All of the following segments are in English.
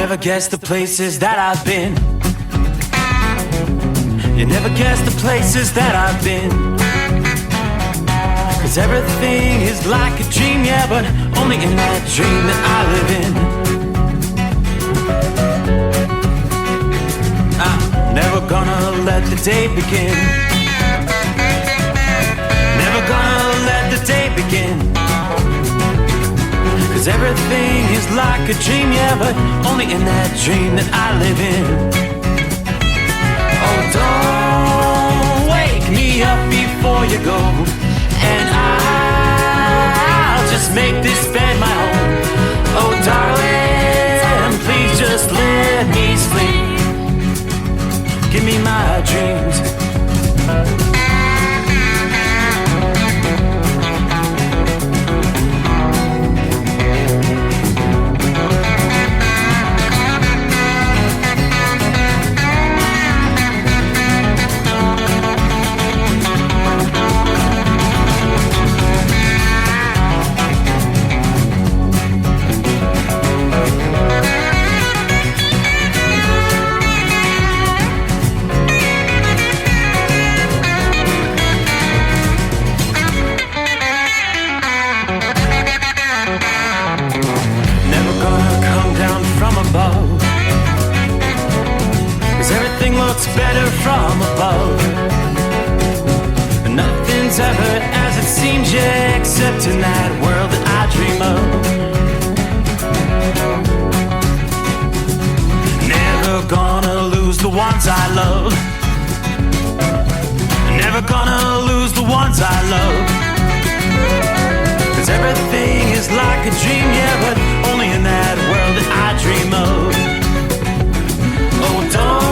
never guess the places that I've been. You never guess the places that I've been. 'Cause everything is like a dream, yeah, but only in that dream that I live in. I'm never gonna let the day begin. Never gonna let the day begin. 'Cause everything is like a dream, yeah, but only in that dream that I live in. Oh, don't wake me up before you go, and I'll just make this bed my home. Oh, darling, please just let me sleep. Give me my dreams. Better from above. Nothing's ever as it seems, yeah, except in that world that I dream of. Never gonna lose the ones I love. Never gonna lose the ones I love. 'Cause everything is like a dream, yeah, but only in that world that I dream of. Oh, don't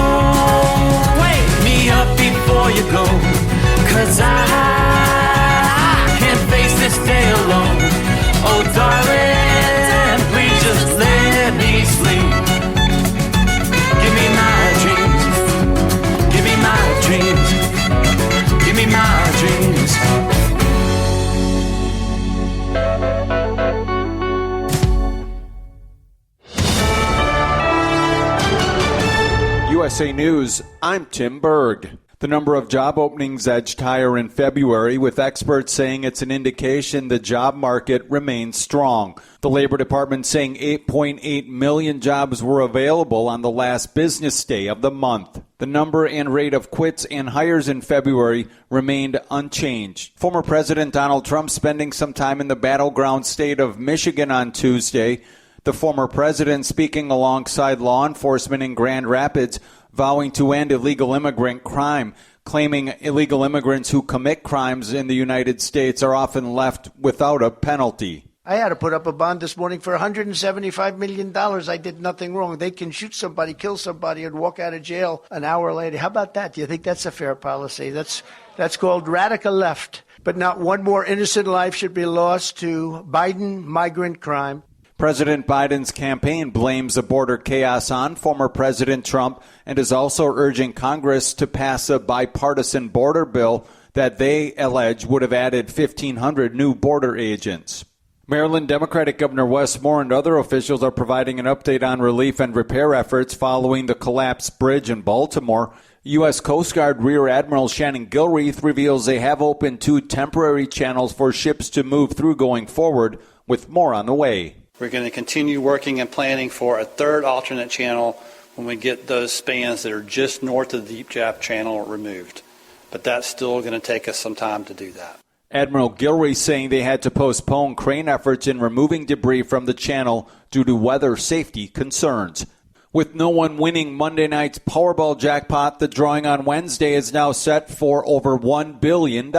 wake me up before you go, 'cause I can't face this day alone. Oh, darling, please just let me sleep. Give me my dreams. Give me my dreams. Give me my dreams. USA News, I'm Tim Berg. The number of job openings edged higher in February, with experts saying it's an indication the job market remains strong. The Labor Department saying 8.8 million jobs were available on the last business day of the month. The number and rate of quits and hires in February remained unchanged. Former President Donald Trump spending some time in the battleground state of Michigan on Tuesday. The former president speaking alongside law enforcement in Grand Rapids, vowing to end illegal immigrant crime, claiming illegal immigrants who commit crimes in the United States are often left without a penalty. I had to put up a bond this morning for $175 million. I did nothing wrong. They can shoot somebody, kill somebody, and walk out of jail an hour later. How about that? Do you think that's a fair policy? That's called radical left. But not one more innocent life should be lost to Biden migrant crime. President Biden's campaign blames the border chaos on former President Trump and is also urging Congress to pass a bipartisan border bill that they allege would have added 1,500 new border agents. Maryland Democratic Governor Wes Moore and other officials are providing an update on relief and repair efforts following the collapsed bridge in Baltimore. U.S. Coast Guard Rear Admiral Shannon Gilreath reveals they have opened 2 temporary channels for ships to move through going forward, with more on the way. We're going to continue working and planning for a 3rd alternate channel when we get those spans that are just north of the Deep Gap Channel removed. But that's still going to take us some time to do that. Admiral Gilreath saying they had to postpone crane efforts in removing debris from the channel due to weather safety concerns. With no one winning Monday night's Powerball jackpot, the drawing on Wednesday is now set for over $1 billion.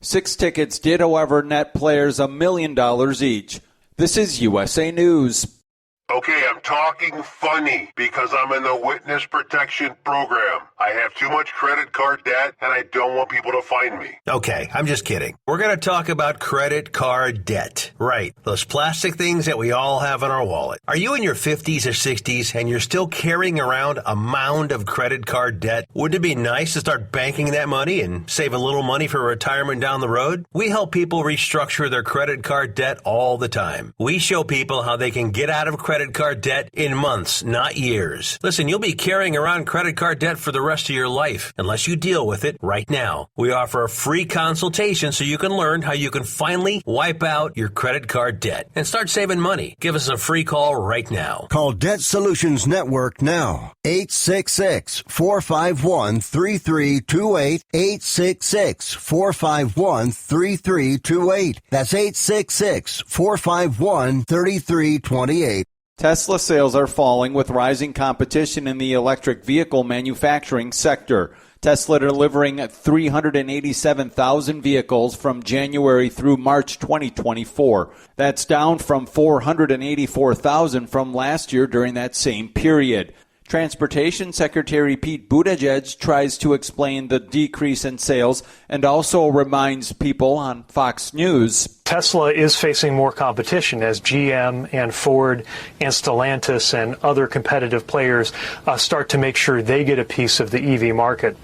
6 tickets did, however, net players $1 million each. This is USA News. Okay, I'm talking funny because I'm in the witness protection program. I have too much credit card debt and I don't want people to find me. Okay, I'm just kidding. We're going to talk about credit card debt. Right, those plastic things that we all have in our wallet. Are you in your 50s or 60s and you're still carrying around a mound of credit card debt? Wouldn't it be nice to start banking that money and save a little money for retirement down the road? We help people restructure their credit card debt all the time. We show people how they can get out of credit credit card debt in months, not years. Listen, you'll be carrying around credit card debt for the rest of your life unless you deal with it right now. We offer a free consultation so you can learn how you can finally wipe out your credit card debt and start saving money. Give us a free call right now. Call Debt Solutions Network now. 866-451-3328. 866-451-3328. That's 866-451-3328. Tesla sales are falling with rising competition in the electric vehicle manufacturing sector. Tesla delivering 387,000 vehicles from January through March 2024. That's down from 484,000 from last year during that same period. Transportation Secretary Pete Buttigieg tries to explain the decrease in sales and also reminds people on Fox News. Tesla is facing more competition as GM and Ford and Stellantis and other competitive players start to make sure they get a piece of the EV market.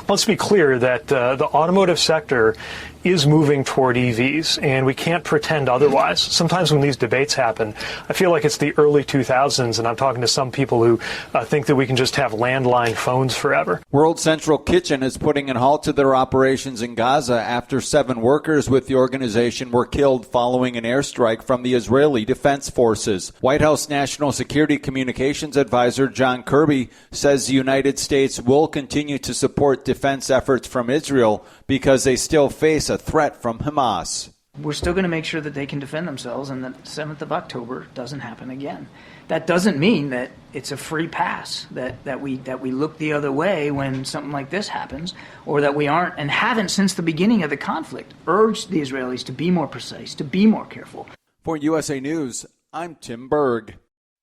Let's be clear that the automotive sector is moving toward EVs, and we can't pretend otherwise. Sometimes when these debates happen, I feel like it's the early 2000s, and I'm talking to some people who think that we can just have landline phones forever. World Central Kitchen is putting a halt to their operations in Gaza after 7 workers with the organization were killed following an airstrike from the Israeli Defense Forces. White House National Security Communications Advisor John Kirby says the United States will continue to support defense efforts from Israel because they still face a threat from Hamas. We're still going to make sure that they can defend themselves and that 7th of October doesn't happen again. That doesn't mean that it's a free pass, that we look the other way when something like this happens, or that we aren't and haven't since the beginning of the conflict urged the Israelis to be more precise, to be more careful. For USA News, I'm Tim Berg.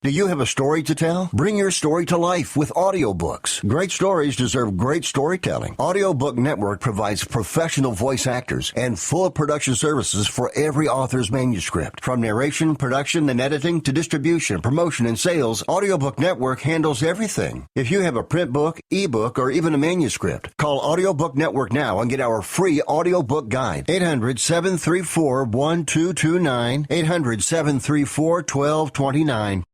Do you have a story to tell? Bring your story to life with audiobooks. Great stories deserve great storytelling. Audiobook Network provides professional voice actors and full production services for every author's manuscript. From narration, production, and editing to distribution, promotion, and sales, Audiobook Network handles everything. If you have a print book, ebook, or even a manuscript, call Audiobook Network now and get our free audiobook guide. 800-734-1229. 800-734-1229.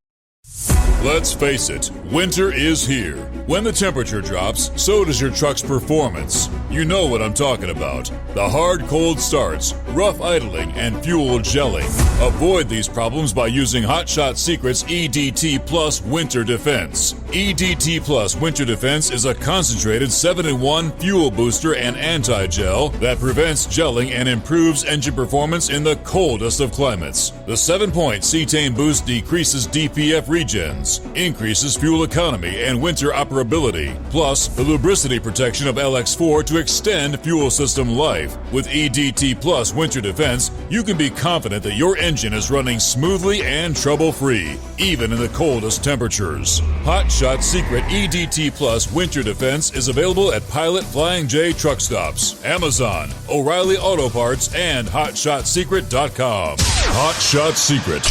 Let's face it, winter is here. When the temperature drops, so does your truck's performance. You know what I'm talking about. The hard cold starts, rough idling, and fuel gelling. Avoid these problems by using Hot Shot Secret's EDT Plus Winter Defense. EDT Plus Winter Defense is a concentrated 7-in-1 fuel booster and anti-gel that prevents gelling and improves engine performance in the coldest of climates. The 7-point cetane boost decreases DPF regens, increases fuel economy and winter operability, plus the lubricity protection of LX4 to extend fuel system life. With EDT Plus Winter Defense, you can be confident that your engine is running smoothly and trouble-free, even in the coldest temperatures. Hot Shot Secret EDT Plus Winter Defense is available at Pilot Flying J truck stops, Amazon, O'Reilly Auto Parts, and HotShotSecret.com. Hot Shot Secret,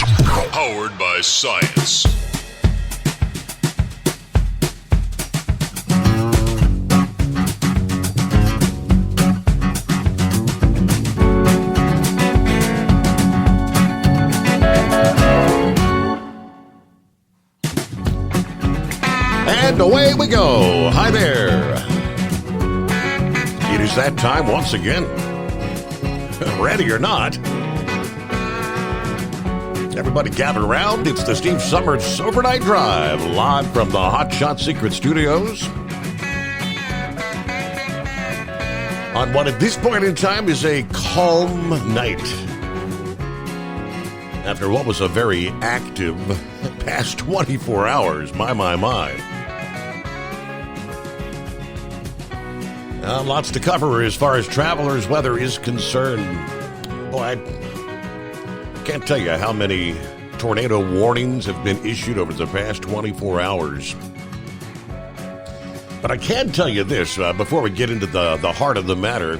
powered by science. And away we go. Hi there. It is that time once again. Ready or not. Everybody gather around. It's the Steve Summers Overnight Drive, live from the Hot Shot Secret Studios. On what at this point in time is a calm night. After what was a very active past 24 hours. My. Lots to cover as far as travelers' weather is concerned. Boy, I can't tell you how many tornado warnings have been issued over the past 24 hours. But I can tell you this, before we get into the heart of the matter,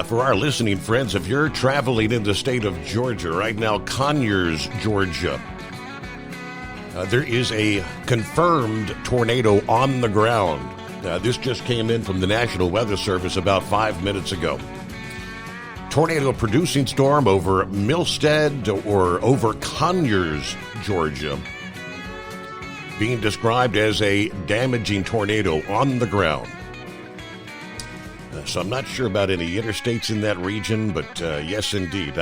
for our listening friends, if you're traveling in the state of Georgia right now, Conyers, Georgia, there is a confirmed tornado on the ground. This just came in from the National Weather Service about 5 minutes ago. Tornado-producing storm over Milstead or over Conyers, Georgia. being described as a damaging tornado on the ground. So I'm not sure about any interstates in that region, but yes, indeed.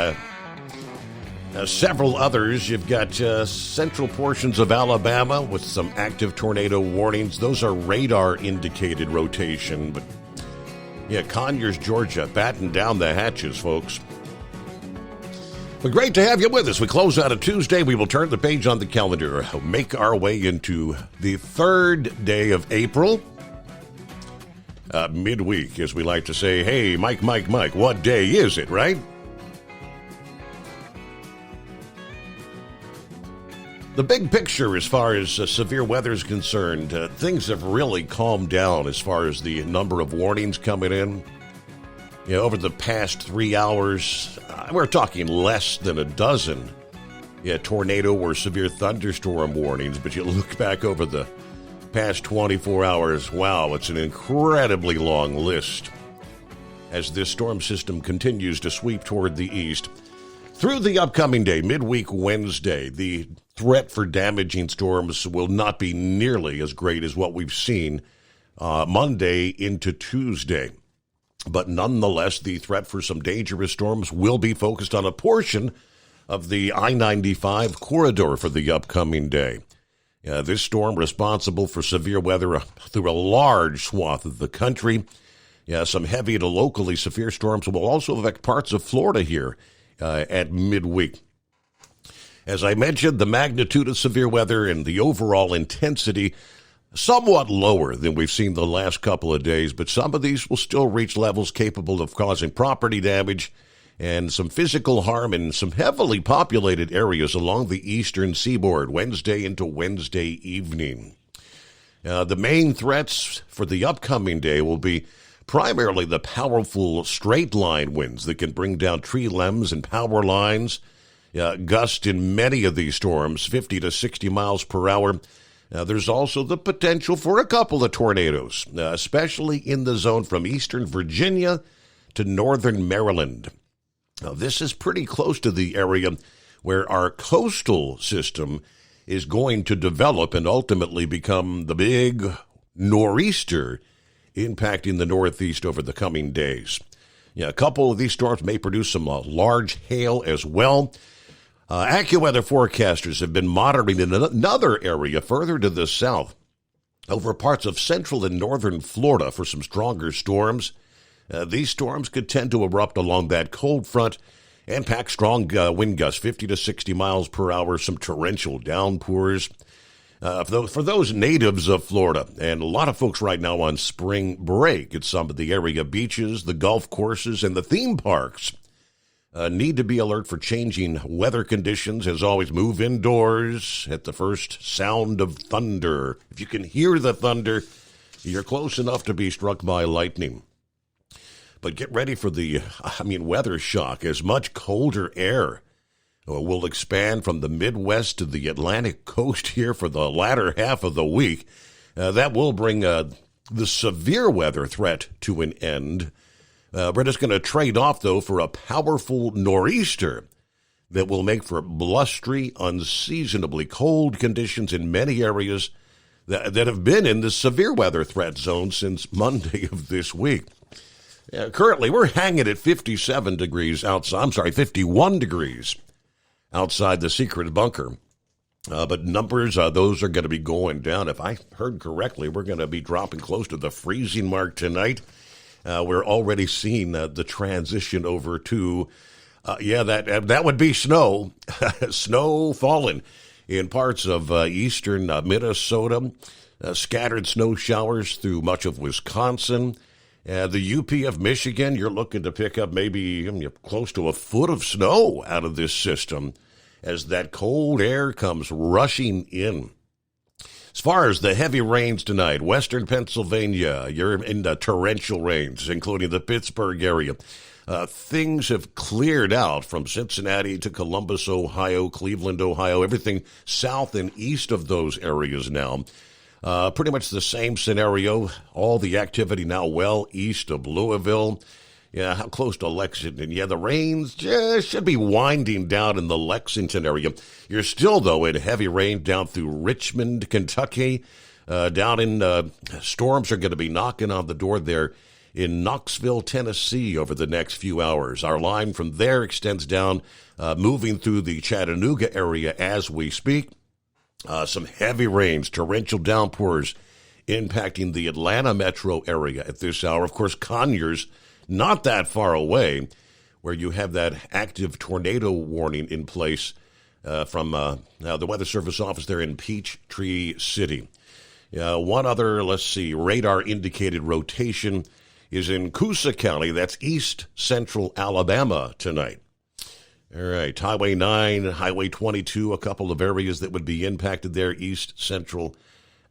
Several others. You've got central portions of Alabama with some active tornado warnings. Those are radar-indicated rotation. But, yeah, Conyers, Georgia, batten down the hatches, folks. But great to have you with us. We close out a Tuesday. We will turn the page on the calendar, make our way into the third day of April. Midweek, as we like to say. Hey, Mike, what day is it, right? The big picture as far as severe weather is concerned, things have really calmed down as far as the number of warnings coming in. You know, over the past 3 hours, we're talking less than a dozen tornado or severe thunderstorm warnings, but you look back over the past 24 hours, wow, it's an incredibly long list as this storm system continues to sweep toward the east. Through the upcoming day, midweek Wednesday, the threat for damaging storms will not be nearly as great as what we've seen Monday into Tuesday. But nonetheless, the threat for some dangerous storms will be focused on a portion of the I-95 corridor for the upcoming day. This storm responsible for severe weather through a large swath of the country. Some heavy to locally severe storms will also affect parts of Florida here at midweek. As I mentioned, the magnitude of severe weather and the overall intensity somewhat lower than we've seen the last couple of days, but some of these will still reach levels capable of causing property damage and some physical harm in some heavily populated areas along the eastern seaboard Wednesday into Wednesday evening. The main threats for the upcoming day will be primarily the powerful straight-line winds that can bring down tree limbs and power lines. Gusts in many of these storms, 50 to 60 miles per hour. There's also the potential for a couple of tornadoes, especially in the zone from eastern Virginia to northern Maryland. Now, this is pretty close to the area where our coastal system is going to develop and ultimately become the big nor'easter impacting the Northeast over the coming days. A couple of these storms may produce some large hail as well. AccuWeather forecasters have been monitoring in another area further to the south over parts of central and northern Florida for some stronger storms. These storms could tend to erupt along that cold front and pack strong wind gusts, 50 to 60 miles per hour, some torrential downpours. For those natives of Florida, and a lot of folks right now on spring break at some of the area beaches, the golf courses, and the theme parks, need to be alert for changing weather conditions. As always, move indoors at the first sound of thunder. If you can hear the thunder, you're close enough to be struck by lightning. But get ready for the, weather shock, as much colder air will expand from the Midwest to the Atlantic coast here for the latter half of the week. That will bring the severe weather threat to an end. We're just going to trade off, though, for a powerful nor'easter that will make for blustery, unseasonably cold conditions in many areas that have been in the severe weather threat zone since Monday of this week. Currently, we're hanging at 51 degrees outside the secret bunker. But numbers, those are going to be going down. If I heard correctly, we're going to be dropping close to the freezing mark tonight. We're already seeing the transition over to, that would be snow, snow falling in parts of eastern Minnesota, scattered snow showers through much of Wisconsin. The UP of Michigan, you're looking to pick up maybe close to a foot of snow out of this system as that cold air comes rushing in. As far as the heavy rains tonight, western Pennsylvania, you're in the torrential rains, including the Pittsburgh area. Things have cleared out from Cincinnati to Columbus, Ohio, Cleveland, Ohio, everything south and east of those areas now. Pretty much the same scenario. All the activity now well east of Louisville. Yeah, how close to Lexington? Yeah, the rains just should be winding down in the Lexington area. You're still, though, in heavy rain down through Richmond, Kentucky. Down in storms are going to be knocking on the door there in Knoxville, Tennessee over the next few hours. Our line from there extends down, moving through the Chattanooga area as we speak. Some heavy rains, torrential downpours impacting the Atlanta metro area at this hour. Of course, Conyers, not that far away, where you have that active tornado warning in place from the Weather Service office there in Peachtree City. One other, radar-indicated rotation is in Coosa County. That's east central Alabama tonight. All right, Highway 9, Highway 22, a couple of areas that would be impacted there, east central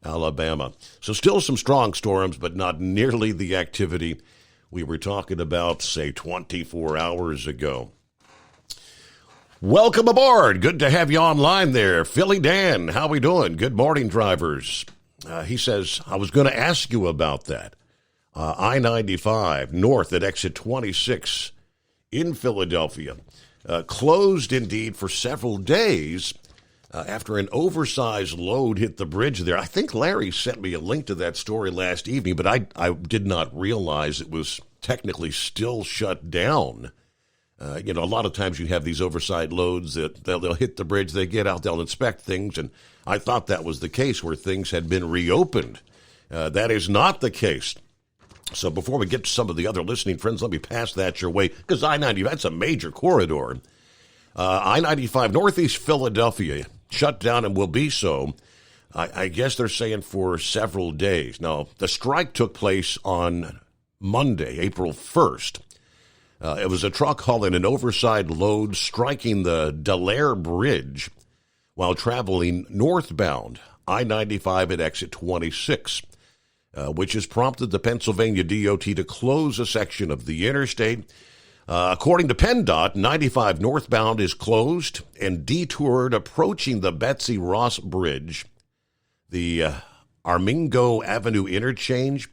Alabama. So still some strong storms, but not nearly the activity we were talking about, say, 24 hours ago. Welcome aboard. Good to have you online there. Philly Dan, how we doing? Good morning, drivers. He says, I was going to ask you about that. I-95 north at exit 26 in Philadelphia. Closed, indeed, for several days after an oversized load hit the bridge there. I think Larry sent me a link to that story last evening, but I did not realize it was technically still shut down. A lot of times you have these oversized loads that they'll hit the bridge, they get out, they'll inspect things, and I thought that was the case where things had been reopened. That is not the case. So before we get to some of the other listening friends, let me pass that your way, because I-90, that's a major corridor. I-95 northeast Philadelphia shut down and will be so, I guess they're saying for several days. Now, the strike took place on Monday, April 1st. It was a truck hauling an oversized load striking the Delaire Bridge while traveling northbound I-95 at exit 26, which has prompted the Pennsylvania DOT to close a section of the interstate. According to PennDOT, 95 northbound is closed and detoured approaching the Betsy Ross Bridge, the Armingo Avenue interchange.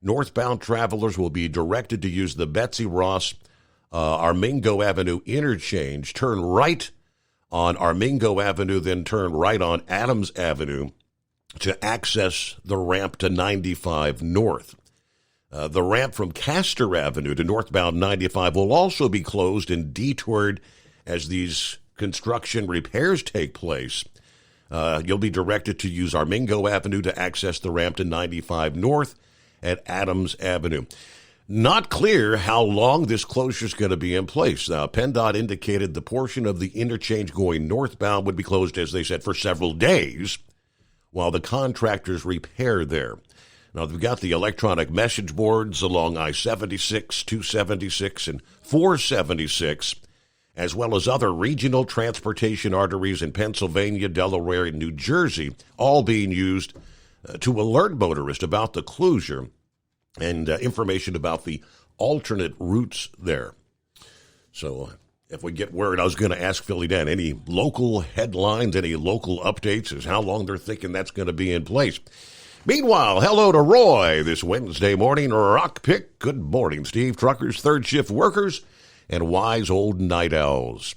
Northbound travelers will be directed to use the Betsy Ross Armingo Avenue interchange, turn right on Armingo Avenue, then turn right on Adams Avenue to access the ramp to 95 North. The ramp from Castor Avenue to northbound 95 will also be closed and detoured as these construction repairs take place. You'll be directed to use Armingo Avenue to access the ramp to 95 North at Adams Avenue. Not clear how long this closure is going to be in place. Now, PennDOT indicated the portion of the interchange going northbound would be closed, as they said, for several days while the contractors repair there. Now, they've got the electronic message boards along I-76, 276, and 476, as well as other regional transportation arteries in Pennsylvania, Delaware, and New Jersey, all being used to alert motorists about the closure and information about the alternate routes there. So if we get word, I was going to ask Philly Dan, any local headlines, any local updates as how long they're thinking that's going to be in place. Meanwhile, hello to Roy this Wednesday morning. Rock Pick. Good morning, Steve. Truckers, third shift workers, and wise old night owls.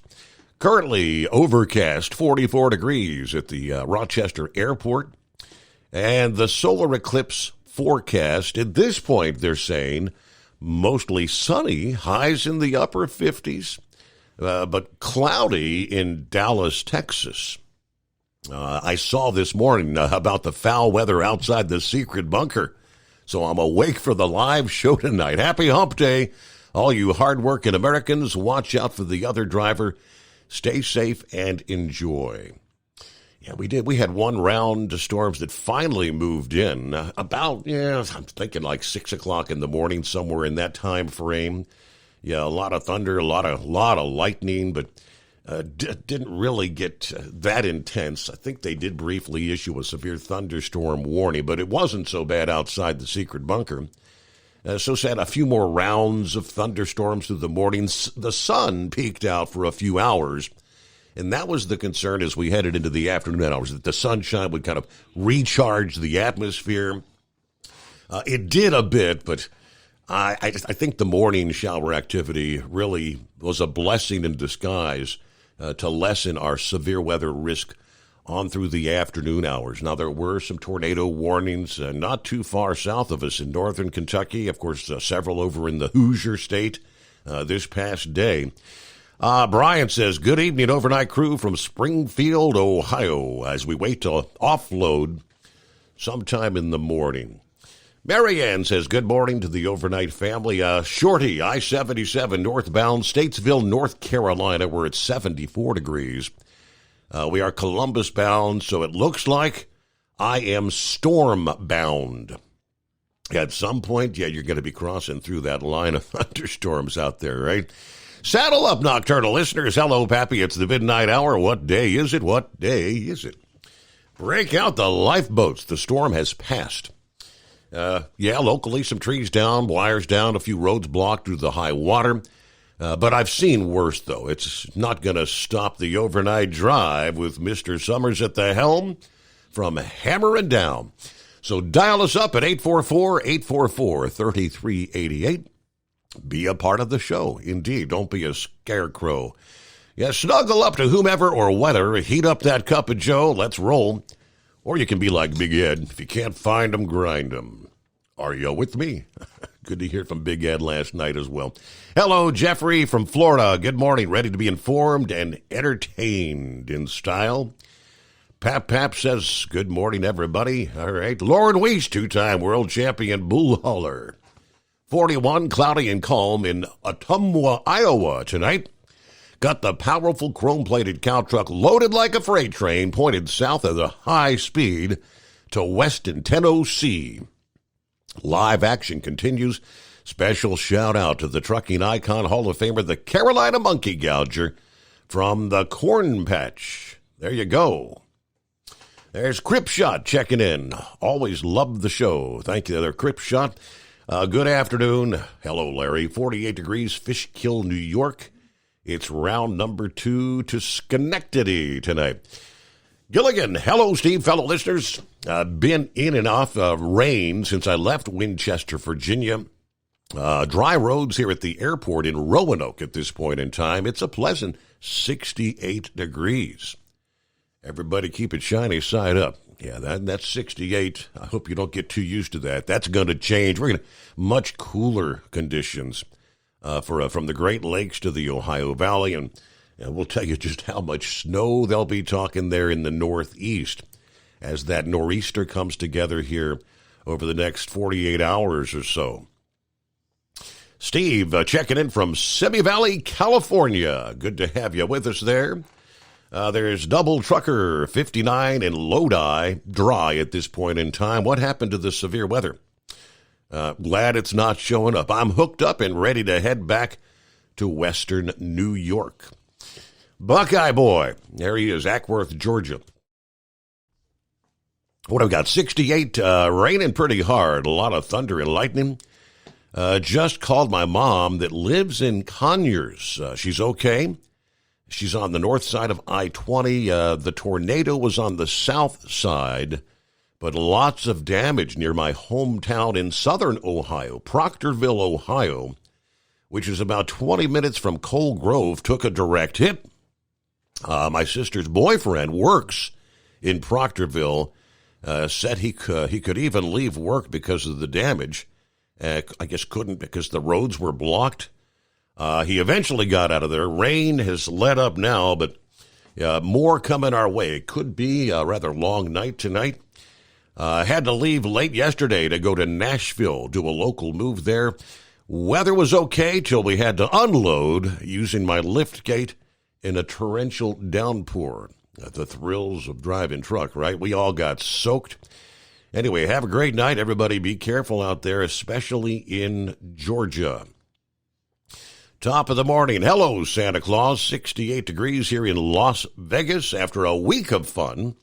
Currently overcast, 44 degrees at the Rochester Airport. And the solar eclipse forecast, at this point, they're saying mostly sunny, highs in the upper 50s, but cloudy in Dallas, Texas. I saw this morning about the foul weather outside the secret bunker, so I'm awake for the live show tonight. Happy Hump Day. All you hardworking Americans, watch out for the other driver. Stay safe and enjoy. Yeah, we did. We had one round of storms that finally moved in about, I'm thinking like 6 o'clock in the morning, somewhere in that time frame. Yeah, a lot of thunder, a lot of lightning, but didn't really get that intense. I think they did briefly issue a severe thunderstorm warning, but it wasn't so bad outside the secret bunker. So sad, a few more rounds of thunderstorms through the morning. The sun peaked out for a few hours, and that was the concern as we headed into the afternoon hours, that the sunshine would kind of recharge the atmosphere. It did a bit, but I think the morning shower activity really was a blessing in disguise to lessen our severe weather risk on through the afternoon hours. Now, there were some tornado warnings not too far south of us in northern Kentucky. Of course, several over in the Hoosier State this past day. Brian says, good evening, overnight crew from Springfield, Ohio, as we wait to offload sometime in the morning. Marianne says, good morning to the overnight family. Shorty, I-77 northbound, Statesville, North Carolina. We're at 74 degrees. We are Columbus bound, so it looks like I am storm bound. At some point, you're going to be crossing through that line of thunderstorms out there, right? Saddle up, nocturnal listeners. Hello, Pappy. It's the midnight hour. What day is it? What day is it? Break out the lifeboats. The storm has passed. Locally, some trees down, wires down, a few roads blocked due to the high water. But I've seen worse, though. It's not going to stop the overnight drive with Mr. Summers at the helm from hammering down. So dial us up at 844-844-3388. Be a part of the show. Indeed, don't be a scarecrow. Snuggle up to whomever or whether. Heat up that cup of joe. Let's roll. Or you can be like Big Ed. If you can't find them, grind them. Are you with me? Good to hear from Big Ed last night as well. Hello, Jeffrey from Florida. Good morning. Ready to be informed and entertained in style. Pap says, good morning, everybody. All right. Lauren Weiss, two-time world champion bull hauler. 41, cloudy and calm in Ottumwa, Iowa tonight. Got the powerful chrome-plated cow truck loaded like a freight train, pointed south at a high speed to Weston 10OC. Live action continues. Special shout-out to the trucking icon Hall of Famer, the Carolina Monkey Gouger from the Corn Patch. There you go. There's Cripshot checking in. Always love the show. Thank you there, Cripshot. Good afternoon. Hello, Larry. 48 degrees, Fishkill, New York. It's round number 2 to Schenectady tonight. Gilligan, hello, Steve, fellow listeners. Been in and off rain since I left Winchester, Virginia. Dry roads here at the airport in Roanoke at this point in time. It's a pleasant 68 degrees. Everybody keep it shiny side up. Yeah, that's 68. I hope you don't get too used to that. That's going to change. We're going to much cooler conditions from the Great Lakes to the Ohio Valley, and we'll tell you just how much snow they'll be talking there in the Northeast as that nor'easter comes together here over the next 48 hours or so. Steve, checking in from Simi Valley, California. Good to have you with us there. There's Double Trucker 59 in Lodi, dry at this point in time. What happened to the severe weather? Glad it's not showing up. I'm hooked up and ready to head back to western New York. Buckeye Boy, there he is, Ackworth, Georgia. What have we got? 68, raining pretty hard, a lot of thunder and lightning. Just called my mom that lives in Conyers. She's okay. She's on the north side of I-20. The tornado was on the south side, but lots of damage near my hometown in southern Ohio, Proctorville, Ohio, which is about 20 minutes from Coal Grove, took a direct hit. My sister's boyfriend works in Proctorville, said he could even leave work because of the damage. I guess couldn't because the roads were blocked. He eventually got out of there. Rain has let up now, but more coming our way. It could be a rather long night tonight. Had to leave late yesterday to go to Nashville, do a local move there. Weather was okay till we had to unload using my lift gate in a torrential downpour. The thrills of driving truck, right? We all got soaked. Anyway, have a great night. Everybody be careful out there, especially in Georgia. Top of the morning. Hello, Santa Claus. 68 degrees here in Las Vegas after a week of fun.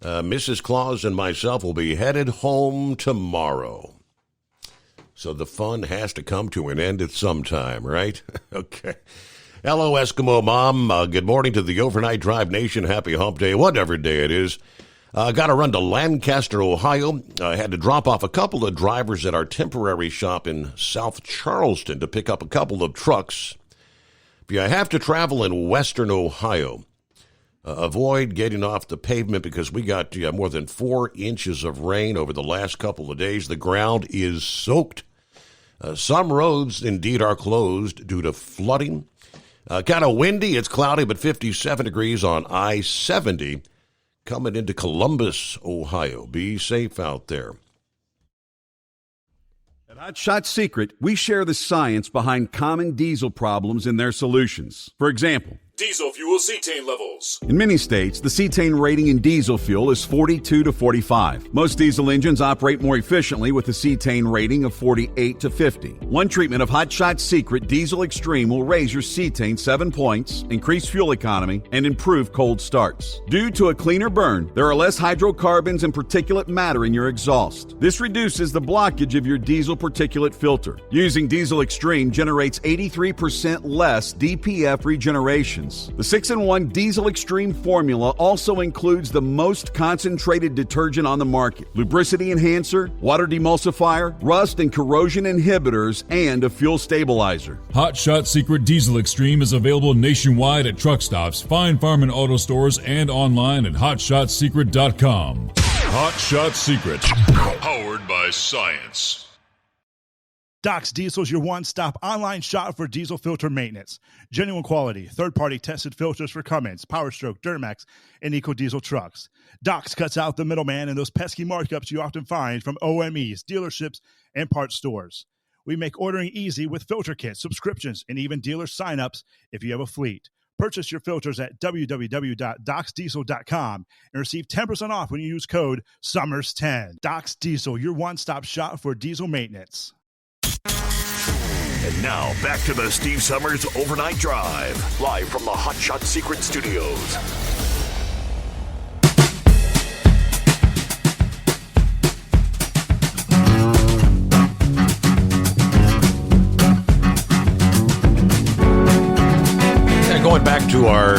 Mrs. Claus and myself will be headed home tomorrow. So the fun has to come to an end at some time, right? Okay. Hello, Eskimo Mom. Good morning to the Overnight Drive Nation. Happy Hump Day, whatever day it is. Got to run to Lancaster, Ohio. I had to drop off a couple of drivers at our temporary shop in South Charleston to pick up a couple of trucks. If you have to travel in western Ohio, avoid getting off the pavement because we got more than 4 inches of rain over the last couple of days. The ground is soaked. Some roads, indeed, are closed due to flooding. Kind of windy. It's cloudy, but 57 degrees on I-70 coming into Columbus, Ohio. Be safe out there. At Hot Shot Secret, we share the science behind common diesel problems and their solutions. For example, Diesel fuel cetane levels. in many states, the cetane rating in diesel fuel is 42 to 45. Most diesel engines operate more efficiently with a cetane rating of 48 to 50. One treatment of Hot Shot Secret Diesel Extreme will raise your cetane 7 points, increase fuel economy, and improve cold starts. Due to a cleaner burn, there are less hydrocarbons and particulate matter in your exhaust. This reduces the blockage of your diesel particulate filter. Using Diesel Extreme generates 83% less DPF regeneration. The 6-in-1 Diesel Extreme formula also includes the most concentrated detergent on the market, lubricity enhancer, water demulsifier, rust and corrosion inhibitors, and a fuel stabilizer. Hot Shot Secret Diesel Extreme is available nationwide at truck stops, fine farm and auto stores, and online at hotshotsecret.com. Hot Shot Secret, powered by science. Doc's Diesel is your one-stop online shop for diesel filter maintenance. Genuine quality, third-party tested filters for Cummins, Powerstroke, Duramax, and EcoDiesel trucks. Doc's cuts out the middleman and those pesky markups you often find from OMEs, dealerships, and parts stores. We make ordering easy with filter kits, subscriptions, and even dealer sign-ups if you have a fleet. Purchase your filters at www.docsdiesel.com and receive 10% off when you use code SUMMERS10. Doc's Diesel, your one-stop shop for diesel maintenance. And now, back to the Steve Summers Overnight Drive, live from the Hot Shot Secret Studios. And going back to our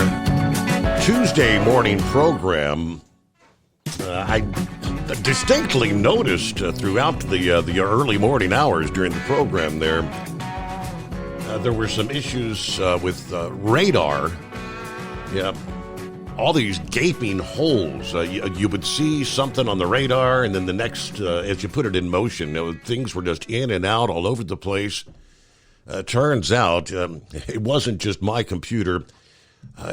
Tuesday morning program, I distinctly noticed throughout the early morning hours during the program there were some issues with radar. Yeah, all these gaping holes. You would see something on the radar, and then the next, as you put it in motion, things were just in and out all over the place. Turns out it wasn't just my computer.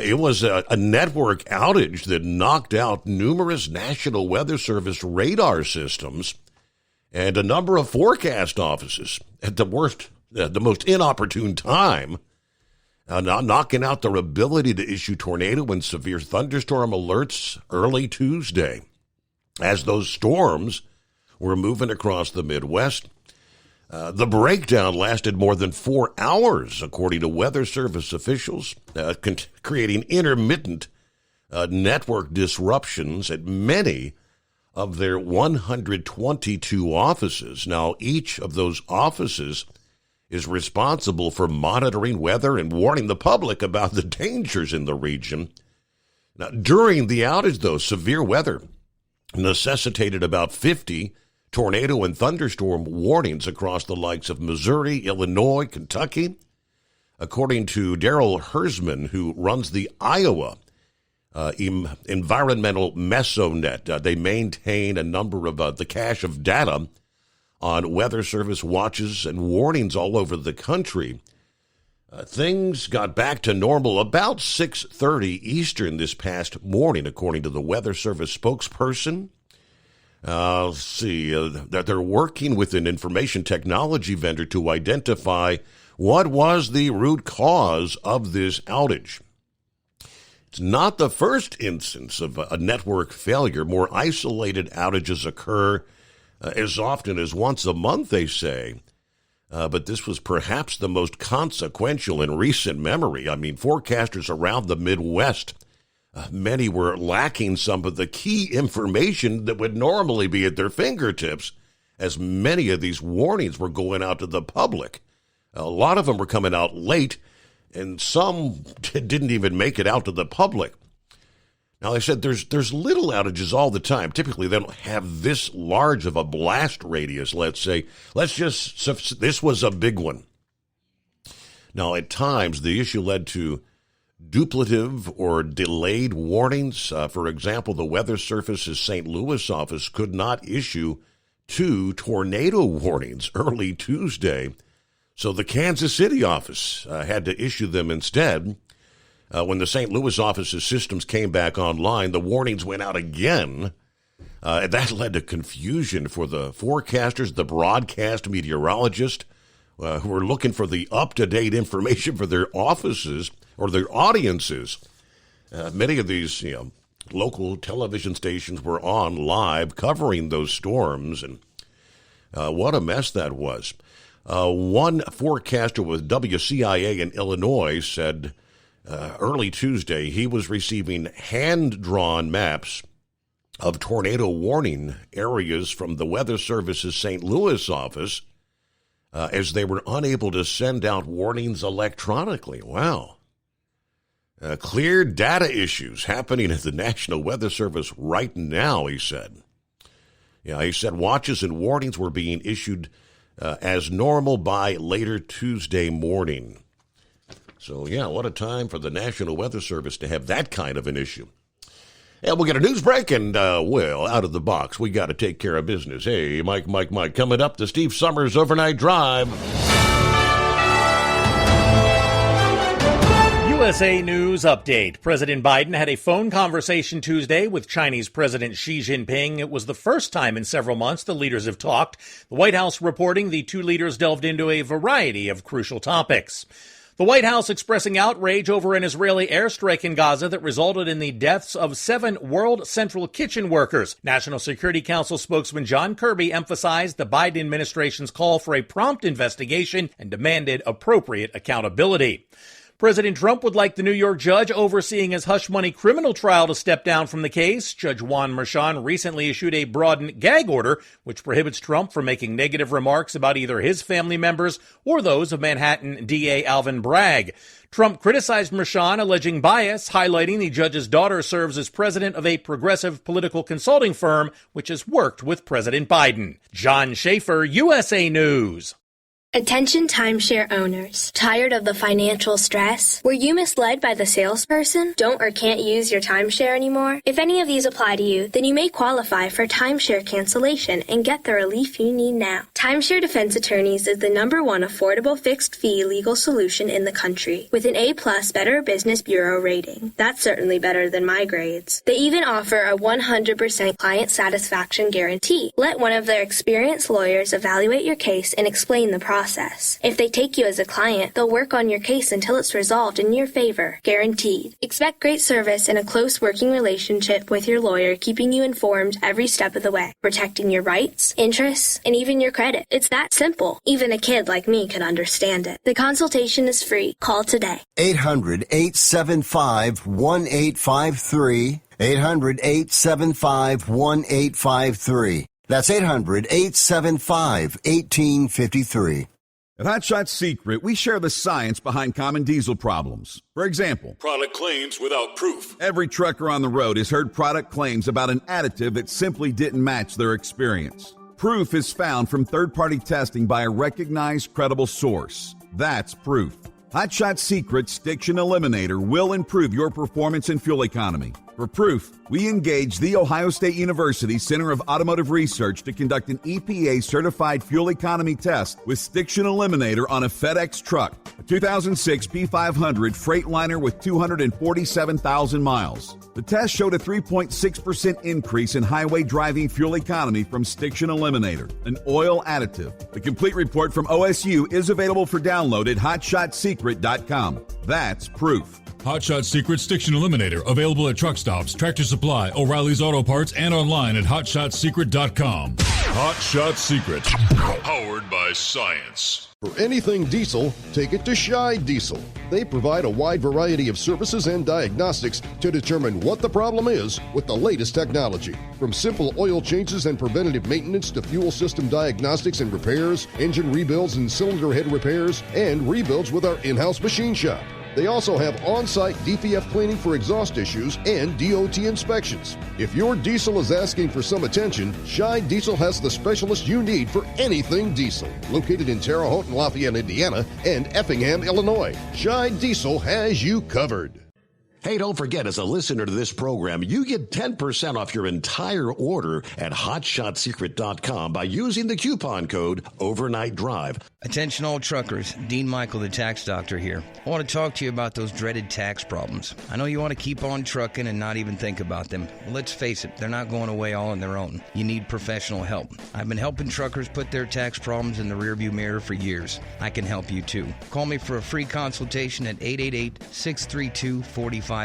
It was a network outage that knocked out numerous National Weather Service radar systems and a number of forecast offices at the most inopportune time, knocking out their ability to issue tornado and severe thunderstorm alerts early Tuesday. As those storms were moving across the Midwest, the breakdown lasted more than 4 hours, according to Weather Service officials, creating intermittent network disruptions at many of their 122 offices. Now, each of those offices is responsible for monitoring weather and warning the public about the dangers in the region. Now, during the outage, though, severe weather necessitated about 50 tornado and thunderstorm warnings across the likes of Missouri, Illinois, Kentucky. According to Daryl Hersman, who runs the Iowa Environmental Mesonet, they maintain a number of the cache of data on Weather Service watches and warnings all over the country. Things got back to normal about 6:30 Eastern this past morning, according to the Weather Service spokesperson. Let's see, that they're working with an information technology vendor to identify what was the root cause of this outage. It's not the first instance of a network failure. More isolated outages occur as often as once a month, they say. But this was perhaps the most consequential in recent memory. I mean, forecasters around the Midwest, many were lacking some of the key information that would normally be at their fingertips, as many of these warnings were going out to the public. A lot of them were coming out late, and some didn't even make it out to the public. Now, I said there's little outages all the time. Typically, they don't have this large of a blast radius, let's say. This was a big one. Now, at times, the issue led to duplicative or delayed warnings. For example, the Weather Service's St. Louis office could not issue 2 tornado warnings early Tuesday, so the Kansas City office had to issue them instead. When the St. Louis office's systems came back online, the warnings went out again. And that led to confusion for the forecasters, the broadcast meteorologists, who were looking for the up-to-date information for their offices or their audiences. Many of these, local television stations were on live covering those storms, and what a mess that was. One forecaster with WCIA in Illinois said early Tuesday he was receiving hand-drawn maps of tornado warning areas from the Weather Service's St. Louis office as they were unable to send out warnings electronically. Wow. Clear data issues happening at the National Weather Service right now, he said. Yeah, he said watches and warnings were being issued as normal by later Tuesday morning. So, yeah, what a time for the National Weather Service to have that kind of an issue. And we'll get a news break, and, out of the box, we got to take care of business. Hey, Mike, coming up, the Steve Summers Overnight Drive. USA News Update. President Biden had a phone conversation Tuesday with Chinese President Xi Jinping. It was the first time in several months the leaders have talked. The White House reporting the two leaders delved into a variety of crucial topics. The White House expressing outrage over an Israeli airstrike in Gaza that resulted in the deaths of 7 World Central Kitchen workers. National Security Council spokesman John Kirby emphasized the Biden administration's call for a prompt investigation and demanded appropriate accountability. President Trump would like the New York judge overseeing his hush money criminal trial to step down from the case. Judge Juan Merchan recently issued a broadened gag order, which prohibits Trump from making negative remarks about either his family members or those of Manhattan DA Alvin Bragg. Trump criticized Merchan, alleging bias, highlighting the judge's daughter serves as president of a progressive political consulting firm, which has worked with President Biden. John Schaefer, USA News. Attention timeshare owners. Tired of the financial stress? Were you misled by the salesperson? Don't or can't use your timeshare anymore? If any of these apply to you, then you may qualify for timeshare cancellation and get the relief you need now. Timeshare Defense Attorneys is the #1 affordable fixed-fee legal solution in the country, with an A+ Better Business Bureau rating. That's certainly better than my grades. They even offer a 100% client satisfaction guarantee. Let one of their experienced lawyers evaluate your case and explain the process. If they take you as a client, they'll work on your case until it's resolved in your favor, guaranteed. Expect great service and a close working relationship with your lawyer, keeping you informed every step of the way, protecting your rights, interests, and even your credit. It's that simple. Even a kid like me could understand it. The consultation is free. Call today. 800-875-1853. 800-875-1853. That's 800-875-1853. At Hot Shot Secret, we share the science behind common diesel problems. For example, product claims without proof. Every trucker on the road has heard product claims about an additive that simply didn't match their experience. Proof is found from third-party testing by a recognized, credible source. That's proof. Hot Shot Secret Stiction Eliminator will improve your performance and fuel economy. For proof, we engaged the Ohio State University Center of Automotive Research to conduct an EPA-certified fuel economy test with Stiction Eliminator on a FedEx truck, a 2006 P500 Freightliner with 247,000 miles. The test showed a 3.6% increase in highway driving fuel economy from Stiction Eliminator, an oil additive. The complete report from OSU is available for download at hotshotsecret.com. That's proof. Hot Shot Secret Stiction Eliminator, available at truck stops, Tractor Supply, O'Reilly's Auto Parts, and online at hotshotsecret.com. Hot Shot Secret, powered by science. For anything diesel, take it to Scheid Diesel. They provide a wide variety of services and diagnostics to determine what the problem is with the latest technology. From simple oil changes and preventative maintenance to fuel system diagnostics and repairs, engine rebuilds and cylinder head repairs, and rebuilds with our in-house machine shop. They also have on-site DPF cleaning for exhaust issues and DOT inspections. If your diesel is asking for some attention, Shine Diesel has the specialist you need for anything diesel. Located in Terre Haute and Lafayette, Indiana, and Effingham, Illinois, Shine Diesel has you covered. Hey, don't forget, as a listener to this program, you get 10% off your entire order at hotshotsecret.com by using the coupon code Overnight Drive. Attention all truckers, Dean Michael, the tax doctor here. I want to talk to you about those dreaded tax problems. I know you want to keep on trucking and not even think about them. Well, let's face it, they're not going away all on their own. You need professional help. I've been helping truckers put their tax problems in the rearview mirror for years. I can help you too. Call me for a free consultation at 888-632-4506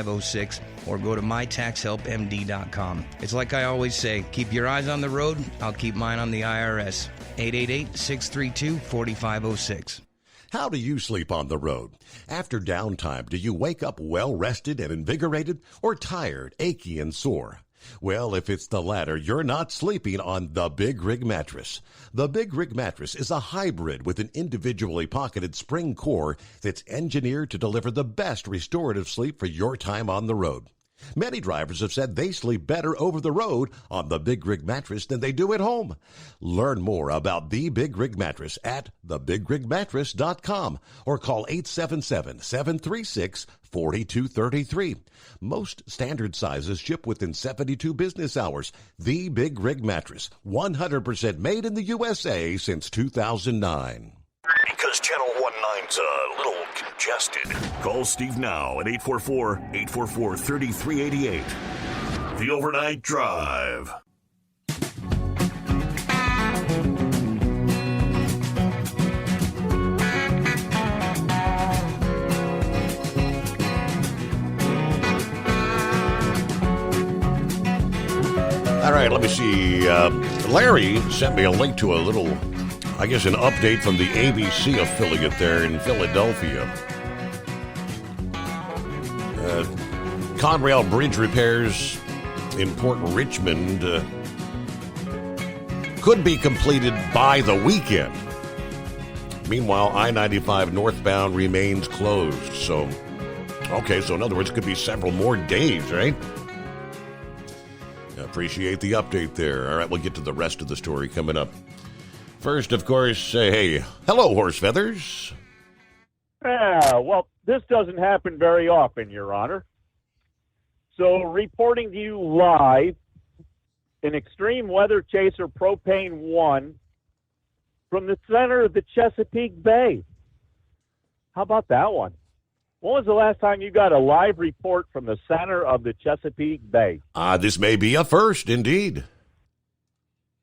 or go to mytaxhelpmd.com. It's like I always say, keep your eyes on the road, I'll keep mine on the IRS. 888-632-4506. How do you sleep on the road? After downtime, do you wake up well-rested and invigorated or tired, achy, and sore? Well, if it's the latter, you're not sleeping on the Big Rig Mattress. The Big Rig Mattress is a hybrid with an individually pocketed spring core that's engineered to deliver the best restorative sleep for your time on the road. Many drivers have said they sleep better over the road on the Big Rig Mattress than they do at home. Learn more about the Big Rig Mattress at thebigrigmattress.com or call 877-736-4233. Most standard sizes ship within 72 business hours. The Big Rig Mattress, 100% made in the USA since 2009. Because Channel 19's a little congested. Call Steve now at 844-844-3388. The Overnight Drive. All right, let me see. Larry sent me a link to a little, I guess, an update from the ABC affiliate there in Philadelphia. Conrail Bridge repairs in Port Richmond could be completed by the weekend. Meanwhile, I-95 northbound remains closed. So, okay, so in other words, it could be several more days, right? Appreciate the update there. All right, we'll get to the rest of the story coming up. First, of course, hey, hello, Horse Feathers. Well, this doesn't happen very often, Your Honor. So, reporting to you live, an extreme weather chaser Propane 1 from the center of the Chesapeake Bay. How about that one? When was the last time you got a live report from the center of the Chesapeake Bay? This may be a first, indeed.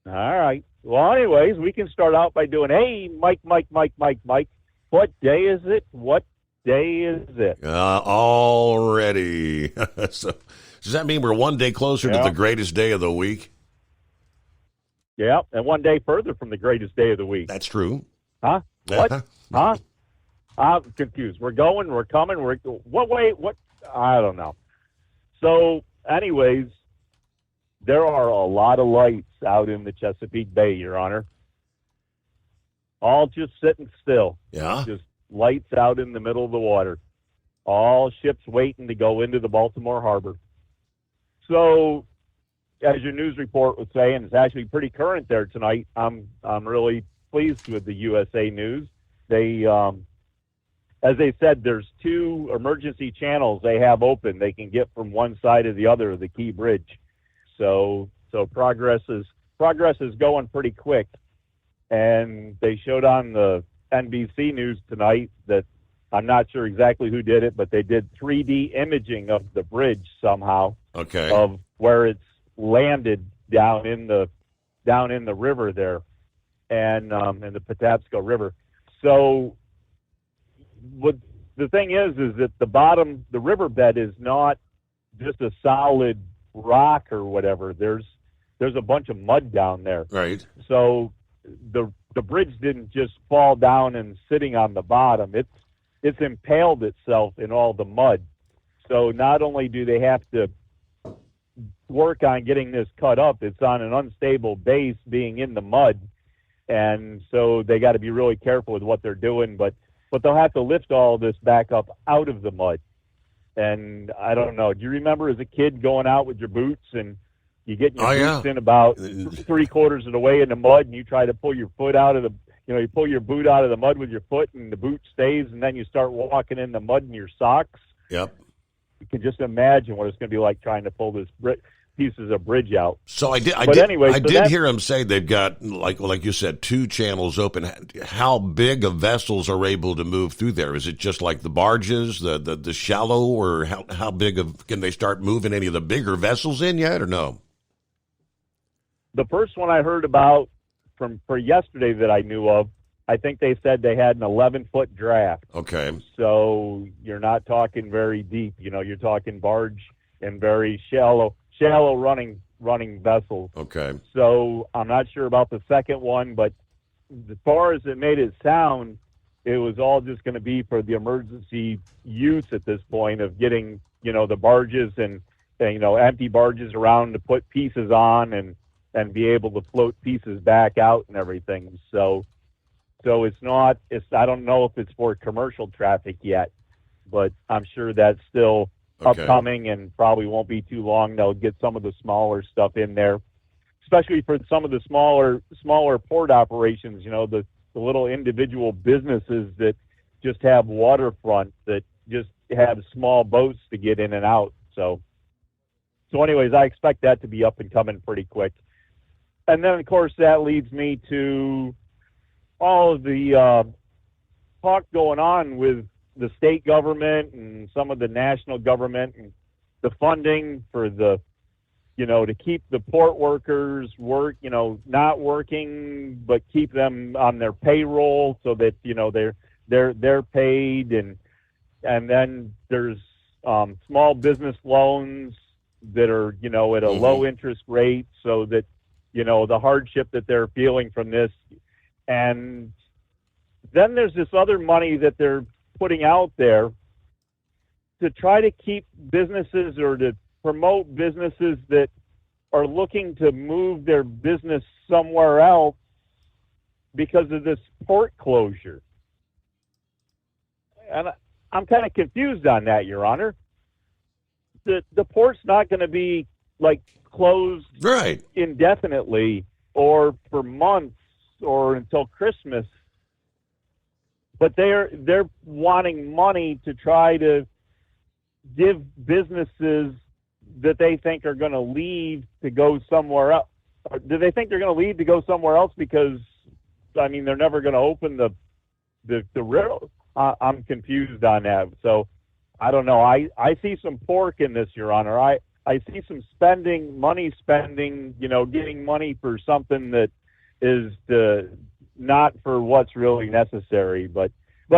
All right. Well, anyways, we can start out by doing, hey, Mike. What day is it? What day is it? Already. So, does that mean we're one day closer to the greatest day of the week? Yeah, and one day further from the greatest day of the week. That's true. Huh? What? Huh? I'm confused. We're going, we're coming, what way, what? I don't know. So, anyways, there are a lot of lights out in the Chesapeake Bay, Your Honor. All just sitting still. Yeah? Just lights out in the middle of the water. All ships waiting to go into the Baltimore Harbor. So, as your news report was saying, it's actually pretty current there tonight. I'm really pleased with the USA News. They, as they said, there's 2 emergency channels they have open. They can get from one side to the other of the Key Bridge. So progress is going pretty quick. And they showed on the NBC News tonight that I'm not sure exactly who did it, but they did 3D imaging of the bridge somehow. Okay. Of where it's landed down in the river there, and in the Patapsco River. So, what the thing is that the riverbed is not just a solid rock or whatever. There's a bunch of mud down there. Right. So the bridge didn't just fall down and sitting on the bottom. It's impaled itself in all the mud. So not only do they have to work on getting this cut up, it's on an unstable base being in the mud. And so they got to be really careful with what they're doing. But but they'll have to lift all this back up out of the mud. And I don't know. Do you remember as a kid going out with your boots and you get your boots in about 3/4 of the way in the mud, and you try to pull your foot out of the, you pull your boot out of the mud with your foot, and the boot stays, and then you start walking in the mud in your socks? Yep. You can just imagine what it's going to be like trying to pull this pieces of bridge out. So I did hear him say they've got, like you said, 2 channels open. How big of vessels are able to move through there? Is it just like the barges, the shallow, or how big can they start moving any of the bigger vessels in yet, or no? The first one I heard about for yesterday that I knew of, I think they said they had an 11-foot draft. Okay. So you're not talking very deep. You're talking barge and very shallow running vessels. Okay. So I'm not sure about the second one, but as far as it made it sound, it was all just going to be for the emergency use at this point of getting, the barges and empty barges around to put pieces on and be able to float pieces back out and everything. So I don't know if it's for commercial traffic yet, but I'm sure that's still upcoming and probably won't be too long. They'll get some of the smaller stuff in there, especially for some of the smaller port operations, the little individual businesses that just have waterfront, that just have small boats to get in and out. So anyways, I expect that to be up and coming pretty quick. And then, of course, that leads me to all of the talk going on with the state government and some of the national government and the funding for the, to keep the port workers not working, but keep them on their payroll so that, they're paid. And then there's small business loans that are, at a low interest rate so that, the hardship that they're feeling from this. And then there's this other money that they're putting out there to try to keep businesses or to promote businesses that are looking to move their business somewhere else because of this port closure. And I'm kind of confused on that, Your Honor. The port's not going to be closed indefinitely or for months or until Christmas, but they're wanting money to try to give businesses that they think are going to leave to go somewhere else. Do they think they're going to leave to go somewhere else because, they're never going to open the railroad? I'm confused on that. So I don't know. I see some pork in this, Your Honor. I see some money spending, getting money for something that is not for what's really necessary. But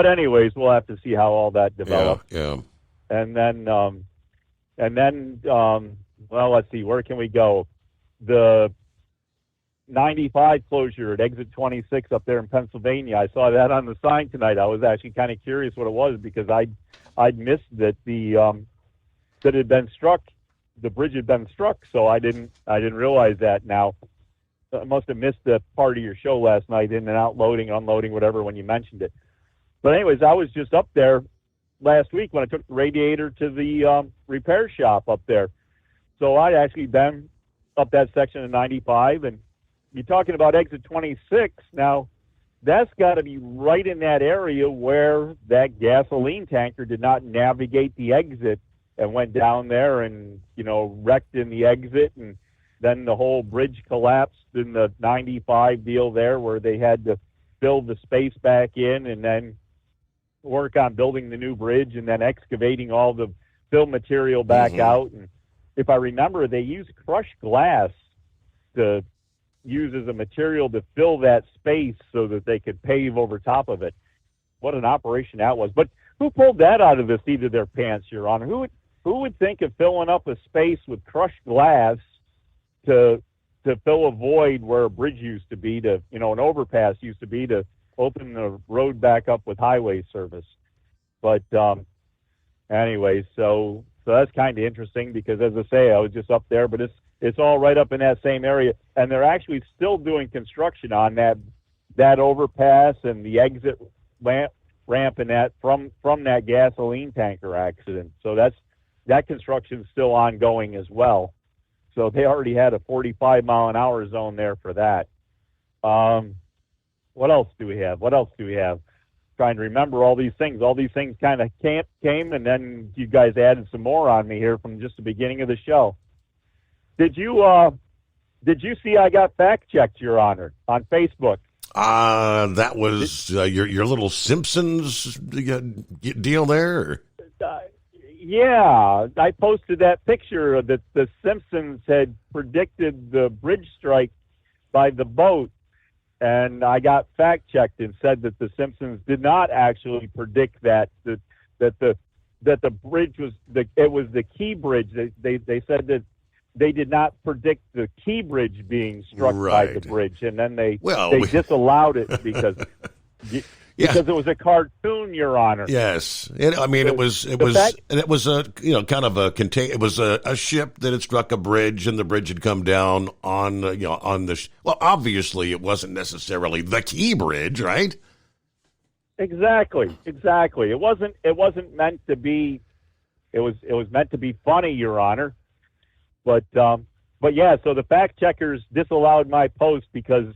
anyways, we'll have to see how all that develops. Yeah. And then, well, let's see, where can we go? The 95 closure at exit 26 up there in Pennsylvania. I saw that on the sign tonight. I was actually kind of curious what it was because I'd missed that that it had been struck. The bridge had been struck, so I didn't realize that. Now, I must have missed the part of your show last night, in and out, loading, unloading, whatever, when you mentioned it. But anyways, I was just up there last week when I took the radiator to the repair shop up there. So I'd actually been up that section of 95, and you're talking about exit 26. Now, that's got to be right in that area where that gasoline tanker did not navigate the exit and went down there and, wrecked in the exit, and then the whole bridge collapsed in the 95 deal there where they had to build the space back in and then work on building the new bridge and then excavating all the fill material back out. And if I remember, they used crushed glass to use as a material to fill that space so that they could pave over top of it. What an operation that was. But who pulled that out of the seat of their pants, Your Honor? Who would think of filling up a space with crushed glass to fill a void where a bridge used to be, to, an overpass used to be, to open the road back up with highway service? But anyway, so that's kind of interesting because, as I say, I was just up there, but it's all right up in that same area, and they're actually still doing construction on that overpass and the exit ramp in that from that gasoline tanker accident. So that construction is still ongoing as well. So they already had a 45-mile-an-hour zone there for that. What else do we have? Trying to remember all these things. All these things kind of came, and then you guys added some more on me here from just the beginning of the show. Did you see I got fact-checked, Your Honor, on Facebook? That was your little Simpsons deal there? Yeah, I posted that picture that the Simpsons had predicted the bridge strike by the boat, and I got fact-checked and said that the Simpsons did not actually predict that the bridge was it was the Key Bridge. They said that they did not predict the Key Bridge being struck by the bridge, and then they disallowed it because it was a cartoon, Your Honor. Yes, it was a ship that had struck a bridge, and the bridge had come down on well, obviously it wasn't necessarily the Key Bridge, right? Exactly. It wasn't meant to be. It was meant to be funny, Your Honor. But yeah, so the fact checkers disallowed my post because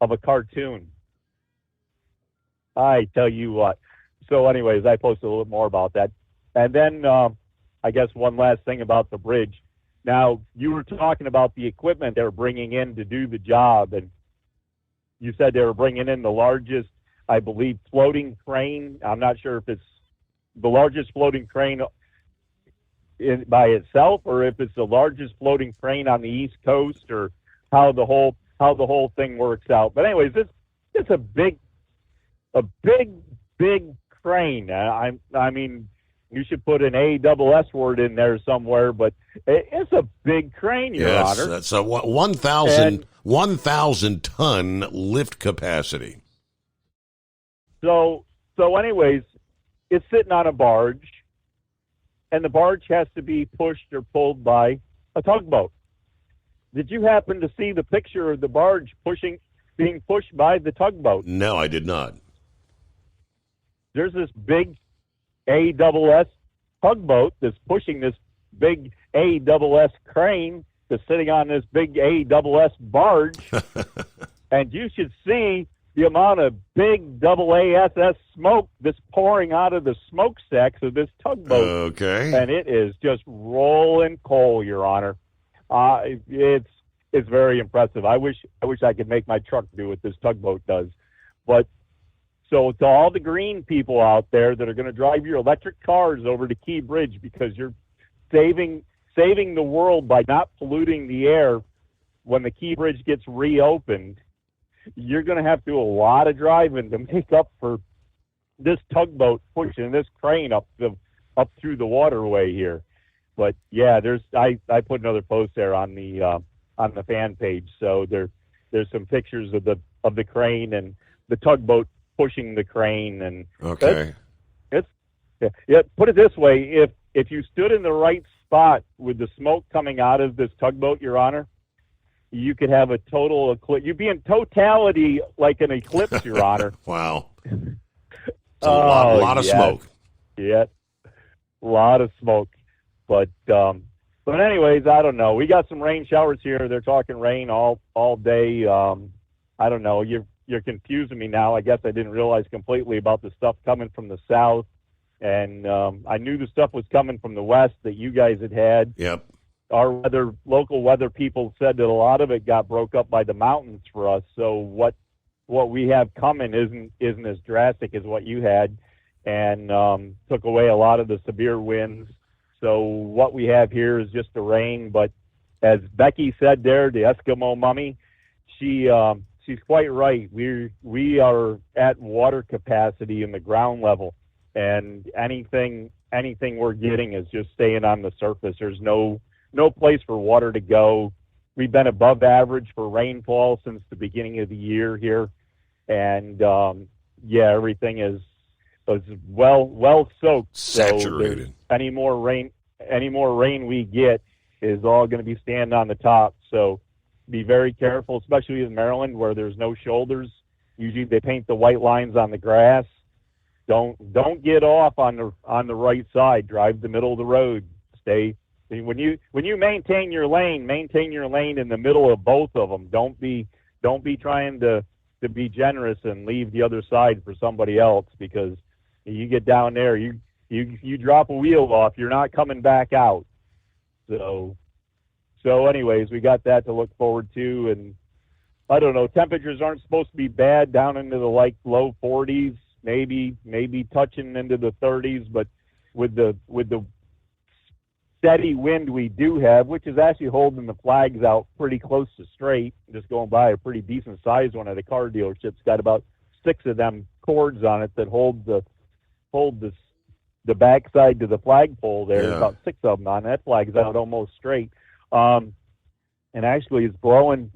of a cartoon. I tell you what. So anyways, I posted a little bit more about that. And then I guess one last thing about the bridge. Now, you were talking about the equipment they were bringing in to do the job, and you said they were bringing in the largest, I believe, floating crane. I'm not sure if it's the largest floating crane by itself, or if it's the largest floating crane on the East Coast, or how the whole thing works out. But anyways, it's a big crane. I mean, you should put an ASS word in there somewhere, but it's a big crane, Your Honor. That's a 1,000 ton lift capacity. So anyways, it's sitting on a barge, and the barge has to be pushed or pulled by a tugboat. Did you happen to see the picture of the barge being pushed by the tugboat? No, I did not. There's this big ASS tugboat that's pushing this big ASS crane that's sitting on this big ASS barge, and you should see the amount of big ASS smoke that's pouring out of the smokestacks of this tugboat. Okay. And it is just rolling coal, Your Honor. It's very impressive. I wish I could make my truck do what this tugboat does. But so to all the green people out there that are going to drive your electric cars over to Key Bridge because you're saving the world by not polluting the air when the Key Bridge gets reopened, you're going to have to do a lot of driving to make up for this tugboat pushing this crane up through the waterway here. But yeah, I put another post there on the fan page. So there's some pictures of the crane and the tugboat pushing the crane. And okay, it's put it this way: if you stood in the right spot with the smoke coming out of this tugboat, Your Honor, you could have a total eclipse. You'd be in totality like an eclipse, Your Honor. Wow. It's a lot of smoke. Yeah, a lot of smoke. But anyways, I don't know. We got some rain showers here. They're talking rain all day. I don't know. You're confusing me now. I guess I didn't realize completely about the stuff coming from the south. And I knew the stuff was coming from the west that you guys had. Yep. Our local weather people said that a lot of it got broke up by the mountains for us. So what we have coming isn't as drastic as what you had, and took away a lot of the severe winds. So what we have here is just the rain. But as Becky said there, the Eskimo mummy, she's quite right. We are at water capacity in the ground level, and anything we're getting is just staying on the surface. There's no place for water to go. We've been above average for rainfall since the beginning of the year here, and everything is well soaked. Saturated. So any more rain we get is all going to be standing on the top. So be very careful, especially in Maryland where there's no shoulders. Usually they paint the white lines on the grass. Don't get off on the right side. Drive the middle of the road. Stay when you maintain your lane in the middle of both of them. Don't be trying to be generous and leave the other side for somebody else, because you get down there, you drop a wheel off, you're not coming back out. So anyways, we got that to look forward to, and I don't know, temperatures aren't supposed to be bad down into the low 40s, maybe touching into the 30s, but with the steady wind we do have, which is actually holding the flags out pretty close to straight, just going by a pretty decent sized one at a car dealership. It's got about 6 of them cords on it that hold the backside to the flagpole there. Yeah. About 6 of them on that flag's out almost straight. And actually it's blowing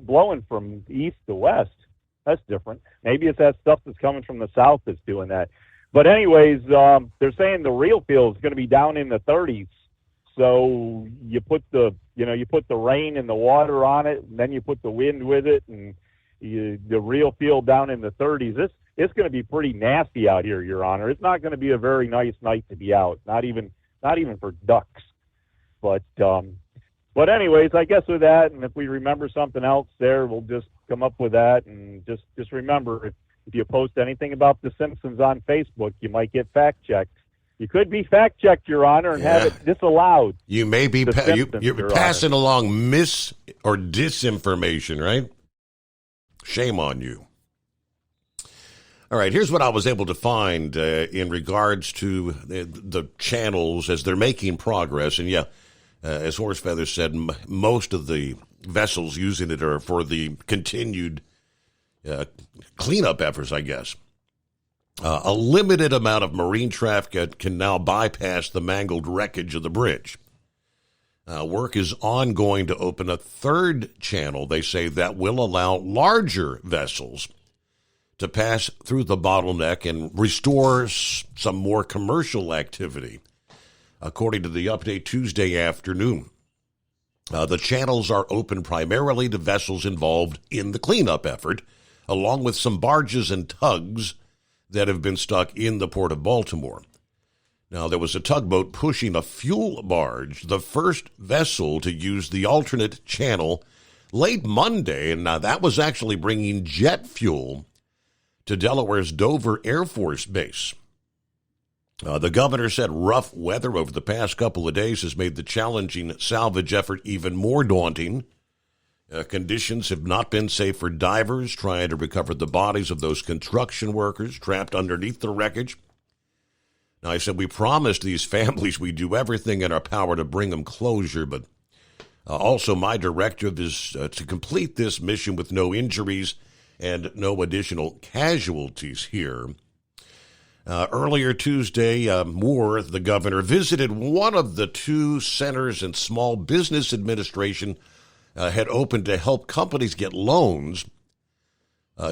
from east to west. That's different. Maybe it's that stuff that's coming from the south that's doing that. But anyways, they're saying the real feel is going to be down in the 30s. So you put the rain and the water on it, and then you put the wind with it, and the real feel down in the 30s. It's going to be pretty nasty out here, Your Honor. It's not going to be a very nice night to be out. Not even for ducks. But anyways, I guess with that, and if we remember something else there, we'll just come up with that. And just remember, if you post anything about The Simpsons on Facebook, you might get fact-checked. You could be fact-checked, Your Honor, and have it disallowed. You may be you're passing along mis- or disinformation, right? Shame on you. All right, here's what I was able to find in regards to the channels as they're making progress. And yeah, as Horsefeather said, most of the vessels using it are for the continued cleanup efforts, I guess. A limited amount of marine traffic can now bypass the mangled wreckage of the bridge. Work is ongoing to open a third channel, they say, that will allow larger vessels to pass through the bottleneck and restore some more commercial activity. According to the update Tuesday afternoon, the channels are open primarily to vessels involved in the cleanup effort, along with some barges and tugs that have been stuck in the Port of Baltimore. Now, there was a tugboat pushing a fuel barge, the first vessel to use the alternate channel, late Monday, and now that was actually bringing jet fuel to Delaware's Dover Air Force Base. The governor said rough weather over the past couple of days has made the challenging salvage effort even more daunting. Conditions have not been safe for divers trying to recover the bodies of those construction workers trapped underneath the wreckage. Now, I said we promised these families we'd do everything in our power to bring them closure, but also my directive is to complete this mission with no injuries and no additional casualties here. Earlier Tuesday, Moore, the governor, visited one of the 2 centers and Small Business Administration had opened to help companies get loans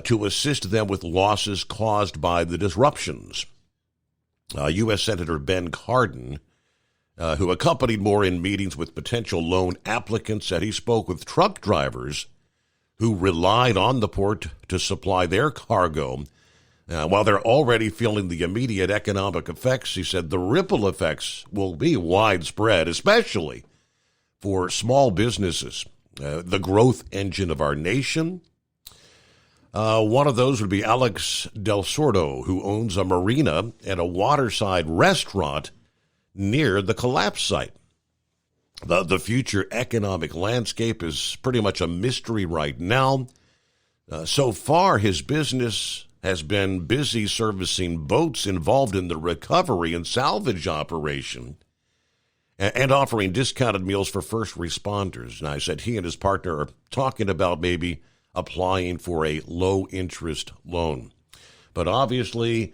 to assist them with losses caused by the disruptions. U.S. Senator Ben Cardin, who accompanied Moore in meetings with potential loan applicants, said he spoke with truck drivers who relied on the port to supply their cargo. While they're already feeling the immediate economic effects, he said the ripple effects will be widespread, especially for small businesses, the growth engine of our nation. One of those would be Alex Del Sordo, who owns a marina and a waterside restaurant near the collapse site. The future economic landscape is pretty much a mystery right now. So far, his business has been busy servicing boats involved in the recovery and salvage operation and offering discounted meals for first responders. And I said he and his partner are talking about maybe applying for a low-interest loan. But obviously,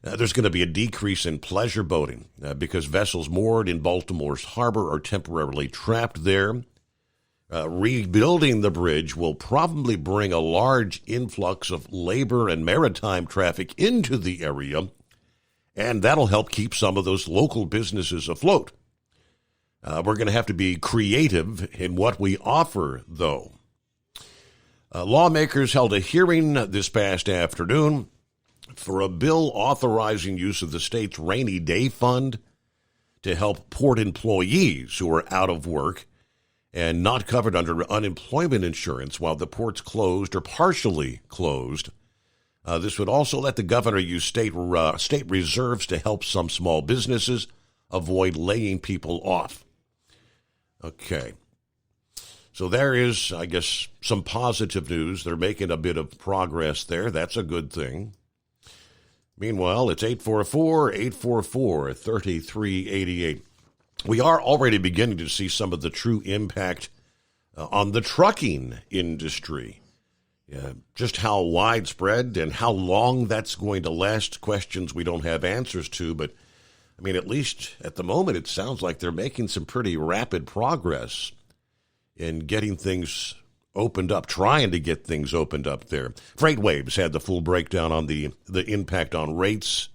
there's going to be a decrease in pleasure boating because vessels moored in Baltimore's harbor are temporarily trapped there. Rebuilding the bridge will probably bring a large influx of labor and maritime traffic into the area, and that'll help keep some of those local businesses afloat. We're going to have to be creative in what we offer, though. Lawmakers held a hearing this past afternoon for a bill authorizing use of the state's rainy day fund to help port employees who are out of work and not covered under unemployment insurance while the port's closed or partially closed. This would also let the governor use state reserves to help some small businesses avoid laying people off. Okay. So there is, I guess, some positive news. They're making a bit of progress there. That's a good thing. Meanwhile, it's 844-844-3388. We are already beginning to see some of the true impact on the trucking industry. Just how widespread and how long that's going to last, questions we don't have answers to. But, I mean, at least at the moment, it sounds like they're making some pretty rapid progress in getting things opened up, trying to get things opened up there. FreightWaves had the full breakdown on the impact on rates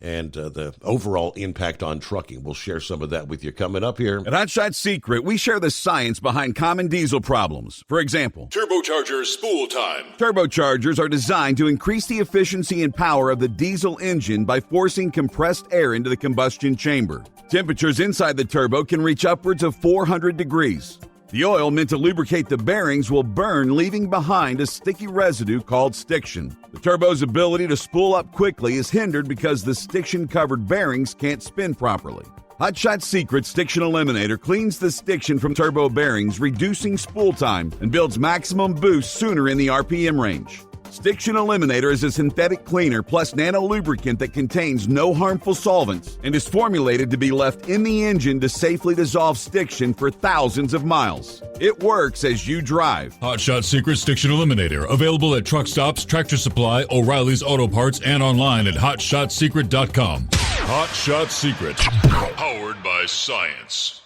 and the overall impact on trucking. We'll share some of that with you coming up here. At Hot Shot Secret, we share the science behind common diesel problems. For example, turbocharger spool time. Turbochargers are designed to increase the efficiency and power of the diesel engine by forcing compressed air into the combustion chamber. Temperatures inside the turbo can reach upwards of 400 degrees. The oil meant to lubricate the bearings will burn, leaving behind a sticky residue called stiction. The turbo's ability to spool up quickly is hindered because the stiction-covered bearings can't spin properly. Hot Shot Secret Stiction Eliminator cleans the stiction from turbo bearings, reducing spool time, and builds maximum boost sooner in the RPM range. Stiction Eliminator is a synthetic cleaner plus nano-lubricant that contains no harmful solvents and is formulated to be left in the engine to safely dissolve stiction for thousands of miles. It works as you drive. Hot Shot Secret Stiction Eliminator. Available at truck stops, Tractor Supply, O'Reilly's Auto Parts, and online at hotshotsecret.com. Hot Shot Secret. Powered by science.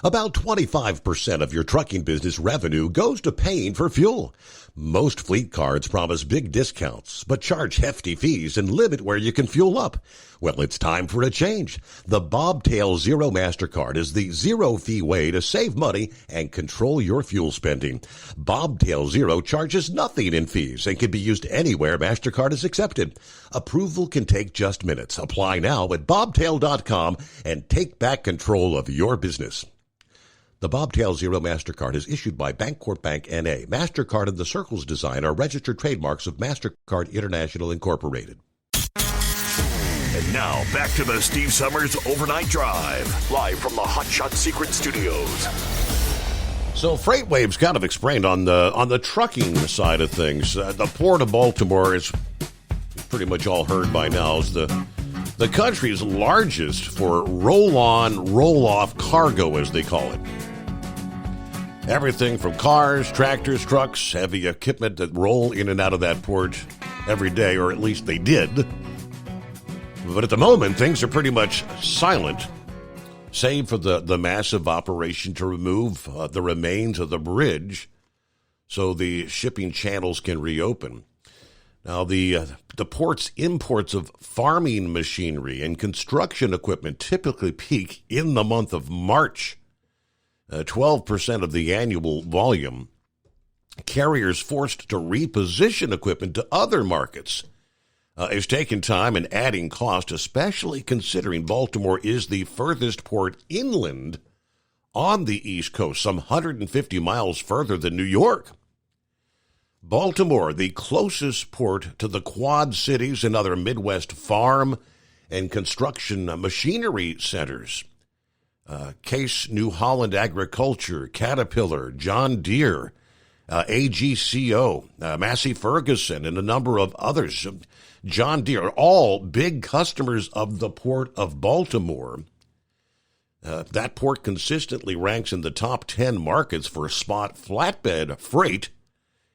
About 25% of your trucking business revenue goes to paying for fuel. Most fleet cards promise big discounts, but charge hefty fees and limit where you can fuel up. Well, it's time for a change. The Bobtail Zero MasterCard is the zero-fee way to save money and control your fuel spending. Bobtail Zero charges nothing in fees and can be used anywhere MasterCard is accepted. Approval can take just minutes. Apply now at bobtail.com and take back control of your business. The Bobtail Zero MasterCard is issued by Bancorp Bank N.A. MasterCard and the Circles design are registered trademarks of MasterCard International Incorporated. And now, back to the Steve Summers Overnight Drive, live from the Hot Shot Secret Studios. So FreightWaves kind of explained on the trucking side of things. The Port of Baltimore is pretty much all heard by now is the country's largest for roll-on, roll-off cargo, as they call it. Everything from cars, tractors, trucks, heavy equipment that roll in and out of that port every day, or at least they did. But at the moment, things are pretty much silent, save for the massive operation to remove the remains of the bridge so the shipping channels can reopen. Now, the port's imports of farming machinery and construction equipment typically peak in the month of March. 12% of the annual volume. Carriers forced to reposition equipment to other markets. It's taken time and adding cost, especially considering Baltimore is the furthest port inland on the East Coast, some 150 miles further than New York. Baltimore, the closest port to the Quad Cities and other Midwest farm and construction machinery centers. Case New Holland Agriculture, Caterpillar, John Deere, AGCO, Massey Ferguson, and a number of others. John Deere, all big customers of the Port of Baltimore. That port consistently ranks in the top 10 markets for spot flatbed freight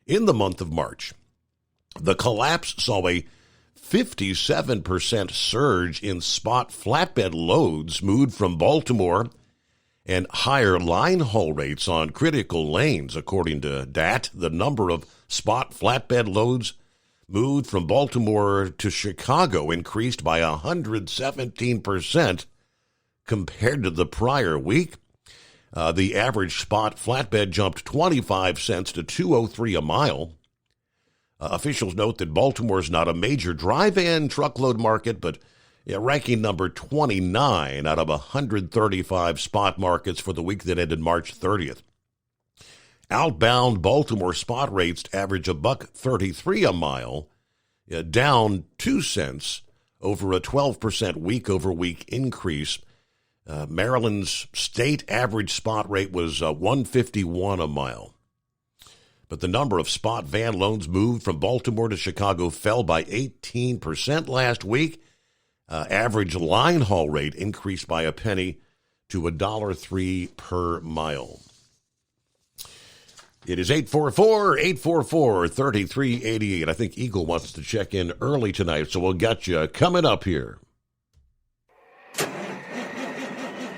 in the month of March. The collapse saw a 57% surge in spot flatbed loads moved from Baltimore and higher line haul rates on critical lanes. According to DAT, the number of spot flatbed loads moved from Baltimore to Chicago increased by 117% compared to the prior week. The average spot flatbed jumped 25 cents to $2.03 a mile. Officials note that Baltimore is not a major dry-van truckload market, but ranking number 29 out of 135 spot markets for the week that ended March 30th. Outbound Baltimore spot rates average $1.33 a mile, down 2 cents over a 12% week-over-week increase. Maryland's state average spot rate was $1.51 a mile. But the number of spot van loads moved from Baltimore to Chicago fell by 18% last week. Average line haul rate increased by a penny to $1.03 per mile. It is 844-844-3388. I think Eagle wants to check in early tonight, so we'll get you coming up here.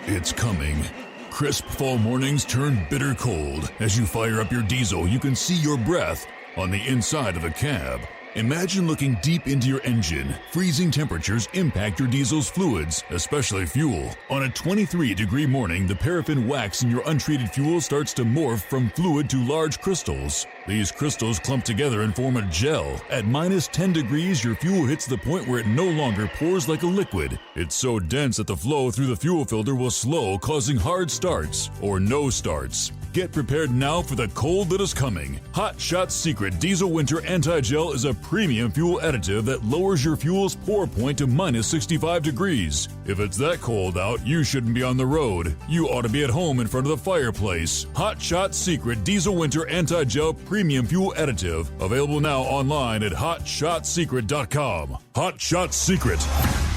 It's coming. Crisp fall mornings turn bitter cold. As you fire up your diesel, you can see your breath on the inside of a cab. Imagine looking deep into your engine. Freezing temperatures impact your diesel's fluids, especially fuel. On a 23-degree morning, the paraffin wax in your untreated fuel starts to morph from fluid to large crystals. These crystals clump together and form a gel. At minus 10 degrees, your fuel hits the point where it no longer pours like a liquid. It's so dense that the flow through the fuel filter will slow, causing hard starts or no starts. Get prepared now for the cold that is coming. Hot Shot Secret Diesel Winter Anti-Gel is a premium fuel additive that lowers your fuel's pour point to minus 65 degrees. If it's that cold out, you shouldn't be on the road. You ought to be at home in front of the fireplace. Hot Shot Secret Diesel Winter Anti-Gel Premium Fuel Additive. Available now online at hotshotsecret.com. Hot Shot Secret.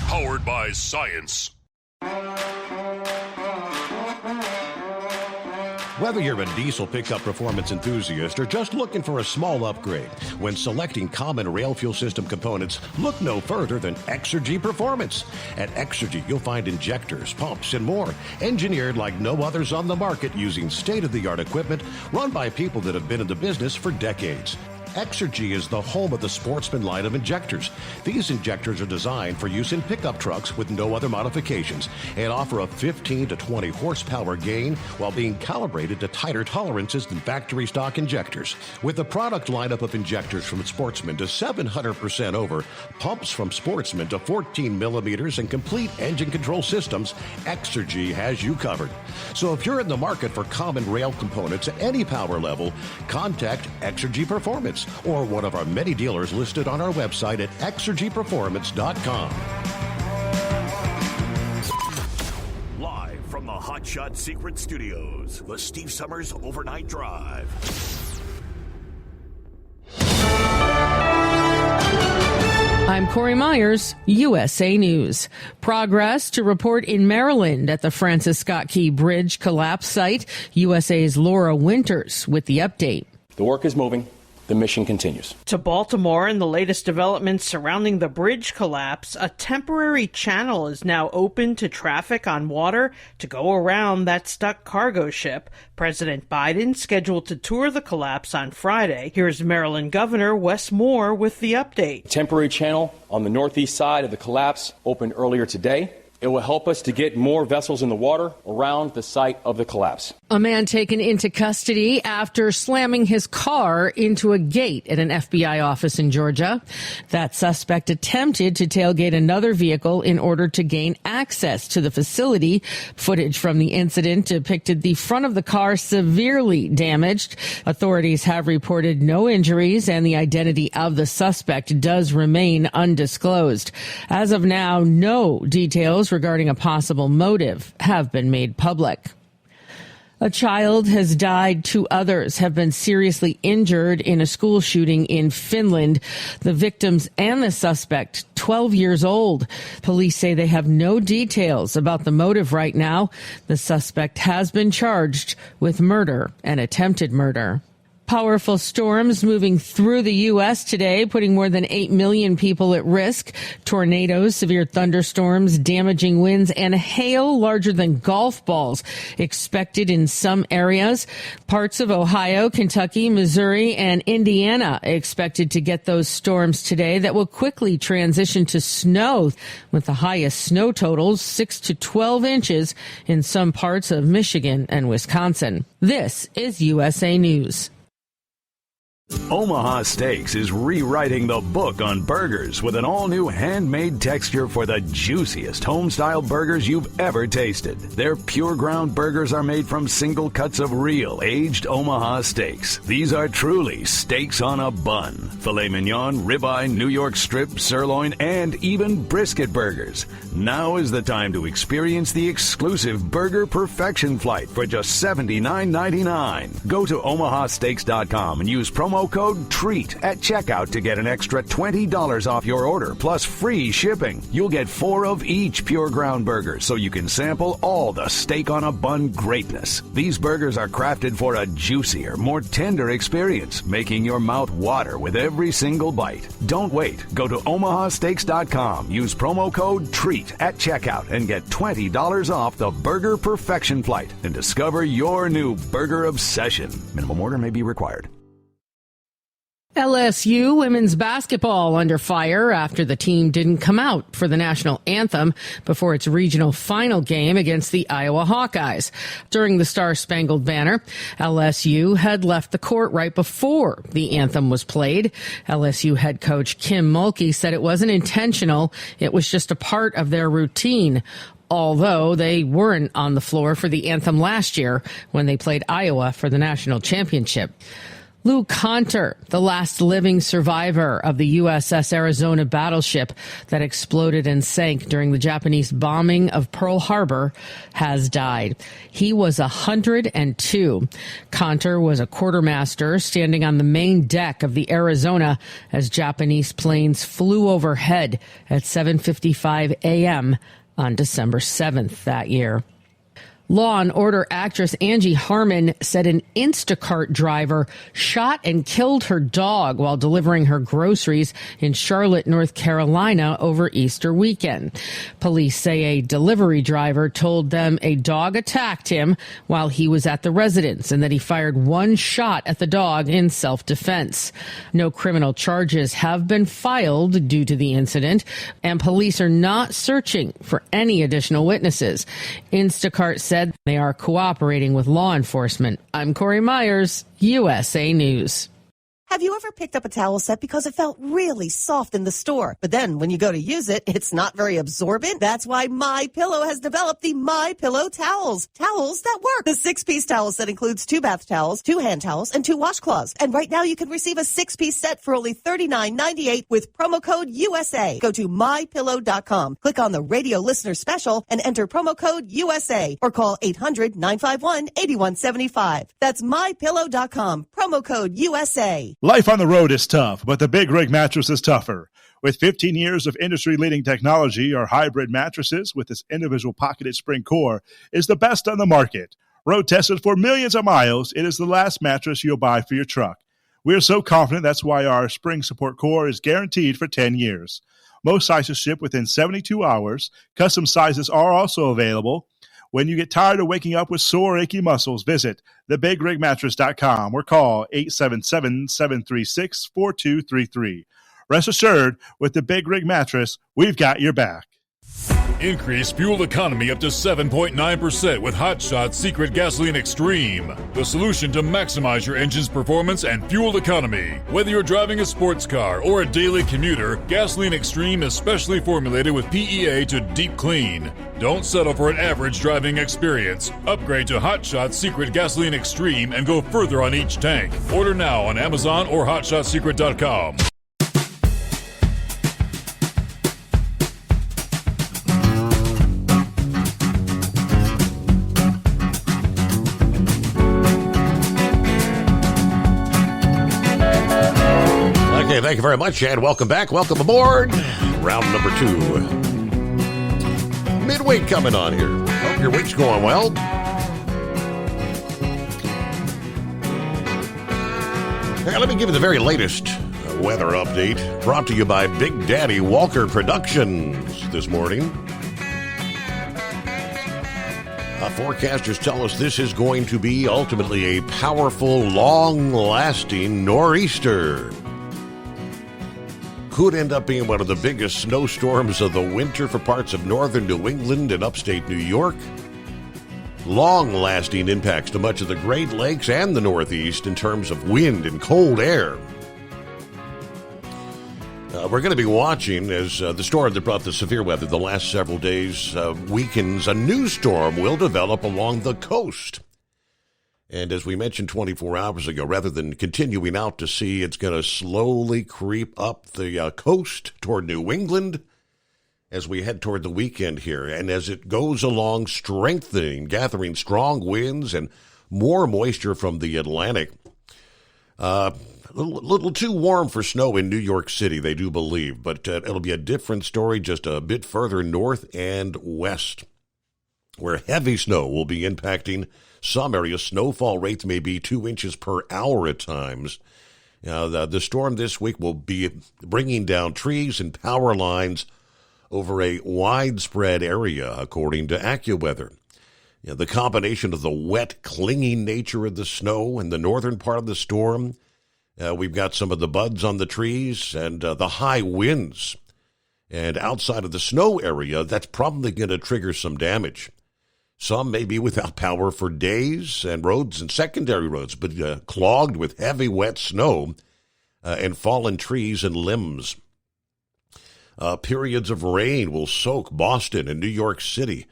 Powered by science. Whether you're a diesel pickup performance enthusiast or just looking for a small upgrade, when selecting common rail fuel system components, look no further than Exergy Performance. At Exergy, you'll find injectors, pumps, and more, engineered like no others on the market using state-of-the-art equipment run by people that have been in the business for decades. Exergy is the home of the Sportsman line of injectors. These injectors are designed for use in pickup trucks with no other modifications and offer a 15 to 20 horsepower gain while being calibrated to tighter tolerances than factory stock injectors. With a product lineup of injectors from Sportsman to 700% over, pumps from Sportsman to 14 millimeters, and complete engine control systems, Exergy has you covered. So if you're in the market for common rail components at any power level, contact Exergy Performance or one of our many dealers listed on our website at exergyperformance.com. Live from the Hot Shot Secret Studios, the Steve Summers Overnight Drive. I'm Corey Myers, USA News. Progress to report in Maryland at the Francis Scott Key Bridge collapse site. USA's Laura Winters with the update. The work is moving. The mission continues. To Baltimore and the latest developments surrounding the bridge collapse, a temporary channel is now open to traffic on water to go around that stuck cargo ship. President Biden scheduled to tour the collapse on Friday. Here's Maryland Governor Wes Moore with the update. Temporary channel on the northeast side of the collapse opened earlier today. It will help us to get more vessels in the water around the site of the collapse. A man taken into custody after slamming his car into a gate at an FBI office in Georgia. That suspect attempted to tailgate another vehicle in order to gain access to the facility. Footage from the incident depicted the front of the car severely damaged. Authorities have reported no injuries, and the identity of the suspect does remain undisclosed. As of now, no details regarding a possible motive have been made public. A child has died. 2 others have been seriously injured in a school shooting in Finland. The victims and the suspect, 12 years old. Police say they have no details about the motive right now. The suspect has been charged with murder and attempted murder. Powerful storms moving through the U.S. today, putting more than 8 million people at risk. Tornadoes, severe thunderstorms, damaging winds, and hail larger than golf balls expected in some areas. Parts of Ohio, Kentucky, Missouri, and Indiana expected to get those storms today that will quickly transition to snow, with the highest snow totals 6 to 12 inches in some parts of Michigan and Wisconsin. This is USA News. Omaha Steaks is rewriting the book on burgers with an all-new handmade texture for the juiciest home-style burgers you've ever tasted. Their pure ground burgers are made from single cuts of real aged Omaha steaks. These are truly steaks on a bun. Filet mignon, ribeye, New York strip, sirloin, and even brisket burgers. Now is the time to experience the exclusive Burger Perfection Flight for just $79.99. Go to omahasteaks.com and use promo code TREAT at checkout to get an extra $20 off your order plus free shipping. You'll get 4 of each pure ground burger so you can sample all the steak on a bun greatness. These burgers are crafted for a juicier, more tender experience, making your mouth water with every single bite. Don't wait. Go to omahasteaks.com. Use promo code TREAT at checkout and get $20 off the Burger Perfection Flight and discover your new burger obsession. Minimum order may be required. LSU women's basketball under fire after the team didn't come out for the national anthem before its regional final game against the Iowa Hawkeyes. During the Star-Spangled Banner, LSU had left the court right before the anthem was played. LSU head coach Kim Mulkey said it wasn't intentional. It was just a part of their routine, although they weren't on the floor for the anthem last year when they played Iowa for the national championship. Lou Conter, the last living survivor of the USS Arizona battleship that exploded and sank during the Japanese bombing of Pearl Harbor, has died. He was 102. Conter was a quartermaster standing on the main deck of the Arizona as Japanese planes flew overhead at 7:55 a.m. on December 7th that year. Law and Order actress Angie Harmon said an Instacart driver shot and killed her dog while delivering her groceries in Charlotte, North Carolina over Easter weekend. Police say a delivery driver told them a dog attacked him while he was at the residence and that he fired one shot at the dog in self-defense. No criminal charges have been filed due to the incident, and police are not searching for any additional witnesses. Instacart said they are cooperating with law enforcement. I'm Corey Myers, USA News. Have you ever picked up a towel set because it felt really soft in the store, but then when you go to use it, it's not very absorbent? That's why MyPillow has developed the MyPillow towels. Towels that work. The 6-piece towel set includes 2 bath towels, 2 hand towels, and 2 washcloths. And right now you can receive a 6-piece set for only $39.98 with promo code USA. Go to MyPillow.com, click on the radio listener special, and enter promo code USA, or call 800-951-8175. That's MyPillow.com, promo code USA. Life on the road is tough, but the Big Rig mattress is tougher. With 15 years of industry-leading technology, our hybrid mattresses with its individual pocketed spring core is the best on the market. Road tested for millions of miles, it is the last mattress you'll buy for your truck. We are so confident that's why our spring support core is guaranteed for 10 years. Most sizes ship within 72 hours. Custom sizes are also available. When you get tired of waking up with sore, achy muscles, visit thebigrigmattress.com or call 877-736-4233. Rest assured, with the Big Rig Mattress, we've got your back. Increase fuel economy up to 7.9% with Hot Shot Secret Gasoline Extreme, the solution to maximize your engine's performance and fuel economy. Whether you're driving a sports car or a daily commuter, Gasoline Extreme is specially formulated with PEA to deep clean. Don't settle for an average driving experience. Upgrade to Hot Shot Secret Gasoline Extreme and go further on each tank. Order now on Amazon or HotShotSecret.com. Okay, thank you very much, and welcome back. Welcome aboard. Round number 2. Midweek coming on here. Hope your week's going well. Now, let me give you the very latest weather update, brought to you by Big Daddy Walker Productions this morning. Forecasters tell us this is going to be ultimately a powerful, long-lasting nor'easter. Could end up being one of the biggest snowstorms of the winter for parts of northern New England and upstate New York. long-lasting impacts to much of the Great Lakes and the Northeast in terms of wind and cold air. We're going to be watching as the storm that brought the severe weather the last several days weakens. A new storm will develop along the coast. And as we mentioned 24 hours ago, rather than continuing out to sea, it's going to slowly creep up the coast toward New England as we head toward the weekend here. And as it goes along, strengthening, gathering strong winds and more moisture from the Atlantic. A little too warm for snow in New York City, they do believe, but it'll be a different story just a bit further north and west, where heavy snow will be impacting some areas. Snowfall rates may be 2 inches per hour at times. The storm this week will be bringing down trees and power lines over a widespread area, according to AccuWeather. The combination of the wet, clinging nature of the snow and the northern part of the storm, we've got some of the buds on the trees and the high winds. And outside of the snow area, that's probably going to trigger some damage. Some may be without power for days, and roads and secondary roads, but clogged with heavy, wet snow and fallen trees and limbs. Periods of rain will soak Boston and New York City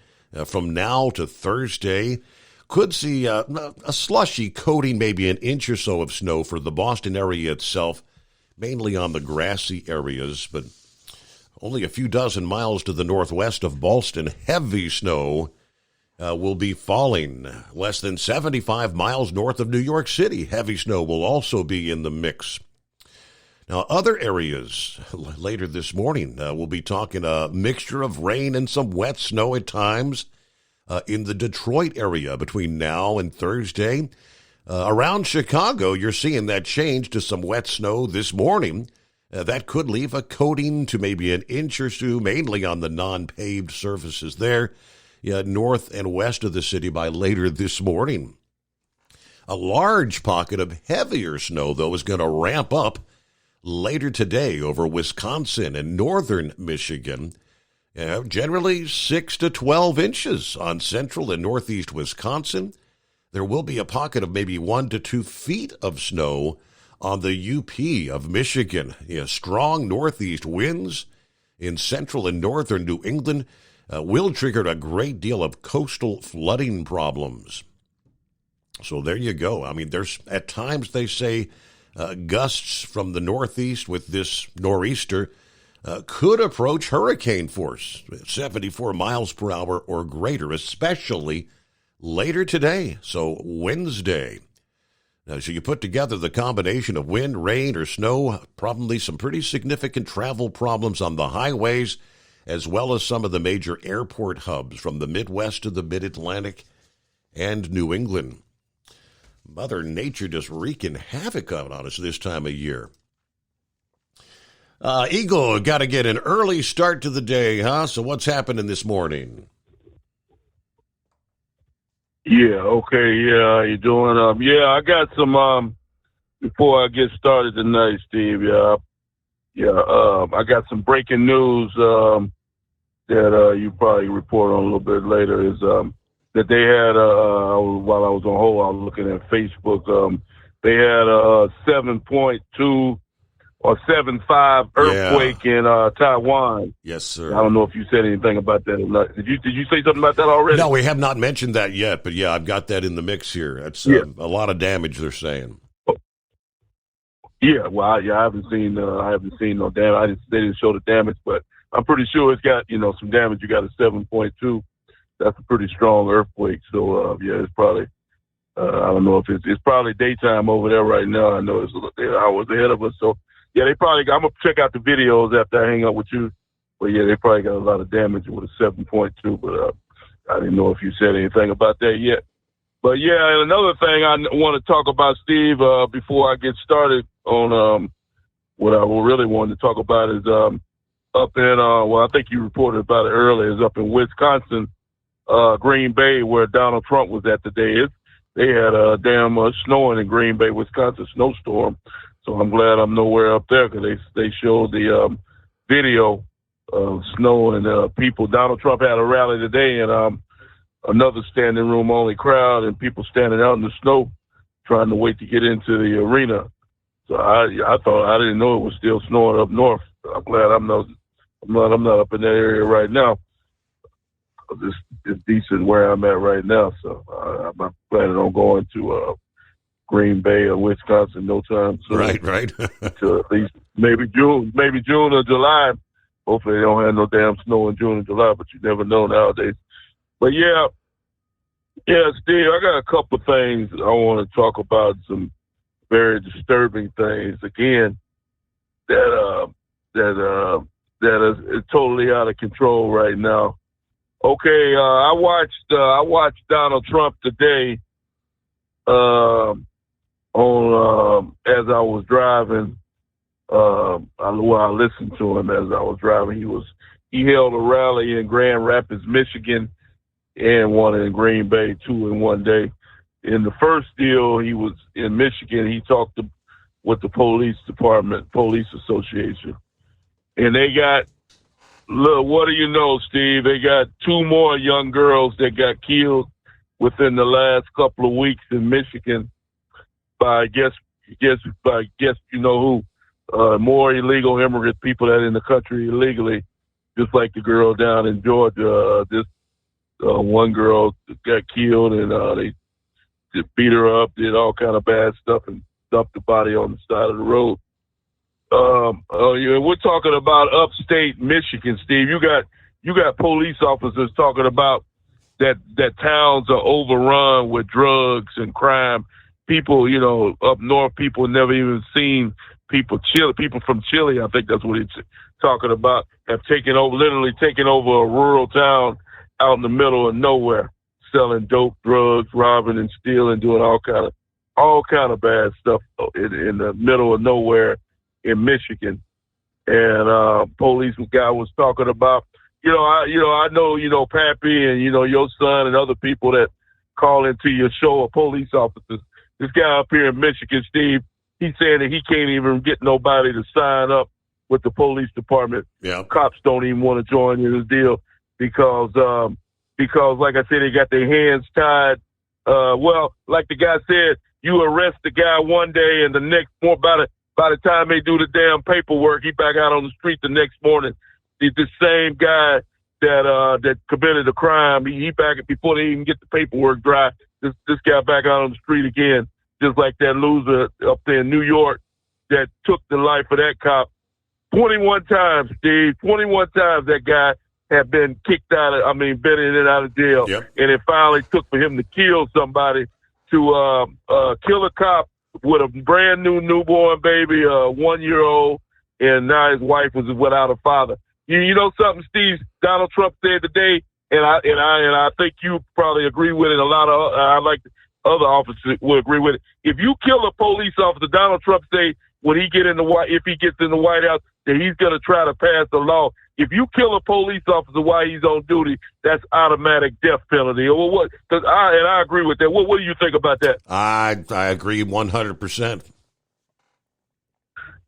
from now to Thursday. Could see a slushy coating, maybe an inch or so of snow for the Boston area itself, mainly on the grassy areas, but only a few dozen miles to the northwest of Boston. Heavy snow will be falling less than 75 miles north of New York City. Heavy snow will also be in the mix. Now, other areas later this morning, we'll be talking a mixture of rain and some wet snow at times in the Detroit area between now and Thursday. Around Chicago, you're seeing that change to some wet snow this morning. That could leave a coating to maybe an inch or two, mainly on the non-paved surfaces there, north and west of the city by later this morning. A large pocket of heavier snow, though, is going to ramp up later today over Wisconsin and northern Michigan. Generally 6 to 12 inches on central and northeast Wisconsin. There will be a pocket of maybe 1 to 2 feet of snow on the UP of Michigan. Strong northeast winds in central and northern New England will trigger a great deal of coastal flooding problems. So there you go. I mean, there's at times they say gusts from the northeast with this nor'easter could approach hurricane force, 74 miles per hour or greater, especially later today, so Wednesday. Now, so you put together the combination of wind, rain, or snow, probably some pretty significant travel problems on the highways, as well as some of the major airport hubs from the Midwest to the Mid-Atlantic and New England. Mother Nature just wreaking havoc on us this time of year. Eagle, got to get an early start to the day, huh? So what's happening this morning? Yeah, okay, yeah, how you doing? I got some, before I get started tonight, Steve, I got some breaking news that you probably report on a little bit later, is that they had, while I was on hold, I was looking at Facebook, they had a 7.2 or 7.5 earthquake in Taiwan. Yes, sir. I don't know if you said anything about that or not. Did you say something about that already? No, we have not mentioned that yet, but yeah, I've got that in the mix here. That's a lot of damage, they're saying. Yeah, well, I haven't seen no damage. They didn't show the damage, but I'm pretty sure it's got some damage. You got a 7.2. That's a pretty strong earthquake. So it's probably I don't know if it's probably daytime over there right now. I know they're hours ahead of us. So yeah, they probably. I'm gonna check out the videos after I hang up with you. But yeah, they probably got a lot of damage with a 7.2. But I didn't know if you said anything about that yet. But yeah, and another thing I want to talk about, Steve, before I get started on what I really wanted to talk about is up in I think you reported about it earlier, is up in Wisconsin, Green Bay, where Donald Trump was at today. They had a damn snowing in Green Bay, Wisconsin, snowstorm. So I'm glad I'm nowhere up there, because they showed the video of snow and people. Donald Trump had a rally today, and another standing room only crowd and people standing out in the snow trying to wait to get into the arena. So I didn't know it was still snowing up north. I'm glad I'm not up in that area right now. It's decent where I'm at right now. So I'm planning on going to Green Bay or Wisconsin no time soon. Right. To at least maybe June or July. Hopefully they don't have no damn snow in June and July, but you never know nowadays. But yeah, Steve, I got a couple of things I want to talk about, some very disturbing things, again, that is totally out of control right now. Okay, I watched Donald Trump today on as I was driving. I listened to him as I was driving. He held a rally in Grand Rapids, Michigan, and one in Green Bay, 2 in one day. In the first deal, he was in Michigan. He talked with the police department, police association, and they got. Look, what do you know, Steve? They got 2 more young girls that got killed within the last couple of weeks in Michigan by guess you know who, more illegal immigrant people that are in the country illegally, just like the girl down in Georgia. This one girl got killed and they just beat her up, did all kind of bad stuff, and dumped the body on the side of the road. We're talking about upstate Michigan, Steve. You got police officers talking about that towns are overrun with drugs and crime. People, up north, people never even seen people from Chile, I think that's what he's talking about, have literally taken over a rural town out in the middle of nowhere, selling dope, drugs, robbing and stealing, doing all kind of bad stuff in the middle of nowhere in Michigan. And police guy was talking about, I know, Pappy and, your son and other people that call into your show are police officers. This guy up here in Michigan, Steve, he's saying that he can't even get nobody to sign up with the police department. Yeah. Cops don't even want to join in this deal because, like I said, they got their hands tied. Like the guy said, you arrest the guy one day and the next more by the time they do the damn paperwork, he back out on the street the next morning. The same guy that committed a crime, he back before they even get the paperwork dry. This guy back out on the street again, just like that loser up there in New York that took the life of that cop 21 times, Steve. 21 times that guy had been kicked out been in and out of jail. Yep. And it finally took for him to kill somebody, to kill a cop with a brand new newborn baby, 1-year-old, and now his wife was without a father. You know something, Steve? Donald Trump said today, and I think you probably agree with it. A lot of I like other officers will agree with it. If you kill a police officer, Donald Trump say when he if he gets in the White House, that he's going to try to pass a law. If you kill a police officer while he's on duty, that's automatic death penalty. Or what? I agree with that. What do you think about that? I agree 100%.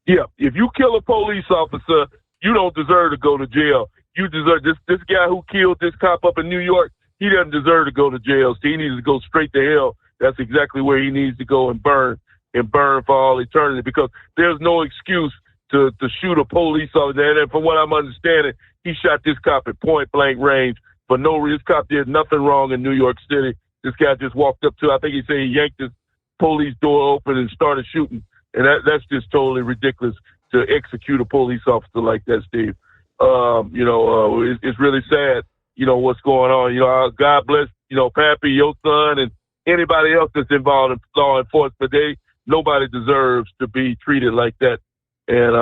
Yeah, if you kill a police officer, you don't deserve to go to jail. You deserve this guy who killed this cop up in New York. He doesn't deserve to go to jail. So he needs to go straight to hell. That's exactly where he needs to go and burn for all eternity, because there's no excuse to shoot a police officer. And from what I'm understanding, he shot this cop at point blank range for no reason. This cop did nothing wrong in New York City. This guy just walked up to, I think he said he yanked his police door open and started shooting. And that's just totally ridiculous to execute a police officer like that, Steve. It's really sad, what's going on. God bless, Pappy, your son, and anybody else that's involved in law enforcement. Nobody deserves to be treated like that. And,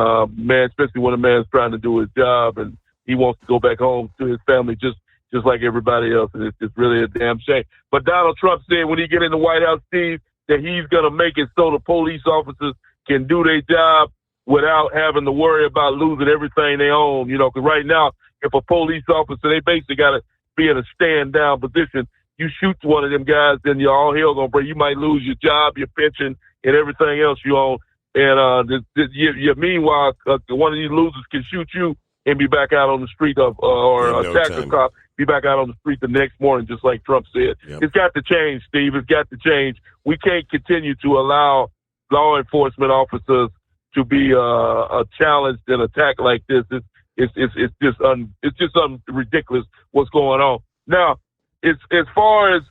especially when a man's trying to do his job and he wants to go back home to his family just like everybody else. And it's really a damn shame. But Donald Trump said when he get in the White House, Steve, that he's going to make it so the police officers can do their job without having to worry about losing everything they own. Because right now, if a police officer, they basically got to be in a stand-down position. You shoot one of them guys, then all hell going to break. You might lose your job, your pension, and everything else you own. And meanwhile, one of these losers can shoot you and be back out on the street or attack a cop be back out on the street the next morning, just like Trump said. Yep. It's got to change, Steve. It's got to change. We can't continue to allow law enforcement officers to be challenged and attacked like this. It's just ridiculous what's going on. Now, as far as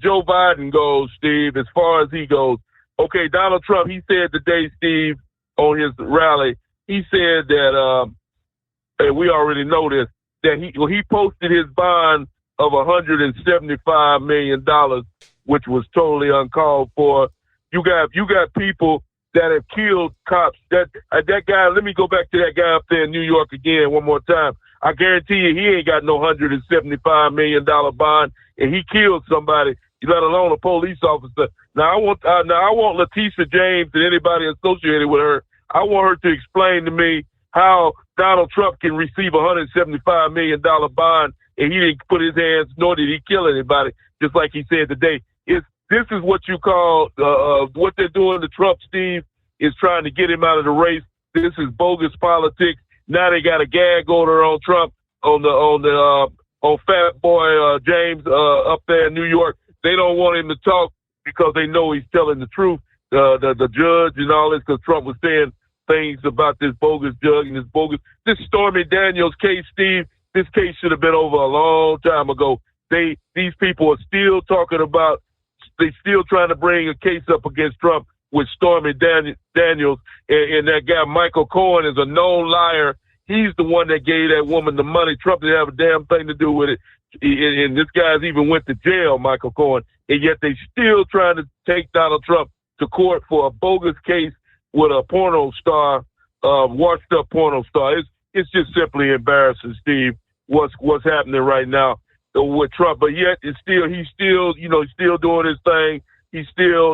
Joe Biden goes, Steve, as far as he goes, okay, Donald Trump, he said today, Steve, on his rally, he said that, and we already know this, that he posted his bond of $175 million, which was totally uncalled for. You got people that have killed cops. That guy, let me go back to that guy up there in New York again one more time. I guarantee you he ain't got no $175 million bond, and he killed somebody, let alone a police officer. Now I want Letitia James and anybody associated with her, I want her to explain to me how Donald Trump can receive a $175 million bond and he didn't put his hands, nor did he kill anybody, just like he said today. This is what you call what they're doing to Trump, Steve, is trying to get him out of the race. This is bogus politics. Now they got a gag order on Trump on Fat Boy James up there in New York. They don't want him to talk because they know he's telling the truth. The judge and all this, because Trump was saying things about this bogus judge and this Stormy Daniels case, Steve. This case should have been over a long time ago. These people are still talking about. They still trying to bring a case up against Trump with Stormy Daniels, and that guy Michael Cohen is a known liar. He's the one that gave that woman the money. Trump didn't have a damn thing to do with it. And this guy's even went to jail, Michael Cohen, and yet they still trying to take Donald Trump to court for a bogus case with a porno star, washed up porno star. It's just simply embarrassing, Steve, what's happening right now with Trump. But yet he's still doing his thing. He's still,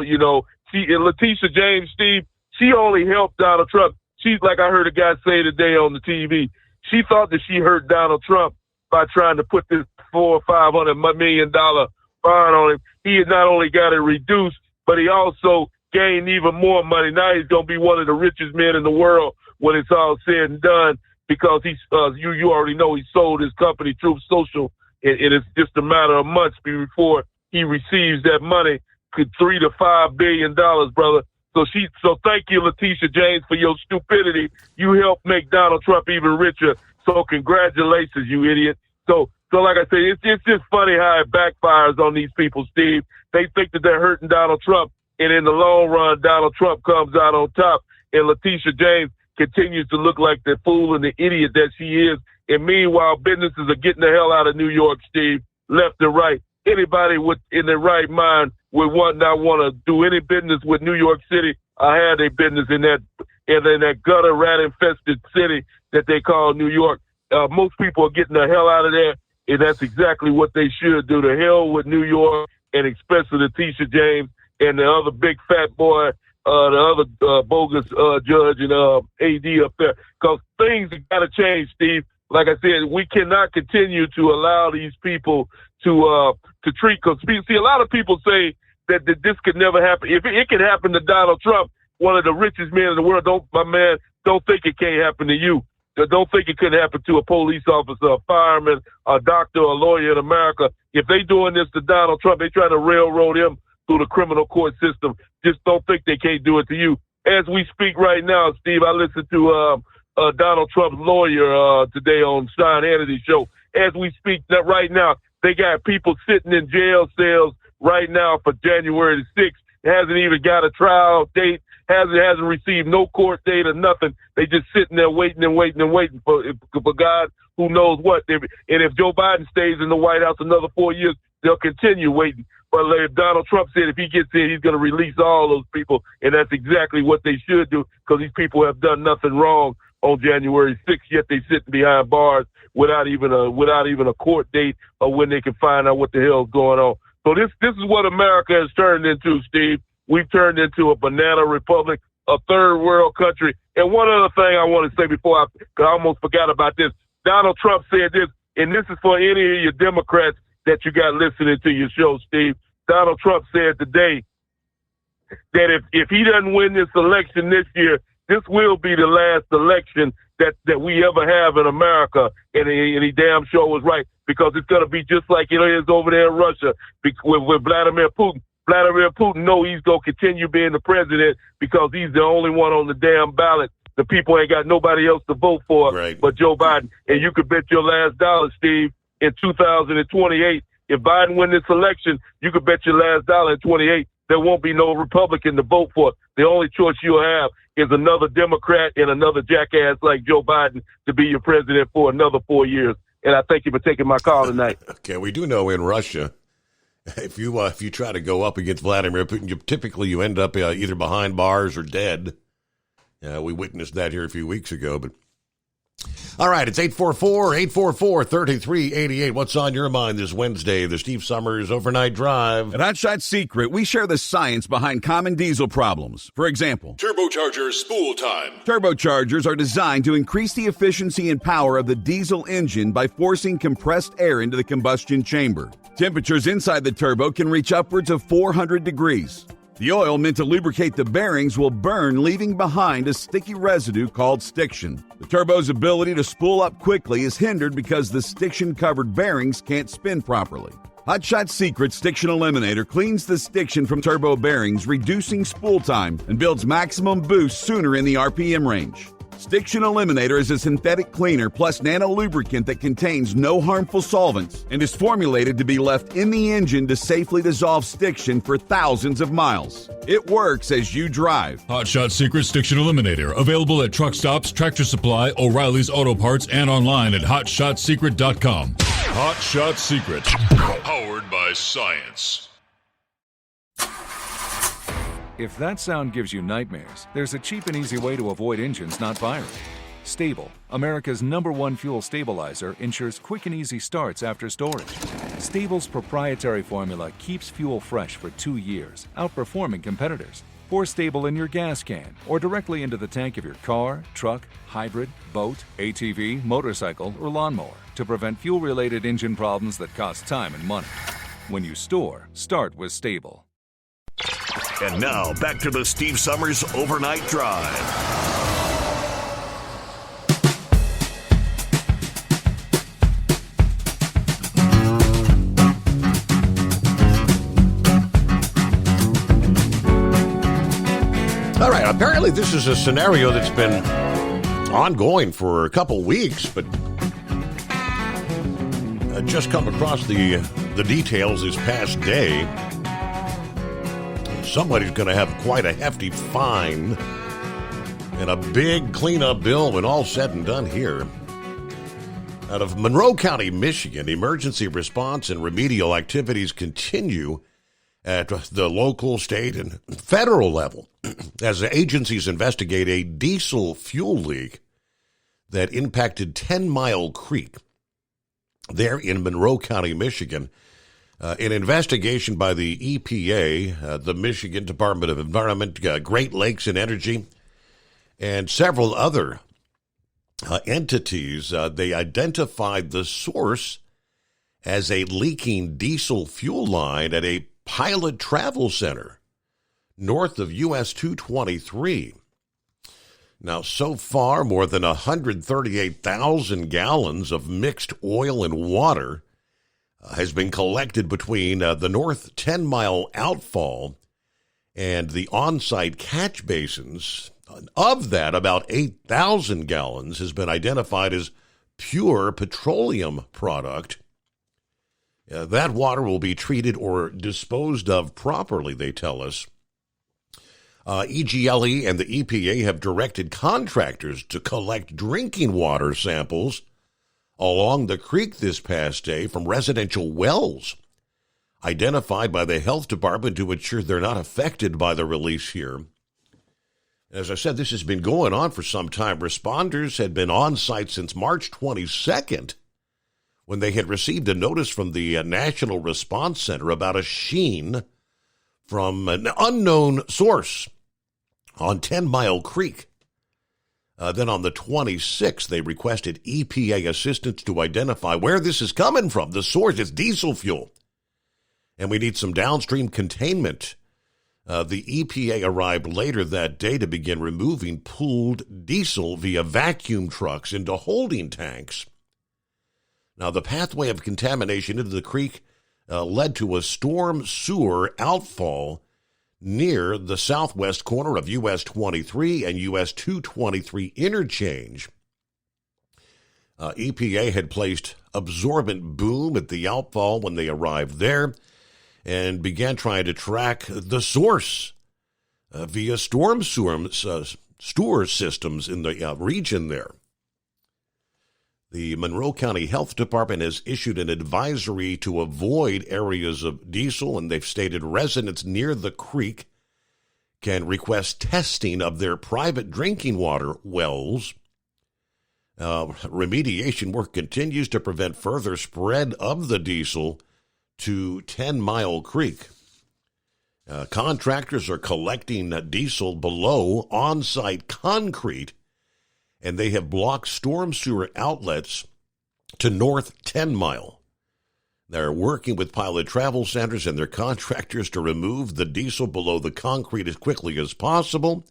Letitia James, Steve, she only helped Donald Trump. She's like I heard a guy say today on the TV. She thought that she hurt Donald Trump by trying to put this $400 or $500 million bond on him. He had not only got it reduced, but he also gained even more money. Now he's going to be one of the richest men in the world when it's all said and done, because he's you already know he sold his company, Truth Social, and it's just a matter of months before he receives that money, $3 to $5 billion, brother. So thank you, Letitia James, for your stupidity. You helped make Donald Trump even richer. So congratulations, you idiot. So like I say, it's just funny how it backfires on these people, Steve. They think that they're hurting Donald Trump, and in the long run, Donald Trump comes out on top, and Letitia James continues to look like the fool and the idiot that she is. And meanwhile, businesses are getting the hell out of New York, Steve, left and right. Anybody in their right mind would not want to do any business with New York City or have their business in that gutter rat-infested city that they call New York. Most people are getting the hell out of there, and that's exactly what they should do. The hell with New York, and especially Letitia James and the other big fat boy, the other bogus judge and AD up there. Because things have got to change, Steve. Like I said, we cannot continue to allow these people to treat. Because see, a lot of people say that this could never happen. If it can happen to Donald Trump, one of the richest men in the world, don't think it can't happen to you. Don't think it couldn't happen to a police officer, a fireman, a doctor, a lawyer in America. If they doing this to Donald Trump, they trying to railroad him through the criminal court system. Just don't think they can't do it to you. As we speak right now, Steve, I listened to Donald Trump's lawyer today on Sean Hannity's show. As we speak right now, they got people sitting in jail cells right now for January the 6th. Hasn't even got a trial date. Hasn't received no court date or nothing. They just sitting there waiting for God who knows what. And if Joe Biden stays in the White House another 4 years, they'll continue waiting. But if Donald Trump said if he gets in, he's going to release all those people, and that's exactly what they should do, because these people have done nothing wrong on January 6th, yet they sitting behind bars without even a court date or when they can find out what the hell is going on. So this is what America has turned into, Steve. We've turned into a banana republic, a third world country. And one other thing I want to say before because I almost forgot about this. Donald Trump said this, and this is for any of your Democrats that you got listening to your show, Steve. Donald Trump said today that if he doesn't win this election this year, this will be the last election that we ever have in America, and he damn sure was right, because it's going to be just like it is over there in Russia with Vladimir Putin. Vladimir Putin knows he's going to continue being the president because he's the only one on the damn ballot. The people ain't got nobody else to vote for but Joe Biden. And you could bet your last dollar, Steve, in 2028, if Biden win this election, you could bet your last dollar in 28, there won't be no Republican to vote for. The only choice you'll have is another Democrat and another jackass like Joe Biden to be your president for another 4 years. And I thank you for taking my call tonight. Okay, we do know in Russia, if you try to go up against Vladimir Putin, you end up either behind bars or dead. We witnessed that here a few weeks ago. But all right, it's 844-844-3388. What's on your mind this Wednesday? The Steve Summers Overnight Drive. At Hot Shot Secret, we share the science behind common diesel problems. For example, turbocharger spool time. Turbochargers are designed to increase the efficiency and power of the diesel engine by forcing compressed air into the combustion chamber. Temperatures inside the turbo can reach upwards of 400 degrees. The oil meant to lubricate the bearings will burn, leaving behind a sticky residue called stiction. The turbo's ability to spool up quickly is hindered because the stiction-covered bearings can't spin properly. Hot Shot Secret Stiction Eliminator cleans the stiction from turbo bearings, reducing spool time, and builds maximum boost sooner in the RPM range. Stiction Eliminator is a synthetic cleaner plus nano-lubricant that contains no harmful solvents and is formulated to be left in the engine to safely dissolve stiction for thousands of miles. It works as you drive. Hot Shot Secret Stiction Eliminator, available at truck stops, Tractor Supply, O'Reilly's Auto Parts, and online at hotshotsecret.com. Hot Shot Secret, powered by science. If that sound gives you nightmares, there's a cheap and easy way to avoid engines not firing. Stable, America's #1 fuel stabilizer, ensures quick and easy starts after storage. Stable's proprietary formula keeps fuel fresh for 2 years, outperforming competitors. Pour Stable in your gas can or directly into the tank of your car, truck, hybrid, boat, ATV, motorcycle, or lawnmower to prevent fuel-related engine problems that cost time and money. When you store, start with Stable. And now, back to the Steve Summers Overnight Drive. All right, apparently this is a scenario that's been ongoing for a couple weeks, but I just come across the details this past day. Somebody's going to have quite a hefty fine and a big cleanup bill when all's said and done here. Out of Monroe County, Michigan, emergency response and remedial activities continue at the local, state, and federal level as the agencies investigate a diesel fuel leak that impacted 10 Mile Creek there in Monroe County, Michigan. An investigation by the EPA, the Michigan Department of Environment, Great Lakes and Energy, and several other entities, they identified the source as a leaking diesel fuel line at a pilot travel center north of US 223. Now, so far, more than 138,000 gallons of mixed oil and water has been collected between the North 10 Mile outfall and the on-site catch basins. Of that, about 8,000 gallons has been identified as pure petroleum product. That water will be treated or disposed of properly, they tell us. EGLE and the EPA have directed contractors to collect drinking water samples along the creek this past day from residential wells identified by the health department to ensure they're not affected by the release here. As I said, this has been going on for some time. Responders had been on site since March 22nd when they had received a notice from the National Response Center about a sheen from an unknown source on 10 Mile Creek. Then on the 26th, they requested EPA assistance to identify where this is coming from. The source is diesel fuel. And we need some downstream containment The EPA arrived later that day to begin removing pooled diesel via vacuum trucks into holding tanks. Now, the pathway of contamination into the creek led to a storm sewer outfall near the southwest corner of US 23 and US 223 interchange. EPA had placed absorbent boom at the outfall when they arrived there and began trying to track the source via storm sewer systems in the region there. The Monroe County Health Department has issued an advisory to avoid areas of diesel, and they've stated residents near the creek can request testing of their private drinking water wells. Remediation work continues to prevent further spread of the diesel to 10 Mile Creek. Contractors are collecting diesel below on-site concrete, and they have blocked storm sewer outlets to North 10 Mile. They're working with Pilot Travel Centers and their contractors to remove the diesel below the concrete as quickly as possible.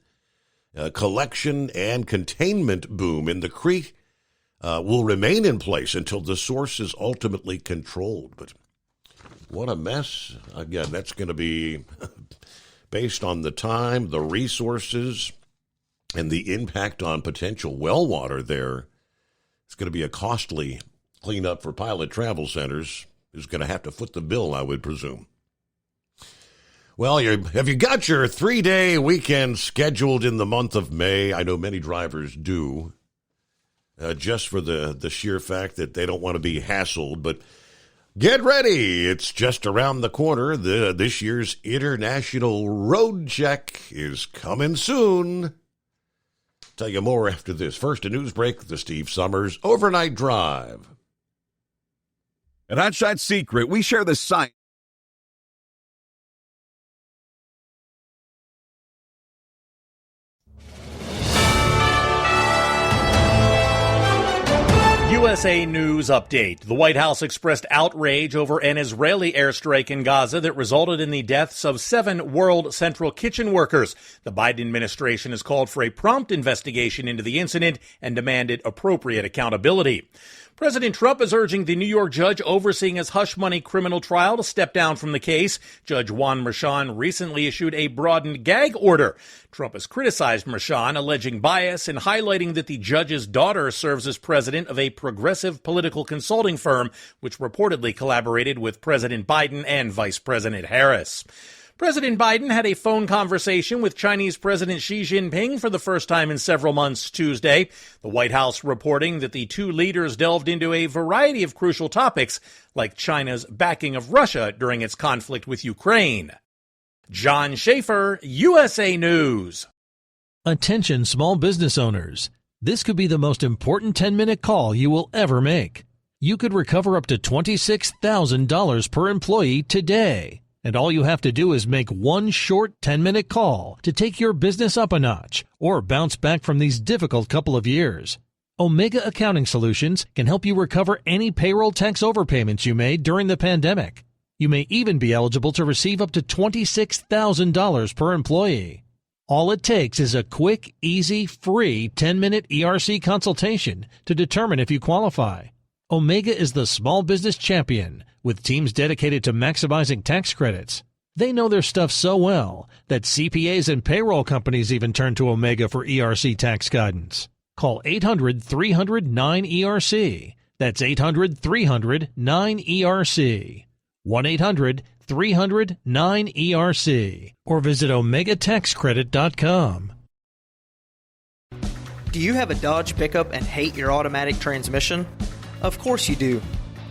Collection and containment boom in the creek will remain in place until the source is ultimately controlled. But what a mess. Again, that's going to be based on the time, the resources, and the impact on potential well water there. It's going to be a costly cleanup for Pilot Travel Centers, who's going to have to foot the bill, I would presume. Well, have you got your 3-day weekend scheduled in the month of May? I know many drivers do, just for the sheer fact that they don't want to be hassled. But get ready. It's just around the corner. This year's International Road Check is coming soon. Tell you more after this. First, a news break, the Steve Summers Overnight Drive. At Hot Shot Secret, we share the science. USA News Update. The White House expressed outrage over an Israeli airstrike in Gaza that resulted in the deaths of 7 World Central Kitchen workers. The Biden administration has called for a prompt investigation into the incident and demanded appropriate accountability. President Trump is urging the New York judge overseeing his hush money criminal trial to step down from the case. Judge Juan Merchan recently issued a broadened gag order. Trump has criticized Merchan, alleging bias and highlighting that the judge's daughter serves as president of a progressive political consulting firm, which reportedly collaborated with President Biden and Vice President Harris. President Biden had a phone conversation with Chinese President Xi Jinping for the first time in several months Tuesday. The White House reporting that the two leaders delved into a variety of crucial topics, like China's backing of Russia during its conflict with Ukraine. John Schaefer, USA News. Attention small business owners. This could be the most important 10-minute call you will ever make. You could recover up to $26,000 per employee today. And all you have to do is make one short 10-minute call to take your business up a notch or bounce back from these difficult couple of years. Omega Accounting Solutions can help you recover any payroll tax overpayments you made during the pandemic. You may even be eligible to receive up to $26,000 per employee. All it takes is a quick, easy, free 10-minute ERC consultation to determine if you qualify. Omega is the small business champion, with teams dedicated to maximizing tax credits. They know their stuff so well that CPAs and payroll companies even turn to Omega for ERC tax guidance. Call 800-300-9ERC. That's 800-300-9ERC. 1-800-300-9ERC. Or visit OmegaTaxCredit.com. Do you have a Dodge pickup and hate your automatic transmission? Of course you do.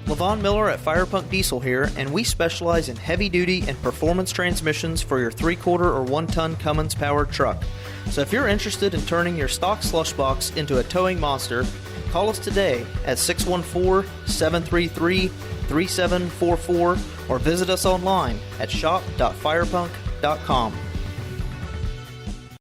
LaVon Miller at Firepunk Diesel here, and we specialize in heavy-duty and performance transmissions for your 3-quarter or 1-ton Cummins-powered truck. So if you're interested in turning your stock slush box into a towing monster, call us today at 614-733-3744 or visit us online at shop.firepunk.com.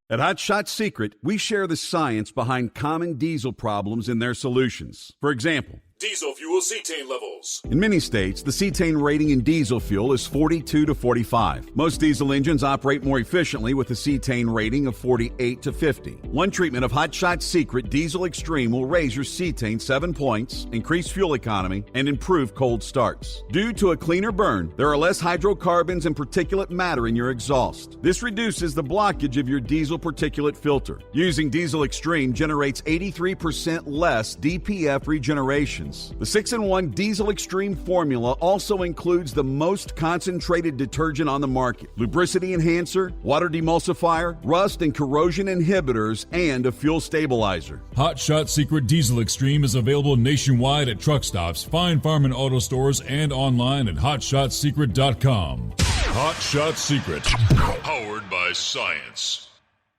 At Hot Shot Secret, we share the science behind common diesel problems and their solutions. For example, diesel fuel cetane levels. In many states, the cetane rating in diesel fuel is 42 to 45. Most diesel engines operate more efficiently with a cetane rating of 48 to 50. One treatment of Hot Shot Secret Diesel Extreme will raise your cetane 7 points, increase fuel economy, and improve cold starts. Due to a cleaner burn, there are less hydrocarbons and particulate matter in your exhaust. This reduces the blockage of your diesel particulate filter. Using Diesel Extreme generates 83% less DPF regenerations. The 6-in-1 Diesel Extreme formula also includes the most concentrated detergent on the market, lubricity enhancer, water demulsifier, rust and corrosion inhibitors, and a fuel stabilizer. Hot Shot Secret Diesel Extreme is available nationwide at truck stops, Fine Farm and auto stores, and online at hotshotsecret.com. Hot Shot Secret, powered by science.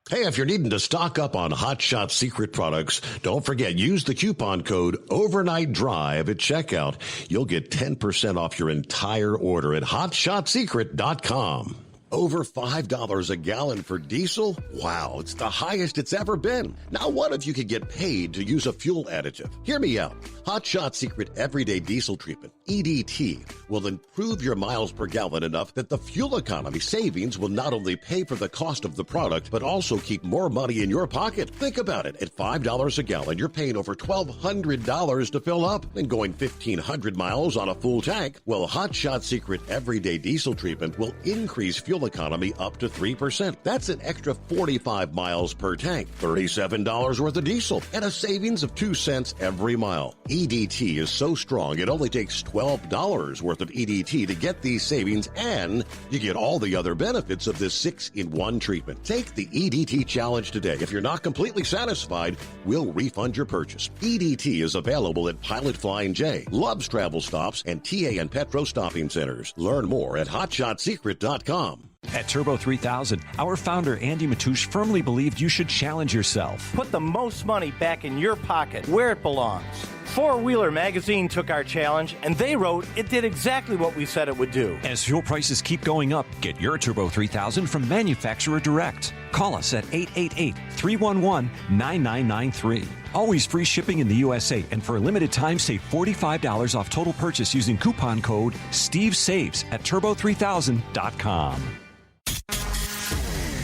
Hey, if you're needing to stock up on Hot Shot Secret products, don't forget, use the coupon code OVERNIGHTDRIVE at checkout. You'll get 10% off your entire order at hotshotsecret.com. Over $5 a gallon for diesel? Wow, it's the highest it's ever been. Now, what if you could get paid to use a fuel additive? Hear me out. Hot Shot Secret Everyday Diesel Treatment, EDT, will improve your miles per gallon enough that the fuel economy savings will not only pay for the cost of the product, but also keep more money in your pocket. Think about it. At $5 a gallon, you're paying over $1,200 to fill up and going 1,500 miles on a full tank. Well, Hot Shot Secret Everyday Diesel Treatment will increase fuel economy up to 3%. That's an extra 45 miles per tank, $37 worth of diesel, and a savings of 2 cents every mile. EDT is so strong, it only takes $12 worth of EDT to get these savings, and you get all the other benefits of this 6-in-1 treatment. Take the EDT challenge today. If you're not completely satisfied, we'll refund your purchase. EDT is available at Pilot Flying J, Love's Travel Stops, and TA and Petro Stopping Centers. Learn more at hotshotsecret.com. At Turbo 3000, our founder Andy Matouche firmly believed you should challenge yourself. Put the most money back in your pocket, where it belongs. Four Wheeler Magazine took our challenge, and they wrote it did exactly what we said it would do. As fuel prices keep going up, get your Turbo 3000 from manufacturer direct. Call us at 888-311-9993. Always free shipping in the USA, and for a limited time, save $45 off total purchase using coupon code STEVESAVES at turbo3000.com.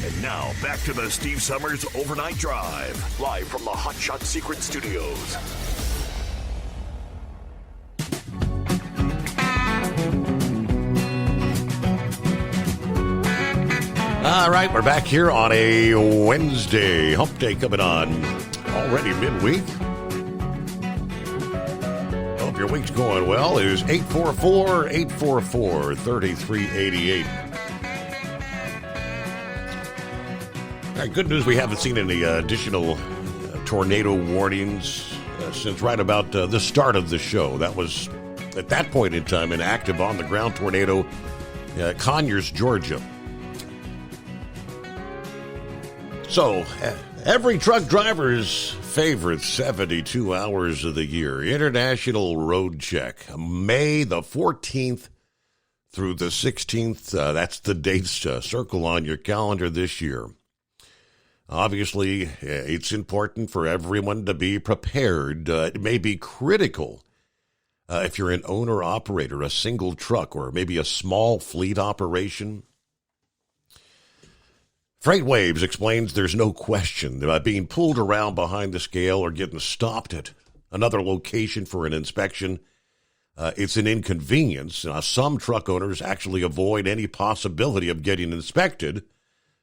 And now, back to the Steve Summers Overnight Drive, live from the Hot Shot Secret Studios. All right, we're back here on a Wednesday. Hump Day coming on already midweek. Hope your week's going well. It is 844-844-3388. All right, good news, we haven't seen any additional tornado warnings since right about the start of the show. That was, at that point in time, an active on-the-ground tornado, Conyers, Georgia. So, every truck driver's favorite 72 hours of the year, International Road Check, May the 14th through the 16th. That's the dates to circle on your calendar this year. Obviously, it's important for everyone to be prepared. It may be critical if you're an owner-operator, a single truck, or maybe a small fleet operation. FreightWaves explains there's no question about being pulled around behind the scale or getting stopped at another location for an inspection. It's an inconvenience. Some truck owners actually avoid any possibility of getting inspected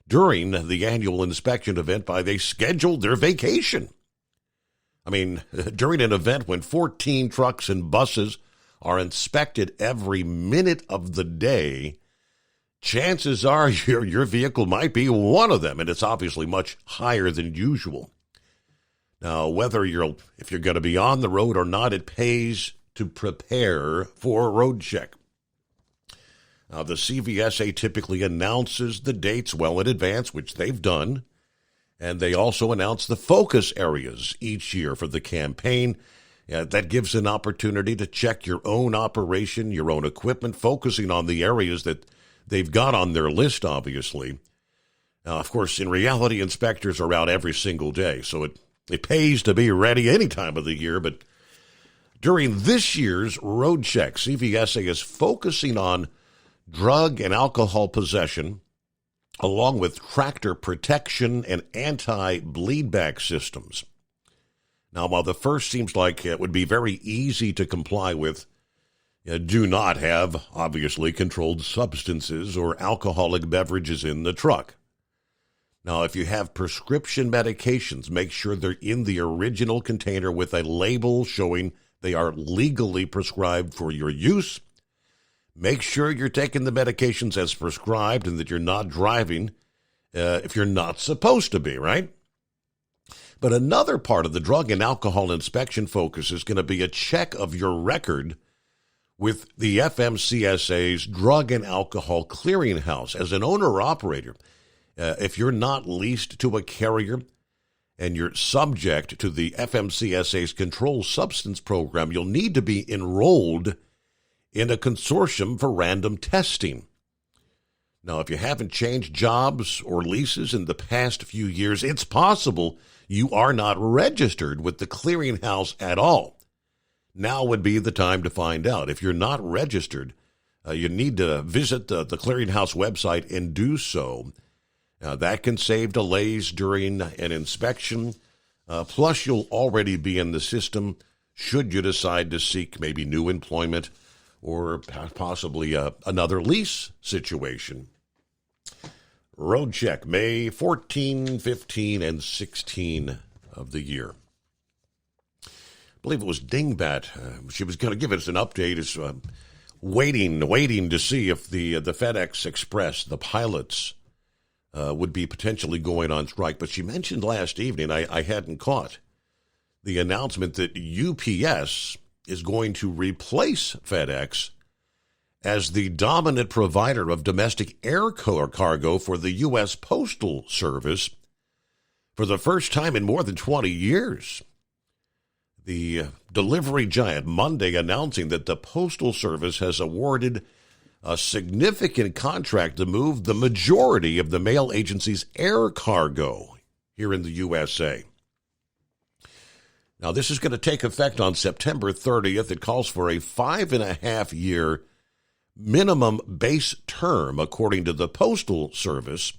during the annual inspection event by they scheduled their vacation. I mean, during an event when 14 trucks and buses are inspected every minute of the day, chances are your vehicle might be one of them, and it's obviously much higher than usual. Now, if you're going to be on the road or not, it pays to prepare for a road check. Now, the CVSA typically announces the dates well in advance, which they've done, and they also announce the focus areas each year for the campaign. That gives an opportunity to check your own operation, your own equipment, focusing on the areas that they've got on their list, obviously. Now, of course, in reality, inspectors are out every single day, so it pays to be ready any time of the year, but During this year's road check, CVSA is focusing on drug and alcohol possession, along with tractor protection and anti-bleedback systems. Now, while the first seems like it would be very easy to comply with, do not have, obviously, controlled substances or alcoholic beverages in the truck. Now, if you have prescription medications, make sure they're in the original container with a label showing they are legally prescribed for your use. Make sure you're taking the medications as prescribed and that you're not driving if you're not supposed to be, right? But another part of the drug and alcohol inspection focus is going to be a check of your record with the FMCSA's Drug and Alcohol Clearinghouse. As an owner-operator, if you're not leased to a carrier and you're subject to the FMCSA's Controlled Substance Program, you'll need to be enrolled in a consortium for random testing. Now, if you haven't changed jobs or leases in the past few years, it's possible you are not registered with the clearinghouse at all. Now would be the time to find out. If you're not registered, you need to visit the clearinghouse website and do so. That can save delays during an inspection. Plus, you'll already be in the system should you decide to seek maybe new employment or possibly another lease situation. Road check, May 14, 15, and 16 of the year. I believe it was Dingbat. She was going to give us an update. Is waiting to see if the FedEx Express, the pilots, would be potentially going on strike. But she mentioned last evening, I hadn't caught, the announcement that UPS is going to replace FedEx as the dominant provider of domestic air cargo for the U.S. Postal Service for the first time in more than 20 years. The delivery giant Monday announcing that the Postal Service has awarded a significant contract to move the majority of the mail agency's air cargo here in the USA. Now, this is going to take effect on September 30th. It calls for a 5.5-year minimum base term, according to the Postal Service,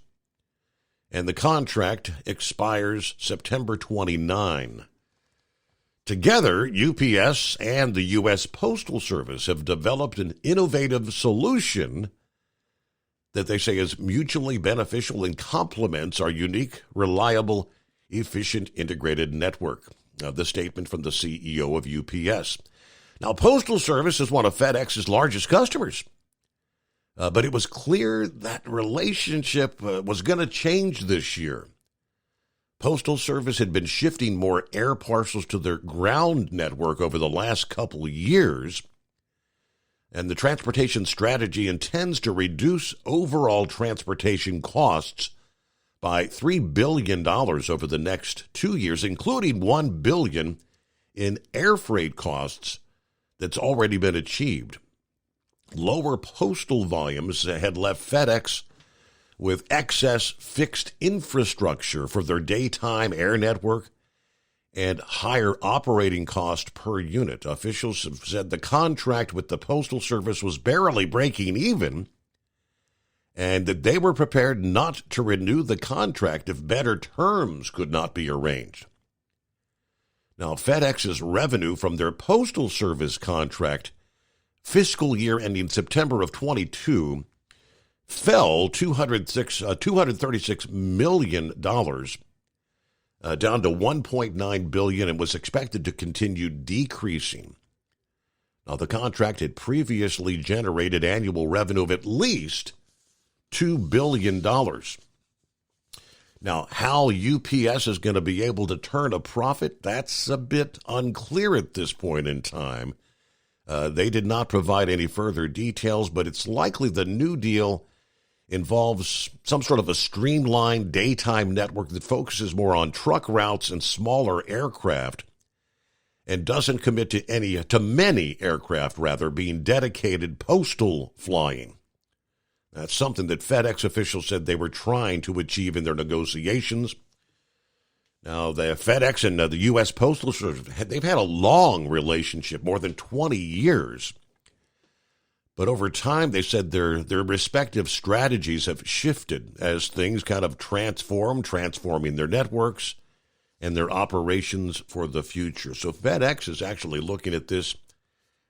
and the contract expires September 29. Together, UPS and the U.S. Postal Service have developed an innovative solution that they say is mutually beneficial and complements our unique, reliable, efficient, integrated network. The statement from the CEO of UPS. Now, Postal Service is one of FedEx's largest customers, but it was clear that relationship was going to change this year. Postal Service had been shifting more air parcels to their ground network over the last couple of years, and the transportation strategy intends to reduce overall transportation costs by $3 billion over the next 2 years, including $1 billion in air freight costs that's already been achieved. Lower postal volumes had left FedEx with excess fixed infrastructure for their daytime air network and higher operating cost per unit. Officials have said the contract with the Postal Service was barely breaking even, and that they were prepared not to renew the contract if better terms could not be arranged. Now, FedEx's revenue from their Postal Service contract, fiscal year ending September of 22, fell $236 million, down to $1.9 billion, and was expected to continue decreasing. Now, the contract had previously generated annual revenue of at least $2 billion. Now, how UPS is going to be able to turn a profit, that's a bit unclear at this point in time. They did not provide any further details, but it's likely the new deal involves some sort of a streamlined daytime network that focuses more on truck routes and smaller aircraft and doesn't commit to many aircraft, being dedicated postal flying. That's something that FedEx officials said they were trying to achieve in their negotiations. Now, the FedEx and the U.S. Postal Service, they've had a long relationship, more than 20 years. But over time, they said their respective strategies have shifted as things kind of transforming their networks and their operations for the future. So FedEx is actually looking at this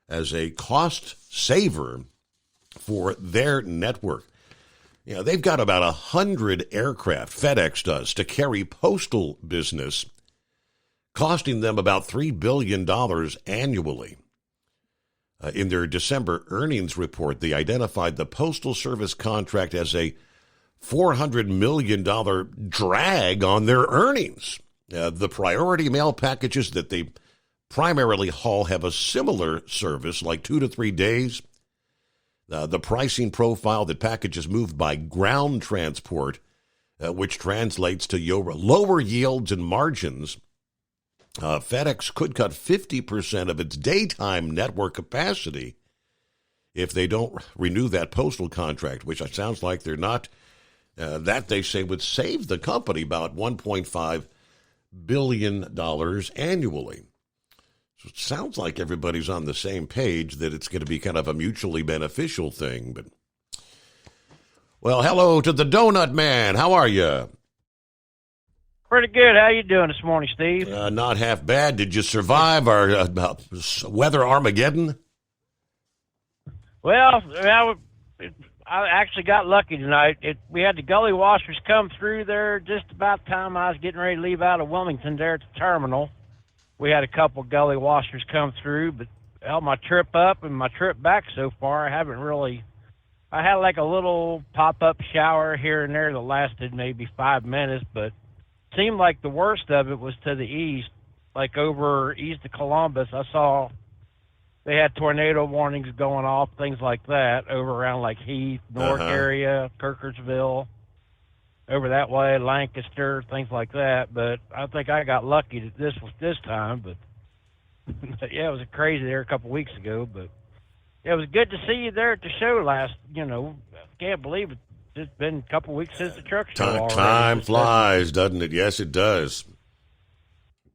as a cost saver for their network. You know, they've got about 100 aircraft, FedEx does, to carry postal business, costing them about $3 billion annually. In their December earnings report, they identified the Postal Service contract as a $400 million drag on their earnings. The priority mail packages that they primarily haul have a similar service, like 2 to 3 days. The pricing profile that packages moved by ground transport, which translates to lower yields and margins. FedEx could cut 50% of its daytime network capacity if they don't renew that postal contract, which sounds like they're not. That, they say, would save the company about $1.5 billion annually. So it sounds like everybody's on the same page that it's going to be kind of a mutually beneficial thing. But, well, hello to the Donut Man. How are you? Pretty good. How you doing this morning, Steve? Not half bad. Did you survive our weather Armageddon? Well, I actually got lucky tonight. We had the gully washers come through there just about the time I was getting ready to leave out of Wilmington there at the terminal. We had a couple gully washers come through, but my trip up and my trip back so far, I had like a little pop-up shower here and there that lasted maybe 5 minutes, but seemed like the worst of it was to the east, like over east of Columbus. I saw they had tornado warnings going off, things like that, over around like Heath, North area, Kirkersville, over that way, Lancaster, things like that. But I think I got lucky that this time. But yeah, it was crazy there a couple weeks ago. But it was good to see you there at the show last. I can't believe it. It's been a couple weeks since the truck show already. Time flies, doesn't it? Yes, it does.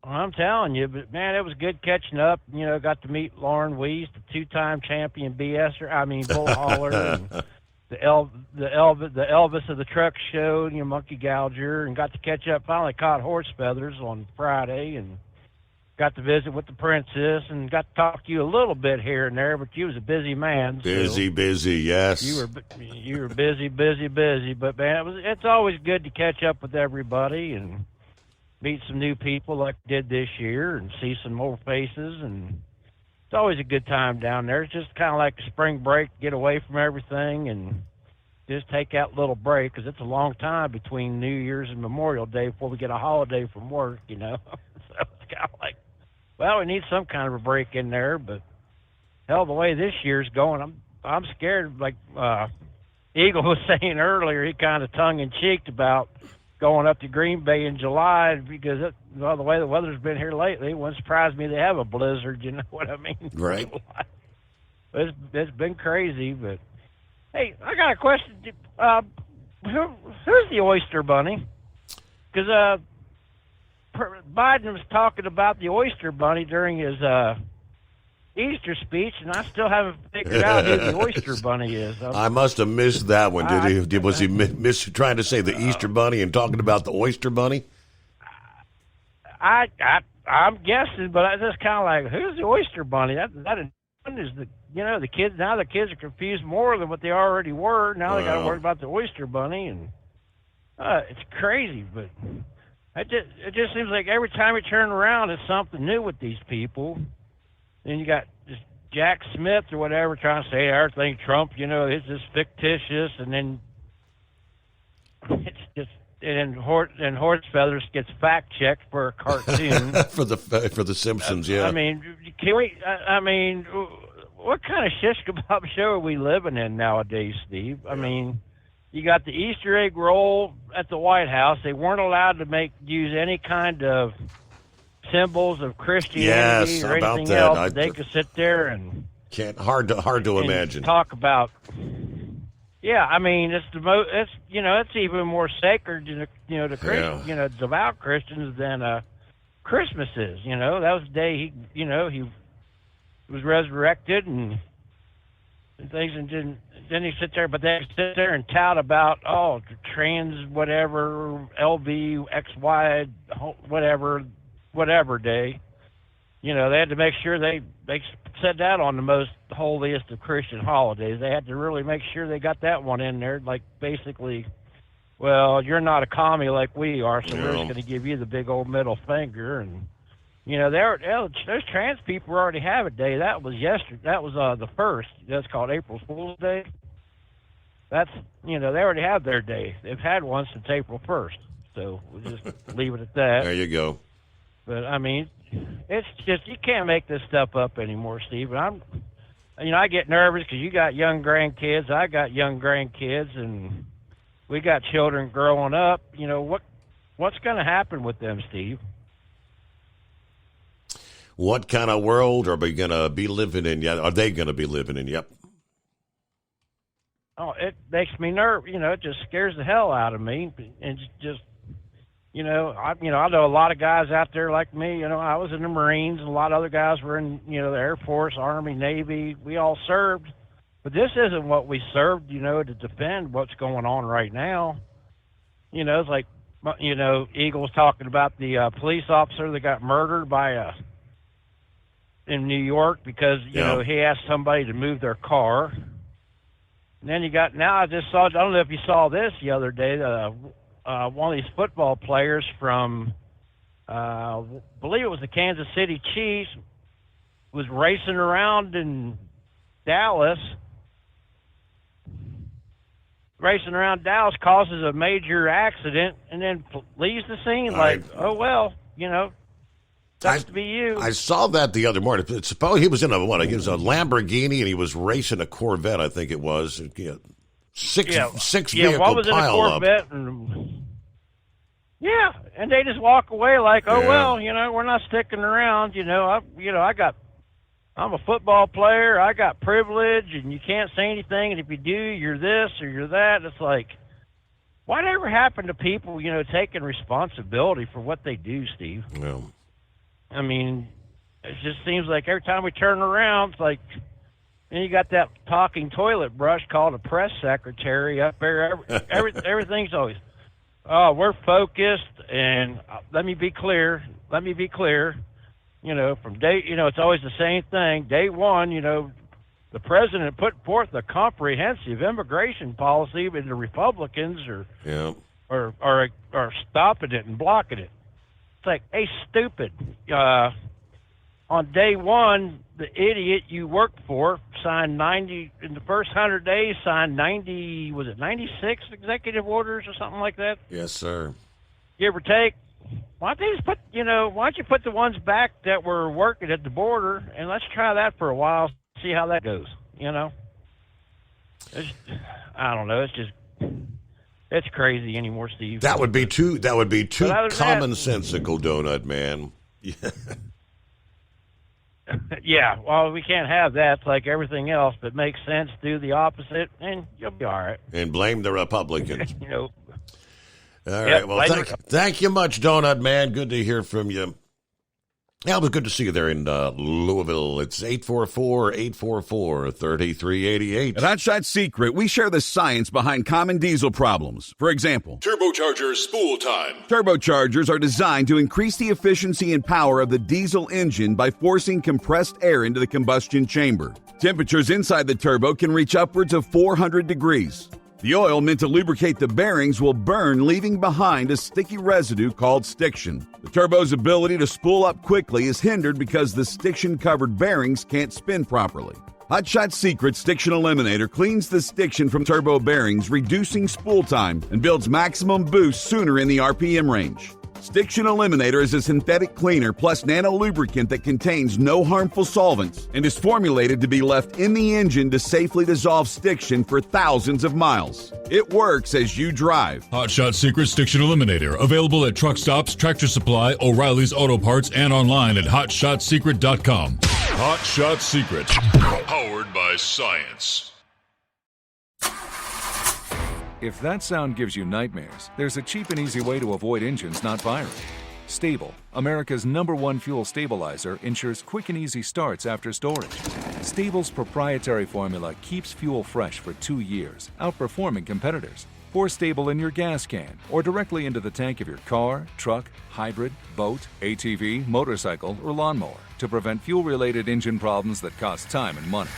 Well, I'm telling you, but man, it was good catching up. Got to meet Lauren Weiss, the two-time champion bull hauler, and the Elvis of the truck show, Monkey Gouger, and got to catch up. Finally caught horse feathers on Friday, and got to visit with the princess, and got to talk to you a little bit here and there. But you was a busy man. Busy, yes. You were busy. But man, it's always good to catch up with everybody and meet some new people like we did this year, and see some more faces, and it's always a good time down there. It's just kind of like a spring break, get away from everything and just take that little break, because it's a long time between New Year's and Memorial Day before we get a holiday from work, So it's kind of like, well, we need some kind of a break in there. But hell, the way this year's going, I'm scared. Like Eagle was saying earlier, he kind of tongue-in-cheeked about going up to Green Bay in July, because the way the weather's been here lately, it wouldn't surprise me they have a blizzard, you know what I mean? Right. It's been crazy, but hey, I got a question. Who's the Oyster Bunny? Because Biden was talking about the Oyster Bunny during his Easter speech, and I still haven't figured out who the Oyster Bunny is. I must have missed that one. Was he trying to say the Easter Bunny and talking about the Oyster Bunny? I'm guessing, but I just kind of like, who's the Oyster Bunny? That is the kids. Now the kids are confused more than what they already were. Now they got to worry about the Oyster Bunny, and it's crazy. But it just seems like every time you turn around, it's something new with these people. Then you got this Jack Smith or whatever trying to say everything Trump, it's just fictitious, and then it's just and horse feathers gets fact checked for a cartoon for the Simpsons. Yeah, I mean, can we? I mean, what kind of shish kebab show are we living in nowadays, Steve? I mean, you got the Easter egg roll at the White House. They weren't allowed to use any kind of symbols of Christianity or anything else. They could sit there and hard to imagine. Talk about Yeah, I mean, it's the most. It's it's even more sacred to the Christian, devout Christians than Christmas is. That was the day he was resurrected and things, and then he sit there, but they sit there and tout about trans whatever LV XY whatever day. They had to make sure they said that on the most holiest of Christian holidays. They had to really make sure they got that one in there, like basically, well, you're not a commie like we are, so we're just going to give you the big old middle finger. And those trans people already have a day. That was yesterday. That was the first. That's called April Fool's Day. That's they already have their day. They've had one since April 1st. So we'll just leave it at that. There you go. But I mean, it's just you can't make this stuff up anymore, Steve. And I get nervous because you got young grandkids. I got young grandkids, and we got children growing up. What's going to happen with them, Steve? What kind of world are we going to be living in? Are they going to be living in? Yep. Oh, it makes me nervous. It just scares the hell out of me, and just. I know a lot of guys out there like me. I was in the Marines, and a lot of other guys were in, the Air Force, Army, Navy. We all served, but this isn't what we served, to defend what's going on right now. It's like, Eagle was talking about the police officer that got murdered in New York because, he asked somebody to move their car. And then I just saw, I don't know if you saw this the other day, one of these football players from, I believe it was the Kansas City Chiefs, was racing around in Dallas. Racing around Dallas causes a major accident and then leaves the scene that's to be you. I saw that the other morning. Suppose he was in a Lamborghini and he was racing a Corvette, I think it was. Six vehicle one was in a Corvette, and they just walk away like, we're not sticking around. I'm a football player. I got privilege, and you can't say anything. And if you do, you're this or you're that. It's like, whatever happened to people, taking responsibility for what they do, Steve? No. I mean, it just seems like every time we turn around, it's like. And you got that talking toilet brush called a press secretary up there. Everything's always, we're focused, and let me be clear. From day, it's always the same thing. Day one, the president put forth a comprehensive immigration policy, and the Republicans are stopping it and blocking it. It's like, hey, stupid. On day one, the idiot you worked for signed 90, in the first 100 days, signed 90, was it 96 executive orders or something like that? Yes, sir. Give or take. Why don't you put the ones back that were working at the border, and let's try that for a while, see how that goes, I don't know. It's crazy anymore, Steve. That would be too commonsensical, Donut Man. Yeah. Yeah, well, we can't have that. It's like everything else that makes sense. Do the opposite, and you'll be all right. And blame the Republicans. All right. Well, thank you much, Donut Man. Good to hear from you. Yeah, it was good to see you there in Louisville. It's 844-844-3388. At Hot Shot Secret, we share the science behind common diesel problems. For example, turbocharger spool time. Turbochargers are designed to increase the efficiency and power of the diesel engine by forcing compressed air into the combustion chamber. Temperatures inside the turbo can reach upwards of 400 degrees. The oil meant to lubricate the bearings will burn, leaving behind a sticky residue called stiction. The turbo's ability to spool up quickly is hindered because the stiction-covered bearings can't spin properly. Hot Shot Secret Stiction Eliminator cleans the stiction from turbo bearings, reducing spool time, and builds maximum boost sooner in the RPM range. Stiction Eliminator is a synthetic cleaner plus nano-lubricant that contains no harmful solvents and is formulated to be left in the engine to safely dissolve stiction for thousands of miles. It works as you drive. Hot Shot Secret Stiction Eliminator. Available at truck stops, Tractor Supply, O'Reilly's Auto Parts, and online at hotshotsecret.com. Hot Shot Secret. Powered by science. If that sound gives you nightmares, there's a cheap and easy way to avoid engines not firing. Stable, America's #1 fuel stabilizer, ensures quick and easy starts after storage. Stable's proprietary formula keeps fuel fresh for 2 years, outperforming competitors. Pour Stable in your gas can or directly into the tank of your car, truck, hybrid, boat, ATV, motorcycle, or lawnmower to prevent fuel-related engine problems that cost time and money.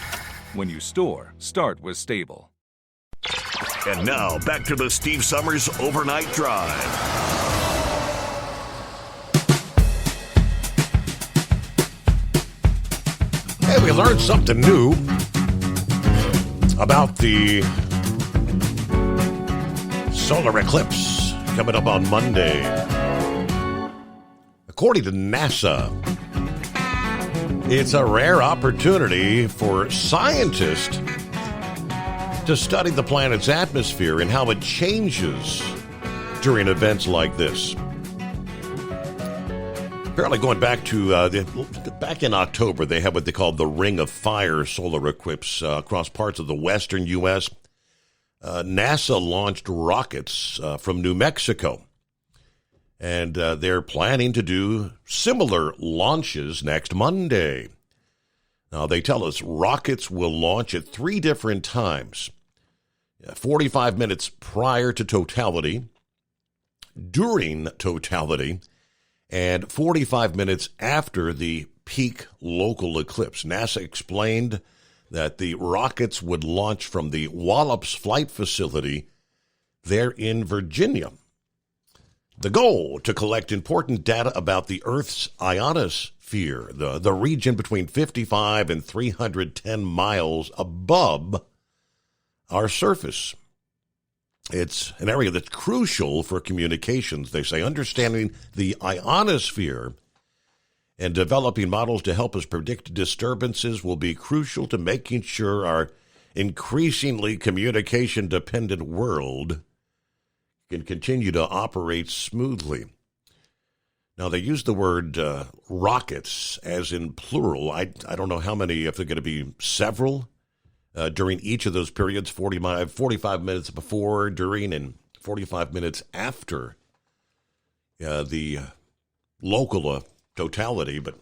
When you store, start with Stable. And now, back to the Steve Summers Overnight Drive. Hey, we learned something new about the solar eclipse coming up on Monday. According to NASA, it's a rare opportunity for scientists to study the planet's atmosphere and how it changes during events like this. Apparently going back to back in October, they had what they called the Ring of Fire solar eclipse across parts of the western U.S. NASA launched rockets from New Mexico, and they're planning to do similar launches next Monday. Now, they tell us rockets will launch at 3 different times. 45 minutes prior to totality, during totality, and 45 minutes after the peak local eclipse. NASA explained that the rockets would launch from the Wallops Flight Facility there in Virginia. The goal, to collect important data about the Earth's ionosphere, the region between 55 and 310 miles above our surface. It's an area that's crucial for communications, they say. Understanding the ionosphere and developing models to help us predict disturbances will be crucial to making sure our increasingly communication-dependent world can continue to operate smoothly. Now, they use the word rockets as in plural. I don't know how many, if they're going to be several during each of those periods, 45 minutes before, during, and 45 minutes after the local totality, but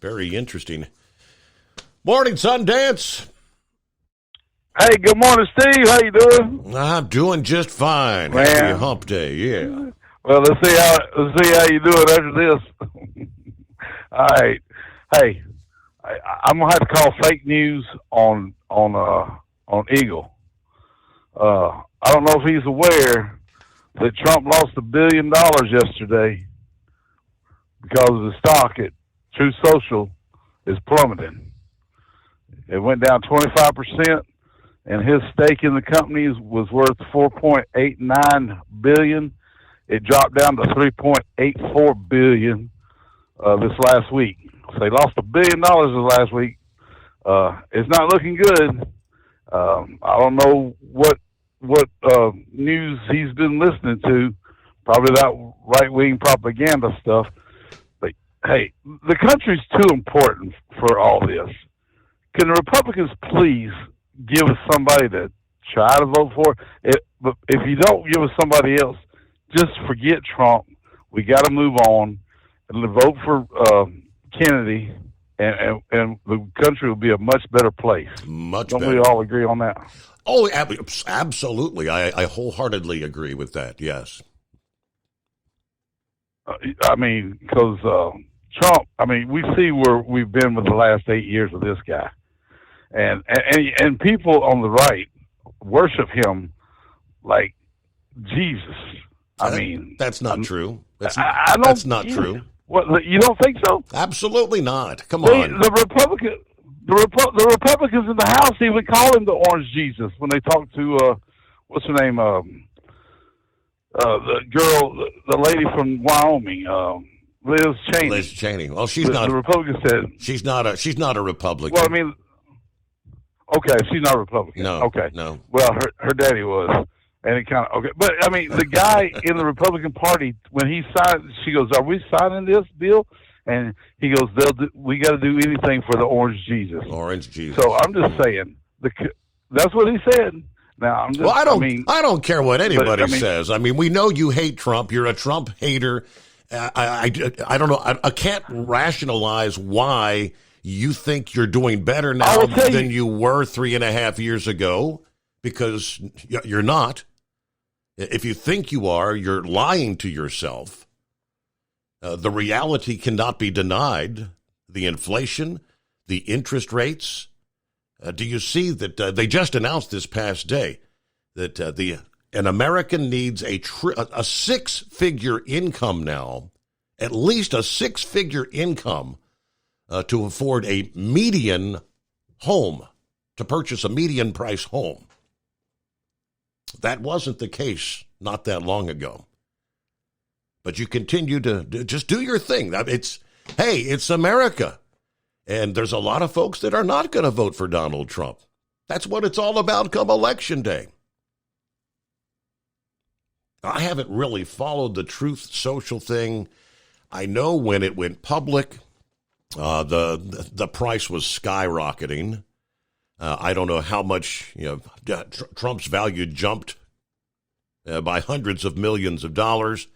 very interesting. Morning, Sundance. Hey, good morning, Steve. How you doing? I'm doing just fine. Man. Happy hump day, yeah. Well, let's see how you doing after this. All right. Hey, I'm gonna have to call fake news on Eagle. I don't know if he's aware that Trump lost $1 billion yesterday because of the stock at Truth Social is plummeting. It went down 25%, and his stake in the company was worth $4.89 billion. It dropped down to $3.84 billion this last week. So they lost $1 billion this last week. It's not looking good. I don't know what news he's been listening to. Probably that right-wing propaganda stuff. But hey, the country's too important for all this. Can the Republicans please give us somebody to try to vote for? But if you don't give us somebody else, just forget Trump. We got to move on and vote for Kennedy, and the country will be a much better place. Don't we all agree on that? Oh, absolutely. I wholeheartedly agree with that, yes. I mean, because Trump, I mean, we see where we've been with the last 8 years of this guy. And people on the right worship him like Jesus. I mean, that's not true. That's not true. What, you don't think so? Absolutely not. Come on. The Republicans in the House even call him the Orange Jesus when they talk to what's her name? The girl, the lady from Wyoming, Liz Cheney. Liz Cheney. Well, she's not. The Republicans said she's not a Republican. Well, I mean, okay, she's not a Republican. No. Okay. No. Well, her daddy was. And it kind of, okay. But, I mean, the guy in the Republican Party, when he signed, she goes, are we signing this bill? And he goes, we got to do anything for the Orange Jesus. Orange Jesus. So I'm just saying, that's what he said. Now, I'm just, well, I don't care what anybody says. I mean, we know you hate Trump. You're a Trump hater. I don't know. I can't rationalize why you think you're doing better now than you were 3.5 years ago, because you're not. If you think you are, you're lying to yourself. The reality cannot be denied. The inflation, the interest rates. Do you see that they just announced this past day that an American needs a six-figure income now, at least a six-figure income to afford a median home, to purchase a median price home. That wasn't the case not that long ago. But you continue to just do your thing. It's America. And there's a lot of folks that are not going to vote for Donald Trump. That's what it's all about come Election Day. I haven't really followed the Truth Social thing. I know when it went public, the price was skyrocketing. I don't know how much Trump's value jumped by hundreds of millions of dollars.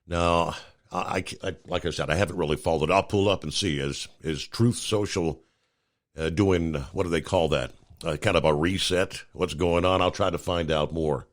Now, I like I said, I haven't really followed it. I'll pull up and see. Is Truth Social doing, what do they call that? Kind of a reset? What's going on? I'll try to find out more.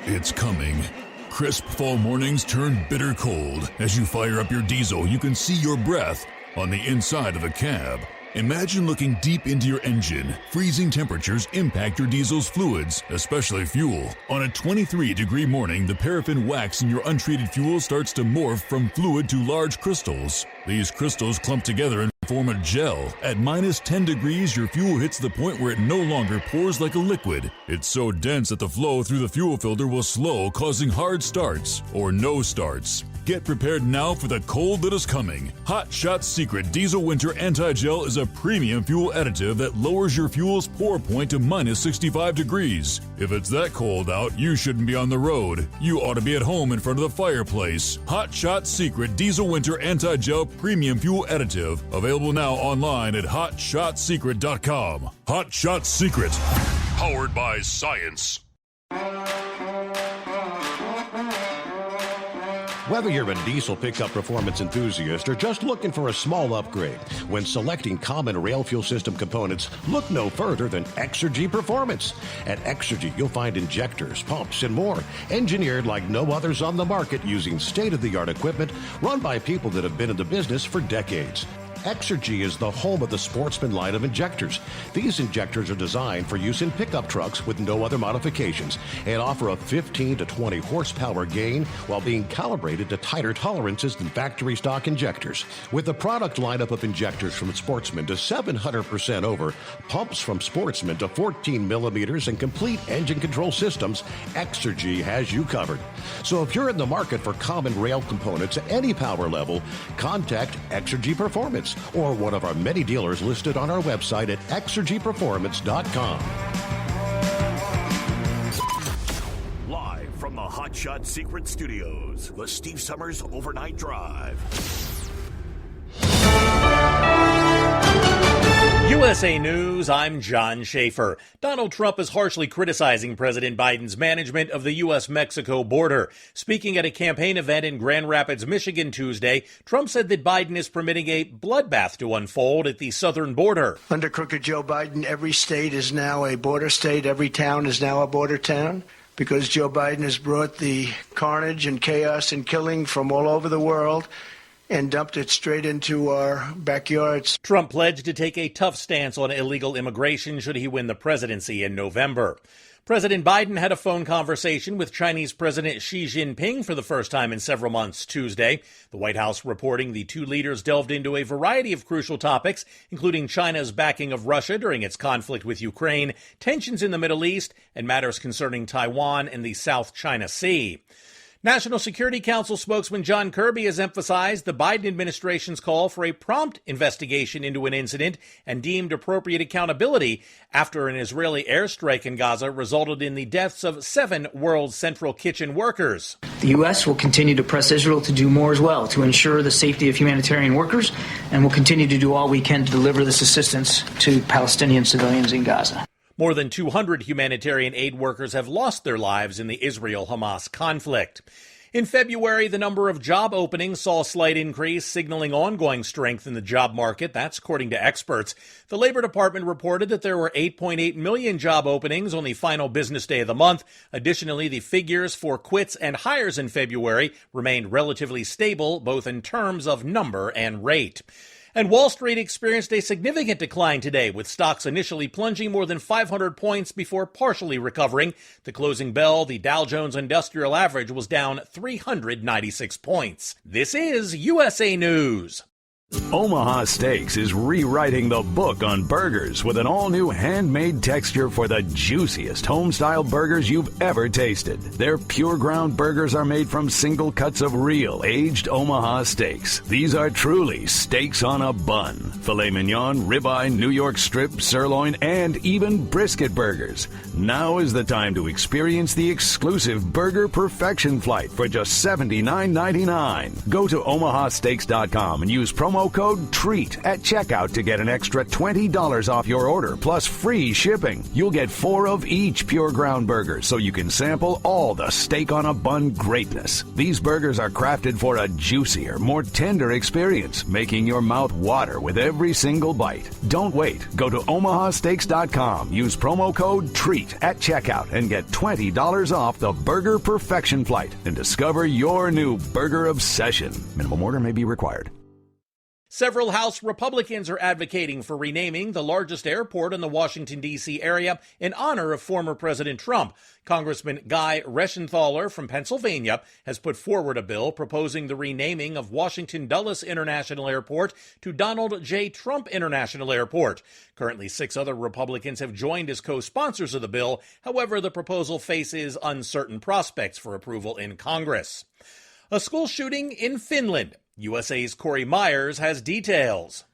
It's coming. Crisp fall mornings turn bitter cold. As you fire up your diesel, you can see your breath on the inside of the cab. Imagine looking deep into your engine. Freezing temperatures impact your diesel's fluids, especially fuel. On a 23-degree morning, the paraffin wax in your untreated fuel starts to morph from fluid to large crystals. These crystals clump together and form a gel. At minus 10 degrees, your fuel hits the point where it no longer pours like a liquid. It's so dense that the flow through the fuel filter will slow, causing hard starts or no starts. Get prepared now for the cold that is coming. Hot Shot's Secret Diesel Winter Anti-Gel is a premium fuel additive that lowers your fuel's pour point to minus 65 degrees. If it's that cold out, you shouldn't be on the road. You ought to be at home in front of the fireplace. Hot Shot's Secret Diesel Winter Anti-Gel Premium Fuel Additive. Available now online at HotShotSecret.com. Hot Shot Secret. Powered by science. Whether you're a diesel pickup performance enthusiast or just looking for a small upgrade, when selecting common rail fuel system components, look no further than Exergy Performance. At Exergy, you'll find injectors, pumps, and more, engineered like no others on the market using state-of-the-art equipment run by people that have been in the business for decades. Exergy is the home of the Sportsman line of injectors. These injectors are designed for use in pickup trucks with no other modifications and offer a 15 to 20 horsepower gain while being calibrated to tighter tolerances than factory stock injectors. With a product lineup of injectors from Sportsman to 700% over, pumps from Sportsman to 14 millimeters, and complete engine control systems, Exergy has you covered. So if you're in the market for common rail components at any power level, contact Exergy Performance or one of our many dealers listed on our website at exergyperformance.com. Live from the Hot Shot Secret Studios, the Steve Summers Overnight Drive. USA News, I'm John Schaefer. Donald Trump is harshly criticizing President Biden's management of the U.S.-Mexico border. Speaking at a campaign event in Grand Rapids, Michigan Tuesday, Trump said that Biden is permitting a bloodbath to unfold at the southern border. Under crooked Joe Biden, every state is now a border state. Every town is now a border town because Joe Biden has brought the carnage and chaos and killing from all over the world and dumped it straight into our backyards. Trump pledged to take a tough stance on illegal immigration should he win the presidency in November. President Biden had a phone conversation with Chinese President Xi Jinping for the first time in several months Tuesday. The White House reporting the two leaders delved into a variety of crucial topics, including China's backing of Russia during its conflict with Ukraine, tensions in the Middle East, and matters concerning Taiwan and the South China Sea. National Security Council spokesman John Kirby has emphasized the Biden administration's call for a prompt investigation into an incident and deemed appropriate accountability after an Israeli airstrike in Gaza resulted in the deaths of 7 World Central Kitchen workers. The U.S. will continue to press Israel to do more as well to ensure the safety of humanitarian workers, and will continue to do all we can to deliver this assistance to Palestinian civilians in Gaza. More than 200 humanitarian aid workers have lost their lives in the Israel-Hamas conflict. In February, the number of job openings saw a slight increase, signaling ongoing strength in the job market. That's according to experts. The Labor Department reported that there were 8.8 million job openings on the final business day of the month. Additionally, the figures for quits and hires in February remained relatively stable, both in terms of number and rate. And Wall Street experienced a significant decline today, with stocks initially plunging more than 500 points before partially recovering. The closing bell, the Dow Jones Industrial Average was down 396 points. This is USA News. Omaha Steaks is rewriting the book on burgers with an all-new handmade texture for the juiciest home-style burgers you've ever tasted. Their pure ground burgers are made from single cuts of real aged Omaha steaks. These are truly steaks on a bun. Filet mignon, ribeye, New York strip, sirloin, and even brisket burgers. Now is the time to experience the exclusive Burger Perfection Flight for just $79.99. Go to omahasteaks.com and use promo code TREAT at checkout to get an extra $20 off your order, plus free shipping. You'll get 4 of each pure ground burger, so you can sample all the steak on a bun greatness. These burgers are crafted for a juicier, more tender experience, making your mouth water with every single bite. Don't wait. Go to omahasteaks.com, use promo code TREAT at checkout, and get $20 off the Burger Perfection Flight and discover your new burger obsession. Minimum order may be required. Several House Republicans are advocating for renaming the largest airport in the Washington, D.C. area in honor of former President Trump. Congressman Guy Reschenthaler from Pennsylvania has put forward a bill proposing the renaming of Washington Dulles International Airport to Donald J. Trump International Airport. Currently, 6 other Republicans have joined as co-sponsors of the bill. However, the proposal faces uncertain prospects for approval in Congress. A school shooting in Finland. USA's Corey Myers has details.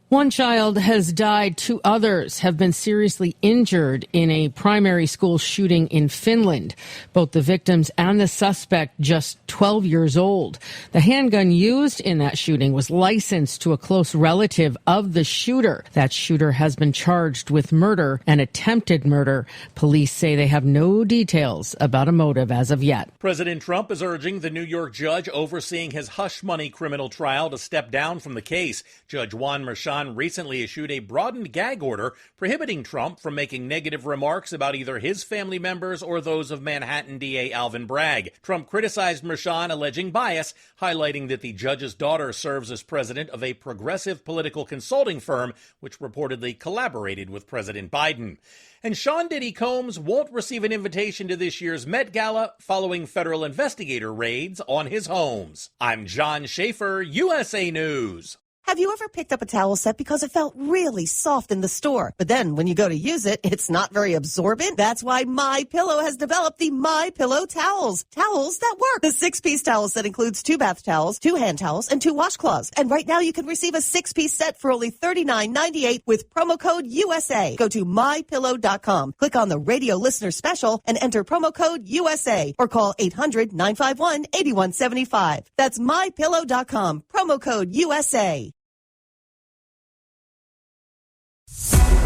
1 child has died. 2 others have been seriously injured in a primary school shooting in Finland. Both the victims and the suspect just 12 years old. The handgun used in that shooting was licensed to a close relative of the shooter. That shooter has been charged with murder and attempted murder. Police say they have no details about a motive as of yet. President Trump is urging the New York judge overseeing his hush money criminal trial to step down from the case. Judge Juan Merchan recently issued a broadened gag order prohibiting Trump from making negative remarks about either his family members or those of Manhattan DA Alvin Bragg. Trump criticized Merchan, alleging bias, highlighting that the judge's daughter serves as president of a progressive political consulting firm, which reportedly collaborated with President Biden. And Sean Diddy Combs won't receive an invitation to this year's Met Gala following federal investigator raids on his homes. I'm John Schaefer, USA News. Have you ever picked up a towel set because it felt really soft in the store, but then when you go to use it, it's not very absorbent? That's why MyPillow has developed the MyPillow towels. Towels that work. The 6-piece towel set includes 2 bath towels, 2 hand towels, and 2 washcloths. And right now you can receive a 6-piece set for only $39.98 with promo code USA. Go to MyPillow.com, click on the radio listener special, and enter promo code USA, or call 800-951-8175. That's MyPillow.com, promo code USA.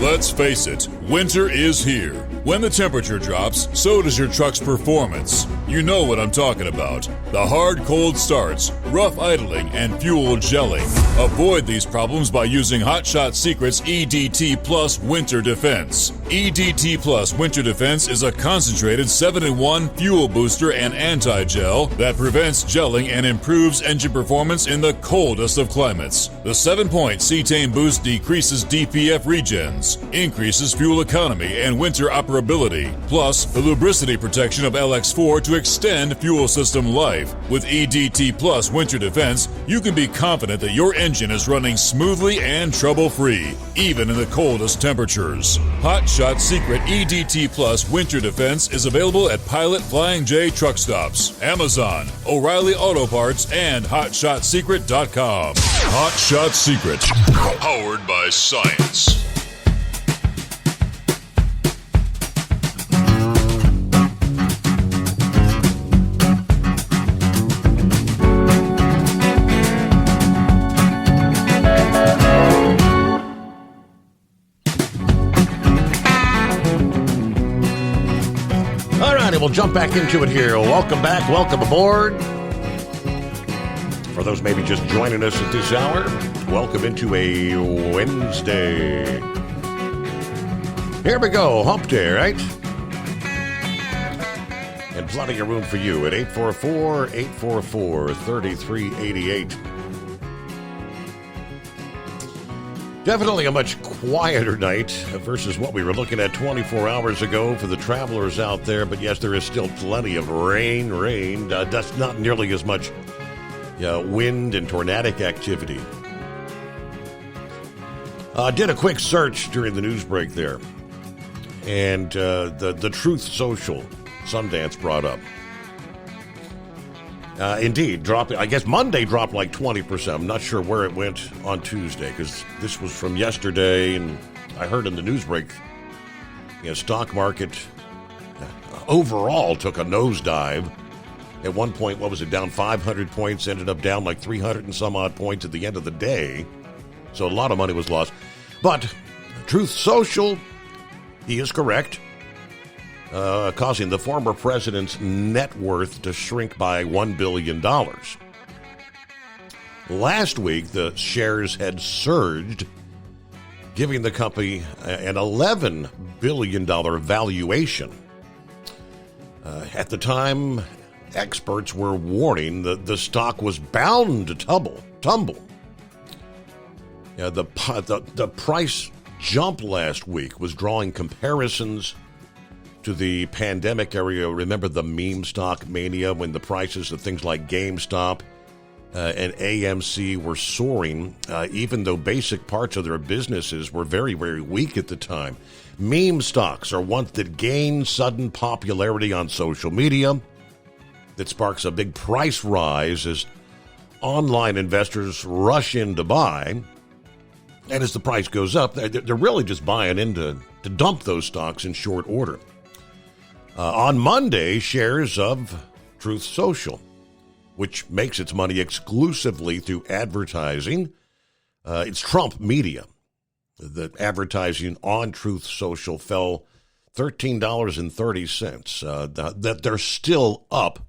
Let's face it, winter is here. When the temperature drops, so does your truck's performance. You know what I'm talking about. The hard, cold starts, rough idling, and fuel gelling. Avoid these problems by using Hot Shot Secret's EDT Plus Winter Defense. EDT Plus Winter Defense is a concentrated 7-in-1 fuel booster and anti-gel that prevents gelling and improves engine performance in the coldest of climates. The 7-point cetane boost decreases DPF regens, performance, increases fuel economy and winter operability, plus the lubricity protection of LX4 to extend fuel system life. With EDT Plus Winter Defense, you can be confident that your engine is running smoothly and trouble-free, even in the coldest temperatures. Hot Shot Secret EDT Plus Winter Defense is available at Pilot Flying J truck stops, Amazon, O'Reilly Auto Parts, and HotShotSecret.com. Hot Shot Secret, powered by science. We'll jump back into it here. Welcome back. Welcome aboard. For those maybe just joining us at this hour, welcome into a Wednesday. Here we go. Hump Day, right? And plenty of room for you at 844-844-3388. Definitely a much quieter night versus what we were looking at 24 hours ago for the travelers out there. But yes, there is still plenty of rain. That's not nearly as much wind and tornadic activity. Did a quick search during the news break there. And the Truth Social Sundance brought up. Indeed, dropping. I guess Monday dropped like 20%. I'm not sure where it went on Tuesday because this was from yesterday, and I heard in the news break, stock market overall took a nosedive. At one point, what was it, down 500 points, ended up down like 300 and some odd points at the end of the day. So a lot of money was lost. But Truth Social, he is correct. Causing the former president's net worth to shrink by $1 billion. Last week, the shares had surged, giving the company an $11 billion valuation. At the time, experts were warning that the stock was bound to tumble. The price jump last week was drawing comparisons to the pandemic area. Remember the meme stock mania when the prices of things like GameStop and AMC were soaring, even though basic parts of their businesses were very, very weak at the time. Meme stocks are ones that gain sudden popularity on social media that sparks a big price rise as online investors rush in to buy. And as the price goes up, they're really just buying in to dump those stocks in short order. On Monday, shares of Truth Social, which makes its money exclusively through advertising, it's Trump Media. The advertising on Truth Social fell $13.30. That they're still up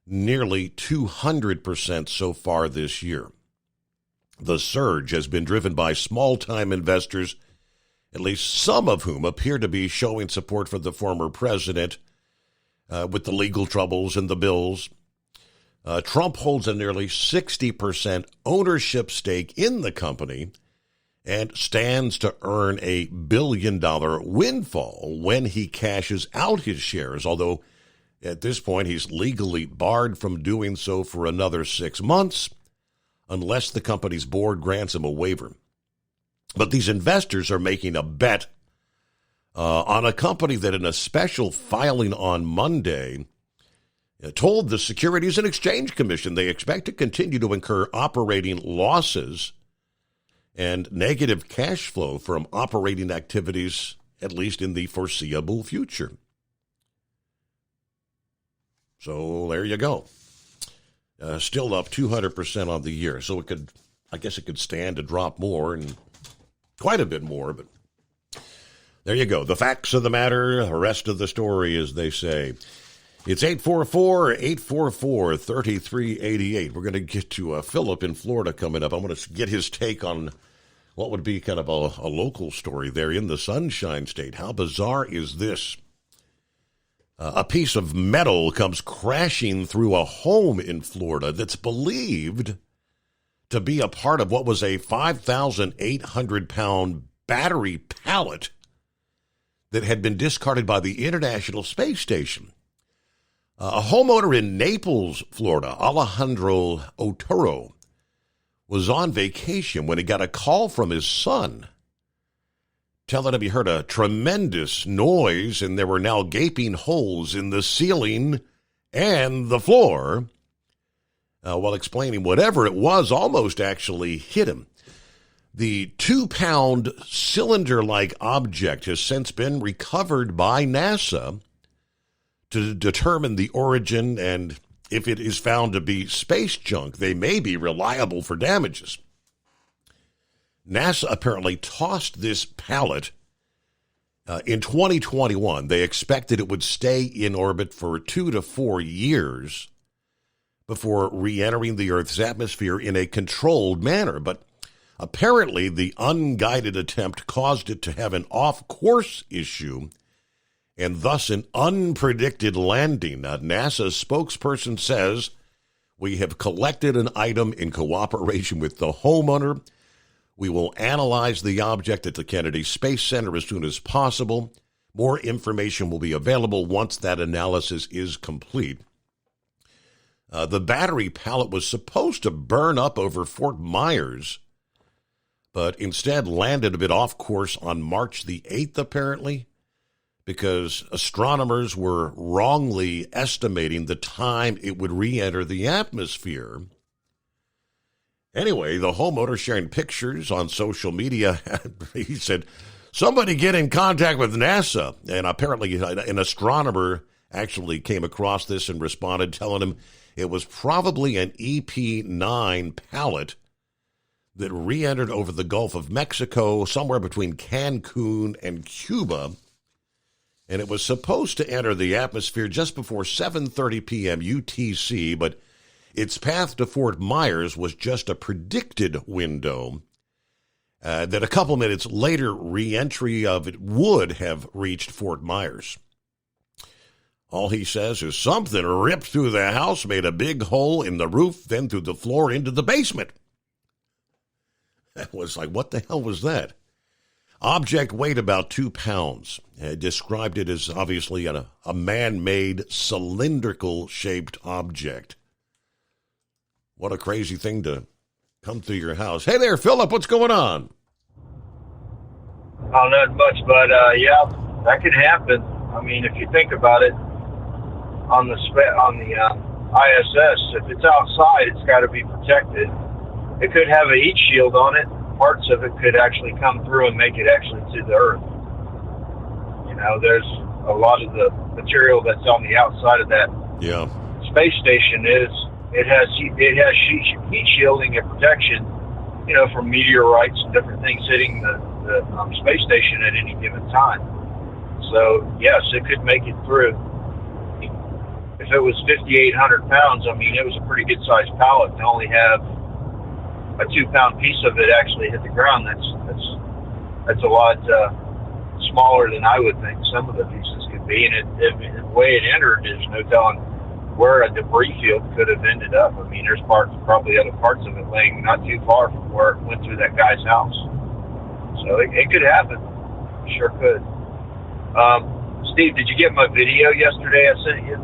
nearly 200% so far this year. The surge has been driven by small-time investors, at least some of whom appear to be showing support for the former president with the legal troubles and the bills. Trump holds a nearly 60% ownership stake in the company and stands to earn a $1 billion windfall when he cashes out his shares, although at this point he's legally barred from doing so for another 6 months unless the company's board grants him a waiver. But these investors are making a bet on a company that in a special filing on Monday told the Securities and Exchange Commission they expect to continue to incur operating losses and negative cash flow from operating activities, at least in the foreseeable future. So there you go. Still up 200% on the year. So I guess it could stand to drop more and quite a bit more, but there you go. The facts of the matter, the rest of the story, as they say. It's 844-844-3388. We're going to get to Philip in Florida coming up. I'm going to get his take on what would be kind of a local story there in the Sunshine State. How bizarre is this? A piece of metal comes crashing through a home in Florida that's believed to be a part of what was a 5,800-pound battery pallet that had been discarded by the International Space Station. A homeowner in Naples, Florida, Alejandro Otero, was on vacation when he got a call from his son telling him he heard a tremendous noise and there were now gaping holes in the ceiling and the floor, while explaining whatever it was almost actually hit him. The 2-pound cylinder-like object has since been recovered by NASA to determine the origin, and if it is found to be space junk, they may be reliable for damages. NASA apparently tossed this pallet in 2021. They expected it would stay in orbit for 2 to 4 years before re-entering the Earth's atmosphere in a controlled manner. But apparently the unguided attempt caused it to have an off-course issue and thus an unpredicted landing. Now, NASA's spokesperson says, "We have collected an item in cooperation with the homeowner. We will analyze the object at the Kennedy Space Center as soon as possible. More information will be available once that analysis is complete." The battery pallet was supposed to burn up over Fort Myers, but instead landed a bit off course on March the 8th, apparently, because astronomers were wrongly estimating the time it would re-enter the atmosphere. Anyway, the homeowner sharing pictures on social media, he said, "Somebody get in contact with NASA." And apparently an astronomer actually came across this and responded, telling him it was probably an EP-9 pallet that re-entered over the Gulf of Mexico, somewhere between Cancun and Cuba. And it was supposed to enter the atmosphere just before 7:30 p.m. UTC, but its path to Fort Myers was just a predicted window that a couple minutes later, re-entry of it would have reached Fort Myers. All he says is something ripped through the house, made a big hole in the roof, then through the floor into the basement. That was like, what the hell was that? Object weighed about 2 pounds. Described it as obviously a man-made cylindrical-shaped object. What a crazy thing to come through your house. Hey there, Philip, what's going on? Oh, not much, but yeah, that could happen. I mean, if you think about it, on the ISS, if it's outside, it's got to be protected. It could have a heat shield on it. Parts of it could actually come through and make it actually to the Earth. You know, there's a lot of the material that's on the outside of that space station it has heat shielding and protection, you know, from meteorites and different things hitting the space station at any given time. So yes, it could make it through. If it was 5,800 pounds, I mean, it was a pretty good sized pallet to only have a 2-pound piece of it actually hit the ground. That's a lot smaller than I would think some of the pieces could be. And the way it entered, there's no telling where a debris field could have ended up. I mean, there's probably other parts of it laying not too far from where it went through that guy's house. So it could happen. Sure could. Steve, did you get my video yesterday I sent you?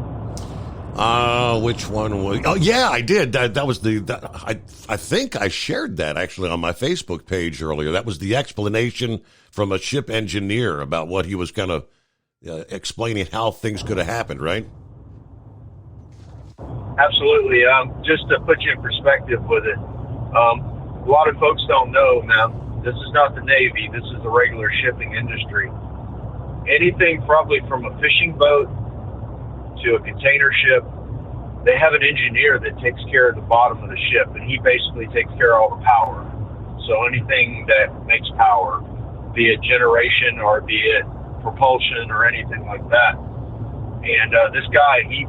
Which one was? Oh, yeah, I did. That was I think I shared that actually on my Facebook page earlier. That was the explanation from a ship engineer about what he was kind of explaining how things could have happened, right? Absolutely. Just to put you in perspective with it, a lot of folks don't know, man, this is not the Navy. This is the regular shipping industry. Anything probably from a fishing boat to a container ship, they have an engineer that takes care of the bottom of the ship, and he basically takes care of all the power. So anything that makes power, be it generation or be it propulsion or anything like that. And this guy, he's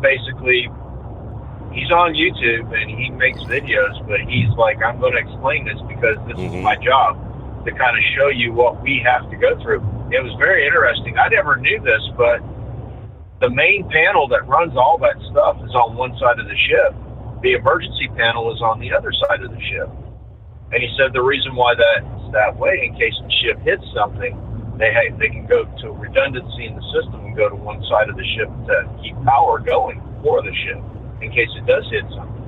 on YouTube and he makes videos, but he's like, I'm going to explain this because this is my job, to kind of show you what we have to go through. It was very interesting. I never knew this, but the main panel that runs all that stuff is on one side of the ship. The emergency panel is on the other side of the ship. And he said the reason why that that way in case the ship hits something. They can go to redundancy in the system and go to one side of the ship to keep power going for the ship in case it does hit something.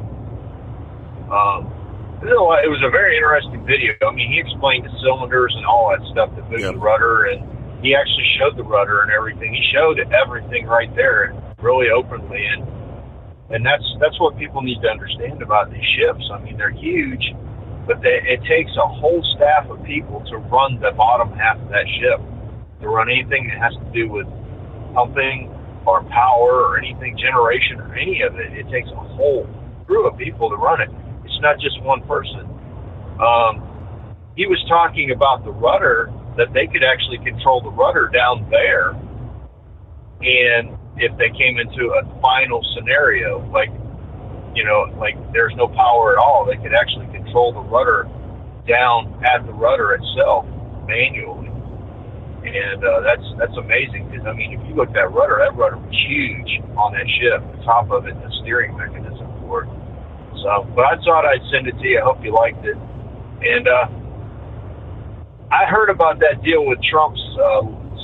It was a very interesting video. I mean, he explained the cylinders and all that stuff that moved the rudder, and he actually showed the rudder and everything. He showed everything right there, really openly, and that's what people need to understand about these ships. I mean, they're huge, but it takes a whole staff of people to run the bottom half of that ship, to run anything that has to do with pumping or power or anything, generation or any of it. It takes a whole crew of people to run it. It's not just one person. He was talking about the rudder, that they could actually control the rudder down there. And if they came into a final scenario, like there's no power at all, they could actually control the rudder down at the rudder itself manually. And that's amazing, because, I mean, if you look at that rudder was huge on that ship, the top of it, the steering mechanism for it. So, but I thought I'd send it to you. I hope you liked it. And I heard about that deal with Trump's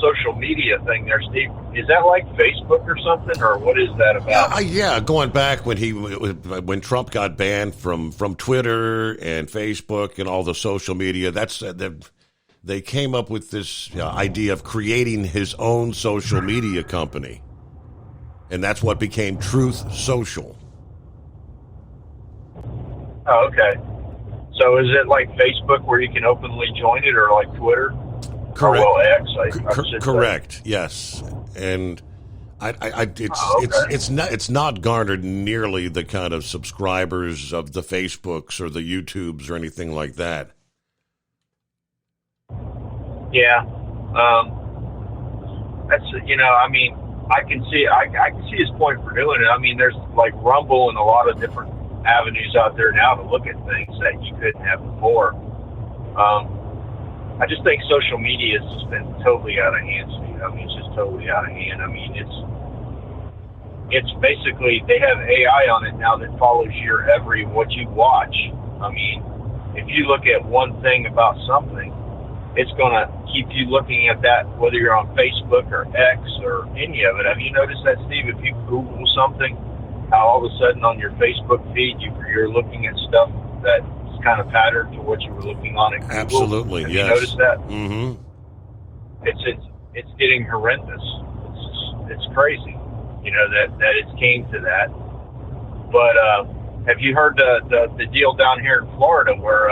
social media thing there, Steve. Is that like Facebook or something, or what is that about? Yeah, going back when Trump got banned from Twitter and Facebook and all the social media, they came up with this idea of creating his own social media company, and that's what became Truth Social. Oh, okay. So is it like Facebook where you can openly join it, or like Twitter? Correct. Or, well, X, correct. Yes, and it's not garnered nearly the kind of subscribers of the Facebooks or the YouTubes or anything like that. Yeah, that's I mean, I can see his point for doing it. I mean, there's like Rumble and a lot of different avenues out there now to look at things that you couldn't have before. I just think social media has just been totally out of hand, Steve. I mean, it's just totally out of hand. I mean, it's basically, they have AI on it now that follows what you watch. I mean, if you look at one thing about something, it's going to keep you looking at that, whether you're on Facebook or X or any of it. Have you noticed that, Steve? If you Google something, how all of a sudden on your Facebook feed you're looking at stuff that's kind of patterned to what you were looking on at Google? Absolutely, Have yes. you noticed that? Mm-hmm. It's getting horrendous. It's crazy, that it came to that. But have you heard the deal down here in Florida where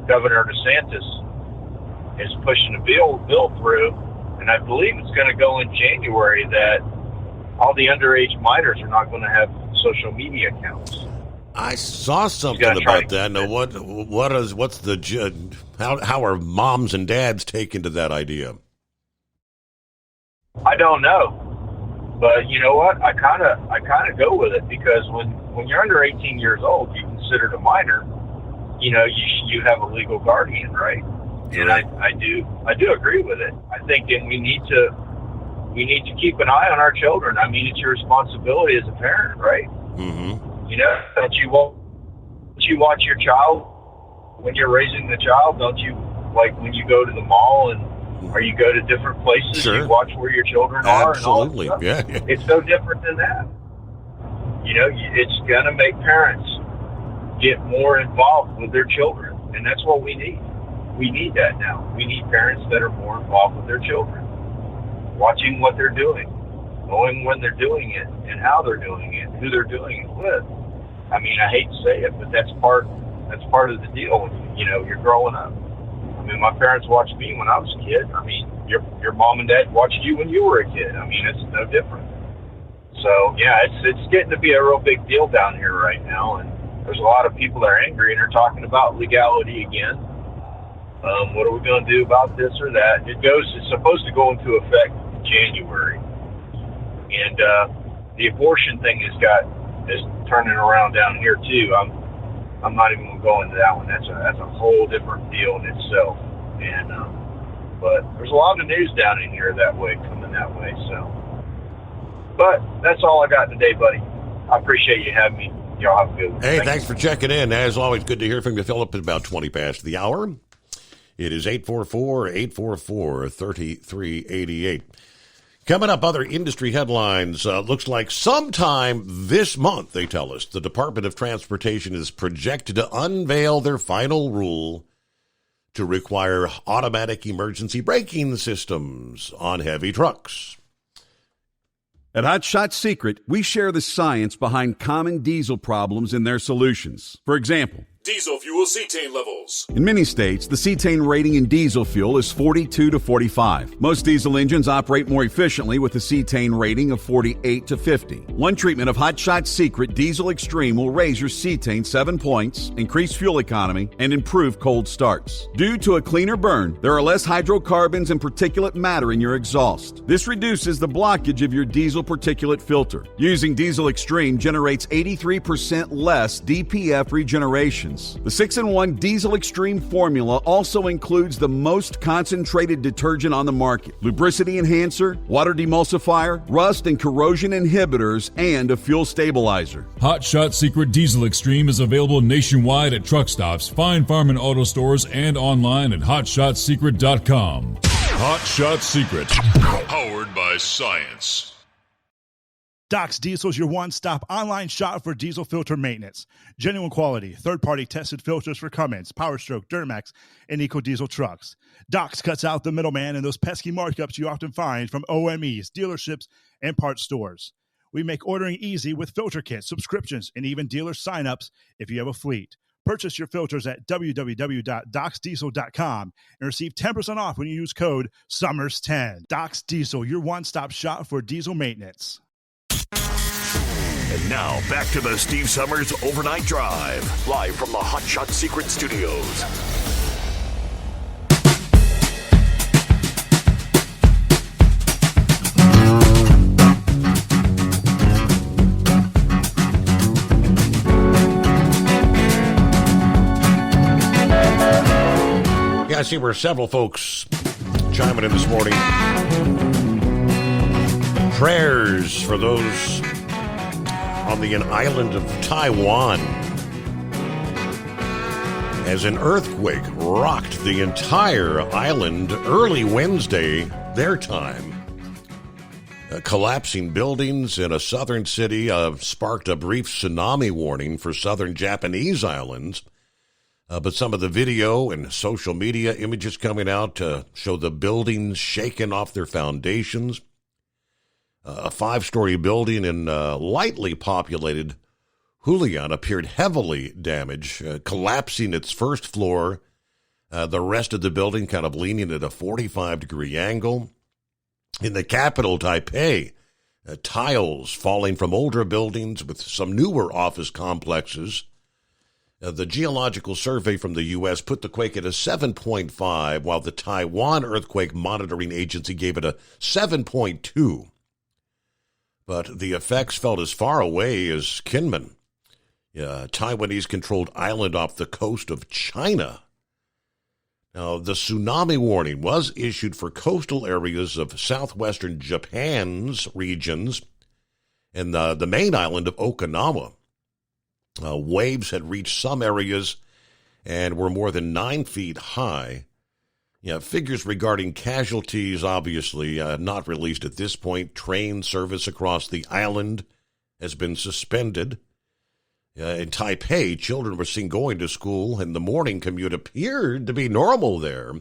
Governor DeSantis is pushing a bill through, and I believe it's going to go in January, that all the underage minors are not going to have social media accounts. I saw something about that. Now, how are moms and dads taking to that idea? I don't know, but you know what? I kind of go with it, because when you're under 18 years old, you're considered a minor. You have a legal guardian, right? And I do agree with it. I think, and we need to keep an eye on our children. I mean, it's your responsibility as a parent, right? Mm-hmm. Don't you watch your child when you're raising the child? Don't you, like, when you go to the mall or you go to different places, sure, you watch where your children are? Absolutely, and all that stuff? Yeah. It's no different than that. It's going to make parents get more involved with their children, and that's what we need. We need that now. We need parents that are more involved with their children, watching what they're doing, knowing when they're doing it and how they're doing it, who they're doing it with. I mean, I hate to say it, but that's part of the deal when you're growing up. I mean, my parents watched me when I was a kid. I mean, your mom and dad watched you when you were a kid. I mean, it's no different. So yeah, it's getting to be a real big deal down here right now, and there's a lot of people that are angry and are talking about legality again. What are we going to do about this or that? It's supposed to go into effect in January. And the abortion thing is turning around down here too. I'm not even going to go into that one. That's a whole different deal in itself. And but there's a lot of news down in here coming that way. So, but that's all I got today, buddy. I appreciate you having me. Y'all have a good one. Hey, thanks for checking in. As always, good to hear from you, Philip. At about 20 past the hour. It is 844-844-3388. Coming up, other industry headlines. Looks like sometime this month, they tell us, the Department of Transportation is projected to unveil their final rule to require automatic emergency braking systems on heavy trucks. At Hot Shot Secret, we share the science behind common diesel problems and their solutions. For example, Diesel fuel cetane levels. in many states, the cetane rating in diesel fuel is 42 to 45. Most diesel engines operate more efficiently with a cetane rating of 48 to 50. One treatment of Hot Shot Secret Diesel Extreme will raise your cetane 7 points, increase fuel economy, and improve cold starts. Due to a cleaner burn, there are less hydrocarbons and particulate matter in your exhaust. This reduces the blockage of your diesel particulate filter. Using Diesel Extreme generates 83% less DPF regeneration. The 6-in-1 Diesel Extreme formula also includes the most concentrated detergent on the market, lubricity enhancer, water demulsifier, rust and corrosion inhibitors, and a fuel stabilizer. Hot Shot Secret Diesel Extreme is available nationwide at truck stops, fine farm and auto stores, and online at hotshotsecret.com. Hot Shot Secret, powered by science. Doc's Diesel is your one-stop online shop for diesel filter maintenance. Genuine quality, third-party tested filters for Cummins, PowerStroke, Duramax, and EcoDiesel trucks. Doc's cuts out the middleman and those pesky markups you often find from OMEs, dealerships, and parts stores. We make ordering easy with filter kits, subscriptions, and even dealer sign-ups if you have a fleet. Purchase your filters at www.docsdiesel.com and receive 10% off when you use code SUMMERS10. Doc's Diesel, your one-stop shop for diesel maintenance. And now, back to the Steve Summers Overnight Drive, live from the Hot Shot Secret Studios. Yeah, I see where several folks chiming in this morning. Prayers for those on the island of Taiwan as an earthquake rocked the entire island early Wednesday, their time. Collapsing buildings in a southern city sparked a brief tsunami warning for southern Japanese islands. But some of the video and social media images coming out show the buildings shaken off their foundations. A 5-story building in lightly populated Hualien appeared heavily damaged, collapsing its first floor. The rest of the building kind of leaning at a 45-degree angle. In the capital, Taipei, tiles falling from older buildings with some newer office complexes. The Geological Survey from the U.S. put the quake at a 7.5, while the Taiwan Earthquake Monitoring Agency gave it a 7.2. But the effects felt as far away as Kinmen, a Taiwanese-controlled island off the coast of China. Now, the tsunami warning was issued for coastal areas of southwestern Japan's regions and the main island of Okinawa. Waves had reached some areas and were more than 9 feet high. Figures regarding casualties, obviously, not released at this point. Train service across the island has been suspended. In Taipei, children were seen going to school, and the morning commute appeared to be normal there.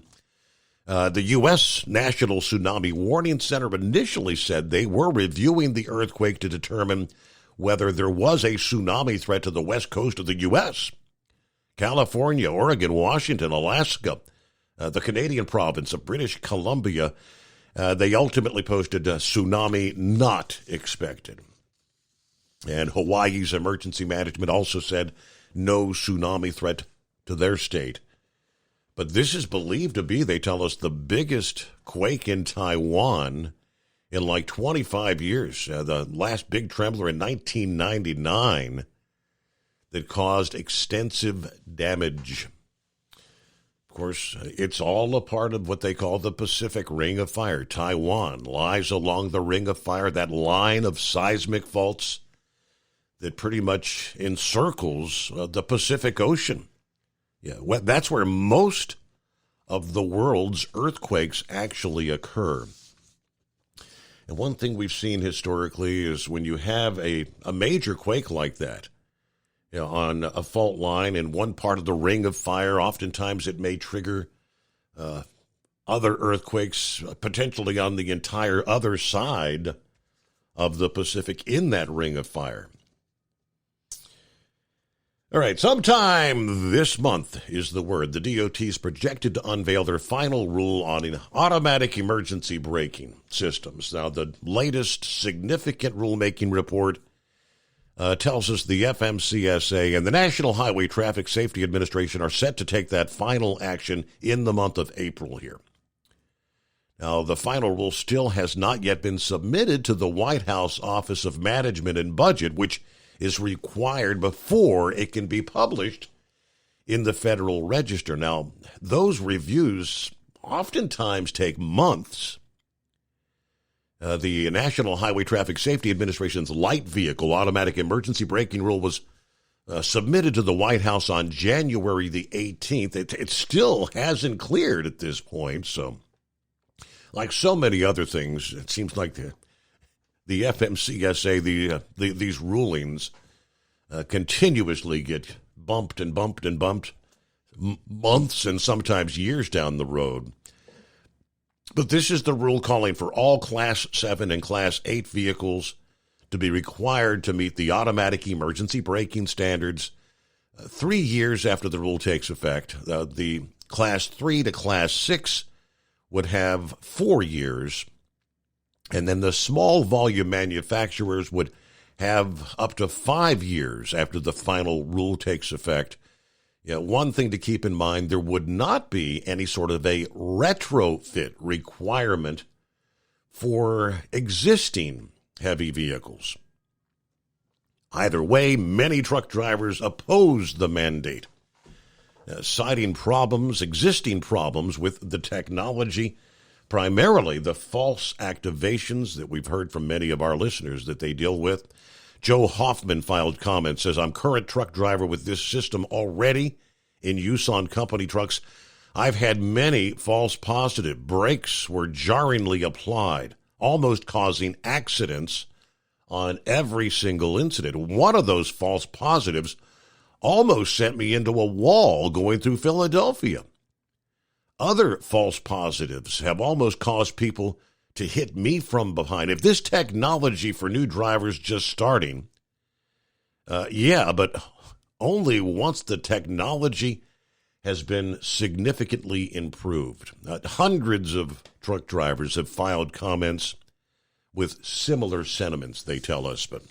The U.S. National Tsunami Warning Center initially said they were reviewing the earthquake to determine whether there was a tsunami threat to the west coast of the U.S. California, Oregon, Washington, Alaska, the Canadian province of British Columbia, they ultimately posted a tsunami not expected. And Hawaii's emergency management also said no tsunami threat to their state. But this is believed to be, they tell us, the biggest quake in Taiwan in like 25 years. The last big trembler in 1999 that caused extensive damage. Of course, it's all a part of what they call the Pacific Ring of Fire. Taiwan lies along the Ring of Fire, that line of seismic faults that pretty much encircles the Pacific Ocean. Yeah, that's where most of the world's earthquakes actually occur. And one thing we've seen historically is when you have a major quake like that, on a fault line in one part of the ring of fire, oftentimes it may trigger other earthquakes, potentially on the entire other side of the Pacific in that ring of fire. All right, sometime this month is the word. The DOT is projected to unveil their final rule on automatic emergency braking systems. Now, the latest significant rulemaking report tells us the FMCSA and the National Highway Traffic Safety Administration are set to take that final action in the month of April here. Now, the final rule still has not yet been submitted to the White House Office of Management and Budget, which is required before it can be published in the Federal Register. Now, those reviews oftentimes take months. The National Highway Traffic Safety Administration's light vehicle automatic emergency braking rule was submitted to the White House on January the 18th. It still hasn't cleared at this point. So, like so many other things, it seems like the FMCSA, these rulings continuously get bumped and bumped and bumped months and sometimes years down the road. But this is the rule calling for all Class 7 and Class 8 vehicles to be required to meet the automatic emergency braking standards 3 years after the rule takes effect. The Class 3 to Class 6 would have 4 years, and then the small volume manufacturers would have up to 5 years after the final rule takes effect. One thing to keep in mind, there would not be any sort of a retrofit requirement for existing heavy vehicles. Either way, many truck drivers oppose the mandate, citing existing problems with the technology, primarily the false activations that we've heard from many of our listeners that they deal with. Joe Hoffman filed comments, says, I'm current truck driver with this system already in use on company trucks. I've had many false positive. Brakes were jarringly applied, almost causing accidents on every single incident. One of those false positives almost sent me into a wall going through Philadelphia. Other false positives have almost caused people to hit me from behind. If this technology for new drivers just starting, but only once the technology has been significantly improved. Hundreds of truck drivers have filed comments with similar sentiments, they tell us. But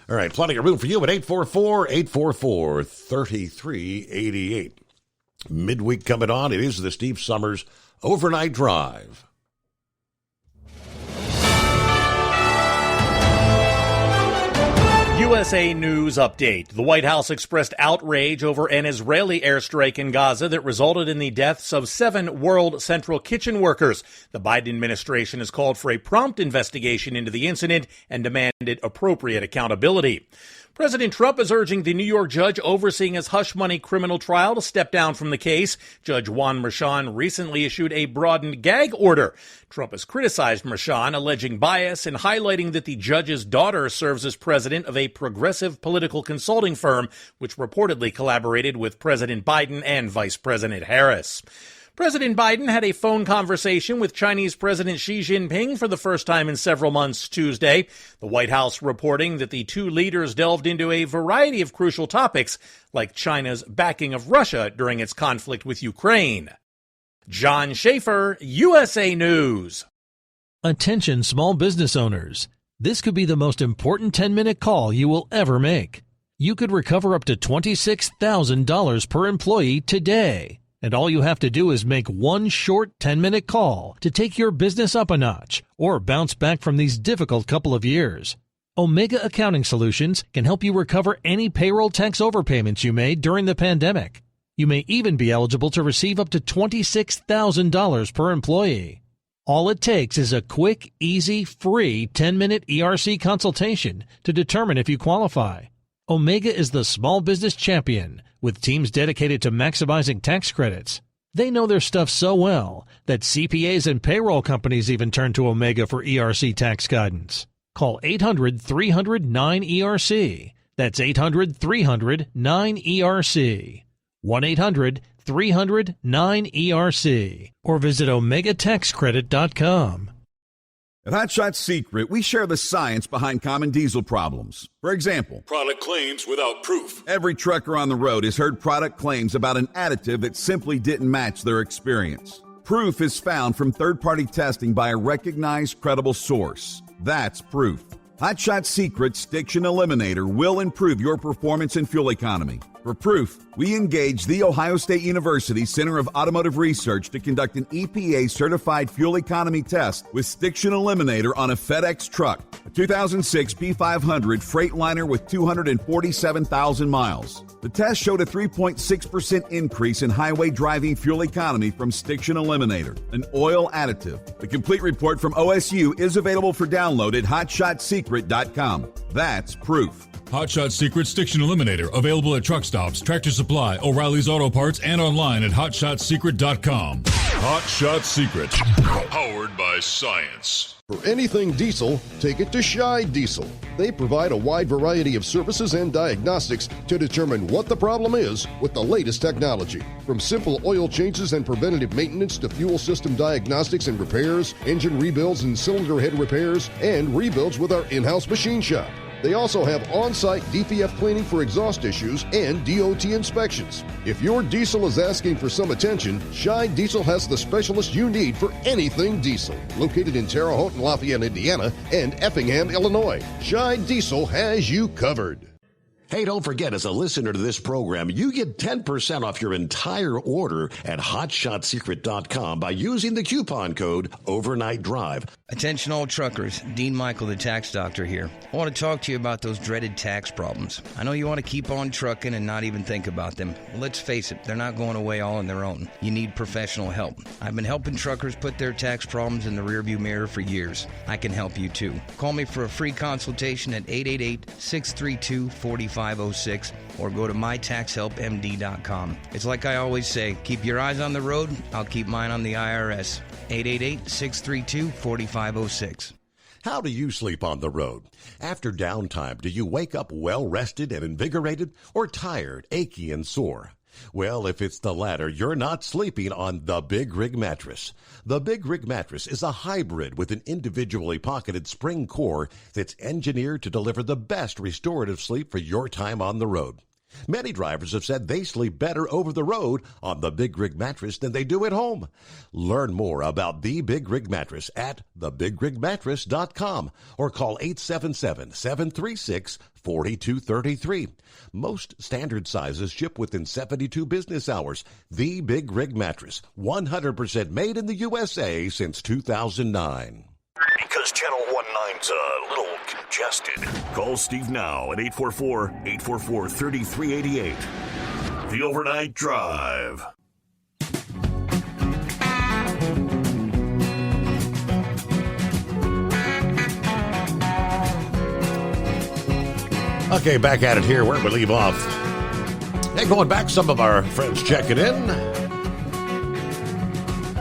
all right, plenty of room for you at 844-844-3388. Midweek coming on. It is the Steve Summers Overnight Drive. USA News Update. The White House expressed outrage over an Israeli airstrike in Gaza that resulted in the deaths of 7 World Central Kitchen workers. The Biden administration has called for a prompt investigation into the incident and demanded appropriate accountability. President Trump is urging the New York judge overseeing his hush money criminal trial to step down from the case. Judge Juan Merchan recently issued a broadened gag order. Trump has criticized Merchan, alleging bias and highlighting that the judge's daughter serves as president of a progressive political consulting firm, which reportedly collaborated with President Biden and Vice President Harris. President Biden had a phone conversation with Chinese President Xi Jinping for the first time in several months Tuesday. The White House reporting that the two leaders delved into a variety of crucial topics, like China's backing of Russia during its conflict with Ukraine. John Schaefer, USA News. Attention small business owners. This could be the most important 10-minute call you will ever make. You could recover up to $26,000 per employee today. And all you have to do is make one short 10-minute call to take your business up a notch or bounce back from these difficult couple of years. Omega Accounting Solutions can help you recover any payroll tax overpayments you made during the pandemic. You may even be eligible to receive up to $26,000 per employee. All it takes is a quick, easy, free 10-minute ERC consultation to determine if you qualify. Omega is the small business champion with teams dedicated to maximizing tax credits. They know their stuff so well that CPAs and payroll companies even turn to Omega for ERC tax guidance. Call 800-300-9ERC. That's 800-300-9ERC. 1-800-300-9ERC. Or visit OmegaTaxCredit.com. At Hot Shot Secret, we share the science behind common diesel problems. For example, product claims without proof. Every trucker on the road has heard product claims about an additive that simply didn't match their experience. Proof is found from third-party testing by a recognized, credible source. That's proof. Hot Shot Secret Stiction Eliminator will improve your performance and fuel economy. For proof, we engaged The Ohio State University Center of Automotive Research to conduct an EPA-certified fuel economy test with Stiction Eliminator on a FedEx truck, a 2006 P500 Freightliner with 247,000 miles. The test showed a 3.6% increase in highway driving fuel economy from Stiction Eliminator, an oil additive. The complete report from OSU is available for download at hotshotsecret.com. That's proof. Hot Shot Secret Stiction Eliminator, available at truck stops, Tractor Supply, O'Reilly's Auto Parts, and online at hotshotsecret.com. Hot Shot Secret, powered by science. For anything diesel, take it to Scheid Diesel. They provide a wide variety of services and diagnostics to determine what the problem is with the latest technology. From simple oil changes and preventative maintenance to fuel system diagnostics and repairs, engine rebuilds and cylinder head repairs, and rebuilds with our in-house machine shop. They also have on-site DPF cleaning for exhaust issues and DOT inspections. If your diesel is asking for some attention, Scheid Diesel has the specialist you need for anything diesel. Located in Terre Haute and Lafayette, Indiana, and Effingham, Illinois, Scheid Diesel has you covered. Hey, don't forget, as a listener to this program, you get 10% off your entire order at hotshotsecret.com by using the coupon code Overnight Drive. Attention all truckers, Dean Michael, the tax doctor here. I want to talk to you about those dreaded tax problems. I know you want to keep on trucking and not even think about them. Well, let's face it, they're not going away all on their own. You need professional help. I've been helping truckers put their tax problems in the rearview mirror for years. I can help you too. Call me for a free consultation at 888-632-4506 or go to mytaxhelpmd.com. It's like I always say, keep your eyes on the road, I'll keep mine on the IRS. 888-632-4506. How do you sleep on the road? After downtime, do you wake up well-rested and invigorated or tired, achy, and sore? Well, if it's the latter, you're not sleeping on the Big Rig Mattress. The Big Rig Mattress is a hybrid with an individually pocketed spring core that's engineered to deliver the best restorative sleep for your time on the road. Many drivers have said they sleep better over the road on the Big Rig Mattress than they do at home. Learn more about the Big Rig Mattress at thebigrigmattress.com or call 877-736-4233. Most standard sizes ship within 72 business hours. The Big Rig Mattress, 100% made in the USA since 2009. Because Channel 19's a little congested. Call Steve now at 844-844-3388. The Overnight Drive. Okay, back at it here where we leave off. And going back, some of our friends checking in.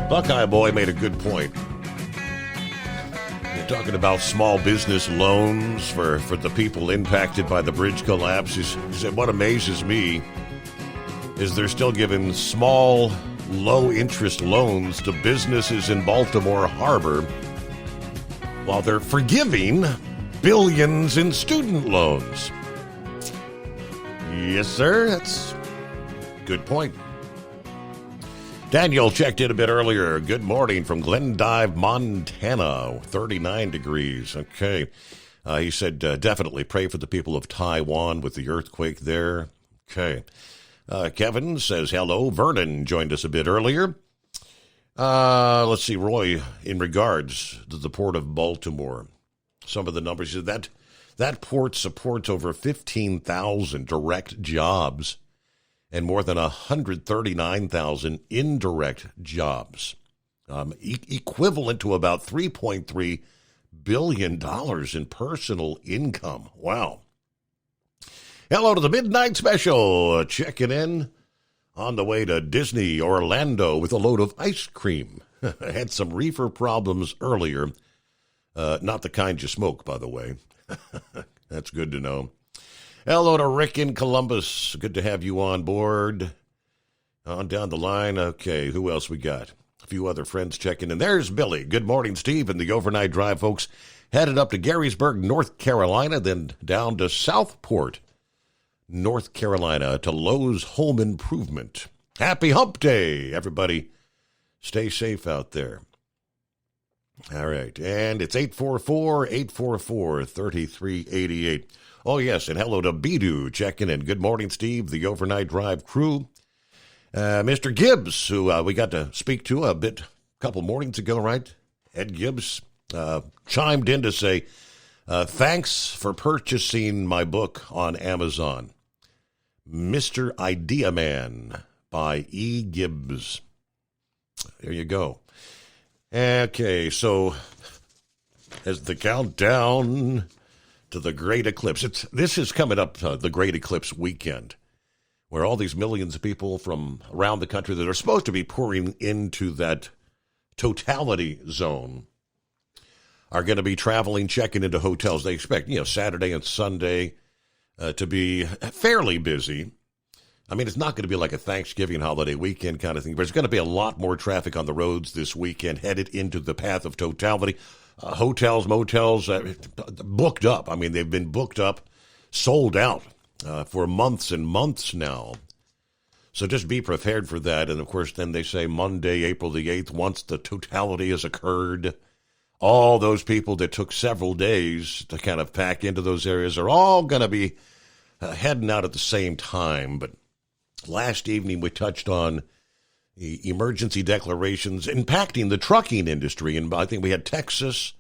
Buckeye Boy made a good point. You're talking about small business loans for the people impacted by the bridge collapse. He said, what amazes me is they're still giving small, low-interest loans to businesses in Baltimore Harbor while they're forgiving billions in student loans. Yes, sir. That's a good point. Daniel checked in a bit earlier. Good morning from Glendive, Montana. 39 degrees. Okay. He said, definitely pray for the people of Taiwan with the earthquake there. Okay. Kevin says hello. Vernon joined us a bit earlier. Let's see, Roy, in regards to the Port of Baltimore, some of the numbers, he said that port supports over 15,000 direct jobs and more than 139,000 indirect jobs, equivalent to about $3.3 billion in personal income. Wow. Hello to the Midnight Special, checking in on the way to Disney Orlando with a load of ice cream. Had some reefer problems earlier. Not the kind you smoke, by the way. That's good to know. Hello to Rick in Columbus. Good to have you on board. On down the line. Okay, who else we got? A few other friends checking in. There's Billy. Good morning, Steve, and the overnight drive, folks. Headed up to Garysburg, North Carolina, then down to Southport, North Carolina, to Lowe's Home Improvement. Happy Hump Day, everybody. Stay safe out there. All right, and it's 844-844-3388. Oh, yes, and hello to Bidu checking in. Good morning, Steve, the overnight drive crew. Mr. Gibbs, who we got to speak to a couple mornings ago, right? Ed Gibbs chimed in to say, thanks for purchasing my book on Amazon. Mr. Idea Man by E. Gibbs. There you go. Okay, so as the countdown to the great eclipse, this is coming up, the great eclipse weekend, where all these millions of people from around the country that are supposed to be pouring into that totality zone are going to be traveling, checking into hotels. They expect, Saturday and Sunday to be fairly busy. I mean, it's not going to be like a Thanksgiving holiday weekend kind of thing, but there's going to be a lot more traffic on the roads this weekend headed into the path of totality. Hotels, motels, booked up. I mean, they've been booked up, sold out for months and months now. So just be prepared for that. And, of course, then they say Monday, April the 8th, once the totality has occurred, all those people that took several days to kind of pack into those areas are all going to be heading out at the same time. But last evening we touched on the emergency declarations impacting the trucking industry. And I think we had Texas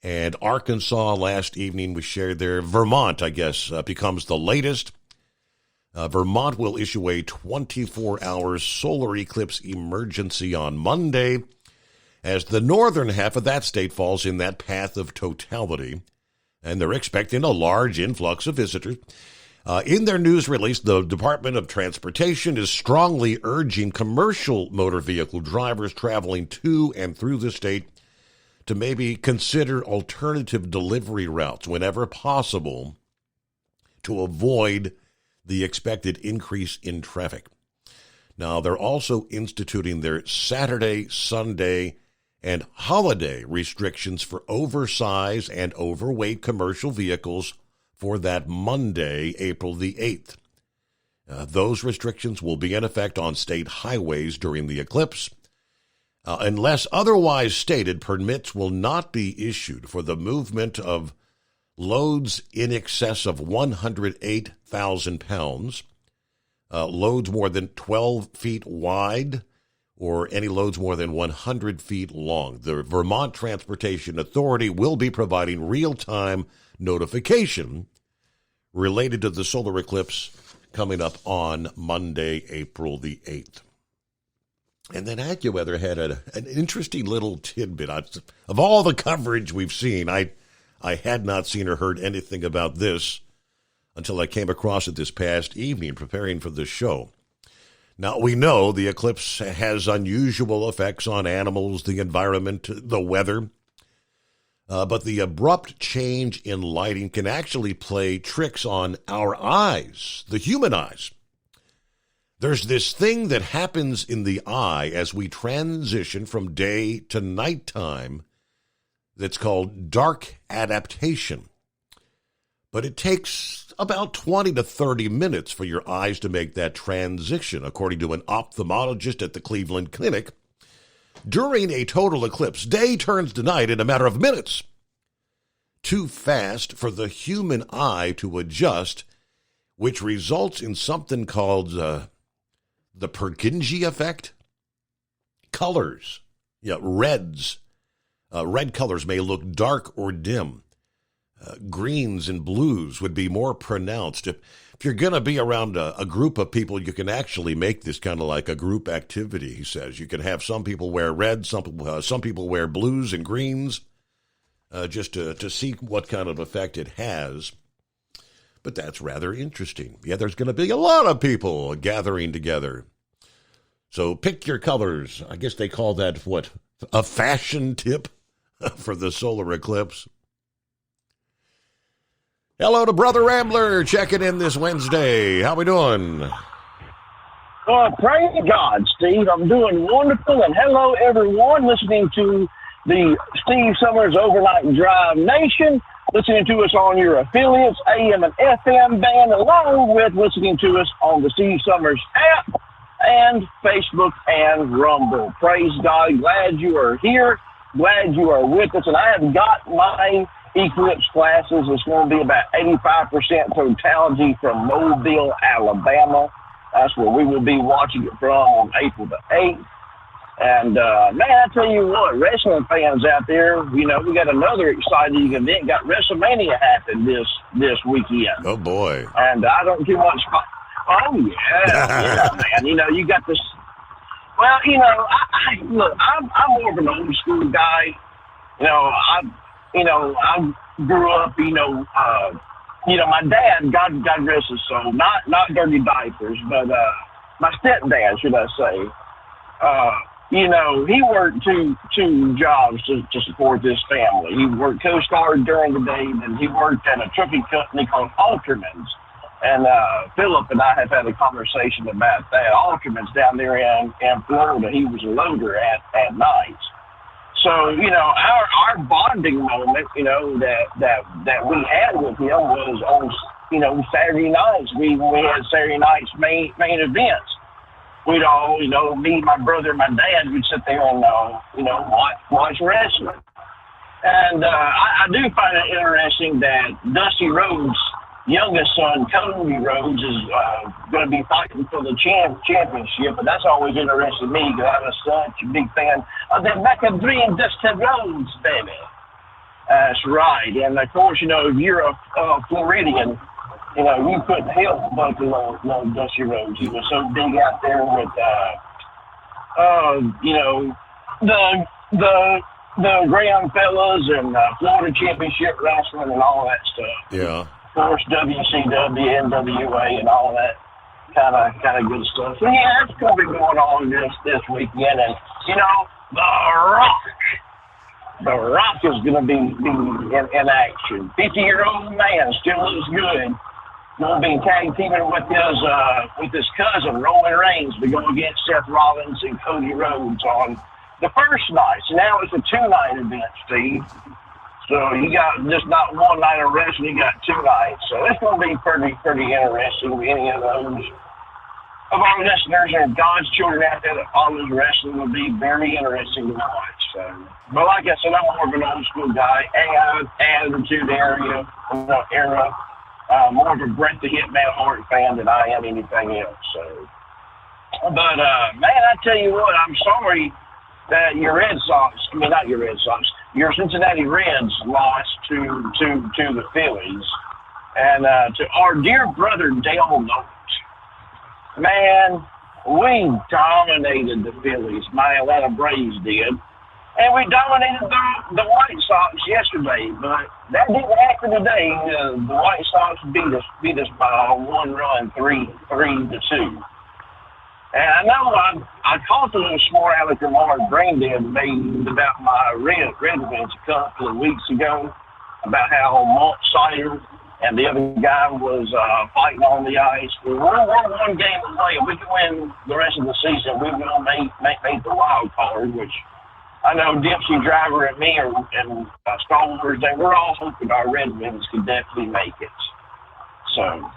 and Arkansas last evening. We shared there. Vermont, I guess, becomes the latest. Vermont will issue a 24-hour solar eclipse emergency on Monday, as the northern half of that state falls in that path of totality, and they're expecting a large influx of visitors. In their news release, the Department of Transportation is strongly urging commercial motor vehicle drivers traveling to and through the state to maybe consider alternative delivery routes whenever possible to avoid the expected increase in traffic. Now, they're also instituting their Saturday, Sunday, and holiday restrictions for oversized and overweight commercial vehicles for that Monday, April the 8th. Those restrictions will be in effect on state highways during the eclipse. Unless otherwise stated, permits will not be issued for the movement of loads in excess of 108,000 pounds, loads more than 12 feet wide, or any loads more than 100 feet long. The Vermont Transportation Authority will be providing real-time notification related to the solar eclipse coming up on Monday, April the 8th. And then AccuWeather had an interesting little tidbit. Of all the coverage we've seen, I had not seen or heard anything about this until I came across it this past evening preparing for this show. Now, we know the eclipse has unusual effects on animals, the environment, the weather, but the abrupt change in lighting can actually play tricks on our eyes, the human eyes. There's this thing that happens in the eye as we transition from day to nighttime that's called dark adaptation. But it takes about 20 to 30 minutes for your eyes to make that transition, according to an ophthalmologist at the Cleveland Clinic. During a total eclipse, day turns to night in a matter of minutes. Too fast for the human eye to adjust, which results in something called the Purkinje effect. Colors, reds. Red colors may look dark or dim. Greens and blues would be more pronounced. If you're going to be around a group of people, you can actually make this kind of like a group activity, he says. You can have some people wear red, some people wear blues and greens, just to see what kind of effect it has. But that's rather interesting. Yeah, there's going to be a lot of people gathering together So pick your colors. I guess they call that, what, a fashion tip for the solar eclipse. Hello to Brother Rambler, checking in this Wednesday. How we doing? Praise God, Steve. I'm doing wonderful, and hello, everyone, listening to the Steve Summers Overnight Drive Nation, listening to us on your affiliates, AM and FM band, along with listening to us on the Steve Summers app and Facebook and Rumble. Praise God. Glad you are here. Glad you are with us. And I have got my eclipse classes. It's going to be about 85% totality from Mobile, Alabama. That's where we will be watching it from on April the 8th. And, man, I tell you what, wrestling fans out there, you know, we got another exciting event. Got WrestleMania happen this weekend. Oh, boy. And I don't do much. Oh, yeah, man. You know, you got this. Well, you know, look, I'm more of an old school guy. You know, I grew up, my dad, God rest his soul, not dirty diapers, but my stepdad, should I say, he worked two jobs to support this family. He worked Coast Guard during the day, and he worked at a trucking company called Alterman's. And Philip and I have had a conversation about that. Alterman's down there in Florida. He was a loader at night. So, our bonding moment, that we had with him was on, Saturday nights. We had Saturday nights main events. We'd all, me, my brother, my dad, we'd sit there and, watch wrestling. And I do find it interesting that Dusty Rhodes' youngest son, Cody Rhodes, is going to be fighting for the championship, but that's always interested me because I'm such a big fan of the Maccabean Dusty Rhodes, baby. That's right. And, of course, if you're a Floridian, you couldn't help but to love Dusty Rhodes. He was so big out there with, the Graham fellas and Florida Championship Wrestling and all that stuff. Yeah. Of course, WCW, NWA, and all that kind of good stuff. So, yeah, that's going to be going on this weekend. And, The Rock is going to be in action. 50-year-old man still looks good. Going to be tag teaming with his cousin, Roman Reigns, to go against Seth Rollins and Cody Rhodes on the first night. So now it's a 2-night event, Steve. So you got just not one night of wrestling, you got 2 nights. So it's going to be pretty interesting. Any of those of our listeners and God's children out there that follows wrestling will be very interesting to watch. So, but like I said, I'm more of an old school guy, Attitude era, more of a Bret the Hitman Hart fan than I am anything else. So, but man, I tell you what, I'm sorry that your Cincinnati Reds lost to the Phillies, and to our dear brother Dale Nolte. Man, we dominated the Phillies. My Atlanta Braves did, and we dominated the White Sox yesterday. But that didn't happen today. The White Sox beat us by 1 run, 3-2. And I know I caught the little smart aleck remark Braindead made about my Red Wings a couple of weeks ago, about how Mont Cider and the other guy was fighting on the ice. We're one game away. If we can win the rest of the season, we're going to make the wild card, which I know Dempsey Driver and me and Star Wars, we're all hoping our Red Wings can definitely make it. So...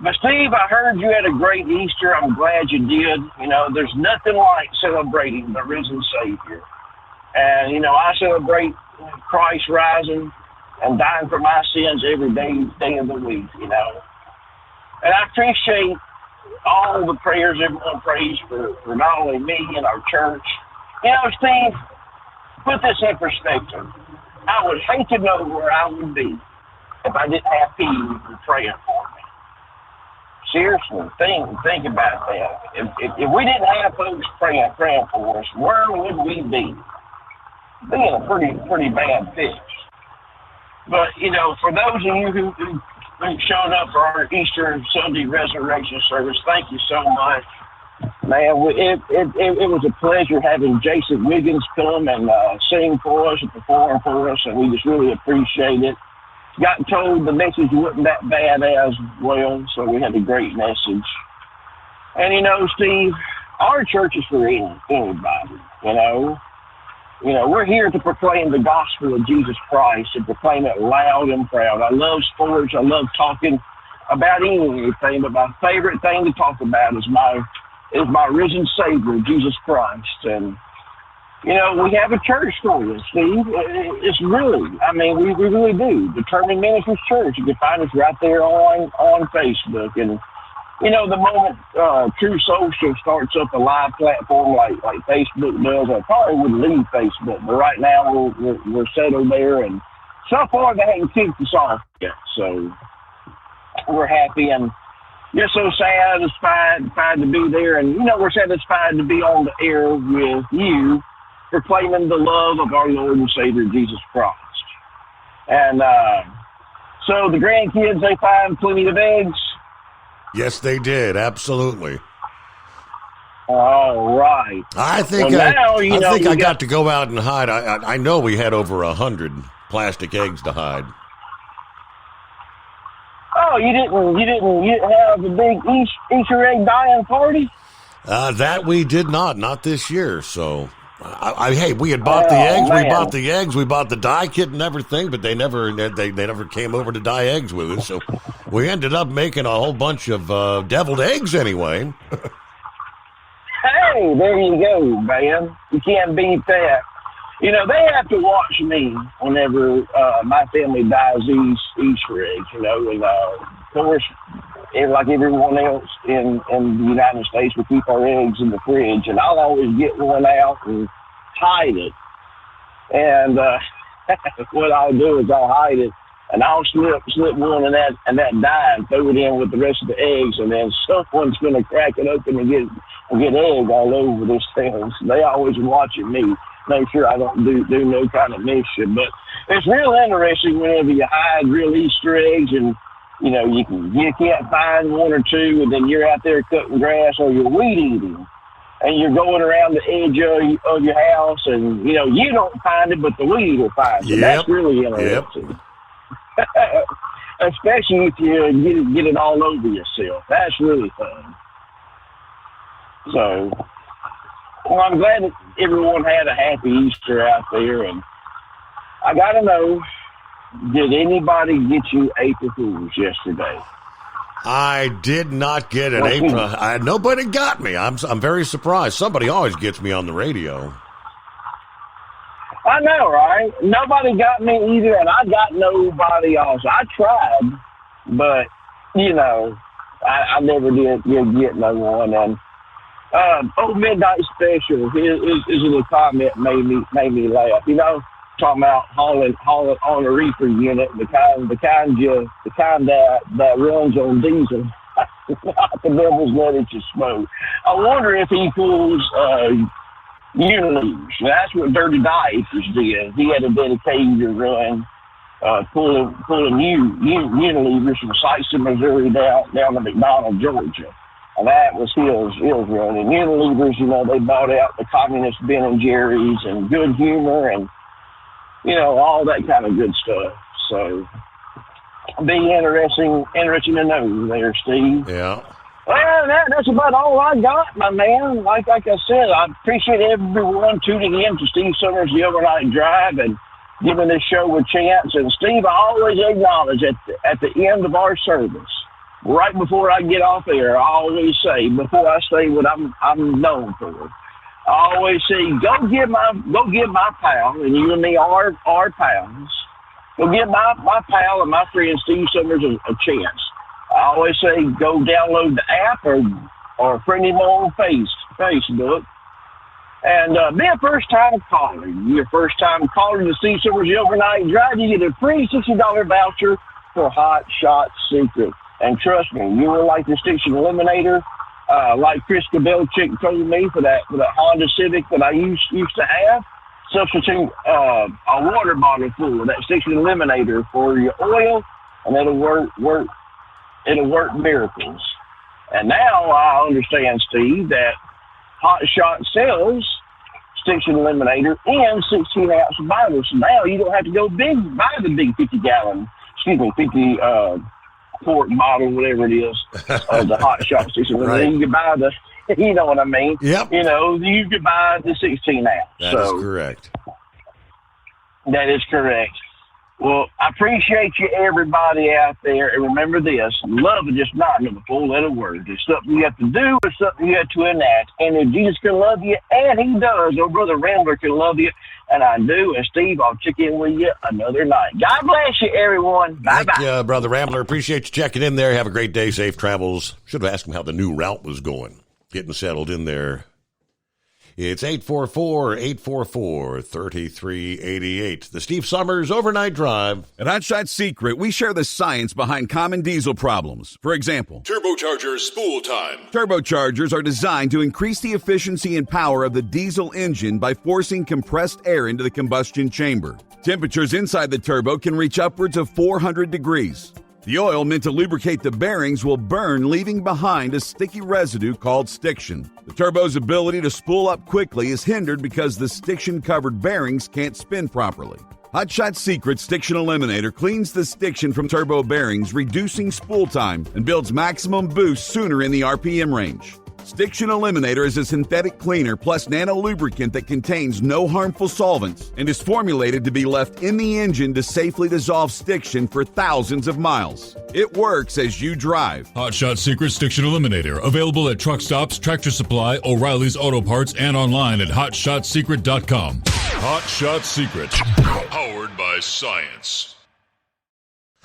But, Steve, I heard you had a great Easter. I'm glad you did. There's nothing like celebrating the risen Savior. And, I celebrate Christ rising and dying for my sins every day of the week, And I appreciate all the prayers everyone prays for not only me and our church. Steve, put this in perspective. I would hate to know where I would be if I didn't have people praying for me. Seriously, think about that. If we didn't have folks praying for us, where would we be? Be in a pretty bad fix. But for those of you who showed up for our Easter Sunday resurrection service, thank you so much. Man, it was a pleasure having Jason Wiggins come and sing for us and perform for us, and we just really appreciate it. Got told the message wasn't that bad as well, so we had a great message. And, you know, Steve, our church is for anybody, you know. You know, we're here to proclaim the gospel of Jesus Christ and proclaim it loud and proud. I love sports. I love talking about anything, but my favorite thing to talk about is my risen Savior, Jesus Christ. And, you know, we have a church for you, Steve. It's really, I mean, we really do. Determined Ministries Church. You can find us right there on Facebook. And, you know, the moment True Social starts up a live platform like Facebook does, I probably would leave Facebook. But right now we're settled there, and so far they haven't kicked us off yet. So we're happy and just so satisfied to be there. And, you know, we're satisfied to be on the air with you, proclaiming the love of our Lord and Savior, Jesus Christ. And so the grandkids, they find plenty of eggs. Yes, they did. Absolutely. All right. I think I got to go out and hide. I know we had over 100 plastic eggs to hide. Oh, you didn't have a big Easter egg dying party? That we did not this year. So, hey, we had bought the eggs. Man. We bought the eggs. We bought the dye kit and everything, but they never came over to dye eggs with us. So we ended up making a whole bunch of deviled eggs anyway. Hey, there you go, man. You can't beat that. You know, they have to watch me whenever my family dyes these Easter eggs, you know, and of course, like everyone else in the United States, we keep our eggs in the fridge, and I'll always get one out and hide it. And what I'll do is I'll hide it, and I'll slip one in that dye and throw it in with the rest of the eggs, and then someone's going to crack it open and get egg all over this thing. So they always watching me, make sure I don't do no kind of mischief. But it's real interesting whenever you hide real Easter eggs, and you know you can't find one or two, and then you're out there cutting grass or you're weed eating, and you're going around the edge of your house, and you know you don't find it, but the weed will find it. Yep. That's really interesting. Yep. Especially if you get it all over yourself. That's really fun. So, well, I'm glad that everyone had a happy Easter out there. And I got to know, did anybody get you April Fools yesterday? I did not get an April. Nobody got me. I'm very surprised. Somebody always gets me on the radio. I know, right? Nobody got me either, and I got nobody else. I tried, but, you know, I never did get no one. And Midnight Special, his little comment made me laugh. You know, talking about hauling on a reefer unit, the kind that runs on diesel. Not the devil's letting you smoke. I wonder if he pulls Unilevers. That's what Dirty Diapers did. He had a dedicated run, pulling Unilevers from Sykeston, Missouri down to McDonald, Georgia. And that was his run. And Unilevers, you know, they bought out the communist Ben & Jerry's and Good Humor and, you know, all that kind of good stuff. So, be interesting to know there, Steve. Yeah. Well, that's about all I got, my man. Like I said, I appreciate everyone tuning in to Steve Summers' The Overnight Drive and giving this show a chance. And, Steve, I always acknowledge at the end of our service, right before I get off air, I always say, before I say what I'm known for, I always say, go give my pal, and you and me are pals, go give my pal and my friend Steve Summers a chance. I always say, go download the app or friend him on Facebook. And be a first-time caller. You're a first-time caller to Steve Summers' The Overnight Drive. You get a free $60 voucher for Hot Shot Secret. And trust me, you will like the Stiction Eliminator, like Chris Kabelchick told me for that Honda Civic that I used to have. Substitute a water bottle full of that Stiction Eliminator for your oil, and it'll work miracles. And now I understand, Steve, that Hot Shot sells Stiction Eliminator in 16-ounce bottles. So now you don't have to go buy the big 50 quart bottle, whatever it is, of the Hot Shot Stiction Eliminator. Right. You can buy the, you know what I mean? Yep. You know, you can buy the 16-ounce. That is correct. That is correct. Well, I appreciate you, everybody out there. And remember this, love is just not another four-letter word. It's something you have to do. It's something you have to enact. And if Jesus can love you, and he does, or Brother Rambler can love you, and I do, and Steve, I'll check in with you another night. God bless you, everyone. Bye-bye. Thank you, Brother Rambler. Appreciate you checking in there. Have a great day. Safe travels. Should have asked him how the new route was going. Getting settled in there. It's 844-844-3388. The Steve Summers Overnight Drive. At Hot Shot Secret, we share the science behind common diesel problems. For example, Turbocharger spool time. turbochargers are designed to increase the efficiency and power of the diesel engine by forcing compressed air into the combustion chamber. Temperatures inside the turbo can reach upwards of 400 degrees. The oil meant to lubricate the bearings will burn, leaving behind a sticky residue called stiction. The turbo's ability to spool up quickly is hindered because the stiction-covered bearings can't spin properly. Hot Shot Secret Stiction Eliminator cleans the stiction from turbo bearings, reducing spool time, and builds maximum boost sooner in the RPM range. Stiction Eliminator is a synthetic cleaner plus nano lubricant that contains no harmful solvents and is formulated to be left in the engine to safely dissolve stiction for thousands of miles. It works as you drive. Hot Shot Secret Stiction Eliminator. Available at truck stops, Tractor Supply, O'Reilly's Auto Parts, and online at HotShotSecret.com. Hot Shot Secret. Powered by science.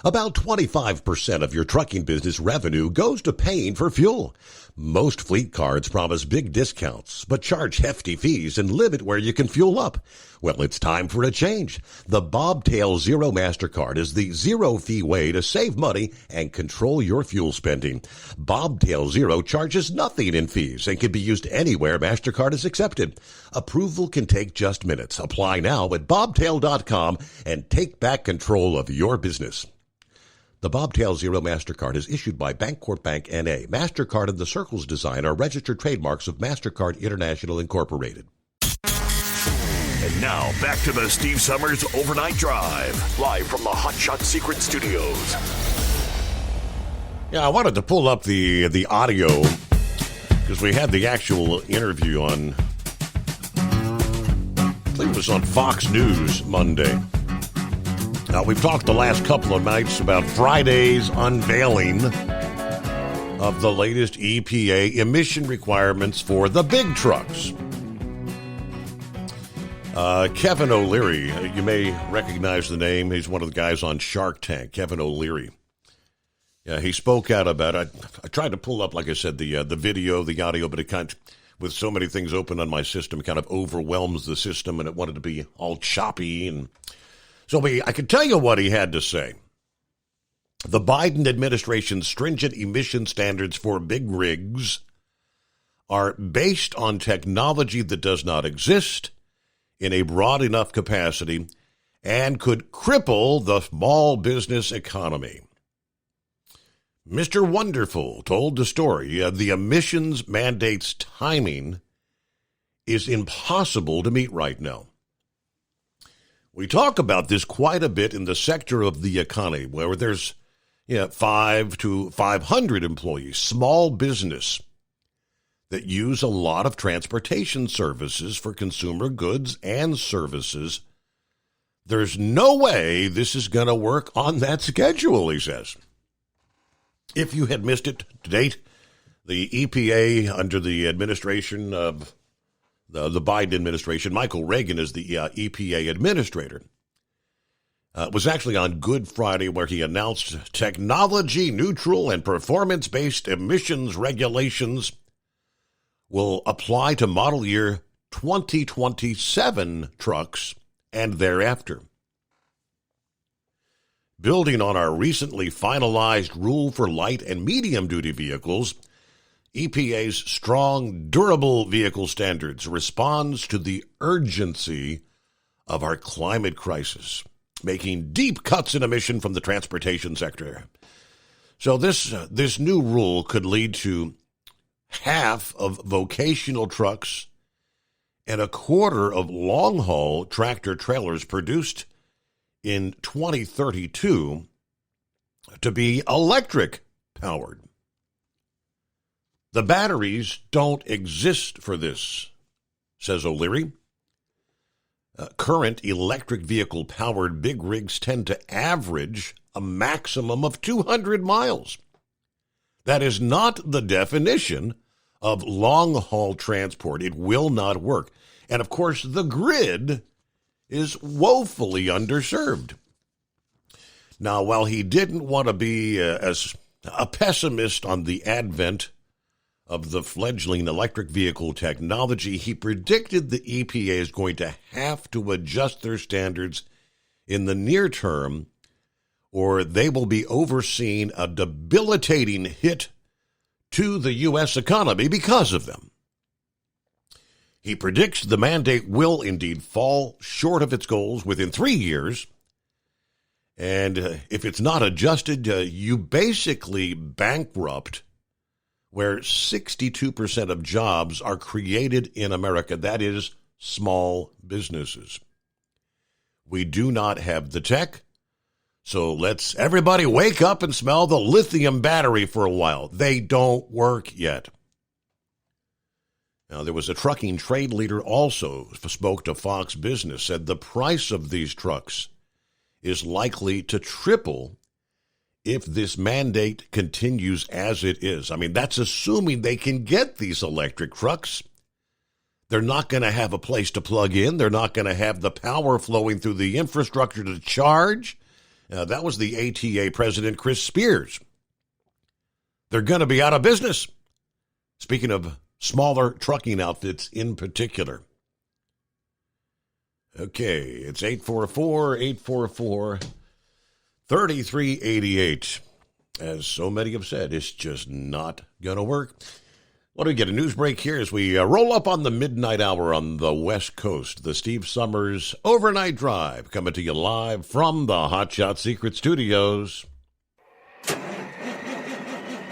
About 25% of your trucking business revenue goes to paying for fuel. Most fleet cards promise big discounts, but charge hefty fees and limit where you can fuel up. Well, it's time for a change. The Bobtail Zero MasterCard is the zero-fee way to save money and control your fuel spending. Bobtail Zero charges nothing in fees and can be used anywhere MasterCard is accepted. Approval can take just minutes. Apply now at bobtail.com and take back control of your business. The Bobtail Zero MasterCard is issued by Bancorp Bank N.A. MasterCard and the Circles design are registered trademarks of MasterCard International Incorporated. And now, back to the Steve Summers Overnight Drive, live from the Hot Shot Secret Studios. Yeah, I wanted to pull up the audio because we had the actual interview on, I think it was on Fox News Monday. Now, we've talked the last couple of nights about Friday's unveiling of the latest EPA emission requirements for the big trucks. Kevin O'Leary, you may recognize the name. He's one of the guys on Shark Tank, Kevin O'Leary. Yeah, he spoke out about it. I tried to pull up, like I said, the video, the audio, but it kind of, with so many things open on my system, it kind of overwhelms the system, and it wanted to be all choppy. And so I can tell you what he had to say. The Biden administration's stringent emission standards for big rigs are based on technology that does not exist in a broad enough capacity and could cripple the small business economy. Mr. Wonderful told the story the emissions mandates timing is impossible to meet right now. We talk about this quite a bit in the sector of the economy where there's 5 to 500 employees, small business that use a lot of transportation services for consumer goods and services. There's no way this is going to work on that schedule, he says. If you had missed it to date, the EPA under the administration of the Biden administration, Michael Reagan is the EPA administrator, was actually on Good Friday where he announced technology-neutral and performance-based emissions regulations will apply to model year 2027 trucks and thereafter. Building on our recently finalized rule for light and medium-duty vehicles, EPA's strong, durable vehicle standards responds to the urgency of our climate crisis, making deep cuts in emission from the transportation sector. So this new rule could lead to half of vocational trucks and a quarter of long-haul tractor-trailers produced in 2032 to be electric-powered. The batteries don't exist for this, says O'Leary. Current electric vehicle-powered big rigs tend to average a maximum of 200 miles. That is not the definition of long-haul transport. It will not work. And, of course, the grid is woefully underserved. Now, while he didn't want to be as a pessimist on the advent of the fledgling electric vehicle technology, he predicted the EPA is going to have to adjust their standards in the near term, or they will be overseeing a debilitating hit to the U.S. economy because of them. He predicts the mandate will indeed fall short of its goals within 3 years. And if it's not adjusted, you basically bankrupt where 62% of jobs are created in America. That is small businesses. We do not have the tech. So let's everybody wake up and smell the lithium battery for a while. They don't work yet. Now, there was a trucking trade leader also spoke to Fox Business, said the price of these trucks is likely to triple if this mandate continues as it is. I mean, that's assuming they can get these electric trucks. They're not going to have a place to plug in. They're not going to have the power flowing through the infrastructure to charge. That was the ATA president, Chris Spears. They're going to be out of business. Speaking of smaller trucking outfits in particular. Okay, it's 844-3388. As so many have said, it's just not going to work. Well, we get a news break here as we roll up on the midnight hour on the West Coast. The Steve Summers Overnight Drive coming to you live from the Hot Shot Secret Studios.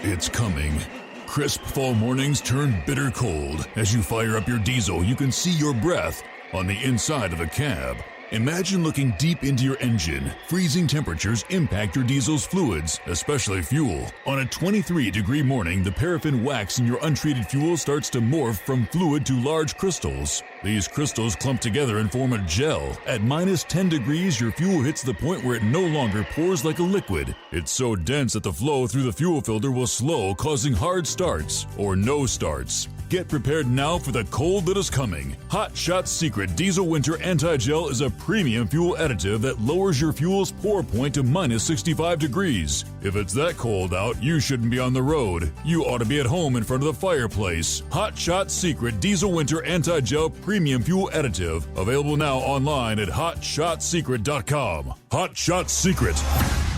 It's coming. Crisp fall mornings turn bitter cold. As you fire up your diesel, you can see your breath on the inside of the cab. Imagine looking deep into your engine. Freezing temperatures impact your diesel's fluids, especially fuel. On a 23-degree morning, the paraffin wax in your untreated fuel starts to morph from fluid to large crystals. These crystals clump together and form a gel. At minus 10 degrees, your fuel hits the point where it no longer pours like a liquid. It's so dense that the flow through the fuel filter will slow, causing hard starts or no starts. Get prepared now for the cold that is coming. Hot Shot Secret Diesel Winter Anti-Gel is a premium fuel additive that lowers your fuel's pour point to minus 65 degrees. If it's that cold out, you shouldn't be on the road. You ought to be at home in front of the fireplace. Hot Shot Secret Diesel Winter Anti-Gel Premium Fuel Additive. Available now online at HotShotSecret.com. Hot Shot Secret.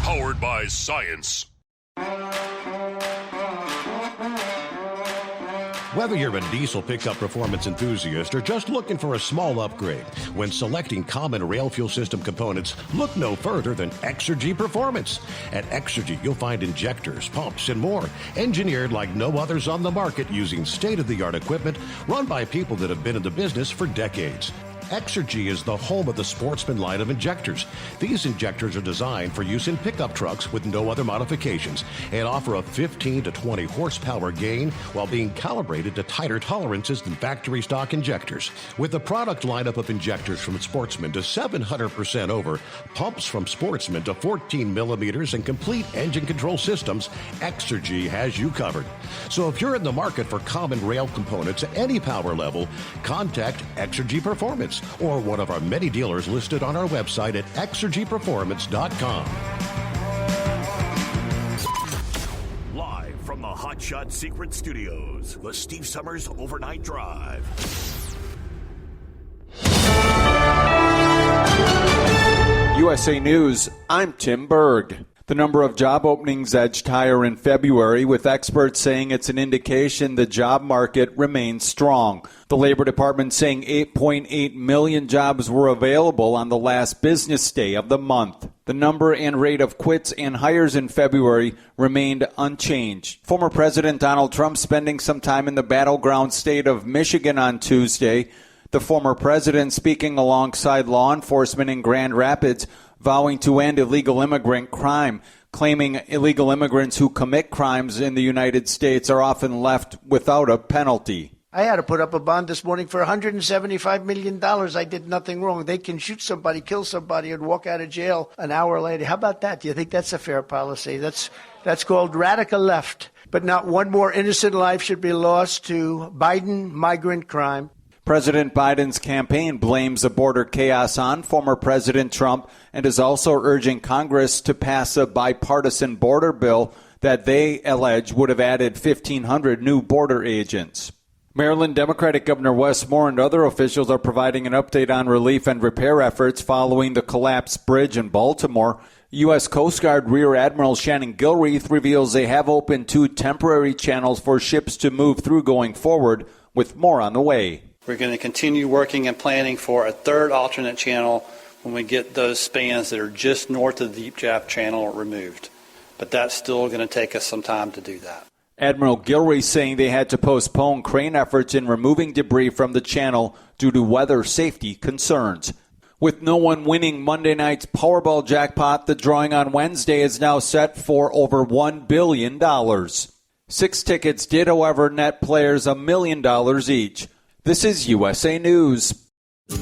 Powered by science. Whether you're a diesel pickup performance enthusiast or just looking for a small upgrade, when selecting common rail fuel system components, look no further than Exergy Performance. At Exergy, you'll find injectors, pumps, and more, engineered like no others on the market using state-of-the-art equipment run by people that have been in the business for decades. Exergy is the home of the Sportsman line of injectors. These injectors are designed for use in pickup trucks with no other modifications and offer a 15 to 20 horsepower gain while being calibrated to tighter tolerances than factory stock injectors. With the product lineup of injectors from Sportsman to 700% over, pumps from Sportsman to 14 millimeters, and complete engine control systems, Exergy has you covered. So if you're in the market for common rail components at any power level, contact Exergy Performance or one of our many dealers listed on our website at exergyperformance.com. Live from the Hot Shot Secret Studios, the Steve Summers Overnight Drive. USA News, I'm Tim Berg. The number of job openings edged higher in February, with experts saying it's an indication the job market remains strong. The Labor Department saying 8.8 million jobs were available on the last business day of the month. The number and rate of quits and hires in February remained unchanged. Former President Donald Trump spending some time in the battleground state of Michigan on Tuesday. The former president speaking alongside law enforcement in Grand Rapids, vowing to end illegal immigrant crime, claiming illegal immigrants who commit crimes in the United States are often left without a penalty. I had to put up a bond this morning for $175 million. I did nothing wrong. They can shoot somebody, kill somebody, and walk out of jail an hour later. How about that? Do you think that's a fair policy? That's called radical left. But not one more innocent life should be lost to Biden migrant crime. President Biden's campaign blames the border chaos on former President Trump and is also urging Congress to pass a bipartisan border bill that they allege would have added 1,500 new border agents. Maryland Democratic Governor Wes Moore and other officials are providing an update on relief and repair efforts following the collapsed bridge in Baltimore. U.S. Coast Guard Rear Admiral Shannon Gilreath reveals they have opened 2 temporary channels for ships to move through going forward, with more on the way. We're going to continue working and planning for a third alternate channel when we get those spans that are just north of the Deep Draft Channel removed. But that's still going to take us some time to do that. Admiral Gilreath saying they had to postpone crane efforts in removing debris from the channel due to weather safety concerns. With no one winning Monday night's Powerball jackpot, the drawing on Wednesday is now set for over $1 billion. 6 tickets did, however, net players $1 million each. This is USA News.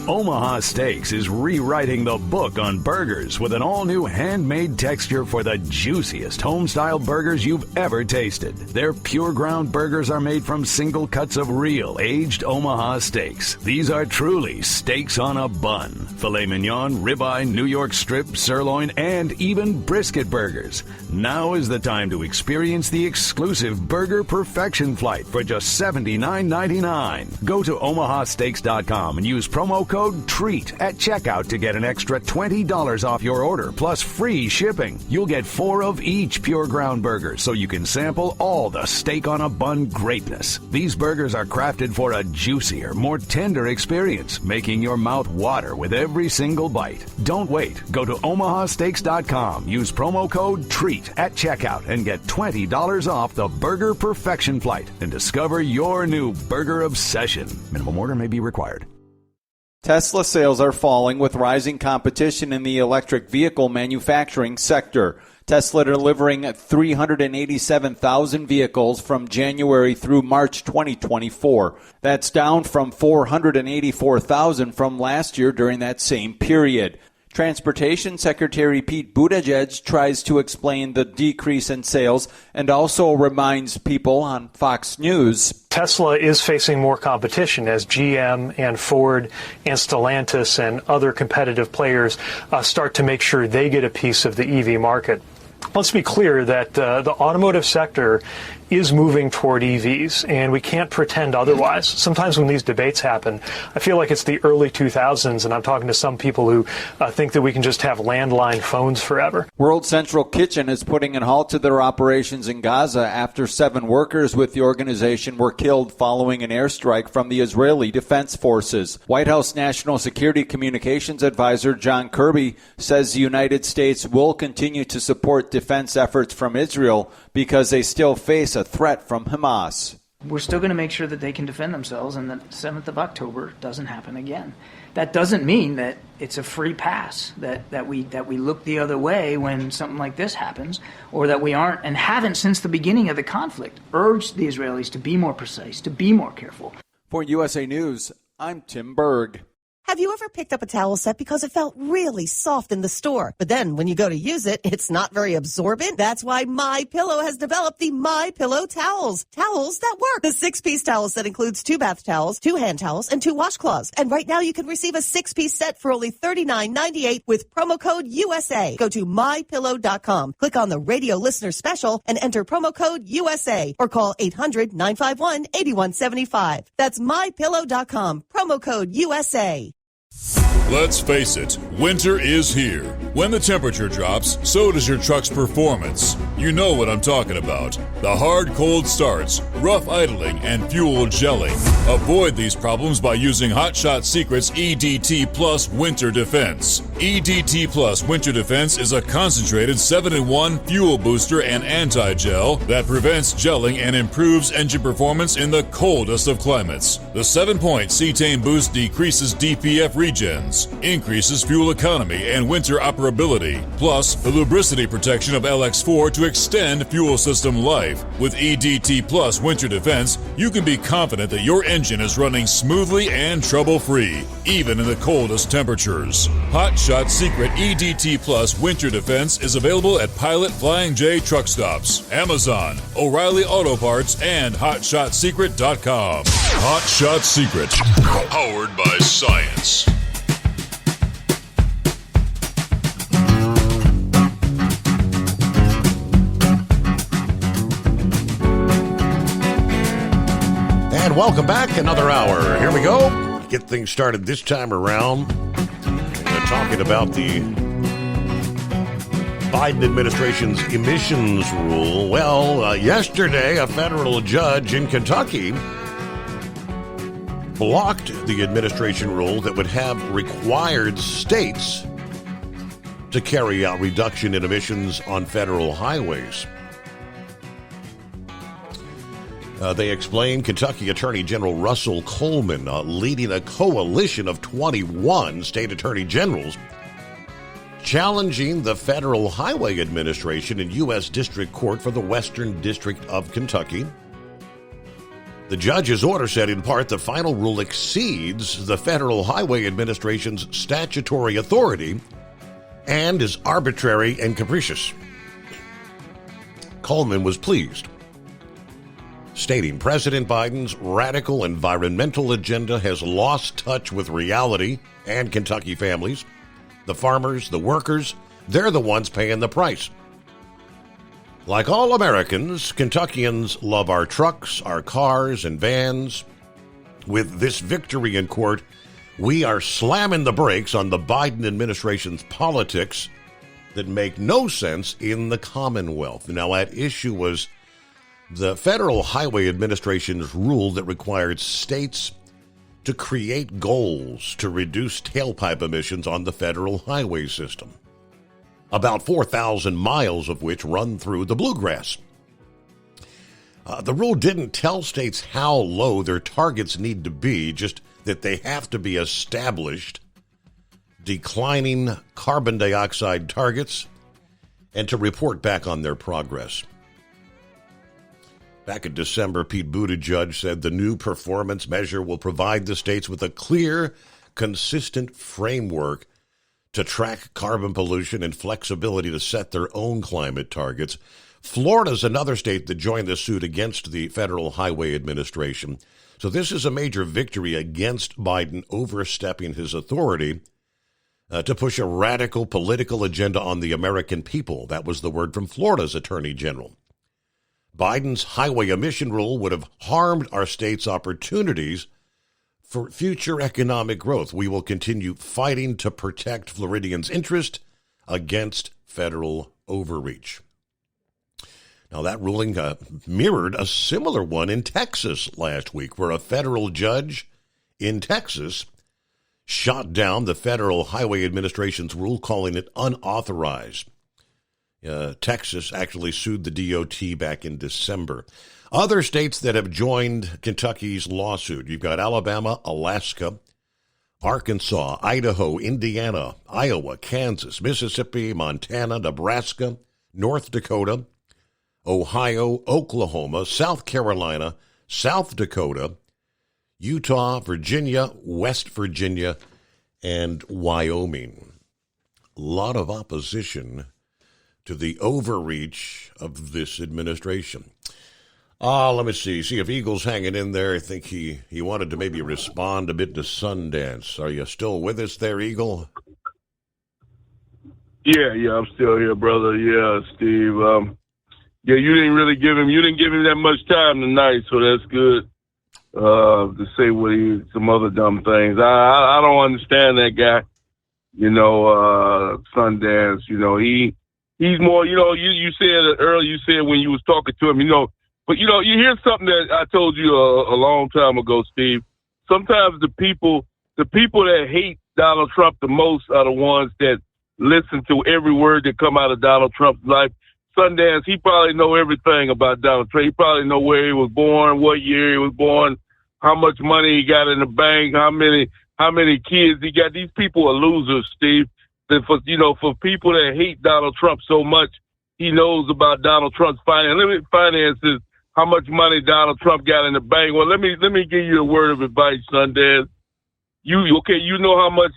Omaha Steaks is rewriting the book on burgers with an all-new handmade texture for the juiciest home-style burgers you've ever tasted. Their pure ground burgers are made from single cuts of real aged Omaha steaks. These are truly steaks on a bun. Filet mignon, ribeye, New York strip, sirloin, and even brisket burgers. Now is the time to experience the exclusive Burger Perfection Flight for just $79.99. Go to omahasteaks.com and use promo code TREAT at checkout to get an extra $20 off your order, plus free shipping. You'll get 4 of each pure ground burger, so you can sample all the steak on a bun greatness. These burgers are crafted for a juicier, more tender experience, making your mouth water with every single bite. Don't wait. Go to omahasteaks.com. Use promo code TREAT at checkout and get $20 off the Burger Perfection Flight and discover your new burger obsession. Minimum order may be required. Tesla sales are falling with rising competition in the electric vehicle manufacturing sector. Tesla delivering 387,000 vehicles from January through March 2024. That's down from 484,000 from last year during that same period. Transportation Secretary Pete Buttigieg tries to explain the decrease in sales and also reminds people on Fox News. Tesla is facing more competition as GM and Ford and Stellantis and other competitive players start to make sure they get a piece of the EV market. Let's be clear that the automotive sector is moving toward EVs, and we can't pretend otherwise. Sometimes when these debates happen, I feel like it's the early 2000s, and I'm talking to some people who think that we can just have landline phones forever. World Central Kitchen is putting a halt to their operations in Gaza after 7 workers with the organization were killed following an airstrike from the Israeli Defense Forces. White House National Security Communications Advisor John Kirby says the United States will continue to support defense efforts from Israel because they still face a threat from Hamas. We're still going to make sure that they can defend themselves and that 7th of October doesn't happen again. That doesn't mean that it's a free pass, that we look the other way when something like this happens, or that we aren't and haven't since the beginning of the conflict urged the Israelis to be more precise, to be more careful. For USA News, I'm Tim Berg. Have you ever picked up a towel set because it felt really soft in the store, but then when you go to use it, it's not very absorbent? That's why MyPillow has developed the MyPillow towels. Towels that work. The 6-piece towel set includes 2 bath towels, 2 hand towels, and 2 washcloths. And right now you can receive a 6-piece set for only $39.98 with promo code USA. Go to MyPillow.com, click on the radio listener special, and enter promo code USA, or call 800-951-8175. That's MyPillow.com, promo code USA. Let's face it, winter is here. When the temperature drops, so does your truck's performance. You know what I'm talking about. The hard cold starts, rough idling, and fuel gelling. Avoid these problems by using Hot Shot Secret's EDT Plus Winter Defense. EDT Plus Winter Defense is a concentrated 7-in-1 fuel booster and anti-gel that prevents gelling and improves engine performance in the coldest of climates. The 7-point cetane boost decreases DPF regens, increases fuel economy and winter operability, plus the lubricity protection of LX4 to extend fuel system life. With EDT Plus Winter Defense, you can be confident that your engine is running smoothly and trouble-free, even in the coldest temperatures. Hot Shot Secret EDT Plus Winter Defense is available at Pilot Flying J truck stops, Amazon, O'Reilly Auto Parts, and HotShotSecret.com. Hot Shot Secret, powered by science. And welcome back, another hour. Here we go. Get things started this time around. We're talking about the Biden administration's emissions rule. Well, yesterday, a federal judge in Kentucky blocked the administration rule that would have required states to carry out reduction in emissions on federal highways. They explained Kentucky Attorney General Russell Coleman, leading a coalition of 21 state attorney generals, challenging the Federal Highway Administration in U.S. District Court for the Western District of Kentucky. The judge's order said in part the final rule exceeds the Federal Highway Administration's statutory authority and is arbitrary and capricious. Coleman was pleased, stating President Biden's radical environmental agenda has lost touch with reality and Kentucky families. The farmers, the workers, they're the ones paying the price. Like all Americans, Kentuckians love our trucks, our cars, and vans. With this victory in court, we are slamming the brakes on the Biden administration's politics that make no sense in the Commonwealth. Now, at issue was the Federal Highway Administration's rule that required states to create goals to reduce tailpipe emissions on the federal highway system, about 4,000 miles of which run through the bluegrass. The rule didn't tell states how low their targets need to be, just that they have to be established declining carbon dioxide targets and to report back on their progress. Back in December, Pete Buttigieg said the new performance measure will provide the states with a clear, consistent framework to track carbon pollution and flexibility to set their own climate targets. Florida's another state that joined the suit against the Federal Highway Administration. So this is a major victory against Biden overstepping his authority to push a radical political agenda on the American people. That was the word from Florida's Attorney General. Biden's highway emission rule would have harmed our state's opportunities for future economic growth. We will continue fighting to protect Floridians' interest against federal overreach. Now, that ruling mirrored a similar one in Texas last week, where a federal judge in Texas shot down the Federal Highway Administration's rule, calling it unauthorized. Texas actually sued the DOT back in December. Other states that have joined Kentucky's lawsuit, you've got Alabama, Alaska, Arkansas, Idaho, Indiana, Iowa, Kansas, Mississippi, Montana, Nebraska, North Dakota, Ohio, Oklahoma, South Carolina, South Dakota, Utah, Virginia, West Virginia, and Wyoming. A lot of opposition to the overreach of this administration. Let me see if Eagle's hanging in there. I think he wanted to maybe respond a bit to Sundance. Are you still with us there, Eagle? Yeah, I'm still here, brother. Yeah, Steve. You didn't give him that much time tonight, so that's good. To say some other dumb things. I don't understand that guy. Sundance, he's more, you said it earlier, you said when you was talking to him, but, you hear something that I told you a long time ago, Steve. Sometimes the people that hate Donald Trump the most are the ones that listen to every word that come out of Donald Trump's life. Sundance, he probably know everything about Donald Trump. He probably know where he was born, what year he was born, how much money he got in the bank, how many kids he got. These people are losers, Steve. For people that hate Donald Trump so much, he knows about Donald Trump's finances, how much money Donald Trump got in the bank. Well, let me give you a word of advice, Sundance. You know how much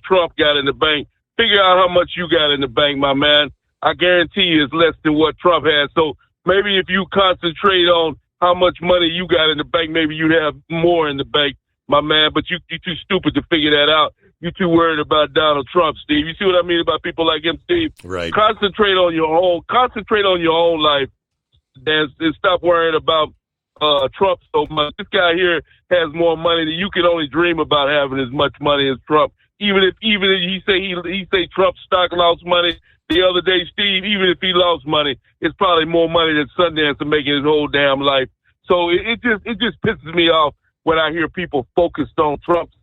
Trump got in the bank. Figure out how much you got in the bank, my man. I guarantee you it's less than what Trump has. So maybe if you concentrate on how much money you got in the bank, maybe you'd have more in the bank, my man. But you're too stupid to figure that out. You're too worried about Donald Trump, Steve. You see what I mean about people like him, Steve? Right. Concentrate on your own life and stop worrying about Trump so much. This guy here has more money than you can only dream about having as much money as Trump. Even if he say Trump's stock lost money the other day, Steve, even if he lost money, it's probably more money than Sundance is making his whole damn life. So it just pisses me off when I hear people focused on Trump's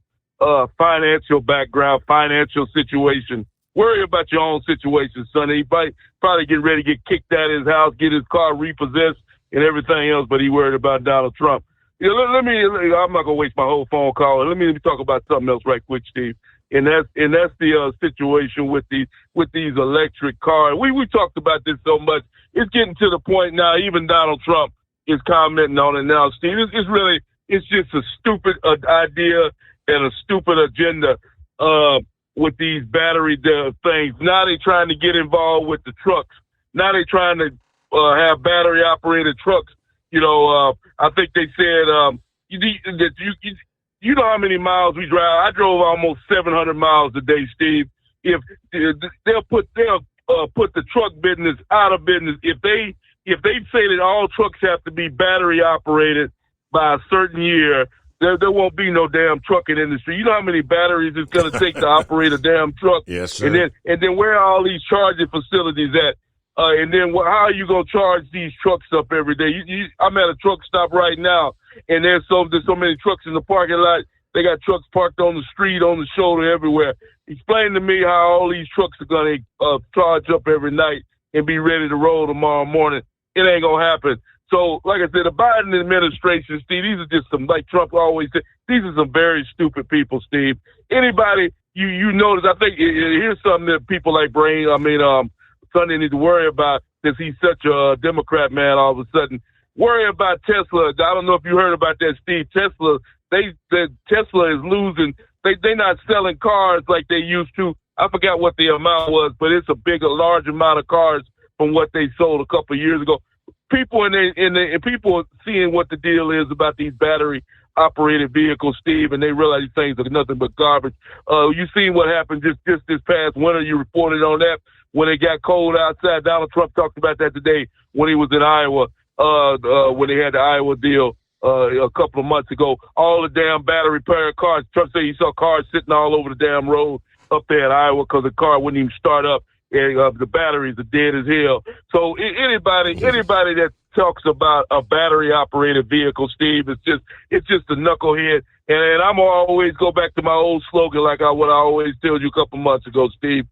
financial background, financial situation. Worry about your own situation, son. He probably getting ready to get kicked out of his house, get his car repossessed, and everything else, but he worried about Donald Trump. I'm not gonna waste my whole phone call. Let me talk about something else right quick, Steve. And that's the situation with these electric cars. We talked about this so much. It's getting to the point now. Even Donald Trump is commenting on it now, Steve. It's just a stupid idea and a stupid agenda with these battery things. Now they trying to get involved with the trucks. Now they trying to have battery operated trucks. I think they said you know how many miles we drive. I drove almost 700 miles a day, Steve. If they'll put the truck business out of business if they say that all trucks have to be battery operated by a certain year, there won't be no damn trucking industry. You know how many batteries it's going to take to operate a damn truck? Yes, sir. And then where are all these charging facilities at? And then how are you going to charge these trucks up every day? I'm at a truck stop right now, and there's so many trucks in the parking lot. They got trucks parked on the street, on the shoulder, everywhere. Explain to me how all these trucks are going to charge up every night and be ready to roll tomorrow morning. It ain't going to happen. So, like I said, the Biden administration, Steve, these are just some, like Trump always said, these are some very stupid people, Steve. Anybody, you notice, I think here's something that people like Sunday need to worry about, because he's such a Democrat, man, all of a sudden. Worry about Tesla. I don't know if you heard about that, Steve. Tesla is losing. They're not selling cars like they used to. I forgot what the amount was, but it's a large amount of cars from what they sold a couple of years ago. People people seeing what the deal is about these battery operated vehicles, Steve, and they realize these things are nothing but garbage. You seen what happened just this past winter. You reported on that when it got cold outside. Donald Trump talked about that today when he was in Iowa, when they had the Iowa deal a couple of months ago. All the damn battery powered cars. Trump said he saw cars sitting all over the damn road up there in Iowa because the car wouldn't even start up. And the batteries are dead as hell. So anybody that talks about a battery operated vehicle, Steve, it's just a knucklehead. And I'm always go back to my old slogan, like what I always told you a couple months ago, Steve.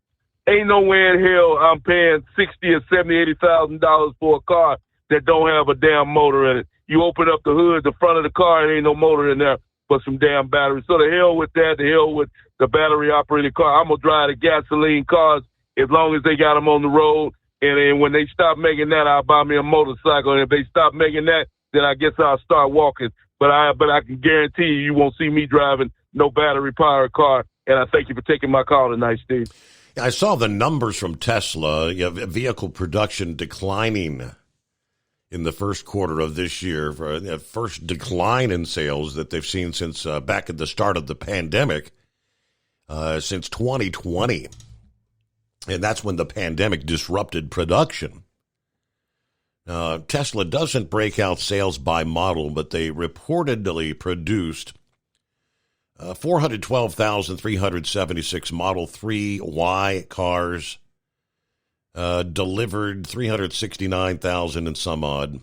Ain't no way in hell I'm paying $60,000 or $70,000, $80,000 for a car that don't have a damn motor in it. You open up the hood, the front of the car, and ain't no motor in there but some damn batteries. So the hell with that, the hell with the battery operated car. I'm gonna drive the gasoline cars as long as they got them on the road. And then when they stop making that, I'll buy me a motorcycle. And if they stop making that, then I guess I'll start walking. But I can guarantee you won't see me driving no battery-powered car. And I thank you for taking my call tonight, Steve. I saw the numbers from Tesla, vehicle production declining in the first quarter of this year, for the first decline in sales that they've seen since back at the start of the pandemic, since 2020. And that's when the pandemic disrupted production. Tesla doesn't break out sales by model, but they reportedly produced 412,376 Model 3Y cars, delivered 369,000 and some odd.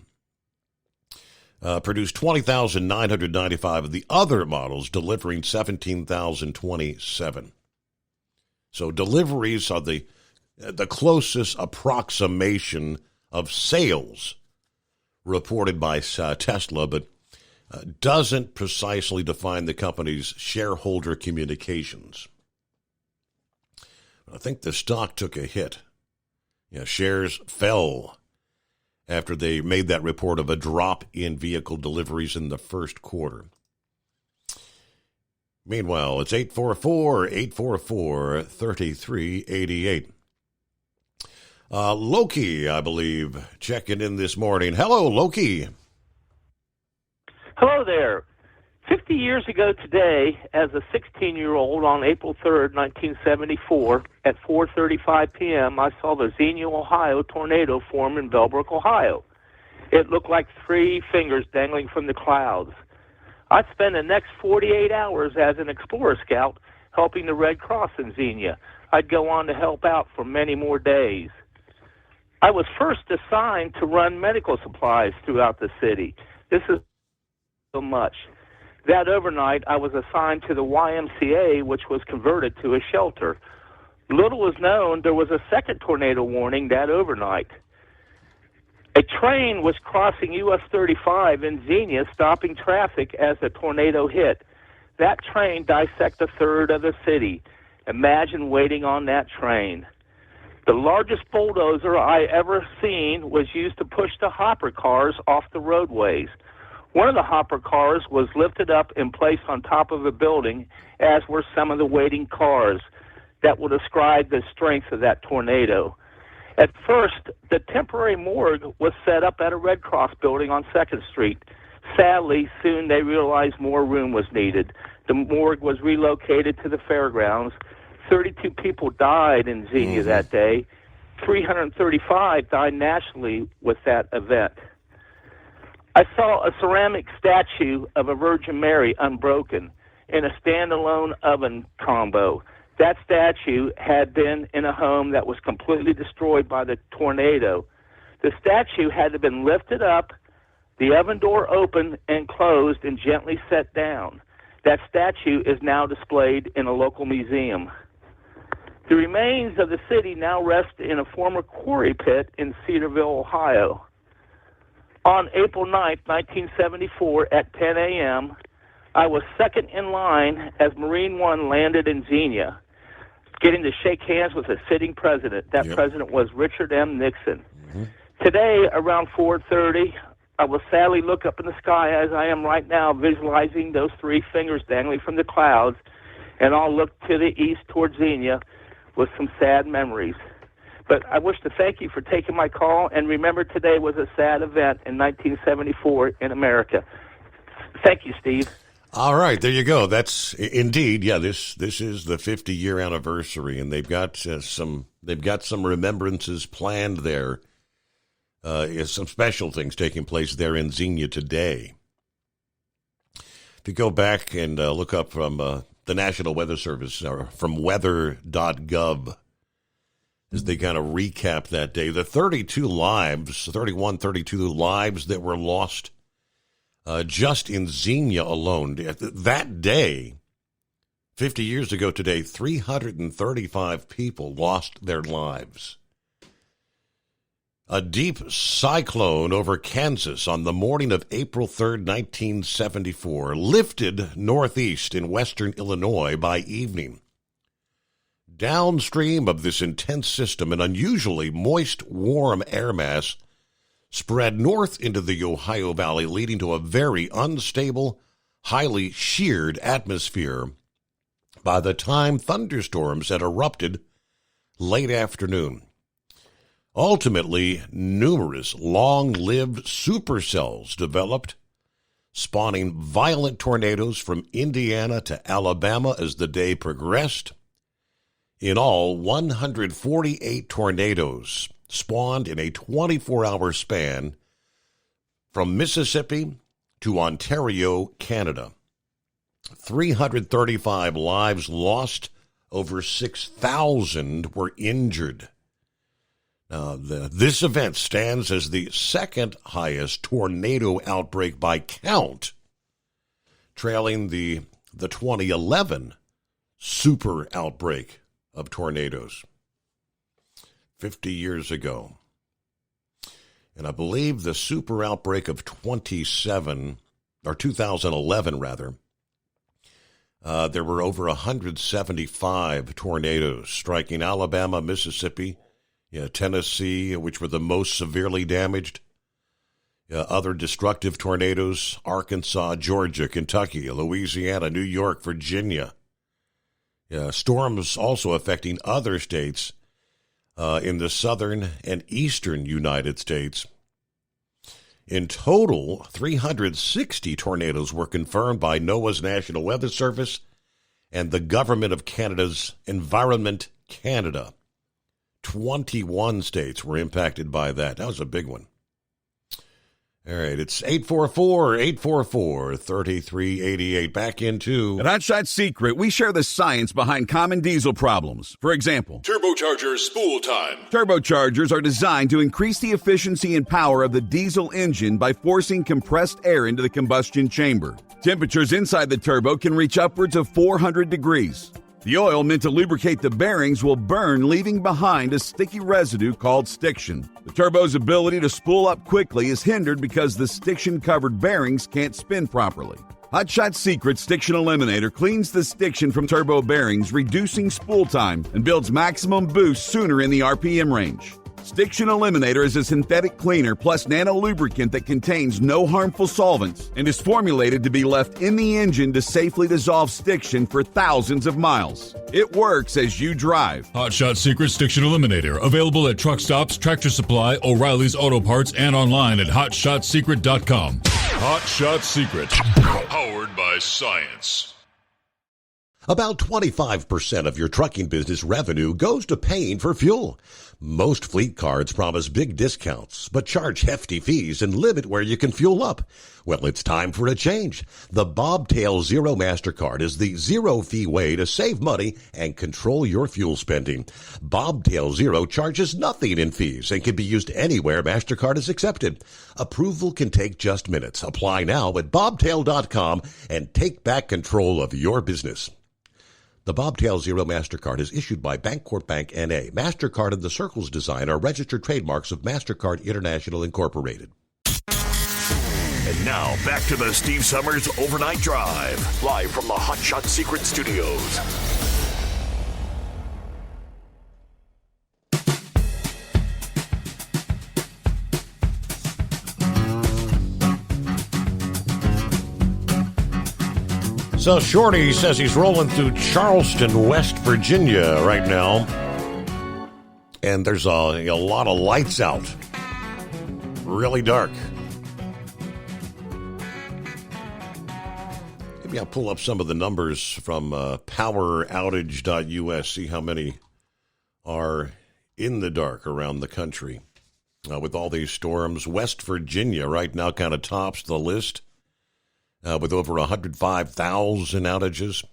Produced 20,995 of the other models, delivering 17,027. So deliveries are the closest approximation of sales reported by Tesla, but doesn't precisely define the company's shareholder communications. I think the stock took a hit. Shares fell after they made that report of a drop in vehicle deliveries in the first quarter. Meanwhile, it's 844-844-3388. Loki, I believe, checking in this morning. Hello, Loki. Hello there. 50 years ago today, as a 16-year-old on April 3rd, 1974, at 4:35 p.m., I saw the Xenia, Ohio tornado form in Bellbrook, Ohio. It looked like 3 fingers dangling from the clouds. I'd spend the next 48 hours as an Explorer Scout helping the Red Cross in Xenia. I'd go on to help out for many more days. I was first assigned to run medical supplies throughout the city. This is so much. That overnight, I was assigned to the YMCA, which was converted to a shelter. Little was known, there was a second tornado warning that overnight. A train was crossing US 35 in Xenia, stopping traffic as the tornado hit. That train dissected a third of the city. Imagine waiting on that train. The largest bulldozer I ever seen was used to push the hopper cars off the roadways. One of the hopper cars was lifted up and placed on top of a building, as were some of the waiting cars. That will describe the strength of that tornado. At first, the temporary morgue was set up at a Red Cross building on 2nd Street. Sadly, soon they realized more room was needed. The morgue was relocated to the fairgrounds. 32 people died in Xenia that day. 335 died nationally with that event. I saw a ceramic statue of a Virgin Mary unbroken in a standalone oven combo. That statue had been in a home that was completely destroyed by the tornado. The statue had been lifted up, the oven door opened and closed and gently set down. That statue is now displayed in a local museum. The remains of the city now rest in a former quarry pit in Cedarville, Ohio. On April 9, 1974, at 10 a.m., I was second in line as Marine One landed in Xenia, getting to shake hands with a sitting president. That president was Richard M. Nixon. Today, around 4:30, I will sadly look up in the sky as I am right now, visualizing those 3 fingers dangling from the clouds, and I'll look to the east towards Xenia with some sad memories. But I wish to thank you for taking my call, and remember today was a sad event in 1974 in America. Thank you, Steve. All right, there you go. That's indeed, this is the 50-year anniversary, and they've got some remembrances planned there. Some special things taking place there in Xenia today. If you go back and look up from the National Weather Service, or from weather.gov, as they kind of recap that day, the 32 lives that were lost just in Xenia alone. That day, 50 years ago today, 335 people lost their lives. A deep cyclone over Kansas on the morning of April 3rd, 1974, lifted northeast in western Illinois by evening. Downstream of this intense system, an unusually moist, warm air mass spread north into the Ohio Valley, leading to a very unstable, highly sheared atmosphere by the time thunderstorms had erupted late afternoon. Ultimately, numerous long-lived supercells developed, spawning violent tornadoes from Indiana to Alabama as the day progressed. In all, 148 tornadoes spawned in a 24-hour span from Mississippi to Ontario, Canada. 335 lives lost. Over 6,000 were injured. Now, this event stands as the second highest tornado outbreak by count, trailing the 2011 super outbreak of tornadoes 50 years ago. And I believe the super outbreak of 2011 rather, there were over 175 tornadoes striking Alabama, Mississippi, Tennessee, which were the most severely damaged. Other destructive tornadoes, Arkansas, Georgia, Kentucky, Louisiana, New York, Virginia. Storms also affecting other states in the southern and eastern United States. In total, 360 tornadoes were confirmed by NOAA's National Weather Service and the Government of Canada's Environment Canada. 21 states were impacted by that. That was a big one. All right, it's 844-844-3388. Back into... At Hot Shot Secret, we share the science behind common diesel problems. For example, Turbocharger spool time. Turbochargers are designed to increase the efficiency and power of the diesel engine by forcing compressed air into the combustion chamber. Temperatures inside the turbo can reach upwards of 400 degrees. The oil meant to lubricate the bearings will burn, leaving behind a sticky residue called stiction. The turbo's ability to spool up quickly is hindered because the stiction-covered bearings can't spin properly. Hot Shot Secret Stiction Eliminator cleans the stiction from turbo bearings, reducing spool time, and builds maximum boost sooner in the RPM range. Stiction Eliminator is a synthetic cleaner plus nano-lubricant that contains no harmful solvents and is formulated to be left in the engine to safely dissolve stiction for thousands of miles. It works as you drive. Hot Shot Secret Stiction Eliminator. Available at truck stops, Tractor Supply, O'Reilly's Auto Parts, and online at HotShotSecret.com. Hot Shot Secret. Powered by science. About 25% of your trucking business revenue goes to paying for fuel. Most fleet cards promise big discounts, but charge hefty fees and limit where you can fuel up. Well, it's time for a change. The Bobtail Zero MasterCard is the zero-fee way to save money and control your fuel spending. Bobtail Zero charges nothing in fees and can be used anywhere MasterCard is accepted. Approval can take just minutes. Apply now at bobtail.com and take back control of your business. The Bobtail Zero MasterCard is issued by Bancorp Bank N.A. MasterCard and the Circles design are registered trademarks of MasterCard International Incorporated. And now, back to the Steve Summers Overnight Drive, live from the Hot Shot Secret Studios. So Shorty says he's rolling through Charleston, West Virginia right now. And there's a lot of lights out. Really dark. Maybe I'll pull up some of the numbers from poweroutage.us, see how many are in the dark around the country. With all these storms, West Virginia right now kind of tops the list. With over 105,000 outages,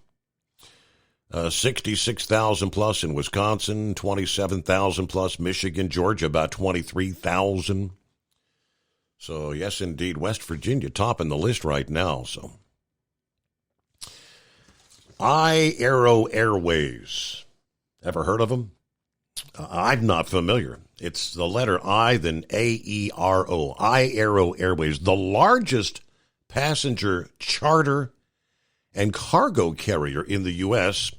66,000 plus in Wisconsin, 27,000 plus Michigan, Georgia, about 23,000. So, yes, indeed, West Virginia topping the list right now. So, iAero Airways. Ever heard of them? I'm not familiar. It's the letter I, then A-E-R-O. iAero Airways, the largest passenger charter and cargo carrier in the U.S.,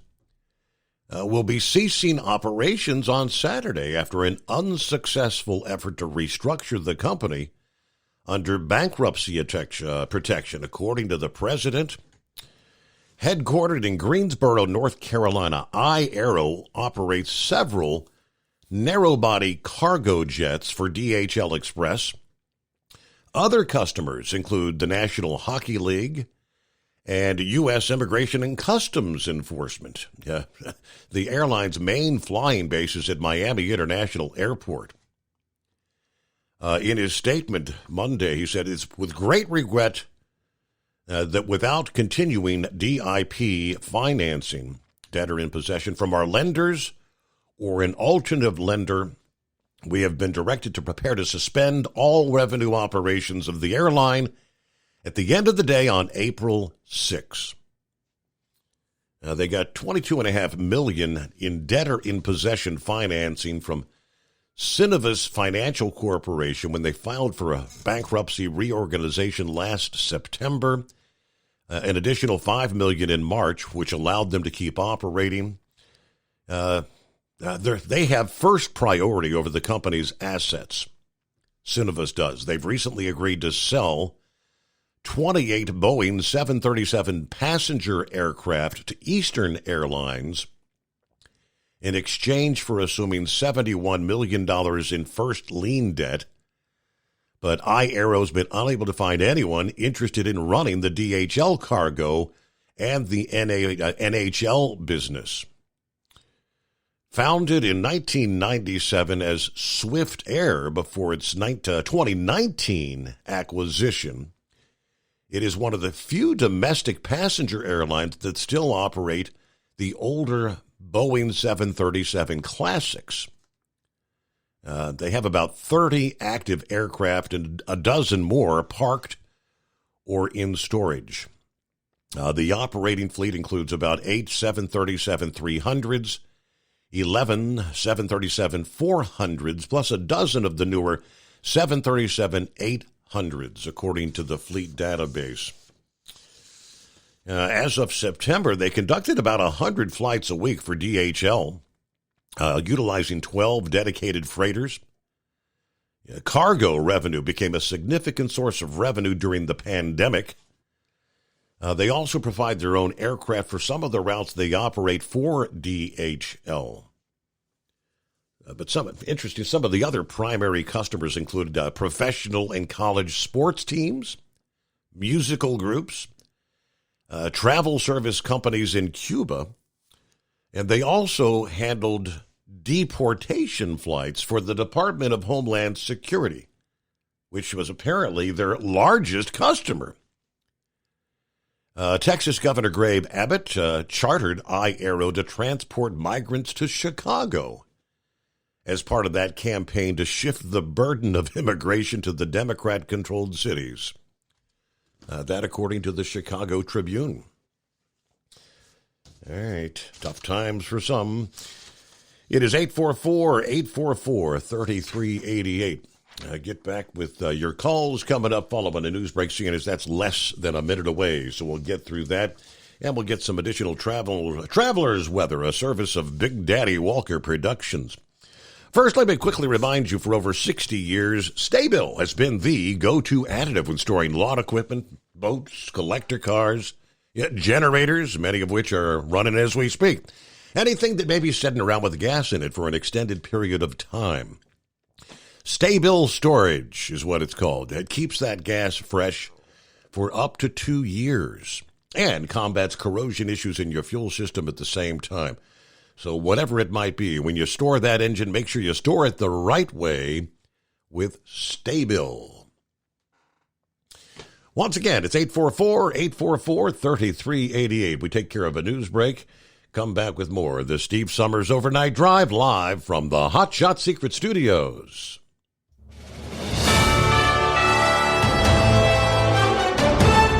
will be ceasing operations on Saturday after an unsuccessful effort to restructure the company under bankruptcy protection, according to the president. Headquartered in Greensboro, North Carolina, iAero operates several narrow-body cargo jets for DHL Express. Other customers include the National Hockey League and U.S. Immigration and Customs Enforcement. The airline's main flying base is at Miami International Airport. In his statement Monday, he said, "It's with great regret that without continuing DIP financing, debtor in possession from our lenders or an alternative lender, we have been directed to prepare to suspend all revenue operations of the airline at the end of the day on April 6. They got $22.5 million in debtor-in-possession financing from Synovus Financial Corporation when they filed for a bankruptcy reorganization last September. An additional $5 million in March, which allowed them to keep operating. They have first priority over the company's assets. Synovus does. They've recently agreed to sell 28 Boeing 737 passenger aircraft to Eastern Airlines in exchange for assuming $71 million in first lien debt. But iAero's been unable to find anyone interested in running the DHL cargo and the NHL business. Founded in 1997 as Swift Air before its 2019 acquisition, it is one of the few domestic passenger airlines that still operate the older Boeing 737 Classics. They have about 30 active aircraft and a dozen more parked or in storage. The operating fleet includes about 8 737-300s, 11 737-400s, plus a dozen of the newer 737-800s, according to the fleet database. As of September, they conducted about 100 flights a week for DHL, utilizing 12 dedicated freighters. Cargo revenue became a significant source of revenue during the pandemic. They also provide their own aircraft for some of the routes they operate for DHL. But some of the other primary customers included professional and college sports teams, musical groups, travel service companies in Cuba, and they also handled deportation flights for the Department of Homeland Security, which was apparently their largest customer. Texas Governor Greg Abbott chartered iAero to transport migrants to Chicago as part of that campaign to shift the burden of immigration to the Democrat-controlled cities. That according to the Chicago Tribune. All right, tough times for some. It is 844-844-3388. Get back with your calls coming up following a news break, seeing as that's less than a minute away. So we'll get through that, and we'll get some additional traveler's weather, a service of Big Daddy Walker Productions. First, let me quickly remind you, for over 60 years, Sta-Bil has been the go-to additive when storing lawn equipment, boats, collector cars, generators, many of which are running as we speak. Anything that may be sitting around with gas in it for an extended period of time. Sta-Bil storage is what it's called. It keeps that gas fresh for up to 2 years and combats corrosion issues in your fuel system at the same time. So whatever it might be, when you store that engine, make sure you store it the right way with Sta-Bil. Once again, it's 844-844-3388. We take care of a news break. Come back with more of the Steve Summers Overnight Drive live from the Hot Shot Secret Studios.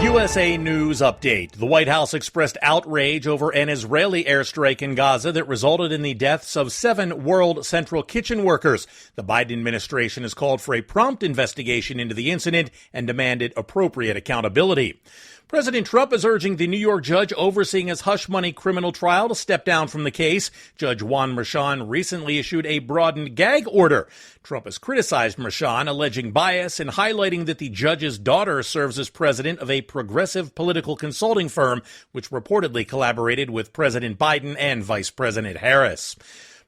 USA News Update. The White House expressed outrage over an Israeli airstrike in Gaza that resulted in the deaths of 7 World Central Kitchen workers. The Biden administration has called for a prompt investigation into the incident and demanded appropriate accountability. President Trump is urging the New York judge overseeing his hush money criminal trial to step down from the case. Judge Juan Merchan recently issued a broadened gag order. Trump has criticized Merchan, alleging bias and highlighting that the judge's daughter serves as president of a progressive political consulting firm, which reportedly collaborated with President Biden and Vice President Harris.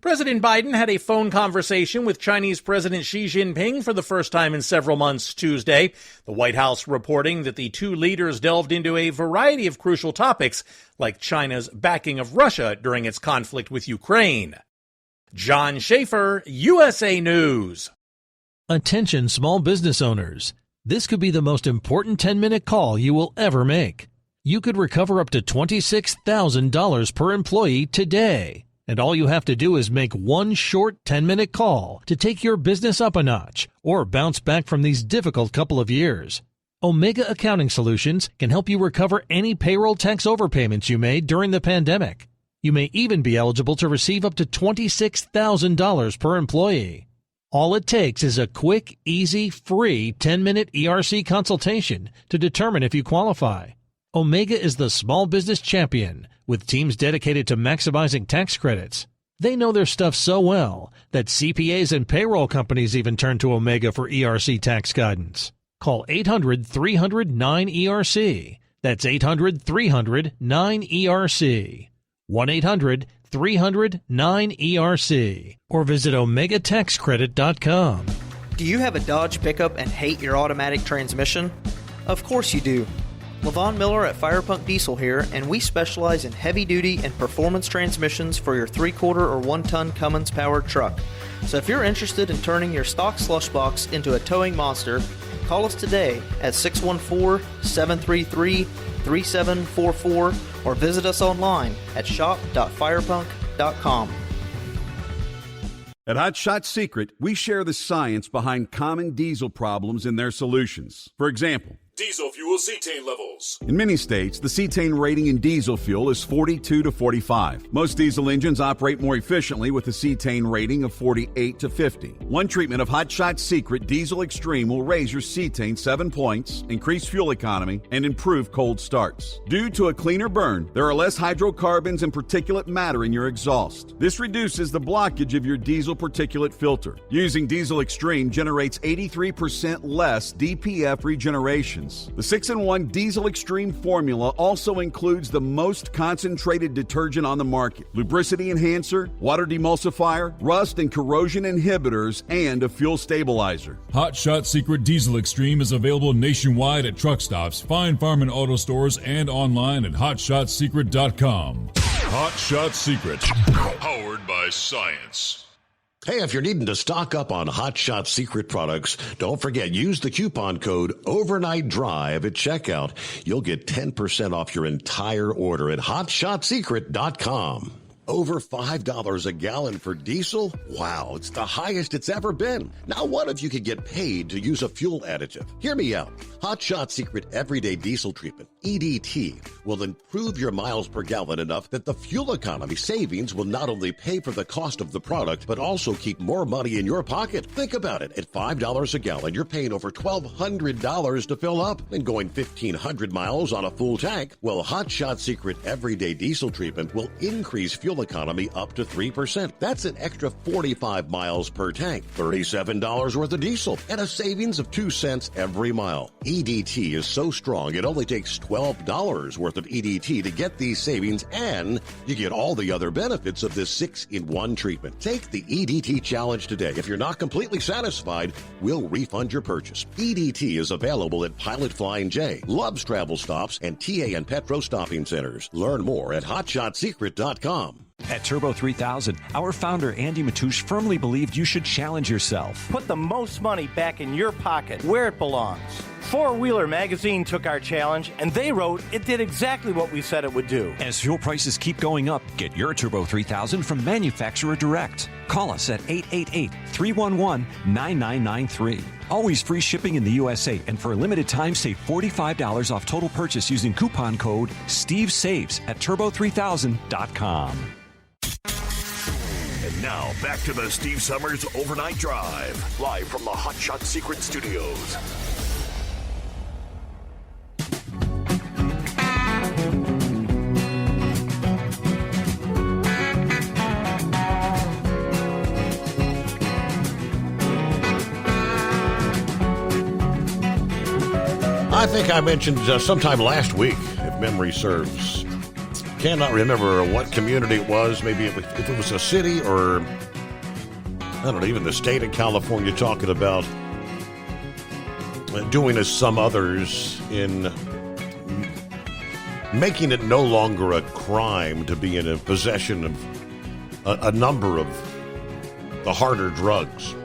President Biden had a phone conversation with Chinese President Xi Jinping for the first time in several months Tuesday. The White House reporting that the two leaders delved into a variety of crucial topics, like China's backing of Russia during its conflict with Ukraine. John Schaefer, USA News. Attention small business owners. This could be the most important 10-minute call you will ever make. You could recover up to $26,000 per employee today. And all you have to do is make one short 10-minute call to take your business up a notch or bounce back from these difficult couple of years. Omega Accounting Solutions can help you recover any payroll tax overpayments you made during the pandemic. You may even be eligible to receive up to $26,000 per employee. All it takes is a quick, easy, free 10-minute ERC consultation to determine if you qualify. Omega is the small business champion with teams dedicated to maximizing tax credits. They know their stuff so well that CPAs and payroll companies even turn to Omega for ERC tax guidance. Call 800-300-9ERC. That's 800-300-9ERC. 1-800-300-9ERC. Or visit OmegaTaxCredit.com. Do you have a Dodge pickup and hate your automatic transmission? Of course you do. LaVon Miller at Firepunk Diesel here, and we specialize in heavy-duty and performance transmissions for your 3/4 or 1-ton Cummins-powered truck. So if you're interested in turning your stock slush box into a towing monster, call us today at 614-733-3744 or visit us online at shop.firepunk.com. At Hot Shot Secret, we share the science behind common diesel problems and their solutions. For example, diesel fuel cetane levels. in many states, the cetane rating in diesel fuel is 42 to 45. Most diesel engines operate more efficiently with a cetane rating of 48 to 50. One treatment of Hot Shot Secret Diesel Extreme will raise your cetane 7 points, increase fuel economy, and improve cold starts. Due to a cleaner burn, there are less hydrocarbons and particulate matter in your exhaust. This reduces the blockage of your diesel particulate filter. Using Diesel Extreme generates 83% less DPF regeneration. The 6-in-1 Diesel Extreme formula also includes the most concentrated detergent on the market, lubricity enhancer, water demulsifier, rust and corrosion inhibitors, and a fuel stabilizer. Hot Shot Secret Diesel Extreme is available nationwide at truck stops, fine farm and auto stores, and online at hotshotsecret.com. Hot Shot Secret, powered by science. Hey, if you're needing to stock up on Hot Shot Secret products, don't forget, use the coupon code Overnight Drive at checkout. You'll get 10% off your entire order at hotshotsecret.com. Over $5 a gallon for diesel? Wow, it's the highest it's ever been. Now what if you could get paid to use a fuel additive? Hear me out. Hot Shot Secret Everyday Diesel Treatment, EDT, will improve your miles per gallon enough that the fuel economy savings will not only pay for the cost of the product, but also keep more money in your pocket. Think about it. At $5 a gallon, you're paying over $1,200 to fill up and going 1,500 miles on a full tank. Well, Hot Shot Secret Everyday Diesel Treatment will increase fuel economy up to 3%. That's an extra 45 miles per tank, $37 worth of diesel, and a savings of 2 cents every mile. EDT is so strong, it only takes $12 worth of EDT to get these savings, and you get all the other benefits of this 6-in-1 treatment. Take the EDT challenge today. If you're not completely satisfied, we'll refund your purchase. EDT is available at Pilot Flying J, Love's Travel Stops, and TA and Petro Stopping Centers. Learn more at hotshotsecret.com. At Turbo 3000, our founder Andy Matouche firmly believed you should challenge yourself. Put the most money back in your pocket, where it belongs. Four Wheeler Magazine took our challenge, and they wrote it did exactly what we said it would do. As fuel prices keep going up, get your Turbo 3000 from manufacturer direct. Call us at 888-311-9993. Always free shipping in the USA, and for a limited time, save $45 off total purchase using coupon code STEVESAVES at turbo3000.com. And now, back to the Steve Summers Overnight Drive, live from the Hot Shot Secret Studios. I think I mentioned sometime last week, if memory serves. Cannot remember what community it was. Maybe if it was a city or, I don't know, even the state of California, talking about doing as some others in making it no longer a crime to be in a possession of a number of the harder drugs.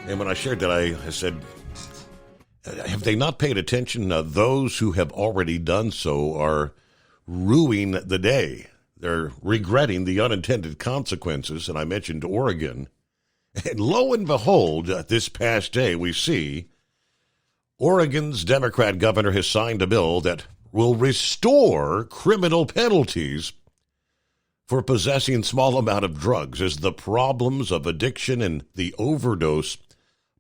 And when I shared that, I said, Have they not paid attention? Those who have already done so are ruining the day. They're regretting the unintended consequences, and I mentioned Oregon. And lo and behold, this past day, we see Oregon's Democrat governor has signed a bill that will restore criminal penalties for possessing small amount of drugs as the problems of addiction and the overdose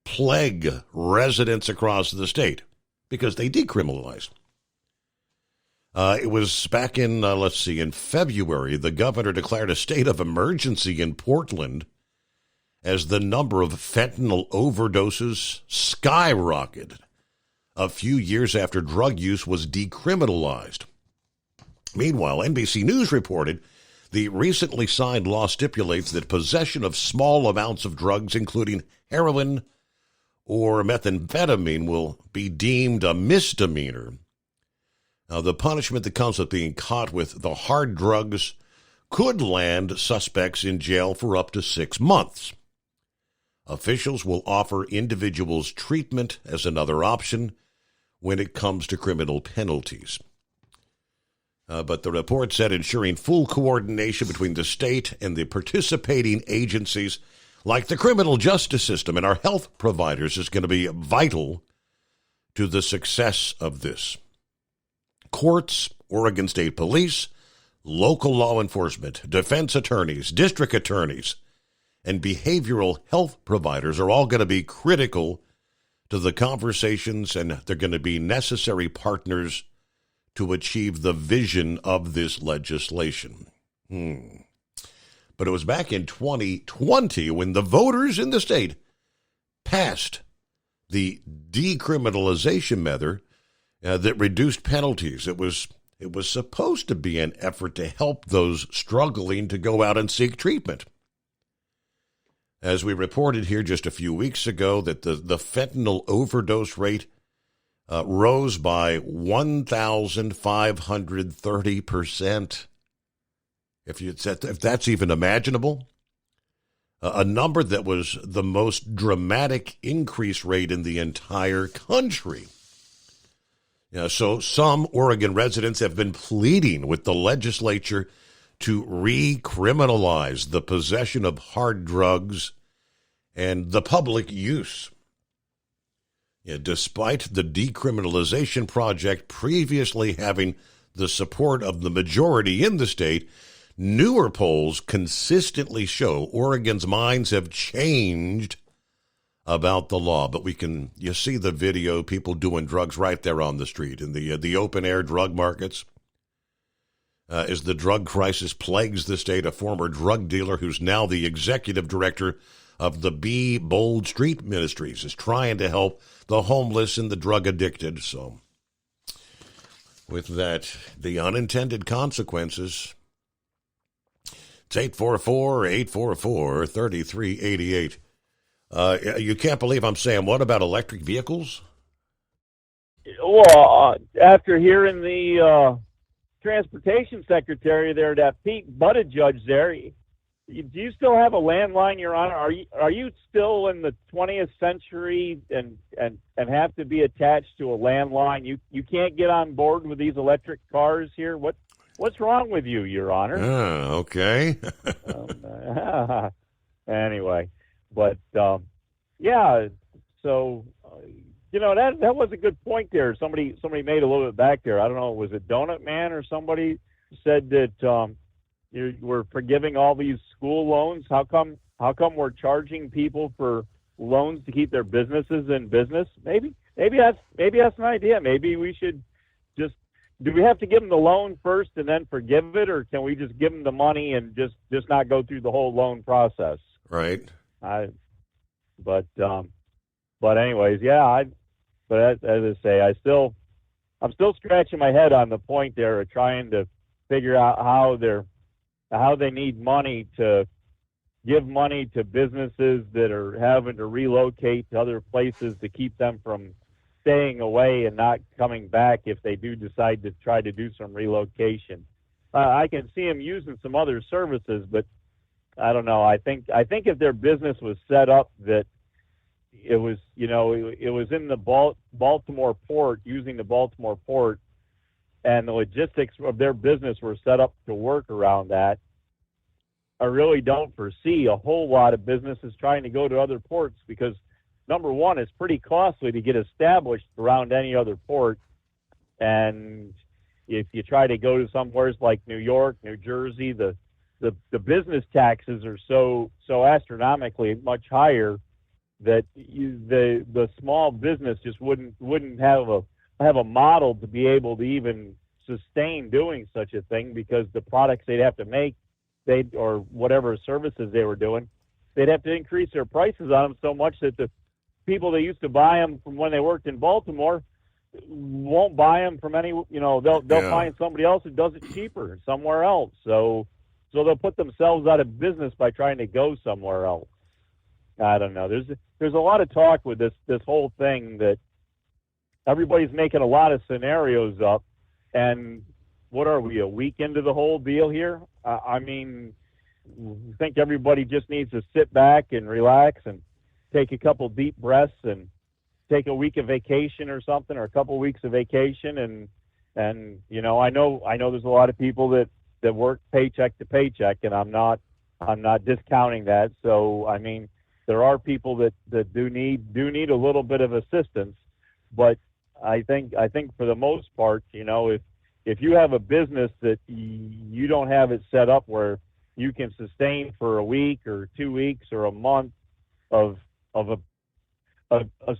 plague residents across the state because they decriminalized. It was back in, in February, the governor declared a state of emergency in Portland as the number of fentanyl overdoses skyrocketed a few years after drug use was decriminalized. Meanwhile, NBC News reported the recently signed law stipulates that possession of small amounts of drugs, including heroin or methamphetamine, will be deemed a misdemeanor. Now, the punishment that comes with being caught with the hard drugs could land suspects in jail for up to 6 months. Officials will offer individuals treatment as another option when it comes to criminal penalties. But the report said ensuring full coordination between the state and the participating agencies like the criminal justice system and our health providers is going to be vital to the success of this. Courts, Oregon State Police, local law enforcement, defense attorneys, district attorneys, and behavioral health providers are all going to be critical to the conversations, and they're going to be necessary partners to achieve the vision of this legislation. But it was back in 2020 when the voters in the state passed the decriminalization measure that reduced penalties. It was supposed to be an effort to help those struggling to go out and seek treatment. As we reported here just a few weeks ago, that the fentanyl overdose rate rose by 1,530%. If that's even imaginable, a number that was the most dramatic increase rate in the entire country. So some Oregon residents have been pleading with the legislature to recriminalize the possession of hard drugs and the public use. Despite the decriminalization project previously having the support of the majority in the state, newer polls consistently show Oregon's minds have changed about the law. But you see the video, people doing drugs right there on the street in the open-air drug markets. As the drug crisis plagues the state, a former drug dealer who's now the executive director of the Be Bold Street Ministries is trying to help the homeless and the drug addicted. So with that, the unintended consequences. It's 844-844-3388. You can't believe I'm saying, what about electric vehicles? Well, after hearing the transportation secretary there, that Pete Buttigieg there, do you still have a landline, Your Honor? Are you still in the 20th century and have to be attached to a landline? You can't get on board with these electric cars here? What's wrong with you, Your Honor? Okay. Anyway, but yeah, so that was a good point there. Somebody made a little bit back there. I don't know, was it Donut Man or somebody said that we're forgiving all these school loans? How come we're charging people for loans to keep their businesses in business? Maybe that's an idea. Maybe we should just, do we have to give them the loan first and then forgive it, or can we just give them the money and just not go through the whole loan process? Right. But anyways, yeah. But as I say, I'm still scratching my head on the point there of trying to figure out how they need money to give money to businesses that are having to relocate to other places to keep them from staying away and not coming back if they do decide to try to do some relocation. I can see them using some other services, but I don't know. I think if their business was set up that it was in the Baltimore port, using the Baltimore port, and the logistics of their business were set up to work around that. I really don't foresee a whole lot of businesses trying to go to other ports because, number one, it's pretty costly to get established around any other port. And if you try to go to somewhere like New York, New Jersey, the business taxes are so astronomically much higher that the small business just wouldn't have a model to be able to even sustain doing such a thing, because the products they'd have to make, or whatever services they were doing, they'd have to increase their prices on them so much that the people that used to buy them from when they worked in Baltimore won't buy them from any, they'll find somebody else who does it cheaper somewhere else. So they'll put themselves out of business by trying to go somewhere else. I don't know. There's a lot of talk with this whole thing that everybody's making a lot of scenarios up, and what are we, a week into the whole deal here? I mean, I think everybody just needs to sit back and relax and take a couple deep breaths and take a week of vacation or something, or a couple weeks of vacation. And I know there's a lot of people that work paycheck to paycheck, and I'm not discounting that. So, I mean, there are people that do need a little bit of assistance, but I think for the most part, if you have a business that you don't have it set up where you can sustain for a week or 2 weeks or a month of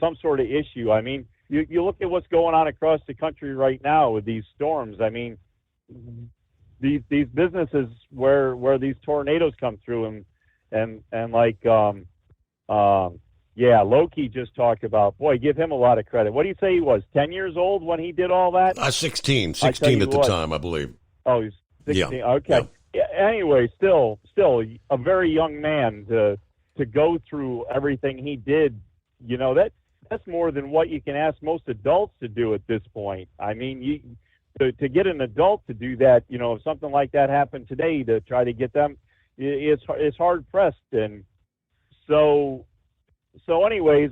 some sort of issue. I mean, you look at what's going on across the country right now with these storms. I mean, these businesses where these tornadoes come through and like Loki just talked about, boy, give him a lot of credit. What do you say he was, 10 years old when he did all that? 16 at the time, I believe. Oh, he's 16. Yeah. Okay. Yeah. Anyway, still a very young man to go through everything he did. That's more than what you can ask most adults to do at this point. I mean, to get an adult to do that, if something like that happened today, to try to get them, it's hard pressed. And so anyways,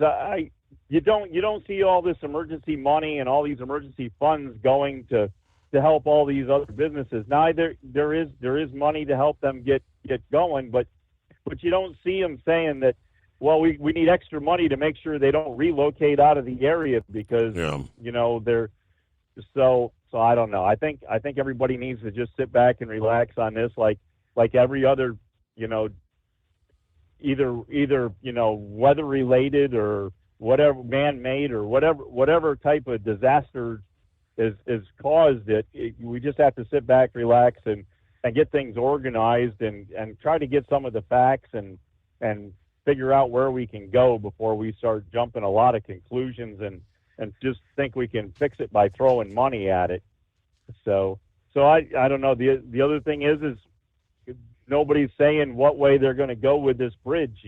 you don't see all this emergency money and all these emergency funds going to help all these other businesses. Now there is money to help them get going, but you don't see them saying that, well, we need extra money to make sure they don't relocate out of the area because they're so I don't know. I think everybody needs to just sit back and relax on this, like every other either weather related or whatever, man-made or whatever type of disaster is caused it. We just have to sit back, relax, and get things organized and try to get some of the facts and figure out where we can go before we start jumping a lot of conclusions and just think we can fix it by throwing money at it. So I don't know. The other thing is nobody's saying what way they're going to go with this bridge,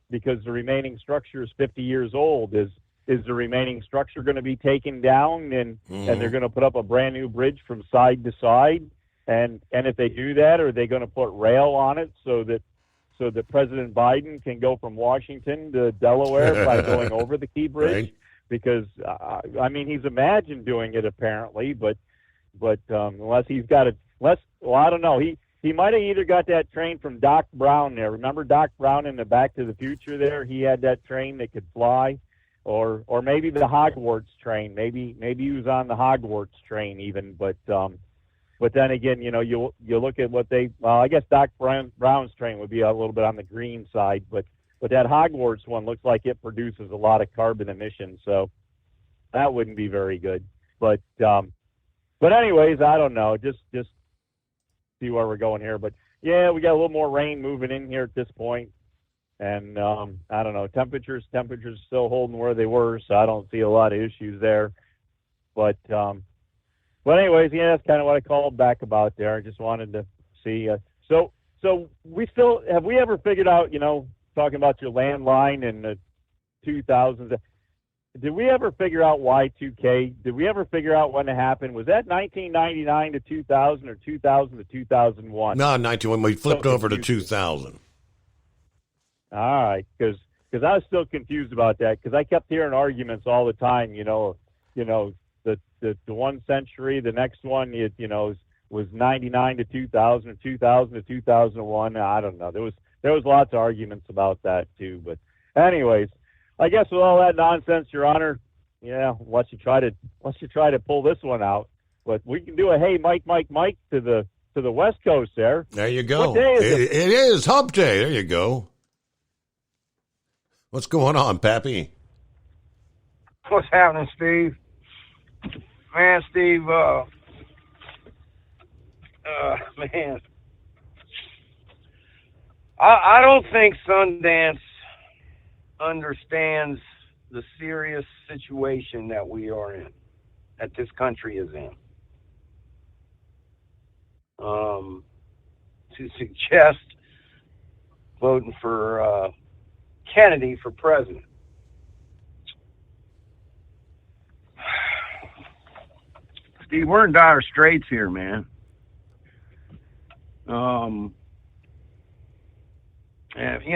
because the remaining structure is 50 years old. Is the remaining structure going to be taken down and they're going to put up a brand new bridge from side to side? And if they do that, are they going to put rail on it so that President Biden can go from Washington to Delaware by going over the Key Bridge? Right. Because I mean, he's imagined doing it apparently, but unless he's got I don't know. He might have either got that train from Doc Brown there. Remember Doc Brown in the Back to the Future there? He had that train that could fly, or maybe the Hogwarts train. Maybe he was on the Hogwarts train even, but then again, you look at what I guess Doc Brown's train would be a little bit on the green side, but that Hogwarts one looks like it produces a lot of carbon emissions, so that wouldn't be very good. But anyways, I don't know. Just see where we're going here. But yeah, we got a little more rain moving in here at this point, and I don't know. Temperatures still holding where they were, so I don't see a lot of issues there. But anyways, yeah, that's kind of what I called back about there. I just wanted to see. So have we ever figured out, talking about your landline in the 2000s, did we ever figure out Y2K? Did we ever figure out when it happened? Was that 1999 to 2000 or 2000 to 2001? No, 91. We flipped over to 2000. All right, because because I was still confused about that, because I kept hearing arguments all the time. The 1 century, the next one, was 99 to 2000 or 2000 to 2001. I don't know. There was lots of arguments about that too. But anyways, I guess with all that nonsense, Your Honor, let's you try to pull this one out. But we can do a hey Mike to the West Coast there. There you go. What day is it? It is Hump Day. There you go. What's going on, Pappy? What's happening, Steve? Man, Steve, man. I don't think Sundance understands the serious situation that we are in, that this country is in. To suggest voting for Kennedy for president. Steve, we're in dire straits here, man. And,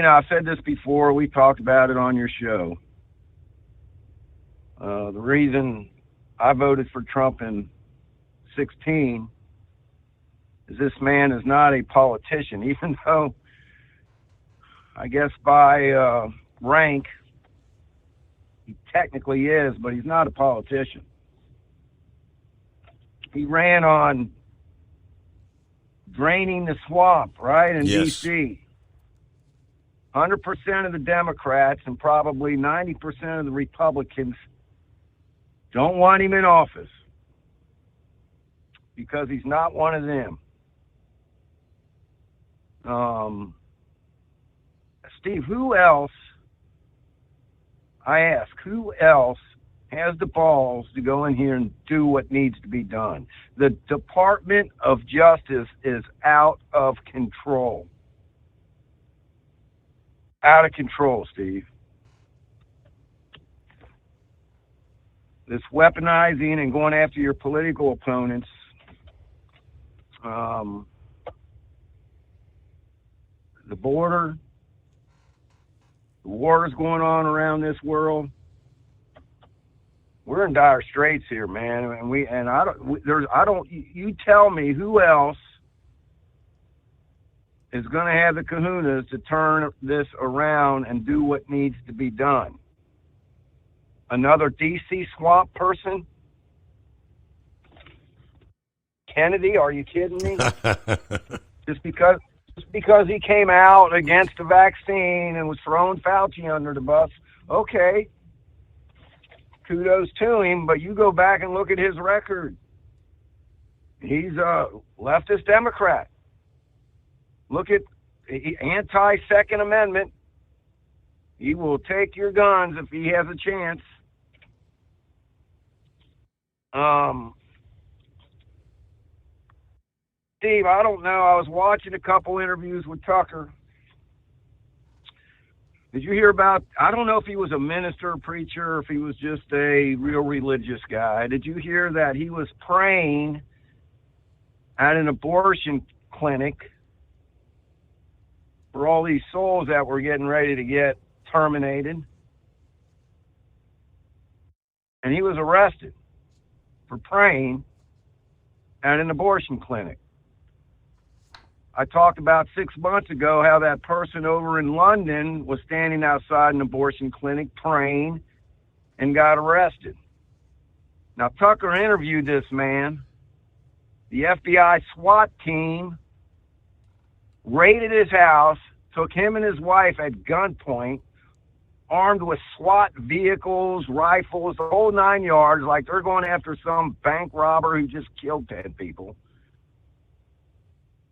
I've said this before. We talked about it on your show. The reason I voted for Trump in 2016 is this man is not a politician, even though I guess by rank he technically is, but he's not a politician. He ran on draining the swamp, right, in D.C. 100% of the Democrats and probably 90% of the Republicans don't want him in office because he's not one of them. Steve, who else has the balls to go in here and do what needs to be done? The Department of Justice is out of control. Out of control, Steve. This weaponizing and going after your political opponents, the border, the wars going on around this world. We're in dire straits here, man. You tell me who else is going to have the kahunas to turn this around and do what needs to be done. Another DC swamp person? Kennedy, are you kidding me? Just because he came out against the vaccine and was throwing Fauci under the bus, okay. Kudos to him, but you go back and look at his record. He's a leftist Democrat. Look at anti-Second Amendment. He will take your guns if he has a chance. Steve, I don't know. I was watching a couple interviews with Tucker. Did you hear about, I don't know if he was a minister, preacher, or if he was just a real religious guy. Did you hear that he was praying at an abortion clinic for all these souls that were getting ready to get terminated? And he was arrested for praying at an abortion clinic. I talked about 6 months ago how that person over in London was standing outside an abortion clinic praying and got arrested. Now, Tucker interviewed this man. The FBI SWAT team raided his house, took him and his wife at gunpoint, armed with SWAT vehicles, rifles, the whole 9 yards, like they're going after some bank robber who just killed 10 people.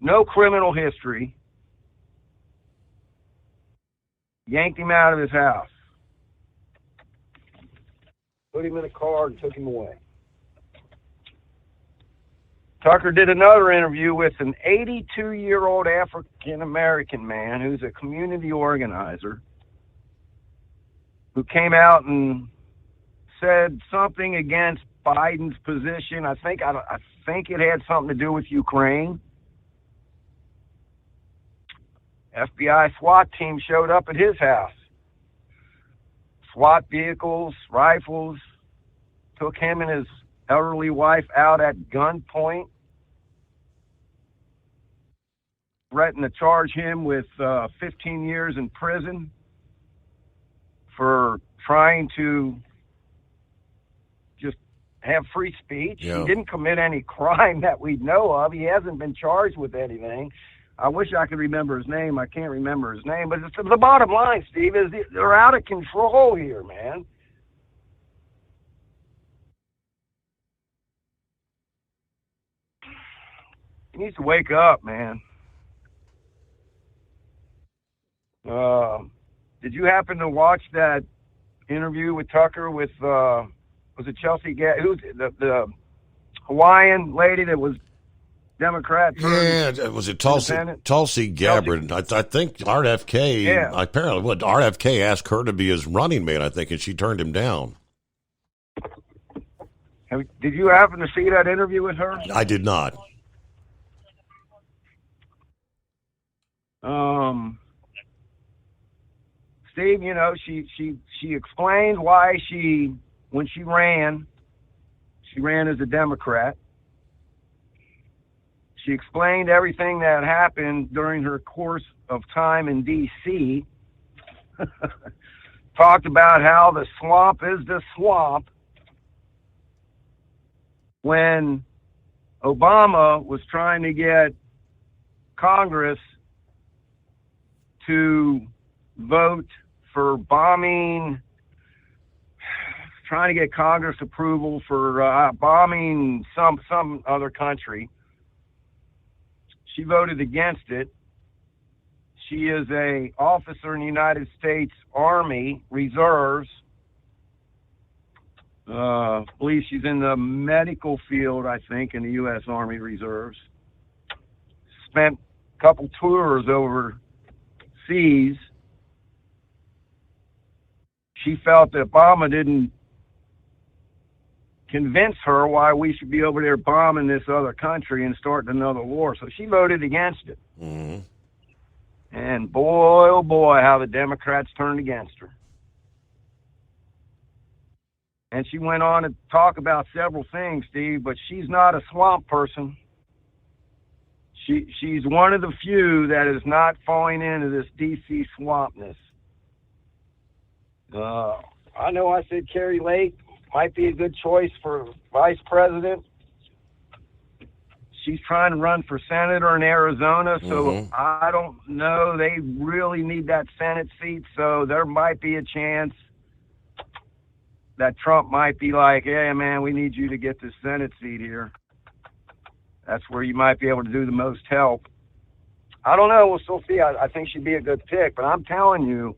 No criminal history. Yanked him out of his house. Put him in a car and took him away. Tucker did another interview with an 82-year-old African-American man who's a community organizer who came out and said something against Biden's position. I think it had something to do with Ukraine. FBI SWAT team showed up at his house. SWAT vehicles, rifles, took him and his elderly wife out at gunpoint, threatened to charge him with 15 years in prison for trying to just have free speech. Yeah. He didn't commit any crime that we know of. He hasn't been charged with anything. I wish I could remember his name. I can't remember his name. But the bottom line, Steve, is they're out of control here, man. He needs to wake up, man. Did you happen to watch that interview with Tucker with, was it Chelsea? Who's the Hawaiian lady that was Democrat? Yeah, was it Tulsi Gabbard? I think RFK. Yeah. Apparently, RFK asked her to be his running mate, I think, and she turned him down. Did you happen to see that interview with her? I did not. Steve, you know, she explained why when she ran as a Democrat. She explained everything that happened during her course of time in D.C. Talked about how the swamp is the swamp. When Obama was trying to get Congress to vote for bombing, trying to get Congress approval for bombing some other country, she voted against it. She is a officer in the United States Army Reserves. I believe she's in the medical field, I think, in the U.S. Army Reserves. Spent a couple tours overseas. She felt that Obama didn't convince her why we should be over there bombing this other country and starting another war. So she voted against it. Mm-hmm. And boy, oh boy, how the Democrats turned against her. And she went on to talk about several things, Steve, but she's not a swamp person. She's one of the few that is not falling into this D.C. swampness. I know I said Carrie Lake might be a good choice for vice president. She's trying to run for senator in Arizona, so I don't know. They really need that Senate seat, so there might be a chance that Trump might be like, hey, man, we need you to get this Senate seat here. That's where you might be able to do the most help. I don't know. We'll still see. I think she'd be a good pick, but I'm telling you,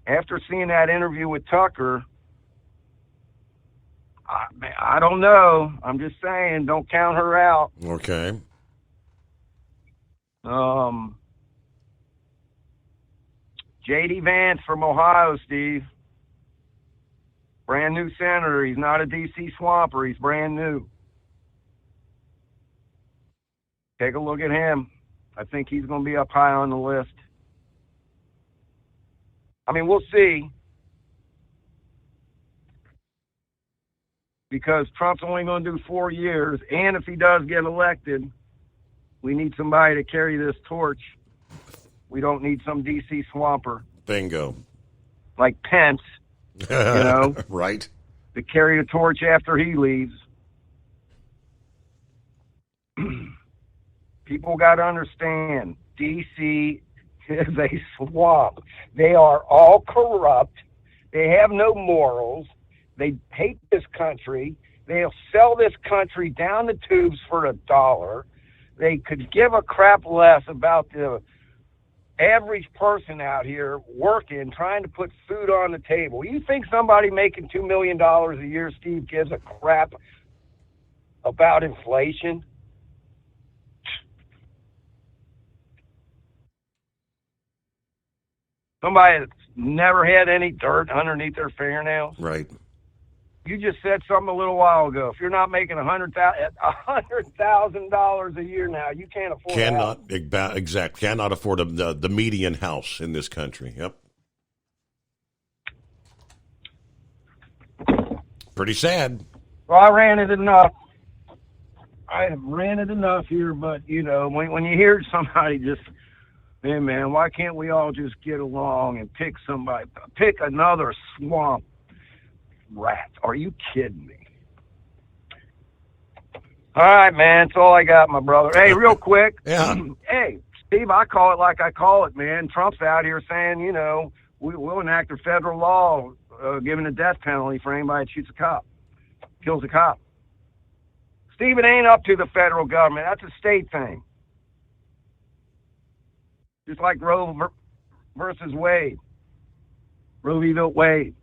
after seeing that interview with Tucker, I don't know. I'm just saying, don't count her out. Okay. J.D. Vance from Ohio, Steve. Brand new senator. He's not a D.C. swamper. He's brand new. Take a look at him. I think he's going to be up high on the list. I mean, we'll see. Because Trump's only going to do 4 years. And if he does get elected, we need somebody to carry this torch. We don't need some D.C. swamper. Bingo. Like Pence, you know. Right. To carry the torch after he leaves. People got to understand, D.C. is a swamp. They are all corrupt. They have no morals. They hate this country. They'll sell this country down the tubes for $1. They could give a crap less about the average person out here working, trying to put food on the table. You think somebody making $2 million a year, Steve, gives a crap about inflation? Somebody that's never had any dirt underneath their fingernails. Right. You just said something a little while ago. If you're not making $100,000 a year now, you can't afford Cannot afford the median house in this country. Yep. pretty sad. Well, I ranted enough. I have ranted enough here, but, you know, when you hear somebody just, man, why can't we all just get along and pick another swamp rat? Are you kidding me? All right, man, that's all I got, my brother. Hey, real quick. Yeah. Hey, Steve, I call it like I call it, man. Trump's out here saying, you know, we'll enact a federal law giving a death penalty for anybody that shoots a cop, kills a cop. Steve, it ain't up to the federal government. That's a state thing. Just like Roe versus Wade. Roe v. Wade.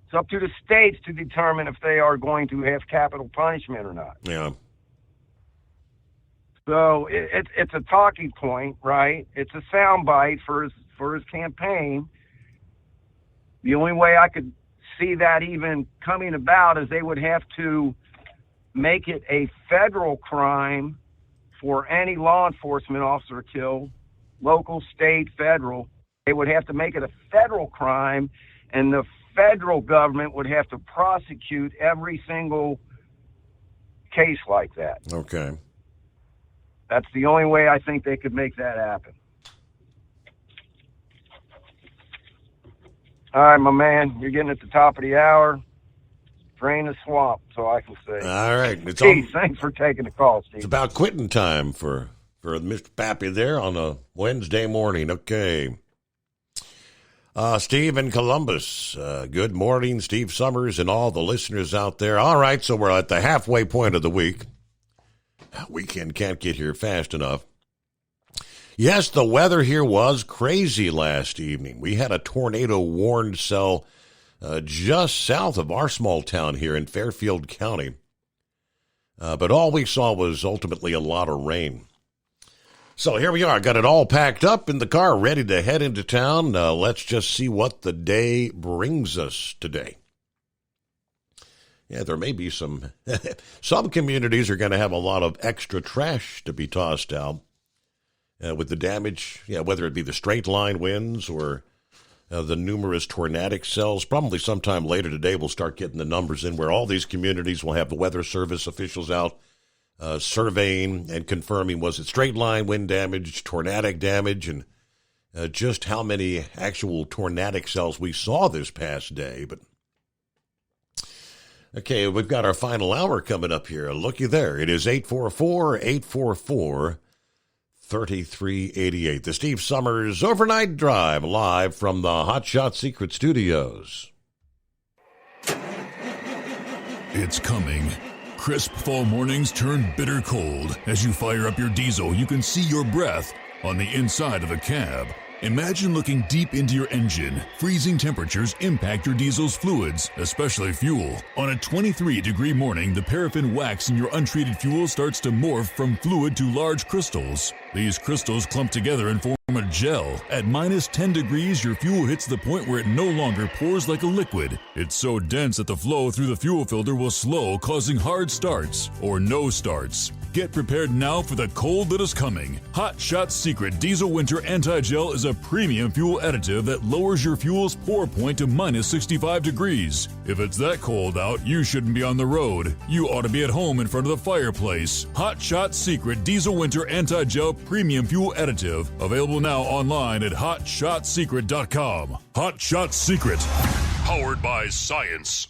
It's up to the states to determine if they are going to have capital punishment or not. Yeah. So it's a talking point, right? It's a soundbite for his campaign. The only way I could see that even coming about is they would have to make it a federal crime for any law enforcement officer killed, local, state, federal. They would have to make it a federal crime, and the federal government would have to prosecute every single case like that. Okay. That's the only way I think they could make that happen. All right, my man, you're getting at the top of the hour. Drain the swamp, so I can say. All right. Thanks for taking the call, Steve. It's about quitting time for Mr. Pappy there on a Wednesday morning. Okay. Steve in Columbus. Good morning, Steve Summers and all the listeners out there. All right, so we're at the halfway point of the week. Weekend can't get here fast enough. Yes, the weather here was crazy last evening. We had a tornado-warned cell just south of our small town here in Fairfield County. But all we saw was ultimately a lot of rain. So here we are, got it all packed up in the car, ready to head into town. Let's just see what the day brings us today. Yeah, there may be some communities are going to have a lot of extra trash to be tossed out with the damage, whether it be the straight line winds or the numerous tornadic cells. Probably sometime later today we'll start getting the numbers in where all these communities will have the Weather Service officials out surveying and confirming was it straight line wind damage, tornadic damage, and just how many actual tornadic cells we saw this past day. But okay, we've got our final hour coming up here. Looky there. It is 844-844-3388. The Steve Summers Overnight Drive, live from the Hot Shot Secret Studios. It's coming. Crisp fall mornings turn bitter cold. As you fire up your diesel, you can see your breath on the inside of the cab. Imagine looking deep into your engine. Freezing temperatures impact your diesel's fluids, especially fuel. On a 23-degree morning, the paraffin wax in your untreated fuel starts to morph from fluid to large crystals. These crystals clump together and form a gel. At minus 10 degrees, your fuel hits the point where it no longer pours like a liquid. It's so dense that the flow through the fuel filter will slow, causing hard starts or no starts. Get prepared now for the cold that is coming. Hot Shot Secret Diesel Winter Anti-Gel is a premium fuel additive that lowers your fuel's pour point to minus 65 degrees. If it's that cold out, you shouldn't be on the road. You ought to be at home in front of the fireplace. Hot Shot Secret Diesel Winter Anti-Gel Premium Fuel Additive. Available now online at hotshotsecret.com. Hot Shot Secret. Powered by science.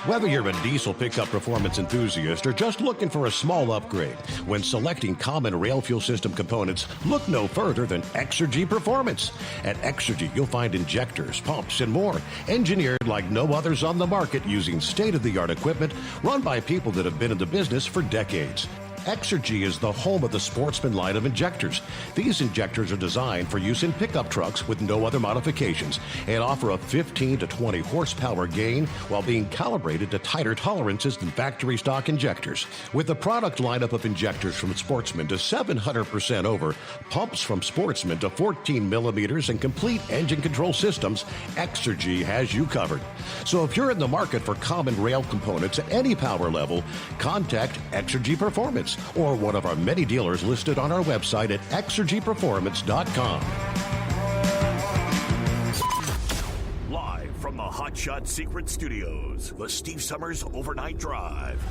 Whether you're a diesel pickup performance enthusiast or just looking for a small upgrade, when selecting common rail fuel system components, look no further than Exergy Performance. At Exergy, you'll find injectors, pumps, and more, engineered like no others on the market using state-of-the-art equipment run by people that have been in the business for decades. Exergy is the home of the Sportsman line of injectors. These injectors are designed for use in pickup trucks with no other modifications and offer a 15 to 20 horsepower gain while being calibrated to tighter tolerances than factory stock injectors. With a product lineup of injectors from Sportsman to 700% over, pumps from Sportsman to 14 millimeters, and complete engine control systems, Exergy has you covered. So if you're in the market for common rail components at any power level, contact Exergy Performance or one of our many dealers listed on our website at exergyperformance.com. Hot Shot Secret Studios, the Steve Summers Overnight Drive.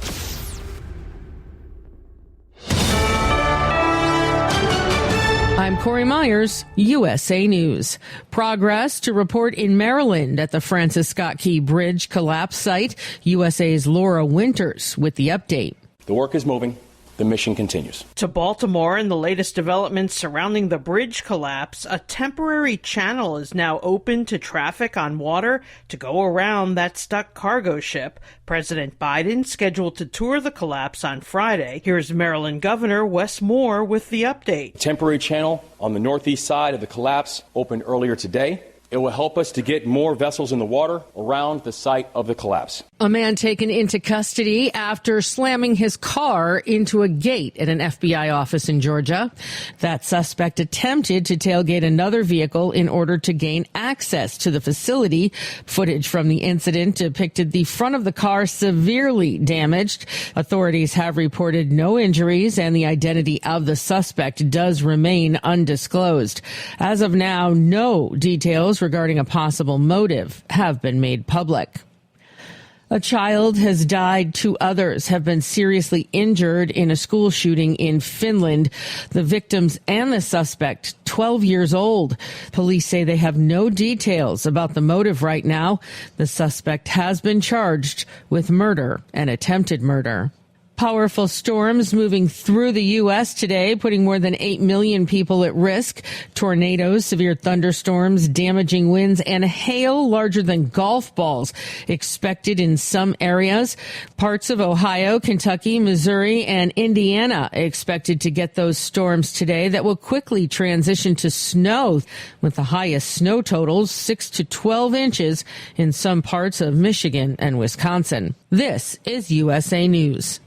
I'm Corey Myers, USA News. Progress to report in Maryland at the Francis Scott Key Bridge collapse site. USA's Laura Winters with the update. The work is moving. The mission continues. To Baltimore and the latest developments surrounding the bridge collapse, a temporary channel is now open to traffic on water to go around that stuck cargo ship. President Biden scheduled to tour the collapse on Friday. Here's Maryland Governor Wes Moore with the update. Temporary channel on the northeast side of the collapse opened earlier today. It will help us to get more vessels in the water around the site of the collapse. A man taken into custody after slamming his car into a gate at an FBI office in Georgia. That suspect attempted to tailgate another vehicle in order to gain access to the facility. Footage from the incident depicted the front of the car severely damaged. Authorities have reported no injuries, and the identity of the suspect does remain undisclosed. As of now, no details regarding a possible motive have been made public. A child has died. 2 others have been seriously injured in a school shooting in Finland. The victims and the suspect, 12 years old. Police say they have no details about the motive right now. The suspect has been charged with murder and attempted murder. Powerful storms moving through the U.S. today, putting more than 8 million people at risk. Tornadoes, severe thunderstorms, damaging winds, and hail larger than golf balls expected in some areas. Parts of Ohio, Kentucky, Missouri, and Indiana expected to get those storms today that will quickly transition to snow, with the highest snow totals 6 to 12 inches in some parts of Michigan and Wisconsin. This is USA News.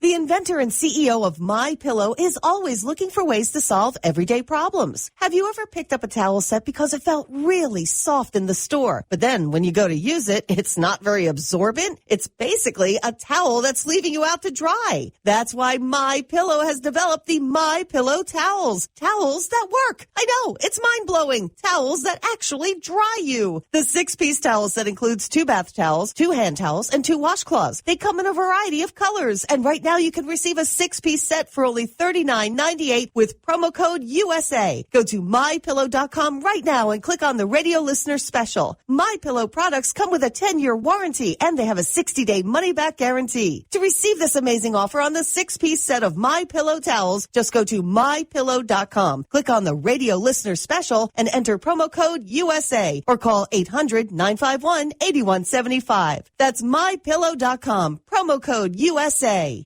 The inventor and CEO of MyPillow is always looking for ways to solve everyday problems. Have you ever picked up a towel set because it felt really soft in the store, but then when you go to use it, it's not very absorbent? It's basically a towel that's leaving you out to dry. That's why MyPillow has developed the MyPillow towels. Towels that work. I know, it's mind-blowing. Towels that actually dry you. The 6-piece towel set includes 2 bath towels, 2 hand towels, and 2 washcloths. They come in a variety of colors, and right now you can receive a 6-piece set for only $39.98 with promo code USA. Go to MyPillow.com right now and click on the radio listener special. MyPillow products come with a 10-year warranty, and they have a 60-day money-back guarantee. To receive this amazing offer on the 6-piece set of MyPillow towels, just go to MyPillow.com. Click on the radio listener special and enter promo code USA or call 800-951-8175. That's MyPillow.com. Promo code USA.